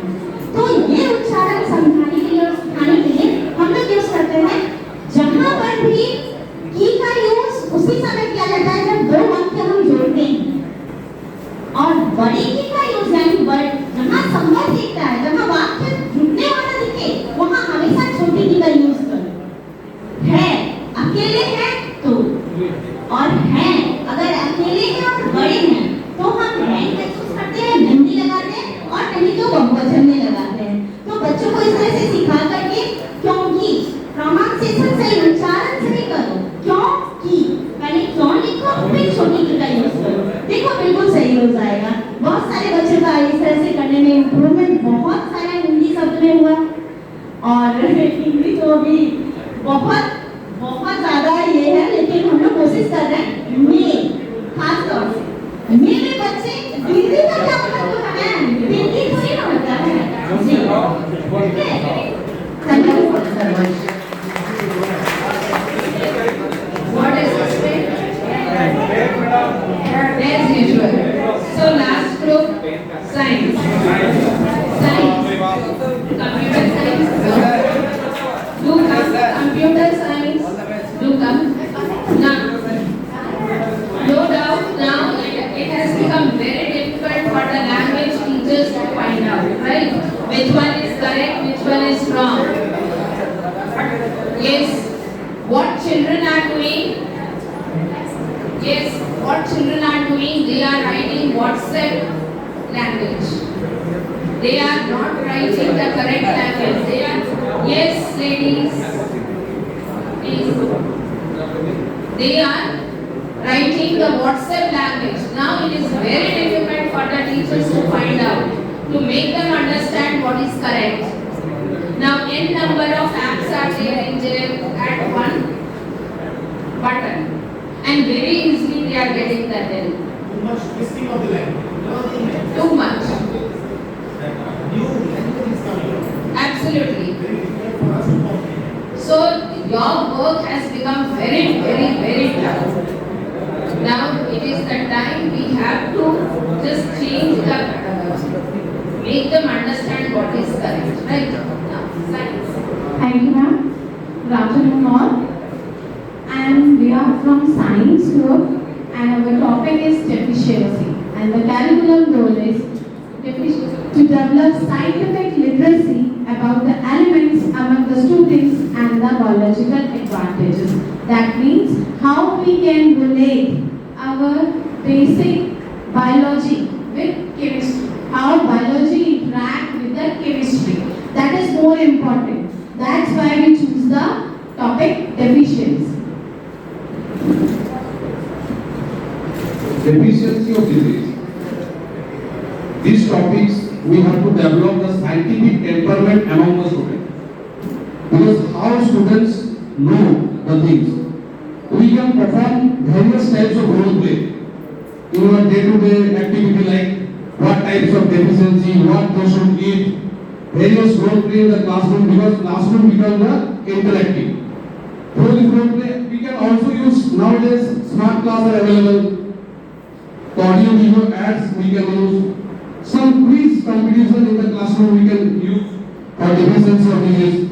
E: तो ये उच्चारण समझाने के लिए और सिखाने के लिए हम लोग यूज करते हैं, जहां पर पर भी की का यूज उसी समय किया जाता है जब दो वाक्य हम जोड़ते हैं, और बड़े की का यूज यानी जहाँ संबंध दिखता है, जहाँ वाक्य जुड़ने वाला दिखे, वहाँ हमेशा छोटी की का यूज करो। है, अकेले हैं तो, और हैं, अगर अकेले हैं और बड़े हैं तो हम हैं का यूज करते हैं, नहीं लगाते हैं, और नहीं तो बहुवचन में लगाते हैं। तो बच्चों को इस तरह से सिखा करके, क्योंकि प्रोनाउंसिएशन सही, उच्चारण सही करो, क्योंकि पहले क्यों लिखो फिर छोटी की का यूज करो, देखो बिल्कुल सही हो जाएगा। बहुत सारे बच्चों का इस तरह से करने में इम्प्रूवमेंट बहुत सारा हिंदी शब्द में हुआ, और इंग्लिश तो भी बहुत बहुत ज्यादा ये है, लेकिन हम लोग कोशिश कर रहे हैं में, खास तौर से में बच्चे हिंदी का क्या मतलब होता है, हिंदी थोड़ी ना होता है जी। Thank you sir much.
C: What is the state? As usual. So last group, science. Computer science. Do come. Computer science. Do come. Now, no doubt now it has become very difficult for the language teachers to find out, right? Which one is correct, which one is wrong. Yes. What children are doing? Yes, what children are doing? They are writing WhatsApp language. They are not writing the correct language. They are, yes, ladies, please. They are writing the WhatsApp language. Now it is very difficult for the teachers to find out, to make them understand what is correct. Now, n number of apps are there in there at one button, and very easily they are getting that help.
G: Too much twisting of the language.
C: Too much.
G: New language is coming.
C: Absolutely.
G: Very difficult for us to comprehend.
C: So your work has become very, very, very tough. Now it is the time we have to just change the, make them understand what is correct, right? Now, science.
F: Thank you, ma'am. Good afternoon, all. And we are from Science Group, and our topic is deficiency. And the curriculum goal is to develop scientific literacy about the elements among the students and the biological advantages. That means how we can relate our basic biology with chemistry. How biology interact with the chemistry. That is more important. That's why we choose the topic deficiency.
J: Deficiency of disease. These topics we have to develop the scientific temperament among the students. Because how students know the things. We can perform various types of role play in our day-to-day activity, like what types of deficiency, what they should eat, various role play in the classroom, because classroom becomes the interactive. Through this role play, we can also use nowadays smart class are available. The audio video ads we can use. Some quiz competition in the classroom we can use for deficiency of disease.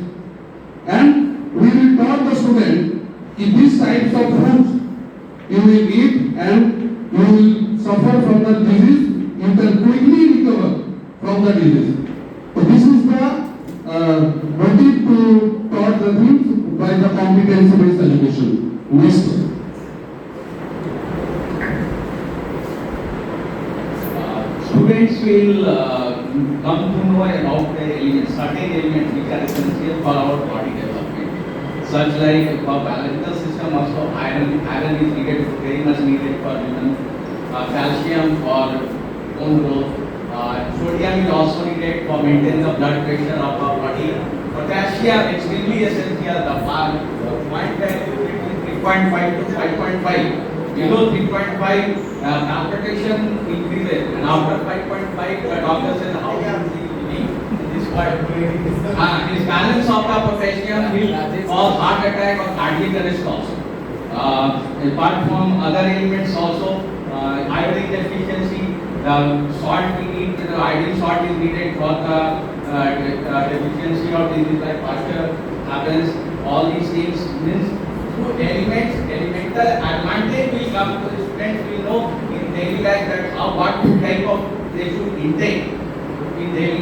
J: And we will taught the student if these types of foods you will eat and you will suffer from the disease, you can quickly recover from the disease. So this is the motive to taught the things by the competency-based education. Next.
N: Students will come to know about the elements, certain elements which are essential for our body development. Such like for biological system also iron is needed, very much needed for human, calcium for bone growth, sodium is also needed for maintaining the blood pressure of our body. Potassium extremely essential, the point value between 3.5 to 5.5. Below 3.5, palpitation increases, and after 5.5, the doctor says how he this part. His balance of the potassium will cause heart attack or cardiac arrest also. Apart from other elements also, iodine deficiency, salt we need, the iodine salt is needed for the deficiency of disease like Pasteur happens. All these things means elemental advantage will come to the students. Will know in daily life that what type of they should intake in daily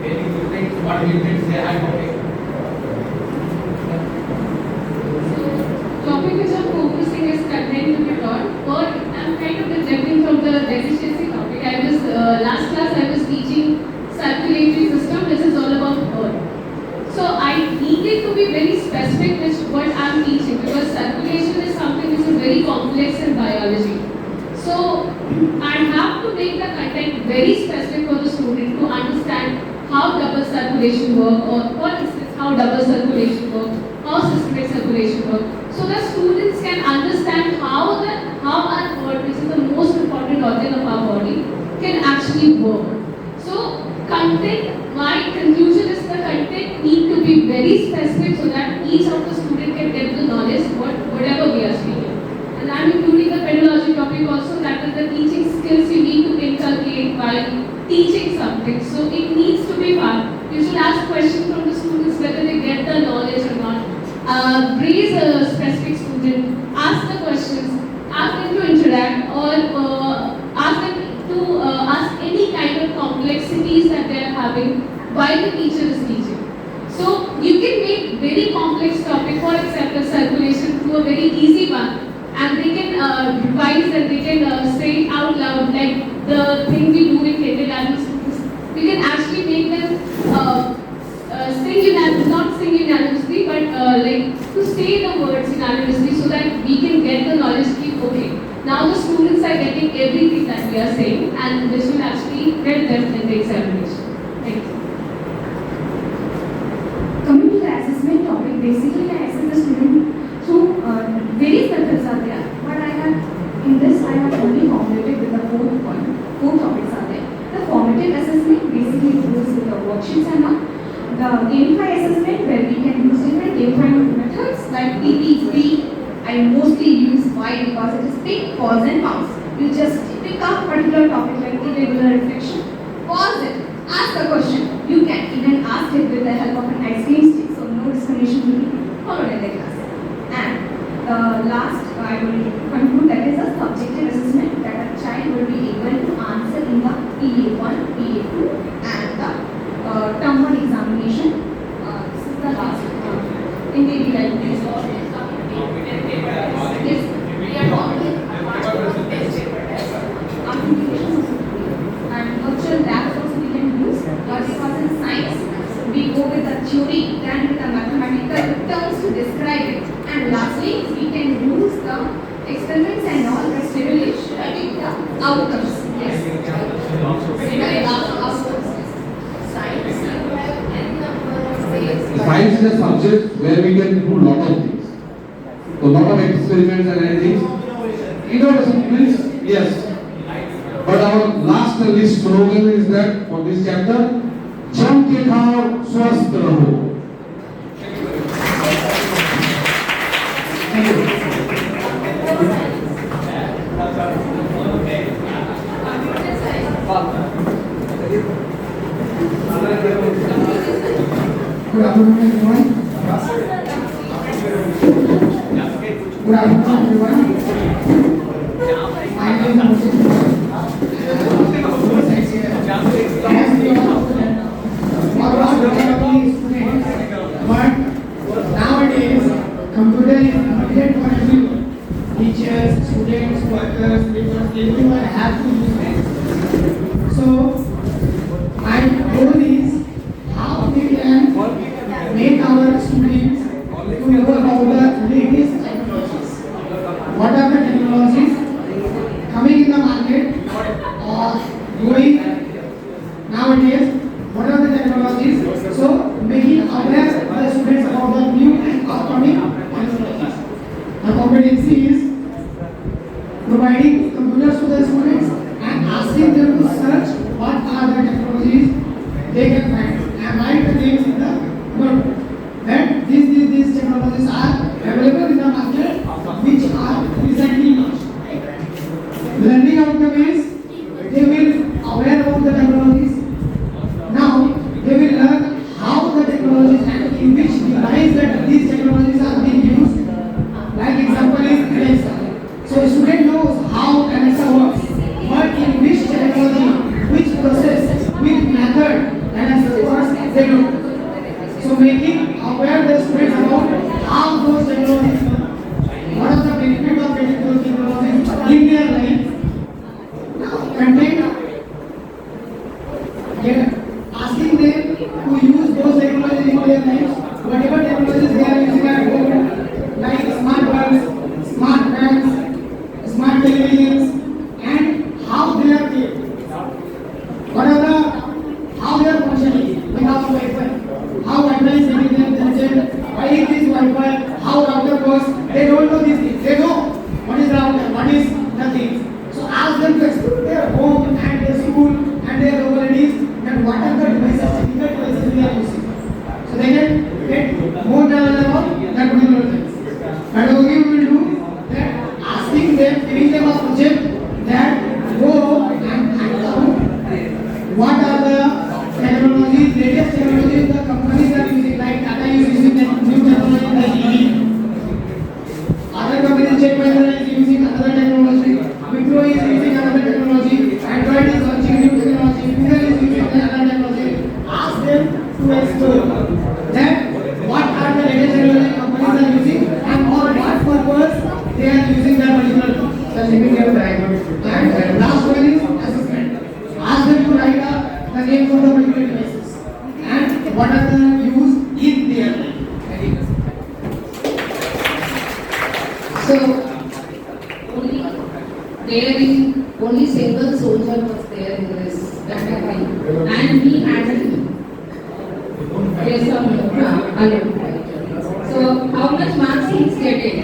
N: nutrients, what nutrients they have to take.
M: Topic which I'm focusing is content to be taught, or I'm kind of neglecting from the deficiency topic. Last class I was teaching circulatory system, which is all about earth. So I needed to be very specific with what I'm teaching, because circulation is something which is very complex in biology. So I have to make the content very specific for the student to understand how double circulation work, or for instance how double circulation work, how systemic circulation work, so the students can understand how our earth, which is the most important organ of our body, can actually work. So content, my conclusion is the content need to be very specific so that each of the student can get the knowledge whatever we are speaking. And I'm including the pedagogy topic also, that is the teaching skills you need to inculcate while teaching something. So it needs to be fun. You should ask questions from the students whether they get the knowledge or not. Raise a specific student, ask the questions, ask them to interact, or ask them to ask any kind of complexities that they are having while the teacher is teaching. So you can make very complex topic, for example circulation, to a very easy one, and they can revise and they can say it out loud, like the thing we do in kindergarten students. We can actually make them not sing unanimously, but like to say the words unanimously, so that we can get the knowledge. Okay, now the students are getting everything that we are saying, and this will actually help them in the examination. Thank you.
F: Coming to the assessment topic, basically I assess the student through various methods are there. But I have only formulated with the four topics are there. The formative assessment basically deals with the worksheets and all. The gamified assessment, where we can use different gamified methods like PPP. I mostly use why, because it is pick, pause and bounce. You just pick up a particular topic like irregular reflection, pause it, ask the question. You can even ask it with the help of an ice cream stick, so no discrimination will be followed in the class. And the last, I will conclude, that is a subjective assessment, that a child will be able to answer in the PA1, PA2 and the term 1 examination. This is the last in daily life. Yes, we are talking about test paper test. And virtual labs also we can use, but because in science we go with the theory than with the mathematical terms to describe it. And lastly, we can use the experiments and all that stimulation to get the outcomes. Yes.
J: Science is a subject where we can do lot of things. So lot of experiments and anything. Innovation means yes. But our last list slogan is that for this chapter, जम के खाओ स्वस्थ रहो. Thank you.
A: Good afternoon, everyone. Good afternoon, everyone. My name is Moses. But nowadays, computer is needed for everyone. Teachers, students, workers, everyone have to use it. So, my goal is how we can make our students to know about the latest technologies. What are the technologies coming in the market or going nowadays? What are the technologies? So making aware the students about the new and upcoming technologies. The competency is providing computers to the students
C: So only single soldier was there in this category, and we handled. Yes or no? So how much marks he is getting?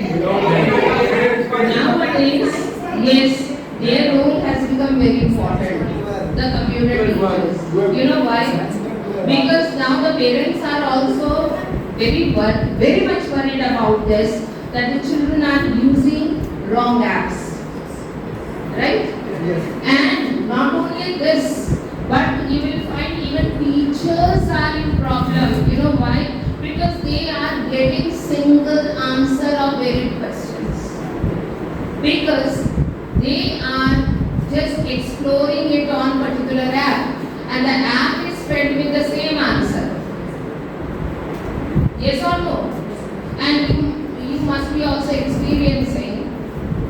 C: Nowadays, yes, their role has become very important. The computer teachers. You know why? Because now the parents are also very much worried about this, that the children are using wrong apps. Right?
A: Yes.
C: And not only this, but you will find even teachers are in problem. You know why? Because they are getting single answer of varied questions. Because they are just exploring it on particular app, and the app is fed with the same answer. Yes or no? And you must be also experiencing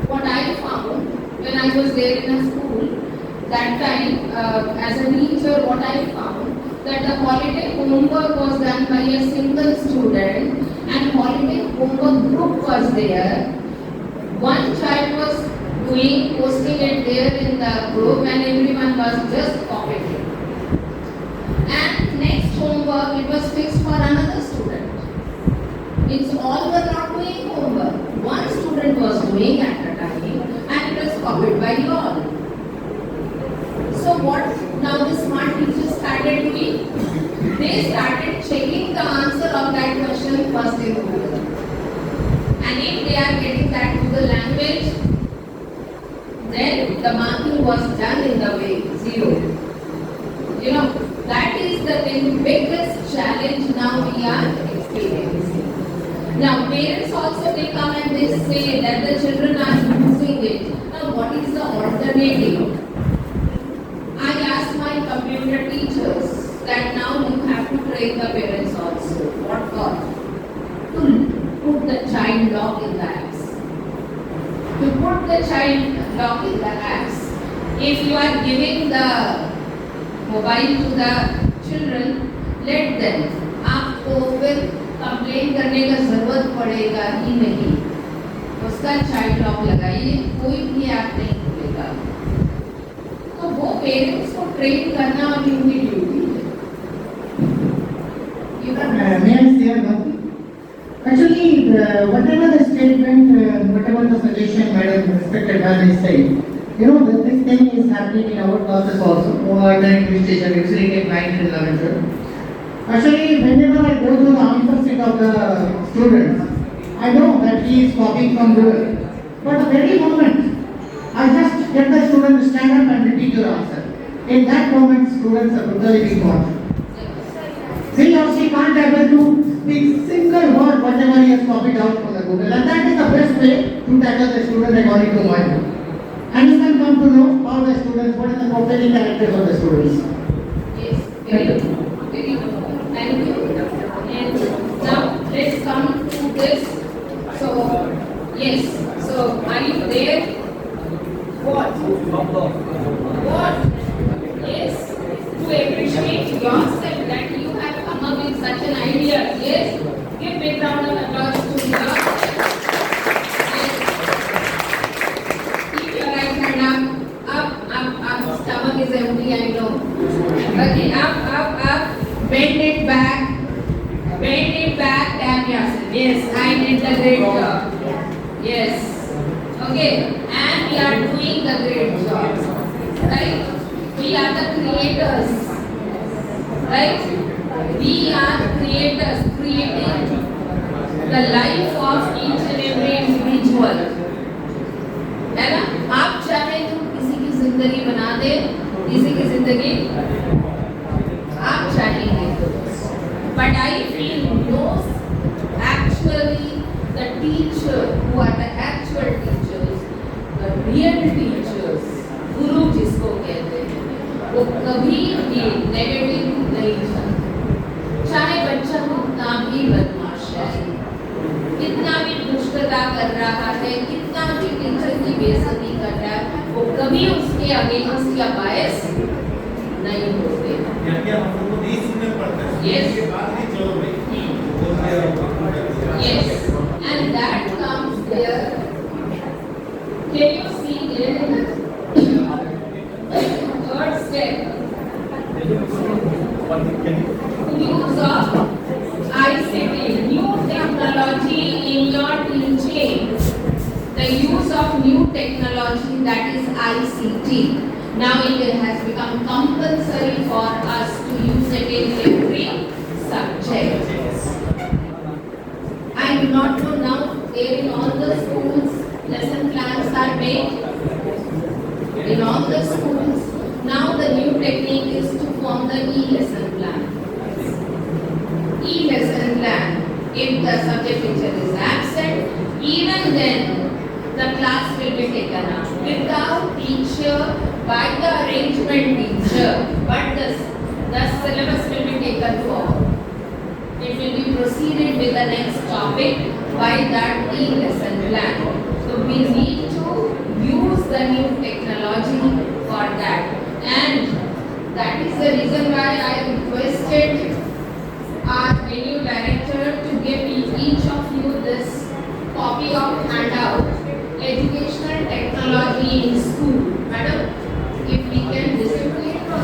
C: what I found when I was there in a school. That time, as a teacher, what I found, that the holiday homework was done by a single student, and holiday homework group was there. One child was posting it there in the group, and everyone was just copying it. And next homework, it was fixed for another student. It's all were not doing homework. One student was doing at the time, and it was copied by all. So what now the smart teachers started doing? They started checking the answer of that question first in Google. And if they are getting that Google language, then the marking was done in the way 0. You know, that is the biggest challenge now we are experiencing. Now parents also, they come and they say that the children are using it. Now what is the alternative? I asked my computer teachers that now you have to train the parents also. What for? To put the child lock in the apps. To put the child lock in the apps. If you are giving the mobile to the children, let them. आपको फिर complain करने का जरूरत पड़ेगा ही नहीं. उसका child lock लगाइए, कोई भी ऐप नहीं खुलेगा. तो वो पेरेंट्स को ट्रेन करना अभी उनकी ड्यूटी है.
A: May I say one thing? Actually, whatever the statement, whatever the suggestion Madam respected man is saying, you know, this thing is happening in our classes also. At the English teacher, usually take 9th and 11th. Actually, whenever I go to the answer sheet of the students, I know that he is copying from Google. But the very moment I just get the student to stand up and repeat your answer, in that moment students are totally being caught. He or she can't able to speak single word whatever he has copied out from the Google, and that is the best way to tackle the student according to my view. And you can come to know how the students, what is the prophetic characters of the students.
C: Yes, very good. Very good. Thank you. And now let's come to this. So, yes. So, are you there? What? What? Yes. To appreciate yourself that you have come up with such an idea. Yes. Give big round of applause to yourself. Yes. Keep your right hand up. Stomach is empty, I know. Okay, up. Bend it back. Tap yourself. Yes, I did the great job. Yes. Okay, and we are doing the great job. Right? We are the creators. Right? We are creators, creating the life of each and every individual. है ना? आप चाहे तो किसी की जिंदगी बना दे, किसी की जिंदगी आप चाहेंगे. But I feel those actually the teacher who are the actual teachers, the real teachers, गुरु जिसको कहते हैं, वो कभी भी नेगेटिव नहीं चाहते. चाहे बच्चा कितना भी बदमाश है, कितना भी दुष्टता कर रहा है, कितना भी टीचर की बेइज्जती कर रहा है, वो कभी उसके अगेंस्ट या बायस नहीं होते. Yes. Yes. And that comes there in your teaching the use of new technology, that is ICT. Now it has become compulsory for us to use it in every subject. I do not know now, there in all the schools, lesson plans are made. In all the schools, now the new technique is to form the e-lesson plan. E-lesson plan. If the subject teacher is absent, even then the class will be taken up without teacher, by the arrangement teacher, but the syllabus will be taken forward. It will be proceeded with the next topic by that e-lesson plan. So we need to use the new technology for that, and that is the reason why I requested our venue director to give each of you this copy of handout, educational technology in school. Madam, if we can disseminate from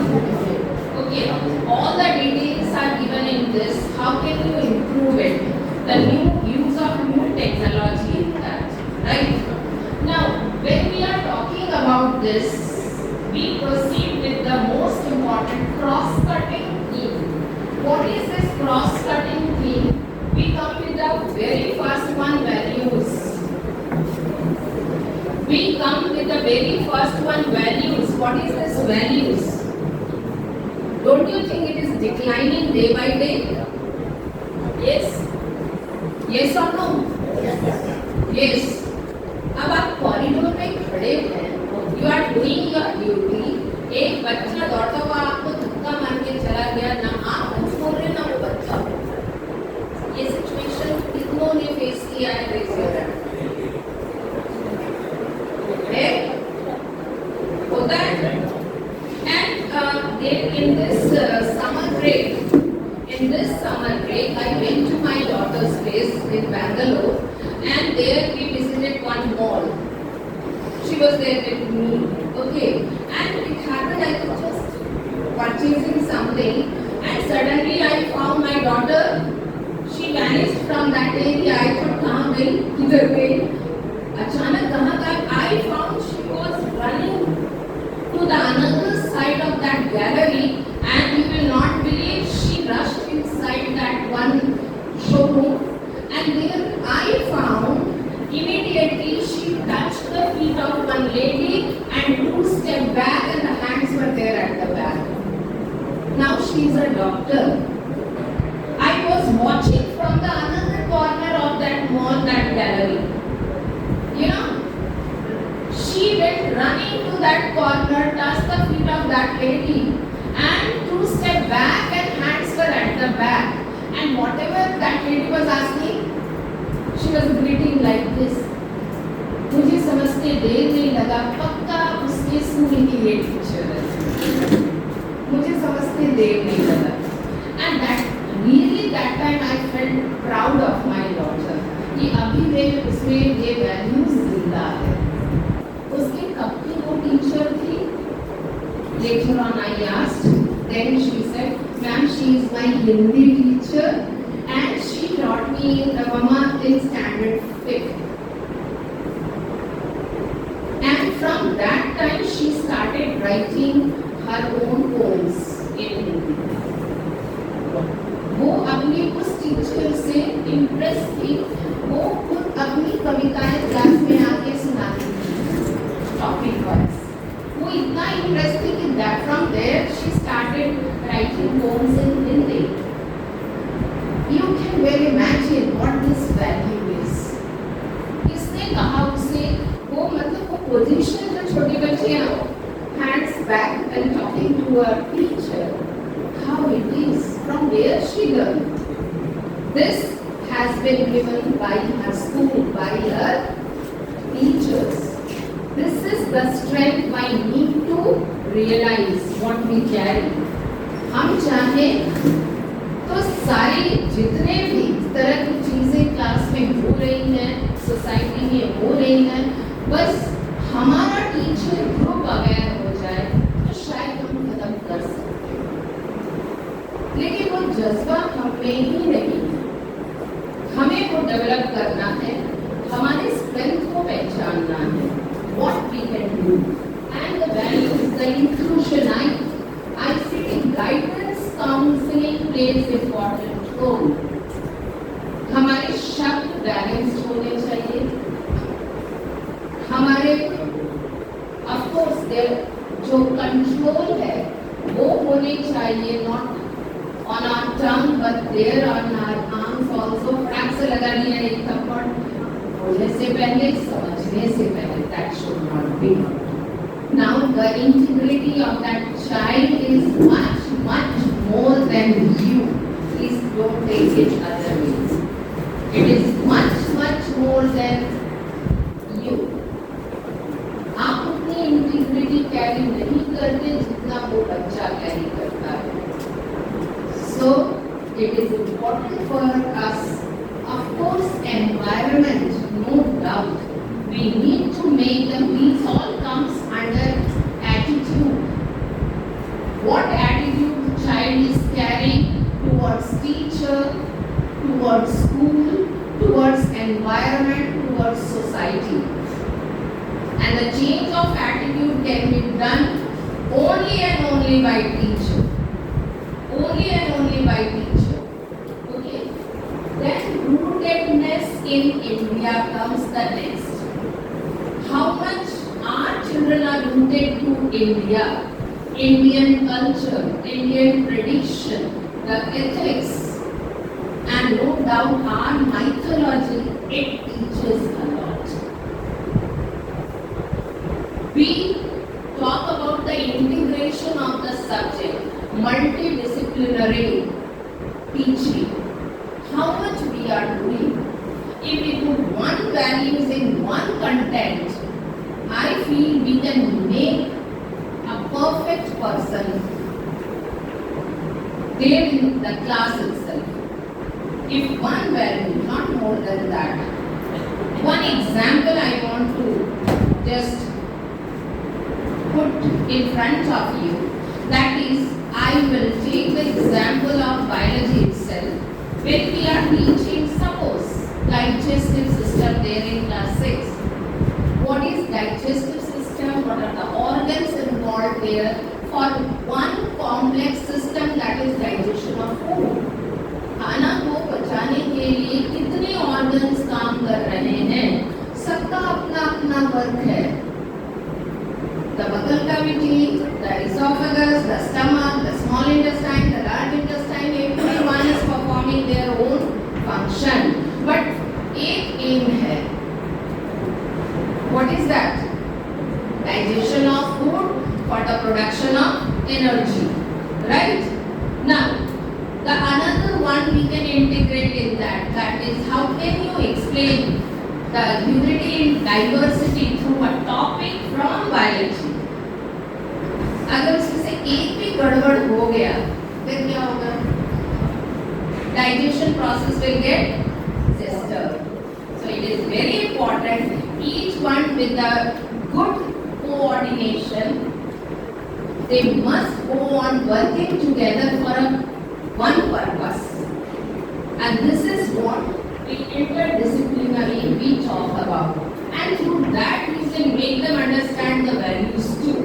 C: okay, all the details are given in this. How can you improve it? The new use of new technology in that, right? Now, when we are talking about this, we proceed with the most important cross-cutting theme. What is this cross-cutting theme? We come with the very first one, values. We come with the very first one, values. What is this values? Don't you think it is declining day by day? Yes? Yes or no? Yes. अब आप corridor में खड़े हैं, you are doing your duty. एक बच्चा दौड़ता हुआ आपको धक्का मार के चला गया, ना आप कुछ बोल रहे ना वो बच्चा। ये सिचुएशन कितनों ने फेस किया है रेसियर है? होता है? And in this summer break, I went to my daughter's place in Bangalore, and there we visited one mall. She was there with me, okay, and it happened I was just purchasing something, and suddenly I found my daughter. She vanished from that area. I thought कहाँ गई, किधर गई? अचानक कहाँ गई? I found she was running to the another side of that gallery, and you will not believe she rushed inside that one showroom, and there I found immediately she touched the feet of one lady and 2 steps back, and the hands were there at the back. Now she is a doctor. I was watching from the another corner of that mall, that gallery. You know, she went running to that corner, touched the feet of that lady, and 2 steps back, and hands were at the back. And whatever that lady was asking, she was greeting like this. मुझे समझते देर नहीं लगा, पक्का उसके school की ये teacher है। मुझे समझते देर नहीं लगा। And that time I felt proud of my daughter. कि अभी मेरे उसमें ये values जिंदा है। उसकी कब की वो टीचर थी? Later on I asked, then she said, "Ma'am, she is my Hindi teacher, and she taught me in Mama in standard 5th." And from that time she started writing her own poems in Hindi. वो अपनी उस teacher से impress थी, वो खुद अपनी कविताएं class में आके सुनाती थी, टॉपिक वाइज। वो इतना इम्प्रेस थी कि that from there she started writing poems in Hindi. You can well imagine what this value is. किसने कहा उसे? वो मतलब वो पोजीशन जो छोटे बच्चे हैं, hands back and talking to a teacher. How it is, from where she learned. This has been given by her school, by her teachers. This is the strength I need to realize what we carry. हम चाहे तो सारी जितने भी इस तरह की चीजें क्लास में हो रही हैं, सोसाइटी में हो रही हैं, बस हमारा टीचर ग्रुप अवेयर हो जाए तो शायद हम खत्म कर सकते हैं। लेकिन वो जज्बा हमें ही नहीं, हमें वो डेवलप करना बैलेंस्ड होने चाहिए। हमारे ऑफ कोर्स जो कंट्रोल है वो होने चाहिए, not on our tongue but there on our arms also। फटाक से लगा दिया एक थप्पड़, बोलने से पहले, समझने से पहले, that should not be। Now the integrity of that child is much more than you। Please don't take it other ways। It is much more than you। आप उतनी इंटीग्रिटी कैरी नहीं करते जितना वो बच्चा कैरी करता है। So it is important for us, of course, environment, no doubt। We need to make them, these all comes under attitude। What attitude the child is carrying towards teacher, towards school, towards environment, towards society। And the change of attitude can be done only and only by teacher। Only and only by teacher। Okay? Then rootedness in India comes the next। How much our children are rooted to India, Indian culture, Indian tradition, the ethics, and no doubt our mythology, it teaches a lot। We talk about the integration of the subject, multidisciplinary teaching, how much we are doing। If we put one values in one content, I feel we can make a perfect person there in the class itself। If one value, not more than that। One example I want to just put in front of you, that is, I will take the example of biology itself। When we are teaching, suppose, digestive system there in class 6. What is digestive system? What are the organs involved there for one complex system, that is digestion of food। खाना को पचाने के लिए कितने organs काम कर रहे हैं, सबका अपना अपना वर्क है। The buccal cavity, the esophagus, the stomach, the small intestine, the large intestine, everyone is performing their own function। But एक aim है। What is that? Digestion of food for the production of energy, right? Now, the another one we can integrate in that, that is, how can you explain the unity in diversity through a topic from biology। अगर उससे एक भी गड़बड़ हो गया फिर क्या होगा? Digestion process will get disturbed। So it is very important, each one with the good coordination, they must go on working together for one purpose। And this is what the interdisciplinary we talk about। And through that we can make them understand the values too।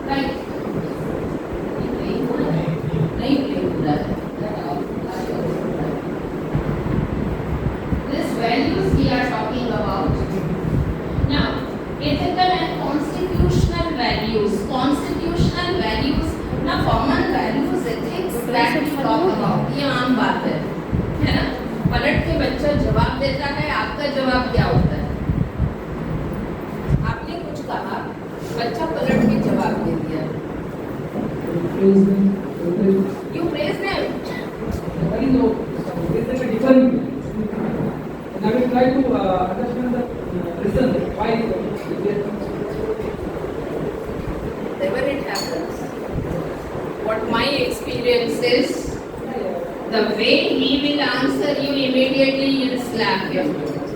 C: Right? These values we are talking about। Now, ethical and constitutional values। Constitutional values, now common values, ethics that we talk about, ये आम बात है ना? पलट के बच्चा जवाब देता है, आपका जवाब क्या होता है? आपने कुछ कहा, बच्चा पलट के जवाब दे दिया। You praise them।
H: I will try to understand the reason why
C: Whenever it happens, what my experience is, the way he will answer you immediately, you'll slap him,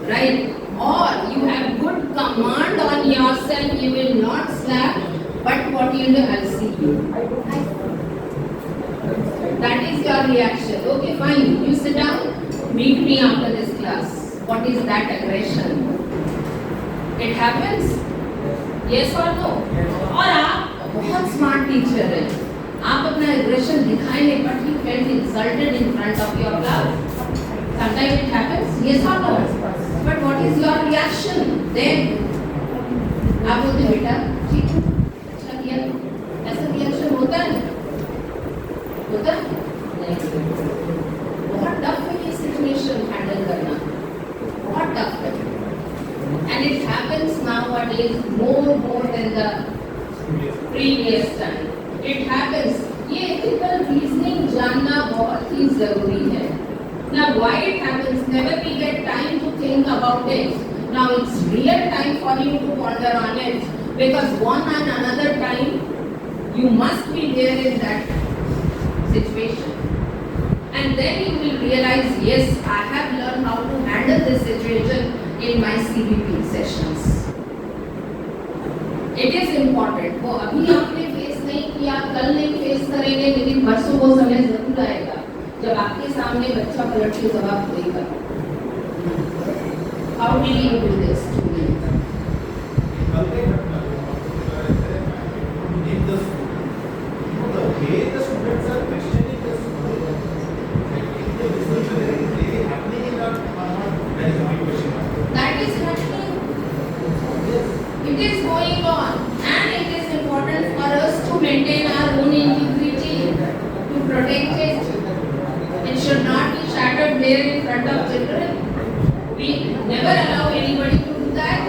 C: right? Or you have good command on yourself, you will not slap, but what you do, I'll see you। That is your reaction। Okay, fine, you sit down, meet me after this class। What is that aggression? It happens? Yes or no? और आप बहुत smart teacher हैं, आप अपना aggression दिखाएंगे, but he felt insulted in front of your class। Sometimes it happens, yes or no? But what is your reaction then? आप बोलते बेटा ठीक है, अच्छा किया, ऐसा रिएक्शन होता है? होता है? नहीं। बहुत टफ है ये सिचुएशन हैंडल करना, बहुत टफ है। And it happens nowadays more than the previous time. It happens. ये ethical reasoning जानना बहुत ही जरूरी है. Now why it happens? Never we get time to think about it. Now it's real time for you to ponder on it, because one and another time you must be there in that situation. And then you will realize, yes, I have learned how to handle this situation in my CBP sessions. It is important. वो अभी आपने face नहीं किया, कल नहीं face करेंगे, लेकिन परसों वो समय जरूर आएगा जब आपके सामने बच्चा पलट के जवाब देगा. How will you do this? That is happening. It is going on, and it is important for us to maintain our own integrity, to protect it. It should not be shattered there in front of children. We never allow anybody to do that.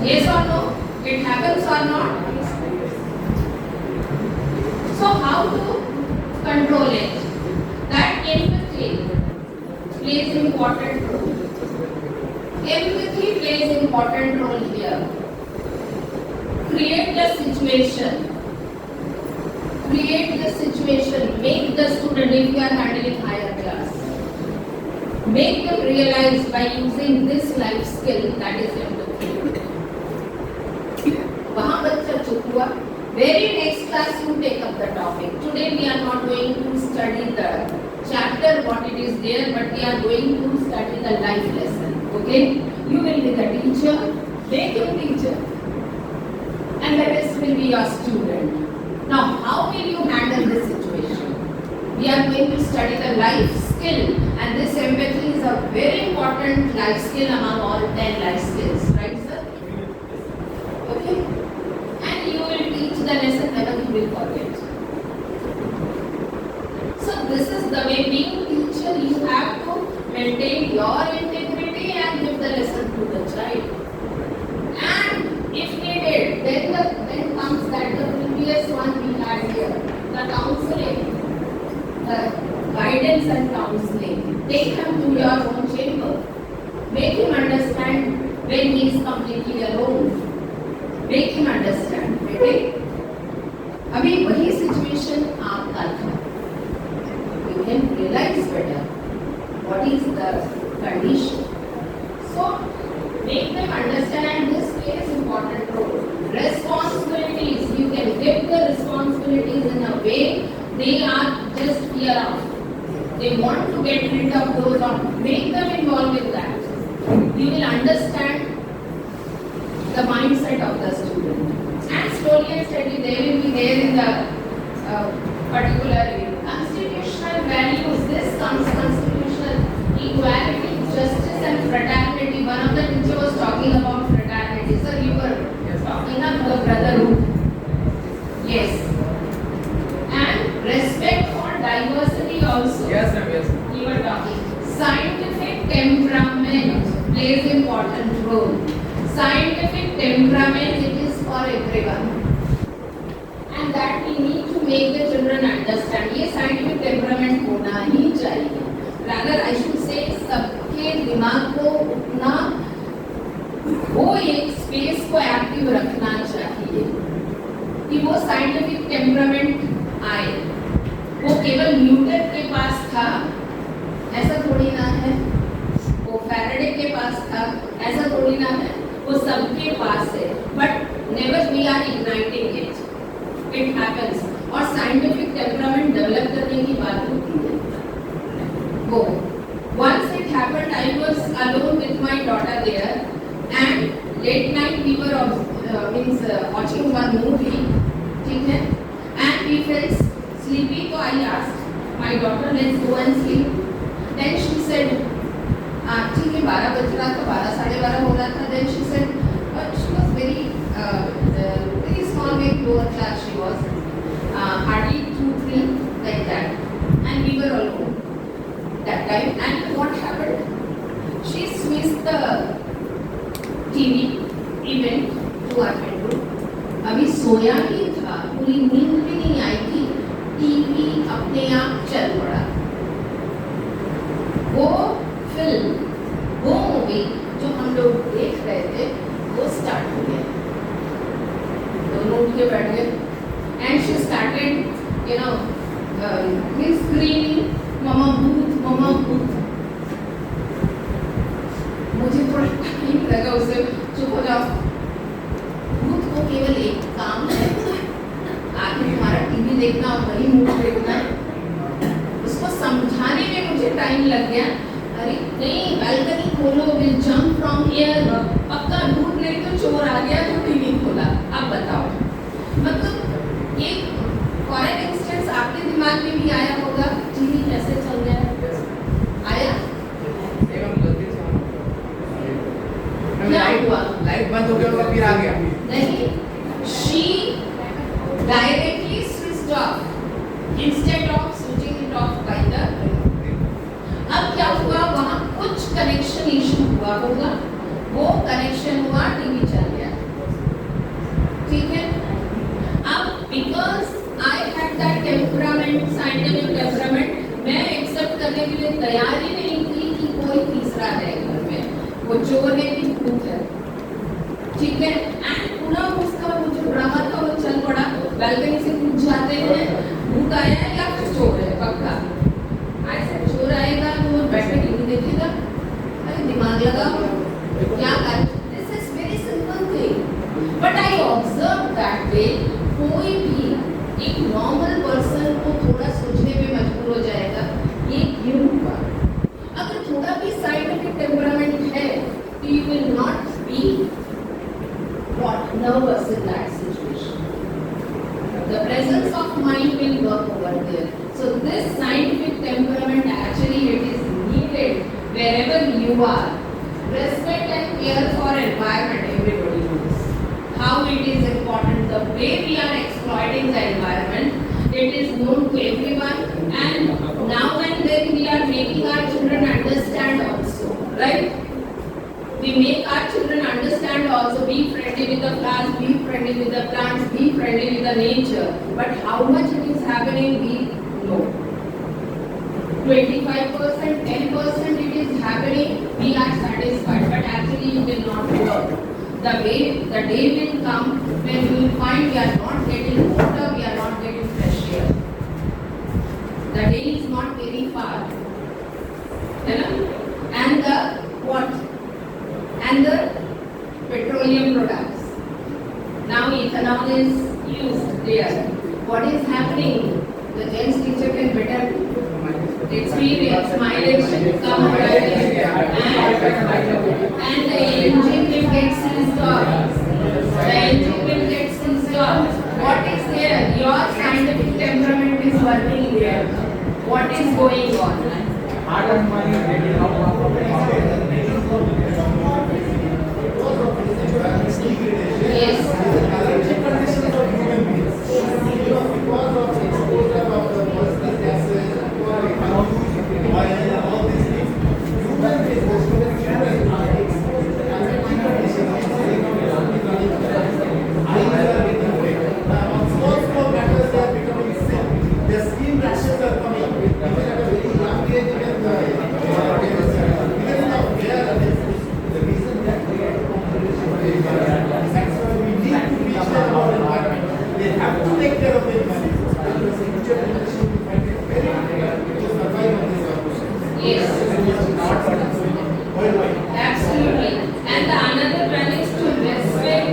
C: Yes or no? It happens or not? So how to control it? That empathy plays important role. Empathy plays important role here. Create the situation. Create the situation. Make the student, if you are handling higher class, make them realize by using this life skill, that is empathy. वहाँ बच्चा चुप हुआ. Very next class you take up the topic. Today we are not going to study the chapter what it is there, but we are going to study the life lesson. Okay? You will be the teacher, make him teacher, and the rest will be your student. Now, how will you handle this situation? We are going to study the life skill, and this empathy is a very important life skill among all 10 life skills, right sir? Okay? And you will teach the lesson, never you will forget. So this is the way, being teacher, you have to maintain your integrity and give the lesson to the child. And if needed, then comes that the previous one we had here, the counseling, the guidance and counseling. Take him to your own chamber. Make him understand when he is completely alone. Make him understand. Okay? अभी वही situation आपका था. You can realize better what is the condition. So make them understand this plays important role. Responsibilities, you can give the responsibilities in a way they are just fear of. They want to get rid of those or make them involved in that. You will understand the mindset of the student. And slowly and steadily they will be there in the particular constitutional values. This comes constitutional equality, justice and fraternity. One of the teachers was talking about fraternity. Sir, you were talking about the brotherhood. Yes. And respect for diversity also.
H: Yes, ma'am, yes.
C: You were talking. Scientific temperament plays important role. Scientific temperament, it is for everyone. And that we need to make the children understand. ये scientific temperament होना ही चाहिए. Rather, I should say, सबके दिमाग को उतना वो एक space को एक्टिव रखना चाहिए कि वो साइंटिफिक टेम्परामेंट आए. वो केवल न्यूटन के पास था ऐसा थोड़ी ना है, वो फैराडे के पास था ऐसा थोड़ी ना है, वो सबके पास है. But never we are igniting it. It happens. और साइंटिफिक टेम्परामेंट डेवलप करने की बात होती है. वो once it happened, I was alone with my daughter there, and late night we were watching one movie, ठीक है, and we felt sleepy. So I asked my daughter, let's go and sleep. Then she said, बज रहा था, 12 साढ़े 12 हो रहा था. Then she said, she was very small, very lower class she was, hardly 2-3 like that, and we were all home that time. And what happened? She switched the TV event to our bedroom. अभी सोया नहीं था, पूरी नींद भी नहीं आई थी, TV अपने आप चल पड़ा. वो फिल्म, वो मूवी जो हम लोग देख रहे थे, वो स्टार्ट हो गया. दोनों उठ के बैठ गए. And she started, screaming, "Mama भूत, Mama भूत." मुझे थोड़ा टाइम लगा उसे चुप हो जाओ. भूत को केवल एक काम है, आगे तुम्हारा टीवी देखना और वही मूवी देखना. उसको समझाने में मुझे टाइम लग गया. अरे नहीं, बालकनी खोलो, विल जंप फ्रॉम हियर. पक्का भूत नहीं तो चोर आ गया जो टीवी खोला. अब बताओ, मतलब ये फॉरेन इंस्टेंस आपके दिमाग में भी आया होगा, टीवी कैसे चल गया? आया? क्या हुआ?
H: लाइट बंद हो गया और फिर आ गया.
C: नहीं, she directly switched off instead of switching it off by the remote. अब क्या हुआ? वहाँ कुछ कनेक्शन इशू हुआ होगा, वो कनेक्शन हुआ, टीवी चल गया. ठीक है? अब because I had that temperament, scientific temperament, मैं एक्सेप्ट करने के लिए तैयार ही नहीं थी कि कोई तीसरा है घर में. वो चोर है कि भूत है. ठीक है? एंड पूरा उसका वो जो ड्रामा था वो चल पड़ा. बालकनी से कूद जाते हैं, भूत आया है या फिर चोर है पक्का. ऐसा चोर आएगा तो वो बैठ के टीवी देखेगा. अरे दिमाग लगाओ, क्या कर. This is very simple thing, but I observe that way. कोई भी एक नॉर्मल पर्सन को थोड़ा सोचने में मजबूर हो जाएगा, ये क्यों हुआ. अगर थोड़ा भी साइंटिफिक टेम्परामेंट है तो you will not be nervous in that situation. The presence of mind will work over there. So this scientific temperament actually it is needed wherever you are. Respect and care for environment, everybody knows how it is important. The way we are exploiting the environment, it is known to everyone, and now and then we are making our children understand also, right? We make our children understand also, be friendly with the flowers, be friendly with the plants, be friendly with the nature. But how much it is happening, we know. 25%, 10% it is happening, we are satisfied, but actually it will not work. The day will come when we will find we are not getting water, we are not getting fresh air. The day is not very far. And the what? And the petroleum products. Now ethanol is used there. What is happening? The gents teacher can better experience mileage come and the engine will get seized off. The engine will get seized off. What is there? Your scientific temperament is working there. What is going on?
H: Hard earned money ready now.
C: Yes. Absolutely. And the another one is to respect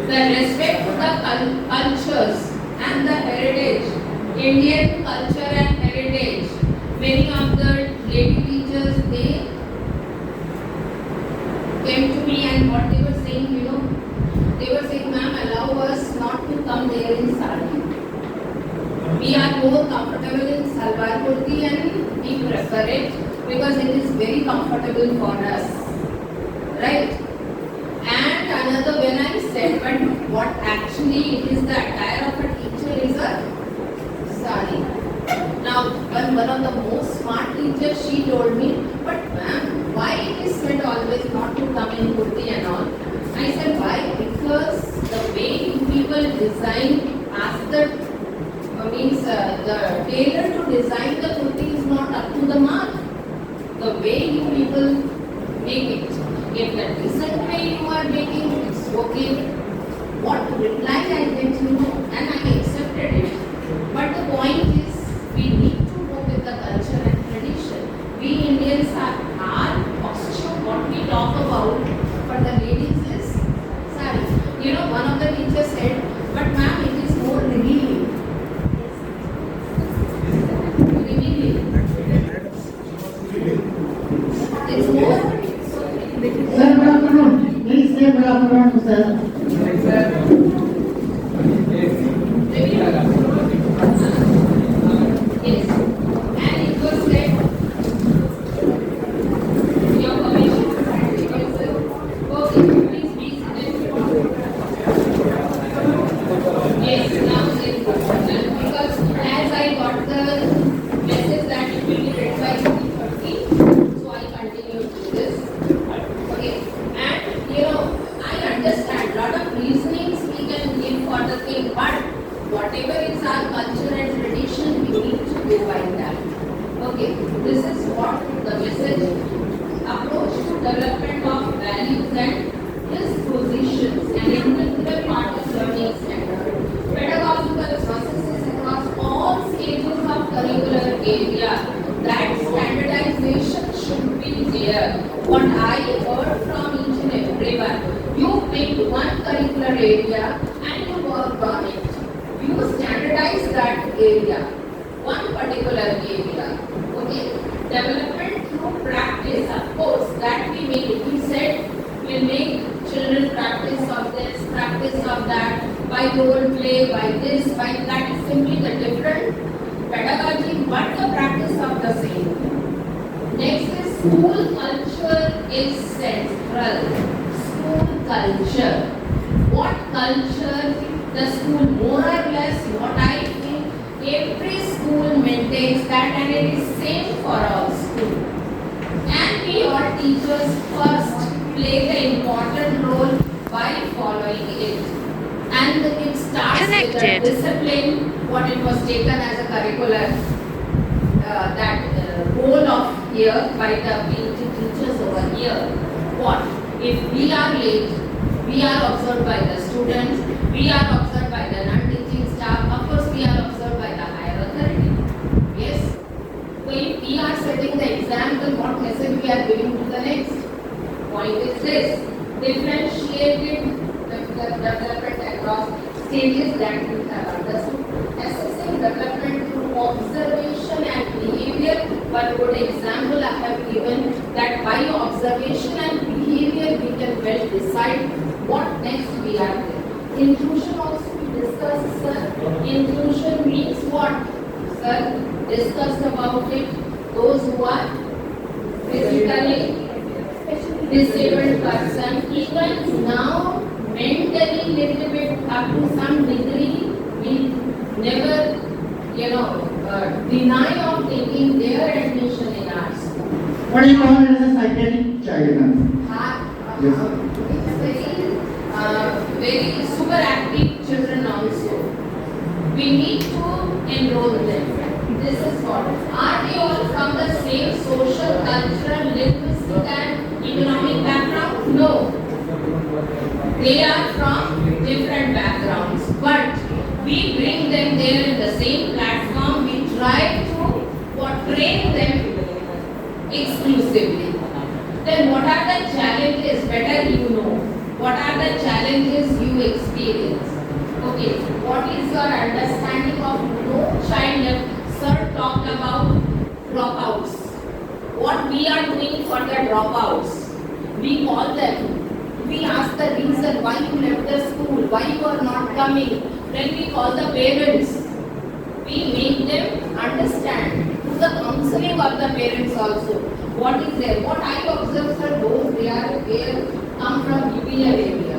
C: the respect the cultures and the heritage, Indian culture and heritage. Many of the lady teachers, they came to me and what they were saying, they were saying, ma'am, allow us not to come there in sari. We are more comfortable in salwar kurti and we prefer it. because it is very comfortable for us, right? And another, when I said, but what actually it is the attire of a teacher is a sari. Now, one of the most smart teachers, she told me, but ma'am, why it is said always not to come in kurti and all? I said, why? Because the way you people design, ask the tailor to design the kurti is not up to the mark. The way you people make it. If the decent way you are making, it's okay. What reply I get, you know, and I accepted it. But the point is, we need to go with the culture and tradition. We Indians have our costume, what we talk about for the ladies is sari. You know, one of the teachers said, but ma'am, it is more revealing. It's more.
A: Sir, good afternoon. Please say good afternoon to sir.
C: Yes. And it was said, your permission. Okay, please be seated. Yes, now there is a question. Because as I got the message that it will be read by 3:30, so I continue to this. Okay, and you know, I understand lot of reasonings we can give for the thing, but whatever is our culture and tradition, we need to go by that. Okay, this is what the message, approach to development of values and dispositions, an integral part of learning center. Pedagogical processes across all stages of curricular area, that standardization should be there. What I heard from each and everyone, you pick one curricular area and you work on it. You standardize that area, one particular area. Okay, development through practice, of course, that we make. We said we make children practice of this, practice of that, by role play, by this, by that is simply the different pedagogy, but the practice of the same. Next is school culture is central. School culture. What culture? The school, more or less, what I think, every school maintains that, and it is same for all schools. And we all teachers first play the important role by following it. And it starts with the discipline, what it was taken as a curricular, role of here by the teachers over here. What? If we are late, we are observed by the students, we are observed by the non-teaching staff, of course we are observed by the higher authority. Yes? So if we are setting the example, what message we are giving to the next? Point is this, differentiated development across stages that we have understood. Assessing development through observation and behavior. One good example I have given, that by observation and behavior we can well decide what next we are doing. Inclusion also we discussed, sir. Inclusion means what? Sir, discussed about it. Those who are physically disabled person, even now mentally little bit up to some degree, we never, deny of taking their admission in our school.
A: What do you call it as a psychiatric child, ma'am?
C: It's very super active children also. We need to enroll them. This is what. Are they all from the same social, cultural, linguistic and economic background? No. They are from different backgrounds. But we bring them there in the same platform. We try to train them exclusively. Then what are the challenges? Better you know. What are the challenges you experience? Okay, what is your understanding of no child left? Sir talked about dropouts. What we are doing for the dropouts? We call them. We ask the reason why you left the school, why you are not coming. Then we call the parents. We make them understand to the counseling of the parents also. What is there? What I observe, sir, those they come from UPL area.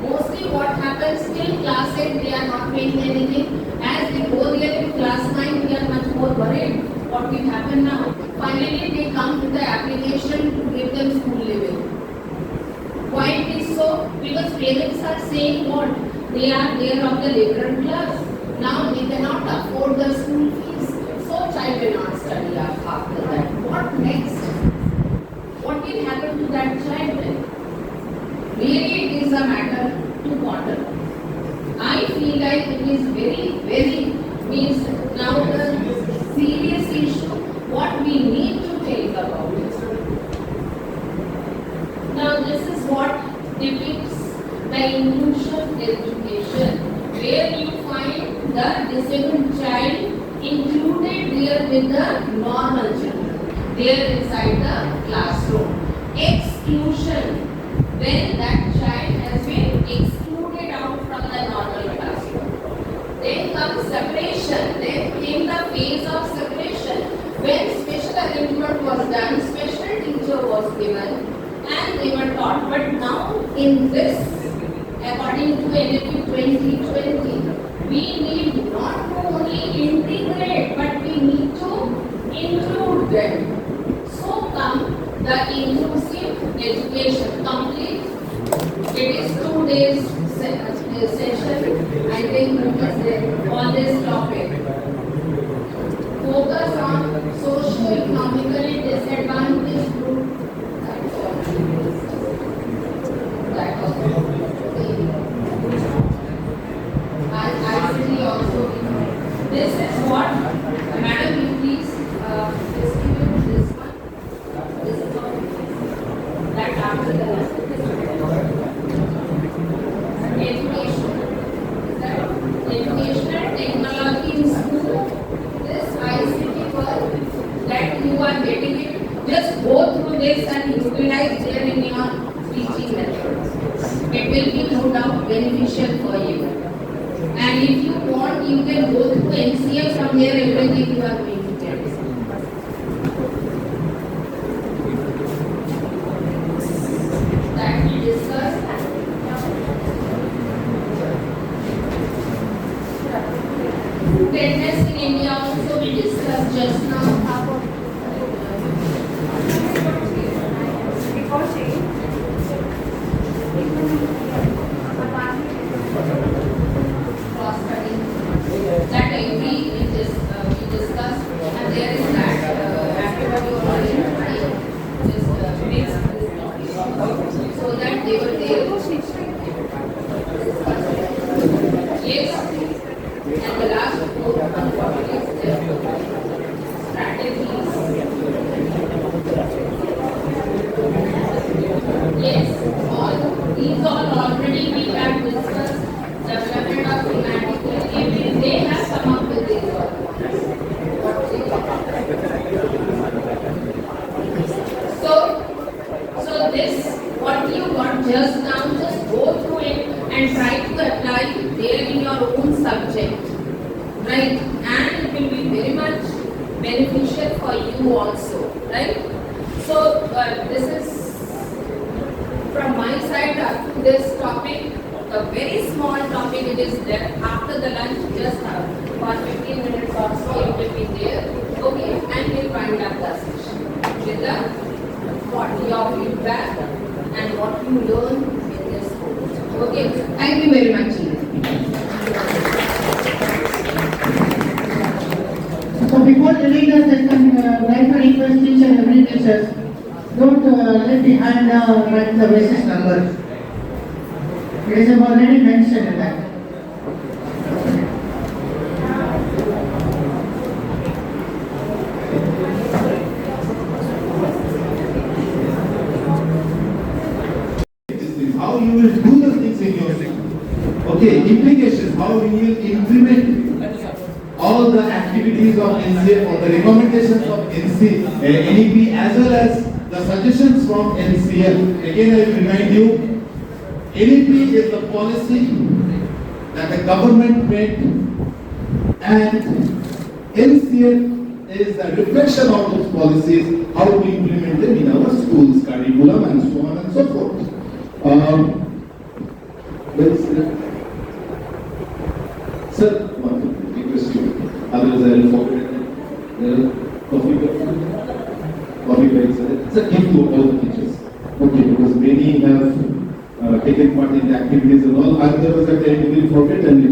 C: Mostly what happens till class 8 they are not paying anything. As they go there in class 9 we are much more worried. What will happen now? Finally they come with the application to give them school living. Why it is so? Because parents are saying what? They are there of the liberal class. Now they cannot afford the school fees. So child will not study after that. What next? What will happen to that child then? Really it is a matter to ponder. I feel like it is very means now the serious issue what we need to think about it. Now this is what depicts the inclusion education where you find the disabled child included there with the normal children there inside the classroom. Exclusion when that child has been excluded out from the normal classroom. Then comes separation. Then came the phase of separation when special arrangement was done, special teacher was given and they were taught. But now in this, according to NAP 2020, we need not to only integrate but we need to include them. So come the inclusive education complete. It is 2 days session. I think on this topic. Focus on socio-economically disadvantaged group. That was ICT also. This is what, madam, you please distribute this one. This is all. That after the educational technology in school, this ICT work that you are getting it, just go through this and utilize there in your teaching method. It will be no doubt beneficial for you. And if you want, you can go through NCF from there, everything you are going to get. That we discussed. Fairness in India also we discussed just now. Cross study. That we discussed, and there is that activity already just mixed so that they were there. Yes. And the last topic is strategies. Yes, these all already we have discussed. Development of thematic living. They have come up with these So this what you got just now, just go through it and try to apply there in your own subject, right? And it will be very much beneficial for you also, right? So this is from my side up to this topic, a very small topic. It is there after the lunch, just for 15 minutes or so it will be there, okay? And we'll wind up the session with the what your feedback and what you learn in this course. Okay, thank you very much.
A: So before leaving the session, like to request each and every teachers, don't let behind write the basis number. It is already mentioned in that.
G: How you will do the things in your school. Okay, implications, how you will implement all the activities of NCF or the recommendations of NEP as well as the suggestions from NCF. Again, I will remind you, NEP is the policy that the government made and NCF
I: is a reflection of those policies, how to implement them in our schools, curriculum and so on and so forth. Sir, one request you. Otherwise I will forget it. Coffee breaks. It's a gift to all the teachers. Okay, because many have taken part in the activities and all. Otherwise they will forget and it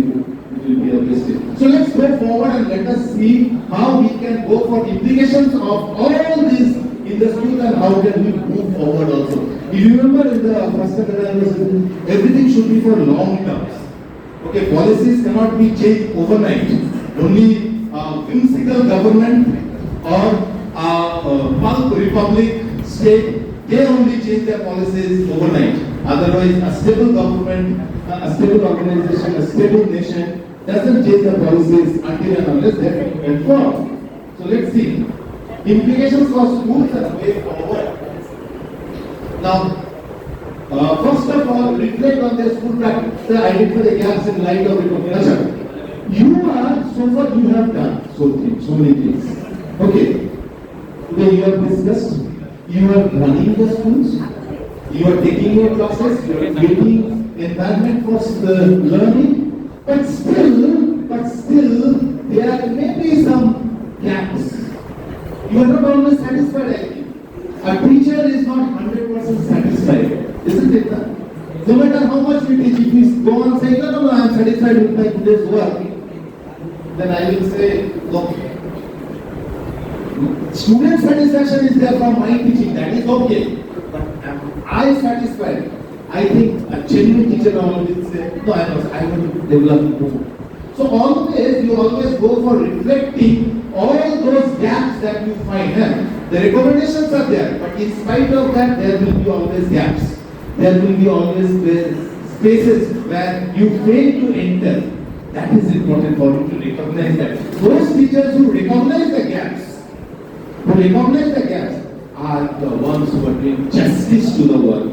I: will be a mistake. So let's go forward and let us see how we can go for implications of all these in the school and how can we move forward also. If you remember in the first that I was in, everything should be for long terms. Okay, policies cannot be changed overnight. Only whimsical government or pulp republic state, they only change their policies overnight. Otherwise, a stable government, a stable organization, a stable nation doesn't change their policies until and unless they are informed. So let's see. Implications for schools and way forward. Now, first of all, reflect on their school practice, identify the gaps in light of recognition. You are, so far you have done so many things. Okay, today you have discussed, you are running the schools, you are taking your classes, you are creating environment for the learning, but still, there may be some gaps. You are not always satisfied, I think. A teacher is not 100% satisfied, isn't it? No matter how much we teach, if we go on saying, no, I am satisfied with my today's work, then I will say, look, student satisfaction is there from my teaching, that is okay. But am I satisfied? I think a genuine teacher always say, no, I want to develop more. So always, you always go for reflecting all those gaps that you find. The recommendations are there, but in spite of that, there will be always gaps. There will be always spaces where you fail to enter. That is important for you to recognize that. Those teachers who recognize the gaps, are the ones who are doing justice to the work.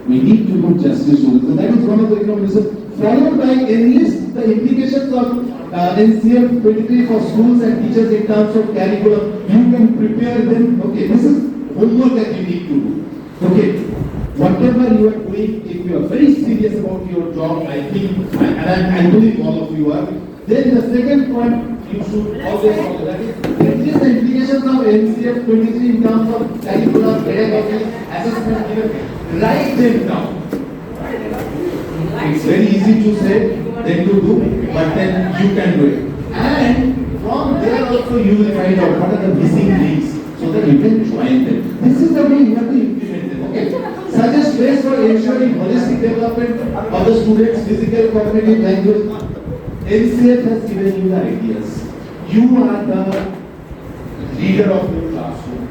I: We need to do justice to it. So that is one of the recommendations. Followed by enlist the implications of NCF 23 for schools and teachers in terms of curriculum. You can prepare them. Okay, this is homework that you need to do. Okay, whatever you are doing, if you are very serious about your job, I think, and I believe all of you are, then the second point you should always follow, that is, enlist the implications of NCF 23 in terms of curriculum, pedagogy, assessment given. Write them down. It's very easy to say than to do, but then you can do it. And from there also you will find out what are the missing links so that you can join them. This is the way you have to implement them. Okay. Suggest ways for ensuring holistic development of the students' physical, cognitive, language. NCF has given you the ideas. You are the leader of your classroom.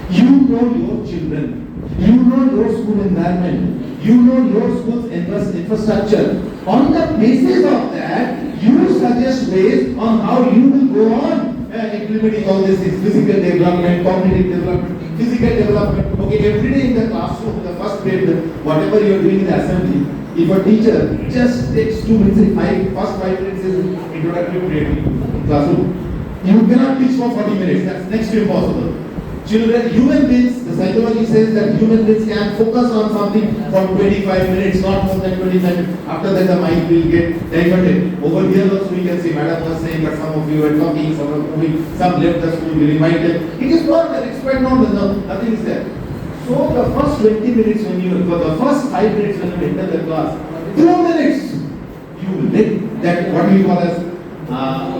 I: You know your children. You know your school environment. You know your school's infrastructure. On the basis of that, you suggest ways on how you will go on implementing all these things: physical development, cognitive development, physical development. Okay, every day in the classroom, the first period, whatever you are doing in the assembly, if a teacher just takes 2 minutes, first 5 minutes is introductory period in classroom, you cannot teach for 40 minutes. That's next to impossible. Children, human beings, the psychology says that human beings can focus on something for 25 minutes, not more than 25 minutes. After that, the mind will get diverted. Over here also we can see, Madam was saying that some of you were talking, some were moving, some left the school, we reminded. It is not that, it's quite normal, no, nothing is there. So the first 20 minutes when you, for the first 5 minutes when you enter the class, 2 minutes, you let that, what we call as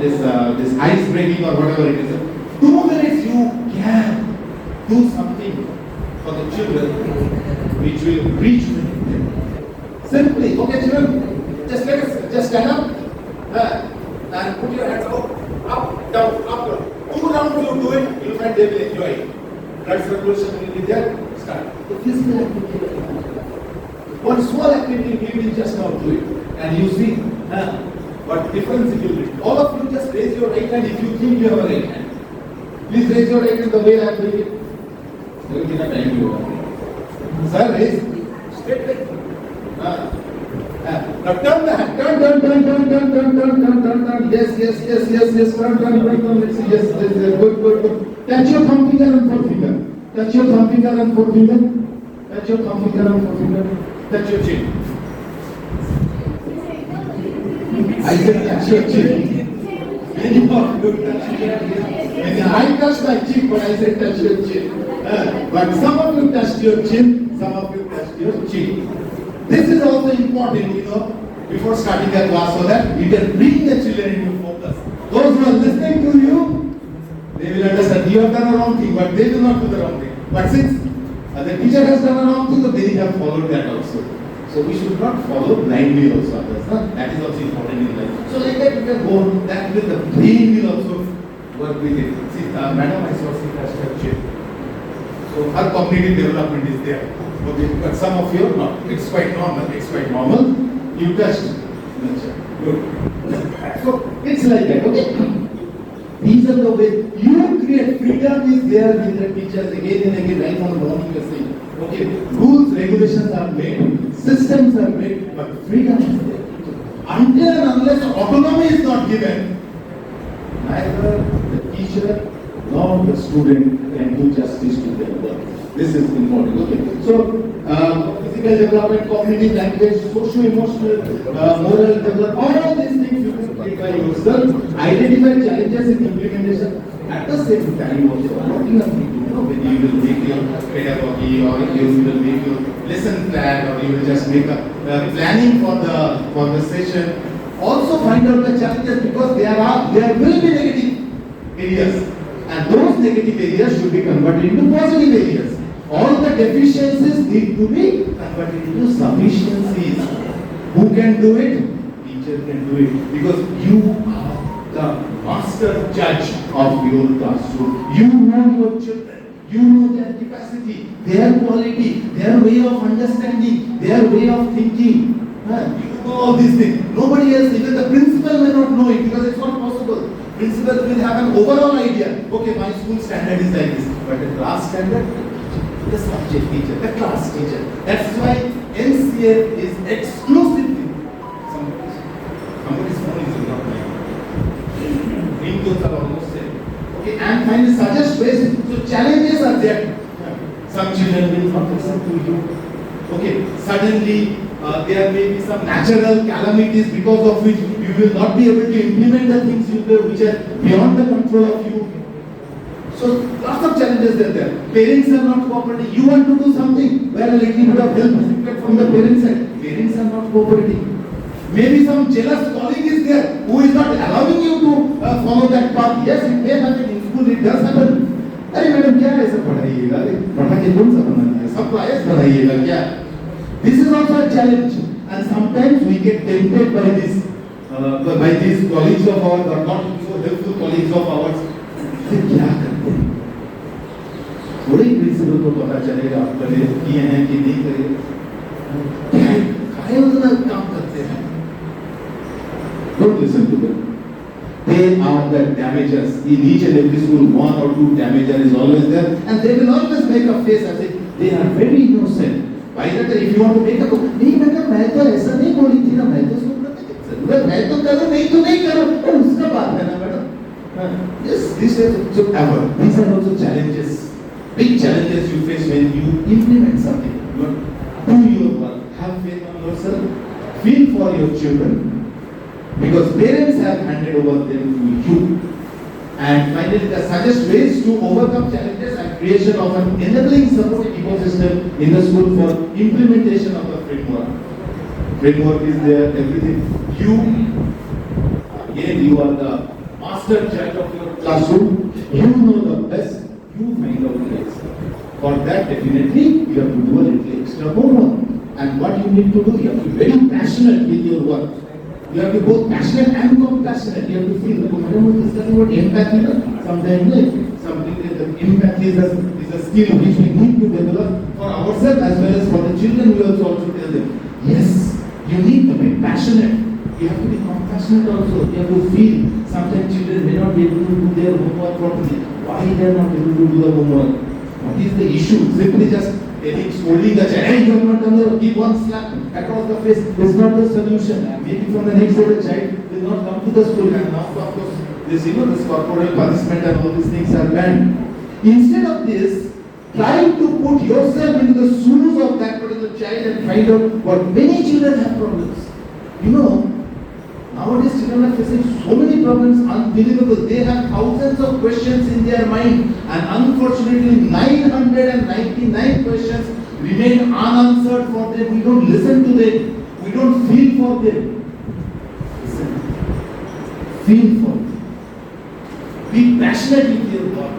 I: this ice breaking or whatever it is. 2 minutes you can do something for the children which will reach them. Simply, okay children, just stand up and put your hands up, down, up, down. 2 rounds you do it, you'll find they will enjoy it. Blood circulation will be there, start. The physical activity. One small activity we will just now do it. And you see what difference it will be. All of you just raise your right hand if you think you have a right hand. Please raise your right hand the way I am doing it. There will be no time you. Sir, raise straight leg.
G: turn the hand. Turn. Yes. Turn. Let's see. Yes. Good. Touch your thumb finger and forefinger. Touch your thumb finger and forefinger. Touch your thumb finger and forefinger. Touch your chin. I said touch your chin. Many of you touch your chin. I touched my cheek, but I said touch your chin. But some of you touched your chin, some of you touched your cheek. This is also important, before starting a class, so that you can bring the children into focus. Those who are listening to you, they will understand you have done a wrong thing, but they will not do the wrong thing. But since the teacher has done a wrong thing, so they have followed that also. So we should not follow blindly also others. That is also important in life. So like that you can go on, that with the brain will also work with it. See, madam, I saw she touched her chin. So her cognitive development is there. Okay, but some of you are not. It's quite normal. You touched. Good. So it's like that. Okay. These are the ways you create. Freedom is there with the teachers again and again. Right from the morning you are saying. Okay, rules, regulations are made, systems are made, but freedom is there. Until and unless autonomy is not given, neither the teacher nor the student can do justice to their work. This is important. Okay. So, physical development, cognitive language, socio-emotional, moral development, all these things you can create by yourself. Identify challenges in implementation. At the same time, also working on thinking, when you will make your pedagogy, or you will make your lesson plan, or you will just make a planning for the session. Also find out the challenges, because there will be negative areas, and those negative areas should be converted into positive areas. All the deficiencies need to be converted into sufficiencies. Who can do it? Teacher can do it, because you are the master judge of your classroom. You know your children. You know their capacity, their quality, their way of understanding, their way of thinking. You know all these things. Nobody else, even the principal may not know it, because it's not possible. Principal will have an overall idea. Okay, my school standard is like this, but the class standard, the subject teacher, the class teacher. That's why NCL is exclusively somebody's phone is not like ringtones are almost there. Okay, and finally suggest ways. So challenges are there. Some children will not listen to you. Okay, suddenly there may be some natural calamities because of which you will not be able to implement the things which are beyond the control of you. So lots of challenges are there. Parents are not cooperating. You want to do something where a little bit of help is required from the parents side. Parents are not cooperating. Maybe some jealous colleague is there who is not allowing you to follow that path. Yes, it may happen in school. It does happen. अरे madam क्या ऐसा पढ़ाइएगा? पढ़ा के कौन सा बनाना है? सब class बनाइएगा क्या? This is also a challenge, and sometimes we get tempted by these colleagues of ours, or not so helpful colleagues of ours. क्या करते हैं? थोड़े ही प्रिंसिपल को पता चलेगा आप करे किए हैं कि नहीं करे, क्या उतना काम करते हैं? Don't listen to them. They are the damagers. In each and every school, one or two damagers is always there, and they will always make a face as if they are very innocent. By that, if you want to make a book, नहीं madam मैं तो ऐसा नहीं बोली थी ना, मैं तो उसको जरूरत है तो करो, नहीं तो नहीं करो, तो उसका बात है ना madam. Yes, these are also challenges, big challenges you face when you implement something. You do your work, have faith on yourself, feel for your children, because parents have handed over them to you. And finally, suggest ways to overcome challenges and creation of an enabling support ecosystem in the school for implementation of the framework. Framework is there, everything. You are the master judge of your classroom. You know the best. You find out the best. For that, definitely, you have to do a little extra homework. And what you need to do, you have to be very passionate with your work. You have to be both passionate and compassionate. You have to feel. Madam was discussing about empathy. Sometimes, something the empathy is a skill which we need to develop for ourselves as well as for the children. We also tell them, yes, you need to be passionate. You have to be compassionate also. You have to feel. Sometimes children may not be able to do their homework properly. Why they are not able to do the homework? What is the issue? Simply just Taking scolding the child, hey, you have not done the, give one slap across the face is not the solution. And maybe from the next day the child will not come to the school. And now, of course, this, this corporal punishment and all these things are banned. Instead of this, try to put yourself into the shoes of that particular child and find out what many children have problems. Nowadays children are facing so many problems, unbelievable. They have thousands of questions in their mind, and unfortunately 999 questions remain unanswered for them. We don't listen to them. We don't feel for them. Listen. Feel for them. Be passionate with your work.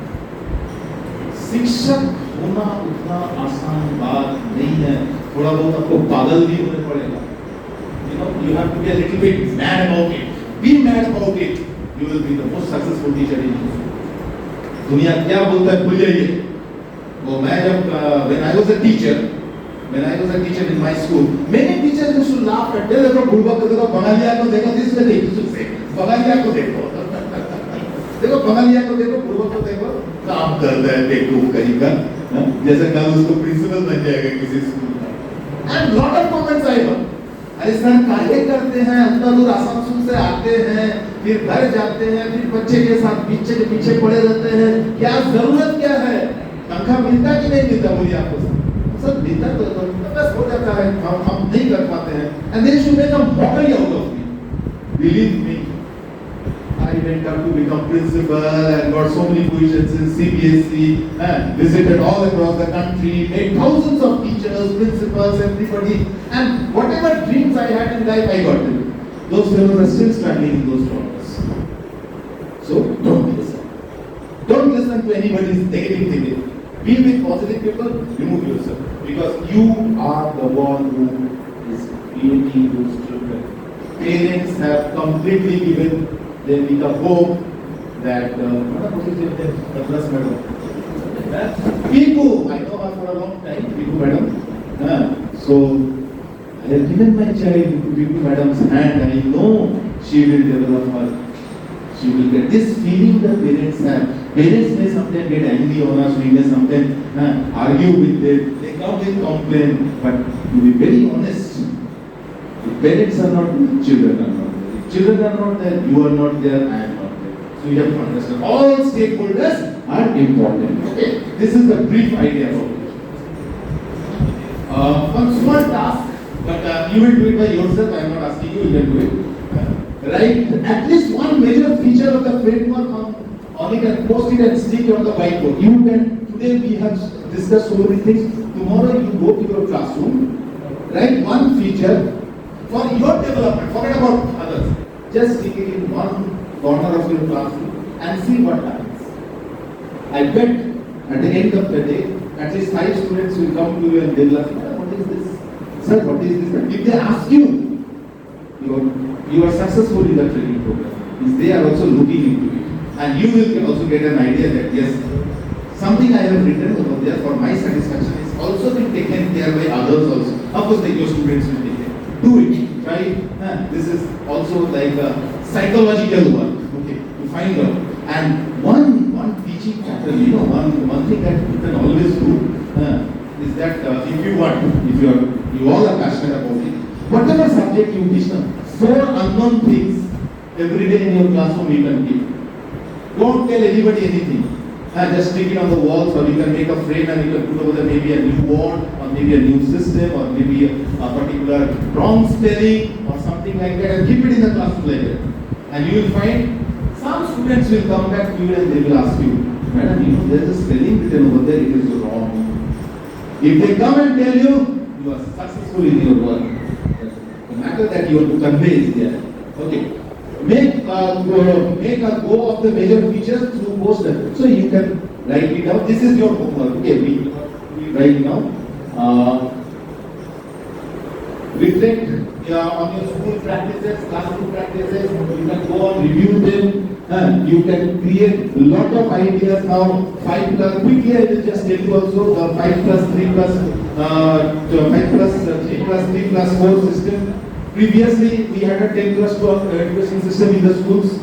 G: शिक्षक होना उतना आसान बात नहीं है. थोड़ा बहुत आपको पागल भी होने पड़ेगा. You have to be a little bit mad about it. Be mad about it. You will be the most successful teacher in India. दुनिया क्या बोलता है भूल जाइए. वो मैं जब when I was a teacher in my school, many teachers used to laugh at me. देखो बुलबा को देखो, बंगालिया को देखो, this way they used to say. बंगालिया को देखो. देखो बंगालिया को देखो, बुलबा को देखो, काम करता है बेवकूफ कहीं का. जैसे कल उसको प्रिंसिपल बन जाएगा किसी स्कूल का. And lot of comments I heard. अरे सर काहे करते हैं, उतना दूर आसानसोल से आते हैं, फिर घर जाते हैं, फिर बच्चे के साथ पीछे के पीछे पड़े रहते हैं, क्या जरूरत क्या है, तनख्वाह मिलता कि नहीं मिलता, बोलिए आपको सर मिलता तो बस हो जाता है, हम नहीं कर पाते हैं. And they should make a mockery out of me. Believe me, I went up to become principal and got so many positions in CBSE, visited all across the country, met thousands of teachers, principals, everybody, and whatever dreams I had in life, I got them. Those fellows are still struggling in those problems. So don't listen. Don't listen to anybody's negative thinking. Be with positive people, remove yourself. Because you are the one who is creating those children. Parents have completely given them with the hope that the plus madam. Piku, I know her for a long time, Piku madam. So I have given my child to Piku madam's hand. I know she will develop her. She will get this feeling the parents have. Parents may sometimes get angry on us, we may sometimes argue with them. They come with complaint, but to be very honest, the parents are not there, children are not there. Children are not there, you are not there, I am not there. So you have to understand, all stakeholders are important. Okay, this is the brief idea about it. One small task, but you will do it by yourself, I am not asking you, you will do it. Write at least one major feature of the framework on it and post it and stick it on the whiteboard. You can, today we have discussed so many things, tomorrow you go to your classroom, write one feature for your development, forget about others. Just stick it in one corner of your classroom and see what happens. I bet at the end of the day, at least 5 students will come to you and they will ask, what is this? Sir, what is this? If they ask you, you are successful in the training program. If they are also looking into it. And you will also get an idea that yes, something I have written over there for my satisfaction is also been taken care by others also. Of course, your students will take it. Do it. Try it. This is also like a psychological work. Okay, to find out. And one teaching factor, one thing that you can always do is that if you want, if you all are passionate about it, whatever subject you teach them, 4 unknown things every day in your classroom you can give. Don't tell anybody anything. Just stick it on the walls, or you can make a frame and you can put over there maybe a new word, or maybe a new system, or maybe a particular wrong spelling, or something like that, and keep it in the classroom like that. And you will find some students will come back to you and they will ask you, Madam, there is a spelling written over there, it is wrong. If they come and tell you, you are successful in your work. The matter that you want to convey is there. Okay. Make a go of the major features through poster. So you can write it down. This is your homework. Okay, we write now. Reflect on your school practices, classroom practices. You can go on review them. You can create a lot of ideas now. 5 plus, quickly I will just tell you also 5 plus 3 plus 5 plus 3 plus 3 plus 4 system. Previously, we had a 10 plus 12 education system in the schools.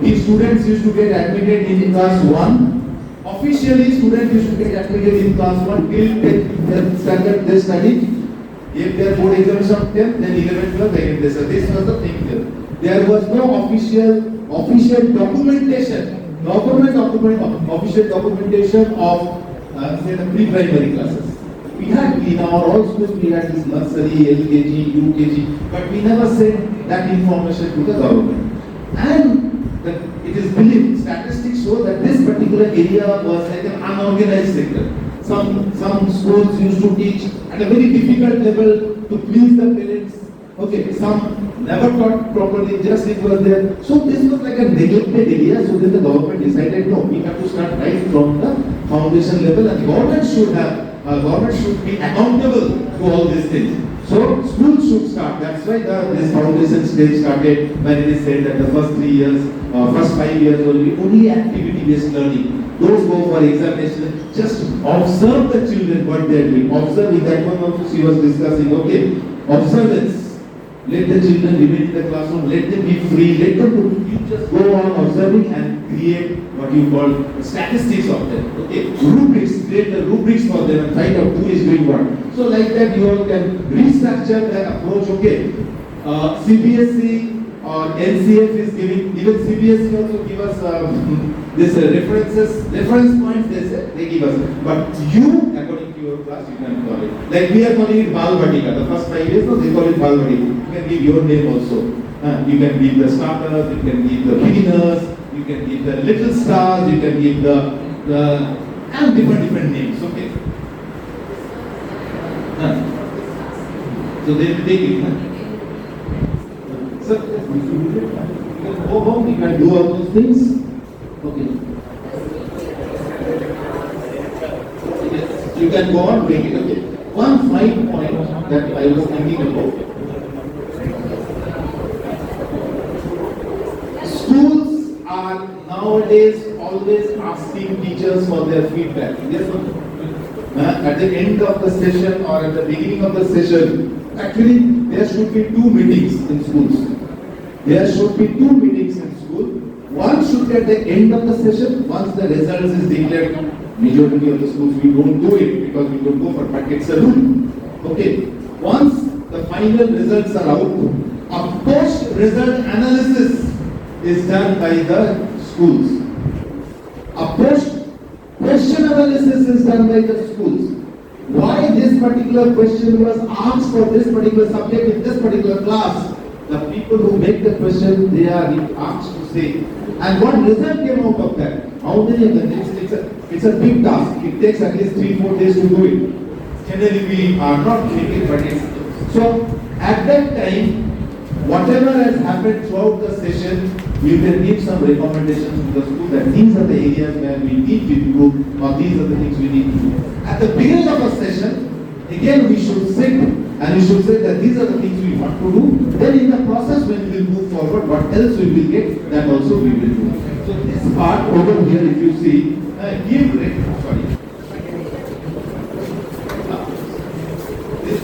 G: These students used to get admitted in class 1 Officially, students used to get admitted in class 1 till 10th standard they studied. If their board exams are 10th, then 11th, 12th, again they studied. This was the thing there. There was no official documentation, official documentation of say the pre-primary classes. We had in our all schools we had this nursery, LKG, UKG, but we never sent that information to the government. And it is believed, statistics show that this particular area was like an unorganized sector. Some schools used to teach at a very difficult level to please the parents. Okay, some never taught properly, just it was there. So this was like a neglected area, so then the government decided, no, we have to start right from the foundation level, and government should be accountable to all these things. So schools should start. That's why this foundation stage started when it is said that the first 3 years, first 5 years will be only activity-based learning. Those go for examination. Just observe the children what they are doing. Observe. In that one also she was discussing. Okay, observance. Let the children remain in the classroom. Let them be free. Let them. You just go on observing and create what you call statistics of them. Okay, rubrics. Create the rubrics for them and find out who is doing what. So like that you all can restructure the approach. Okay, CBSE or NCF is giving, even CBSE also give us this reference points they give us. But you, according to your class, you can call it. Like we are calling it Bal Vatika. The first 5 years, no, they call it Bal Vatika. You can give your name also. You can give the starters, you can give the beginners, you can give the little stars, you can give the and different names. Okay. So they will take it. So you can go home, you can do all those things. Okay. Yes, you can go on doing it. Okay. One fine point that I was thinking about. Schools are nowadays always asking teachers for their feedback. Yes or no? At the end of the session or at the beginning of the session, actually there should be 2 meetings in schools. There should be 2 meetings in school. One should be at the end of the session, once the results is declared. Majority of the schools we don't do it because we don't go for, but it's a rule. Okay. Once the final results are out, a post-result analysis is done by the schools. A post-question analysis is done by the schools. Why this particular question was asked for this particular subject in this particular class? The people who make the question, they are asked to say. And what result came out of that? How many of them? It's a big task. It takes at least 3-4 days to do it. Generally we are not doing it, but it's so at that time, whatever has happened throughout the session, you can give some recommendations to the school that these are the areas where we need to improve, or these are the things we need to do. At the beginning of a session, again we should sit and we should say that these are the things we want to do. Then in the process when we will move forward, what else we will get, that also we will do. So this part over here, if you see, this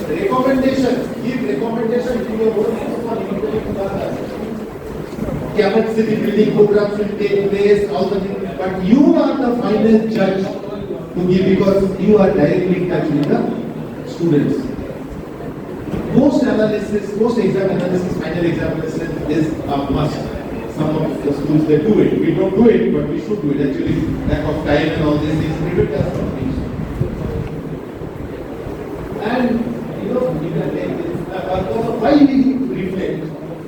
G: recommendation, give recommendation to your own capacity building programs will take place, all the things, but you are the final judge to give because you are directly in touch with the students. Post-analysis, post-exam analysis, final exam analysis is a must. Some of the schools they do it. We don't do it, but we should do it. Actually, lack of time and all these things prevent us from doing so. And you know, you can take this. Why we reflect?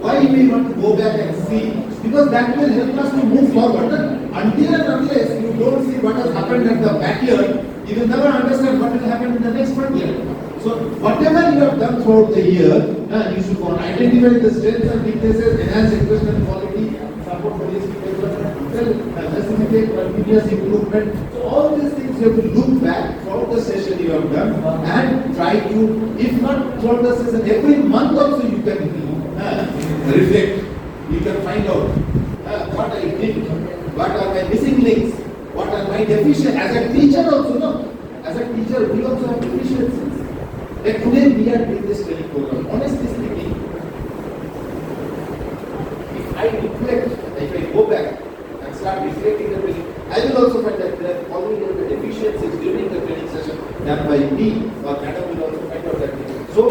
G: Why we want to go back and see? Because that will help us to move forward. Until and unless you don't see what has happened at the backyard, you will never understand what will happen in the next 1 year. So whatever you have done throughout the year, you should identify the strengths and weaknesses, enhance educational quality, support holistic development, facilitate continuous improvement. So all these things you have to look back throughout the session you have done and try to, if not throughout the session, every month also you can reflect. You can find out what I did, what are my missing links, what are my deficiencies. As a teacher also, no? As a teacher we also have deficiencies. Like today we are doing this training program. Honestly speaking, if I reflect, if I go back and start reflecting the training, I will also find that there are always done by me or madam will also find out that thing. So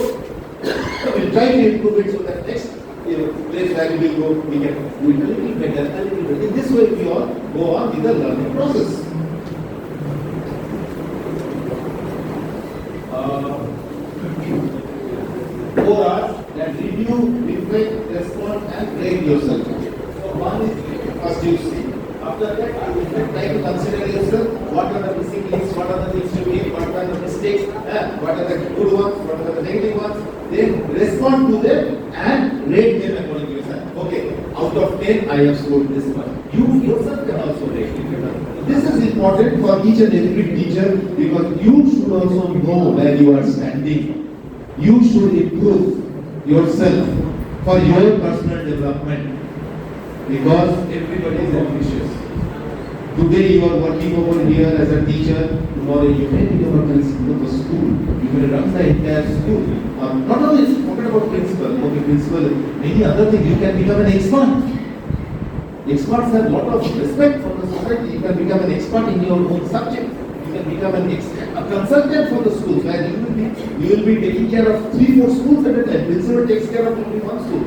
G: we'll try to improve it so that next place where we will go, we can do it a little better, a little better. In this way, we all go on with the learning process. Four hours that review, reflect, respond, and grade yourself. So one is first you see. After that, you will try to consider yourself. What are the missing links? What are the things to make? What are the mistakes? What are the good ones? What are the negative ones? Then respond to them and rate them according to yourself. Okay, out of 10, I have scored this much. You yourself can also rate it. This is important for each and every teacher because you should also know where you are standing. You should improve yourself for your personal development because everybody is ambitious. Today you are working over here as a teacher, tomorrow you may become a principal of a school. You may run the entire school. Not only forget about principal, many other things. You can become an expert. Experts have a lot of respect for the society. You can become an expert in your own subject. You can become a consultant for the schools where you will be taking care of 3-4 schools at a time. Principal takes care of only one school.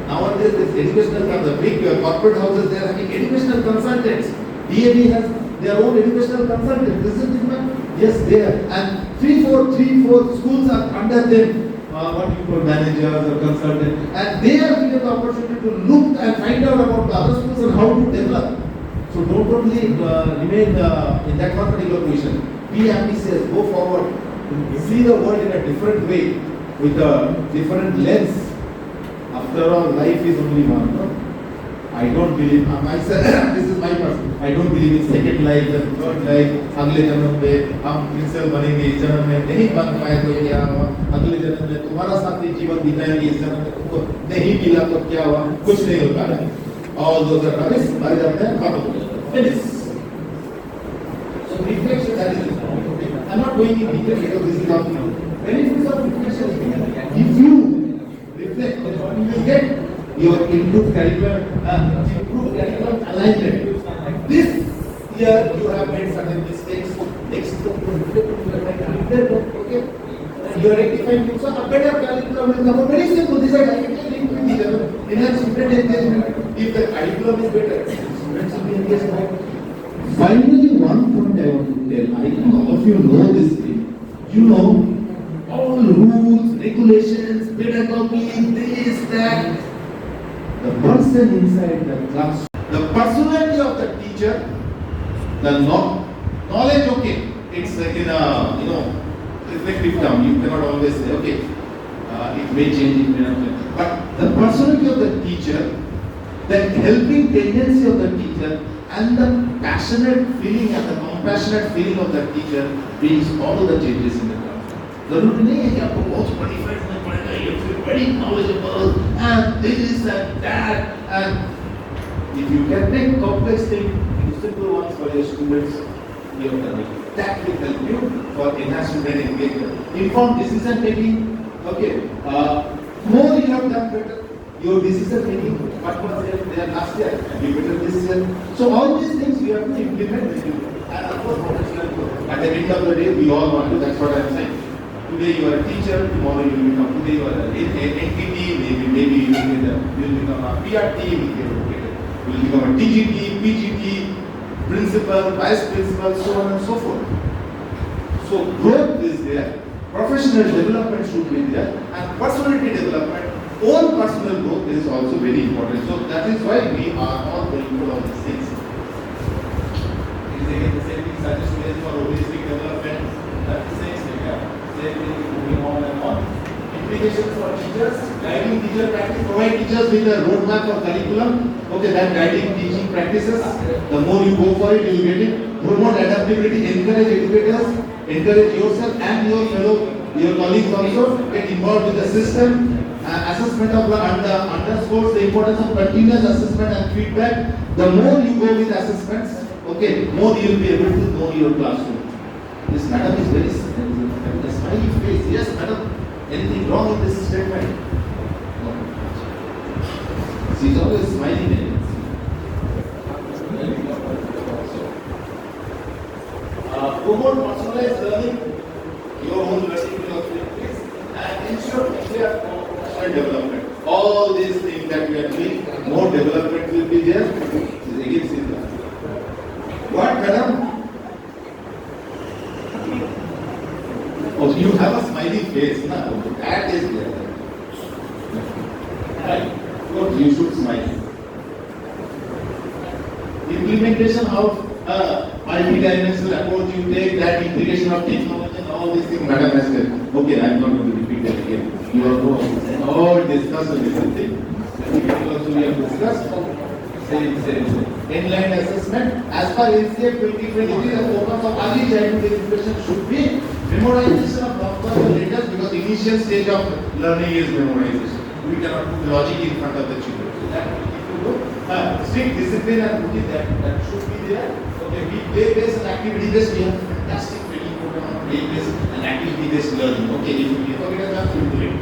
G: Nowadays, this educational, the big corporate houses, they are having educational consultants. DAV has their own educational consultants. This is different. Yes, they are. And 3-4 schools are under them. What you call managers or consultants, and they are given the opportunity to look and find out about the other schools and how to develop. So don't only remain in that one particular position. Be ambitious, go forward, see the world in a different way, with a different lens. After all, life is only one. No? I don't believe, myself, this is my person, I don't believe in second life and third life. अगले जन्म में हम principal बनेंगे, इस जन्म में नहीं बन पाए तो क्या हुआ, अगले जन्म में तुम्हारा साथ ही जीवन बिताएंगे, इस जन्म में तुमको नहीं मिला तो क्या हुआ, कुछ नहीं होता है. All those are rubbish, मर जाते हैं, खत्म हो जाते हैं. Finish. So reflection, that is it. I'm not going in detail because this is not the benefits of reflection. If you reflect, then you will get your improved curriculum alignment. This year you have made certain mistakes. Next year, okay? You are rectifying it. So a better curriculum will come out. Very simple. This is enhance student engagement. If the curriculum is better, students will be engaged. Finally, one point I want to tell. I think all of you know this thing. You know all rules, regulations, pedagogy, this, that. The person inside the class, the personality of the teacher, the knowledge, okay, it's like in a, reflective term, you cannot always say, okay, it may change, it may not change. But the personality of the teacher, the helping tendency of the teacher, and the passionate feeling and the compassionate feeling of the teacher brings all the changes in the class. जरूरी नहीं है कि आपको बहुत qualified होना पड़ेगा, you feel very knowledgeable and this and that, and if you can make complex things into simple ones for your students, you have done it. That will help you for enhanced student engagement. Informed decision making, okay, more you have done better. Your decision making, what was there last year, you better this year. So all these things you have to implement with you. And of course, at the end of the day, we all want to, that's what I am saying. Today you are a teacher, tomorrow you will become, today you are an NTT, maybe you will become a PRT, you will become a TGT, PGT, principal, vice principal, so on and so forth. So growth is there, professional development should be there, and personality development, own personal growth is also very important. So that is why we are all going through all these things. It is again the same thing, such as for holistic development, that is the same thing. Moving on and on. Implications for teachers, guiding teacher practice, provide teachers with a roadmap or curriculum. Okay, that guiding teaching practices. The more you go for it, you will get it. Promote adaptability, encourage educators, encourage yourself and your colleagues also. Get involved with the system. Assessment of underscores the importance of continuous assessment and feedback. The more you go with assessments, okay, more you will be able to know your classroom. This madam is very smiley face. Yes, madam. Anything wrong in this statement? No. She is always smiling. Promote personalized learning.
I: are professional development. All these things that we are doing, more development will be there. Again, see that. What, madam? Oh, you have a smiling face, na? That is there. Right. What you should smile. Implementation of multi-dimensional approach, you take that integration of technology and all these things, madam has said. Okay, I am not going to repeat that again. You are all discussed everything. Also we have discussed. Same. Inline assessment. As per NCF 2023, the focus of early childhood education should be memorization of numbers and letters, because initial stage of learning is memorization. We cannot put logic in front of the children. So that strict discipline and routine that should be there. Okay, we play-based and activity-based. We have fantastic training program on play-based and activity-based learning. Okay, if we get a chance, we will do it.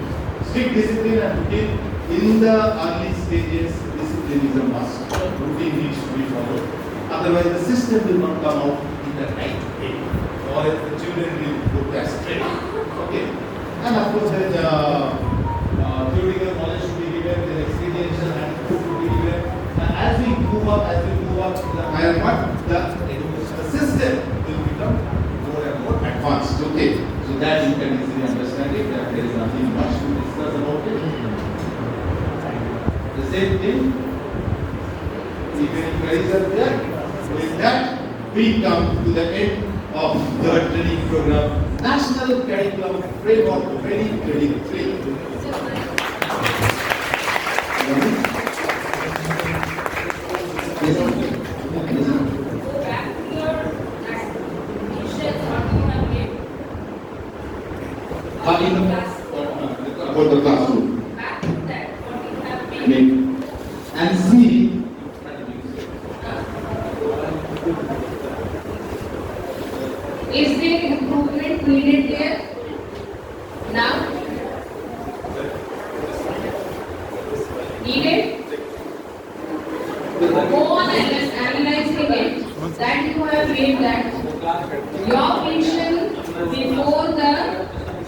I: Strict discipline and routine in the early stages. Discipline is a must. Routine needs to be followed. Otherwise, the system will not come out in the right way, or the children will go astray. Okay, and of course, there is theoretical knowledge should be given, the experiential and should be given. And as we move up, the higher part, the system will become more and more advanced. Okay, so that you can easily understand it. That there is nothing much to discuss about it. The same thing. If any queries are there, with that we come to the end of the training program. National Curriculum Framework Training 3. About the classroom. And see,
C: Is there improvement needed there? Now? Needed? Go on analyzing it. That you have made that your vision before the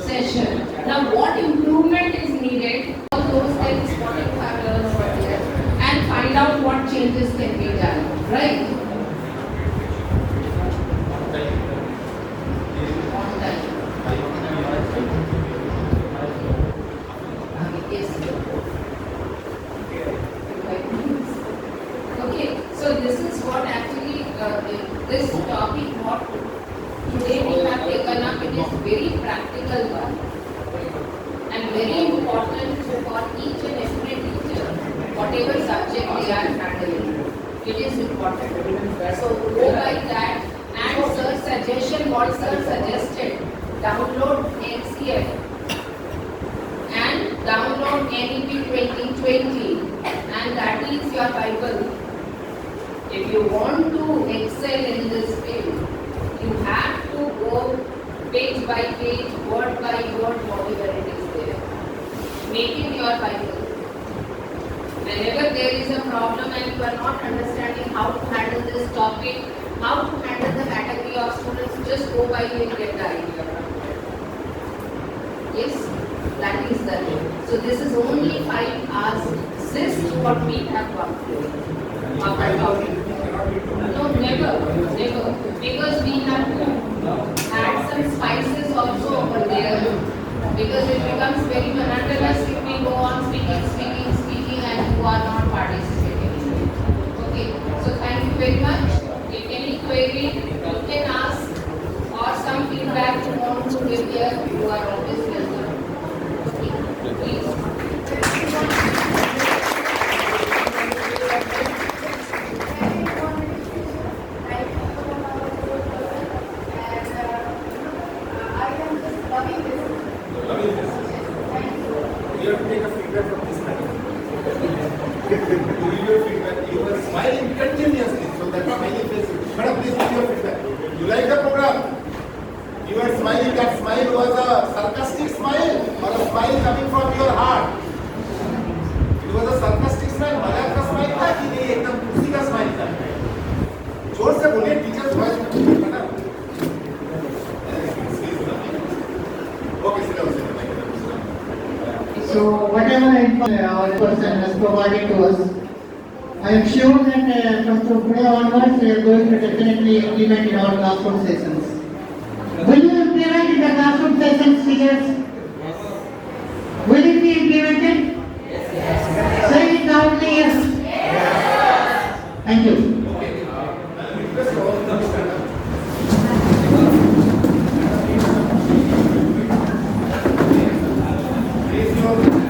C: session. Now what improvement is needed? All those things what you have learned over here, and find out what changes can be done. Right? Okay, so this is what actually this topic what today we have taken up. It is very practical one and very important for each and every teacher, whatever subject they are handling. It is important. So go by that, and sir's suggestion, what sir suggested, download NCF and download NEP 2020, and that is your Bible. If you want to excel in this field, you have to go page by page, word by word, whatever it is there. Make it your Bible. Whenever there is a problem and you are not understanding how to handle this topic, how to handle the category of students, just go by and get the idea. Yes, that is the way. So this is only 5 hours. This is what we have gone through. No, never. Because we have to add some spices also over there. Because it becomes very monotonous if we go on speaking and you are not participating. Okay, so thank you very much. If any query you can ask or some feedback you want to give here, you are always welcome. Please.
I: You are smiling continuously, so that smiling face. Madam, please give your feedback. You like the program? You are smiling. That smile was a sarcastic smile or a smile coming from your heart? It was a sarcastic smile. मजाक का smile था कि नहीं एकदम खुशी का smile था? जोर से बोलिए टीचर्स वॉइस में madam. Okay, sit down.
A: So whatever information our person has provided to us, I am sure that from today onwards we are going to definitely implement in our classroom sessions. Will you implement in the classroom sessions, teachers? Will it be implemented? Yes. Say it loudly, yes. Yes. Thank you.
K: Please,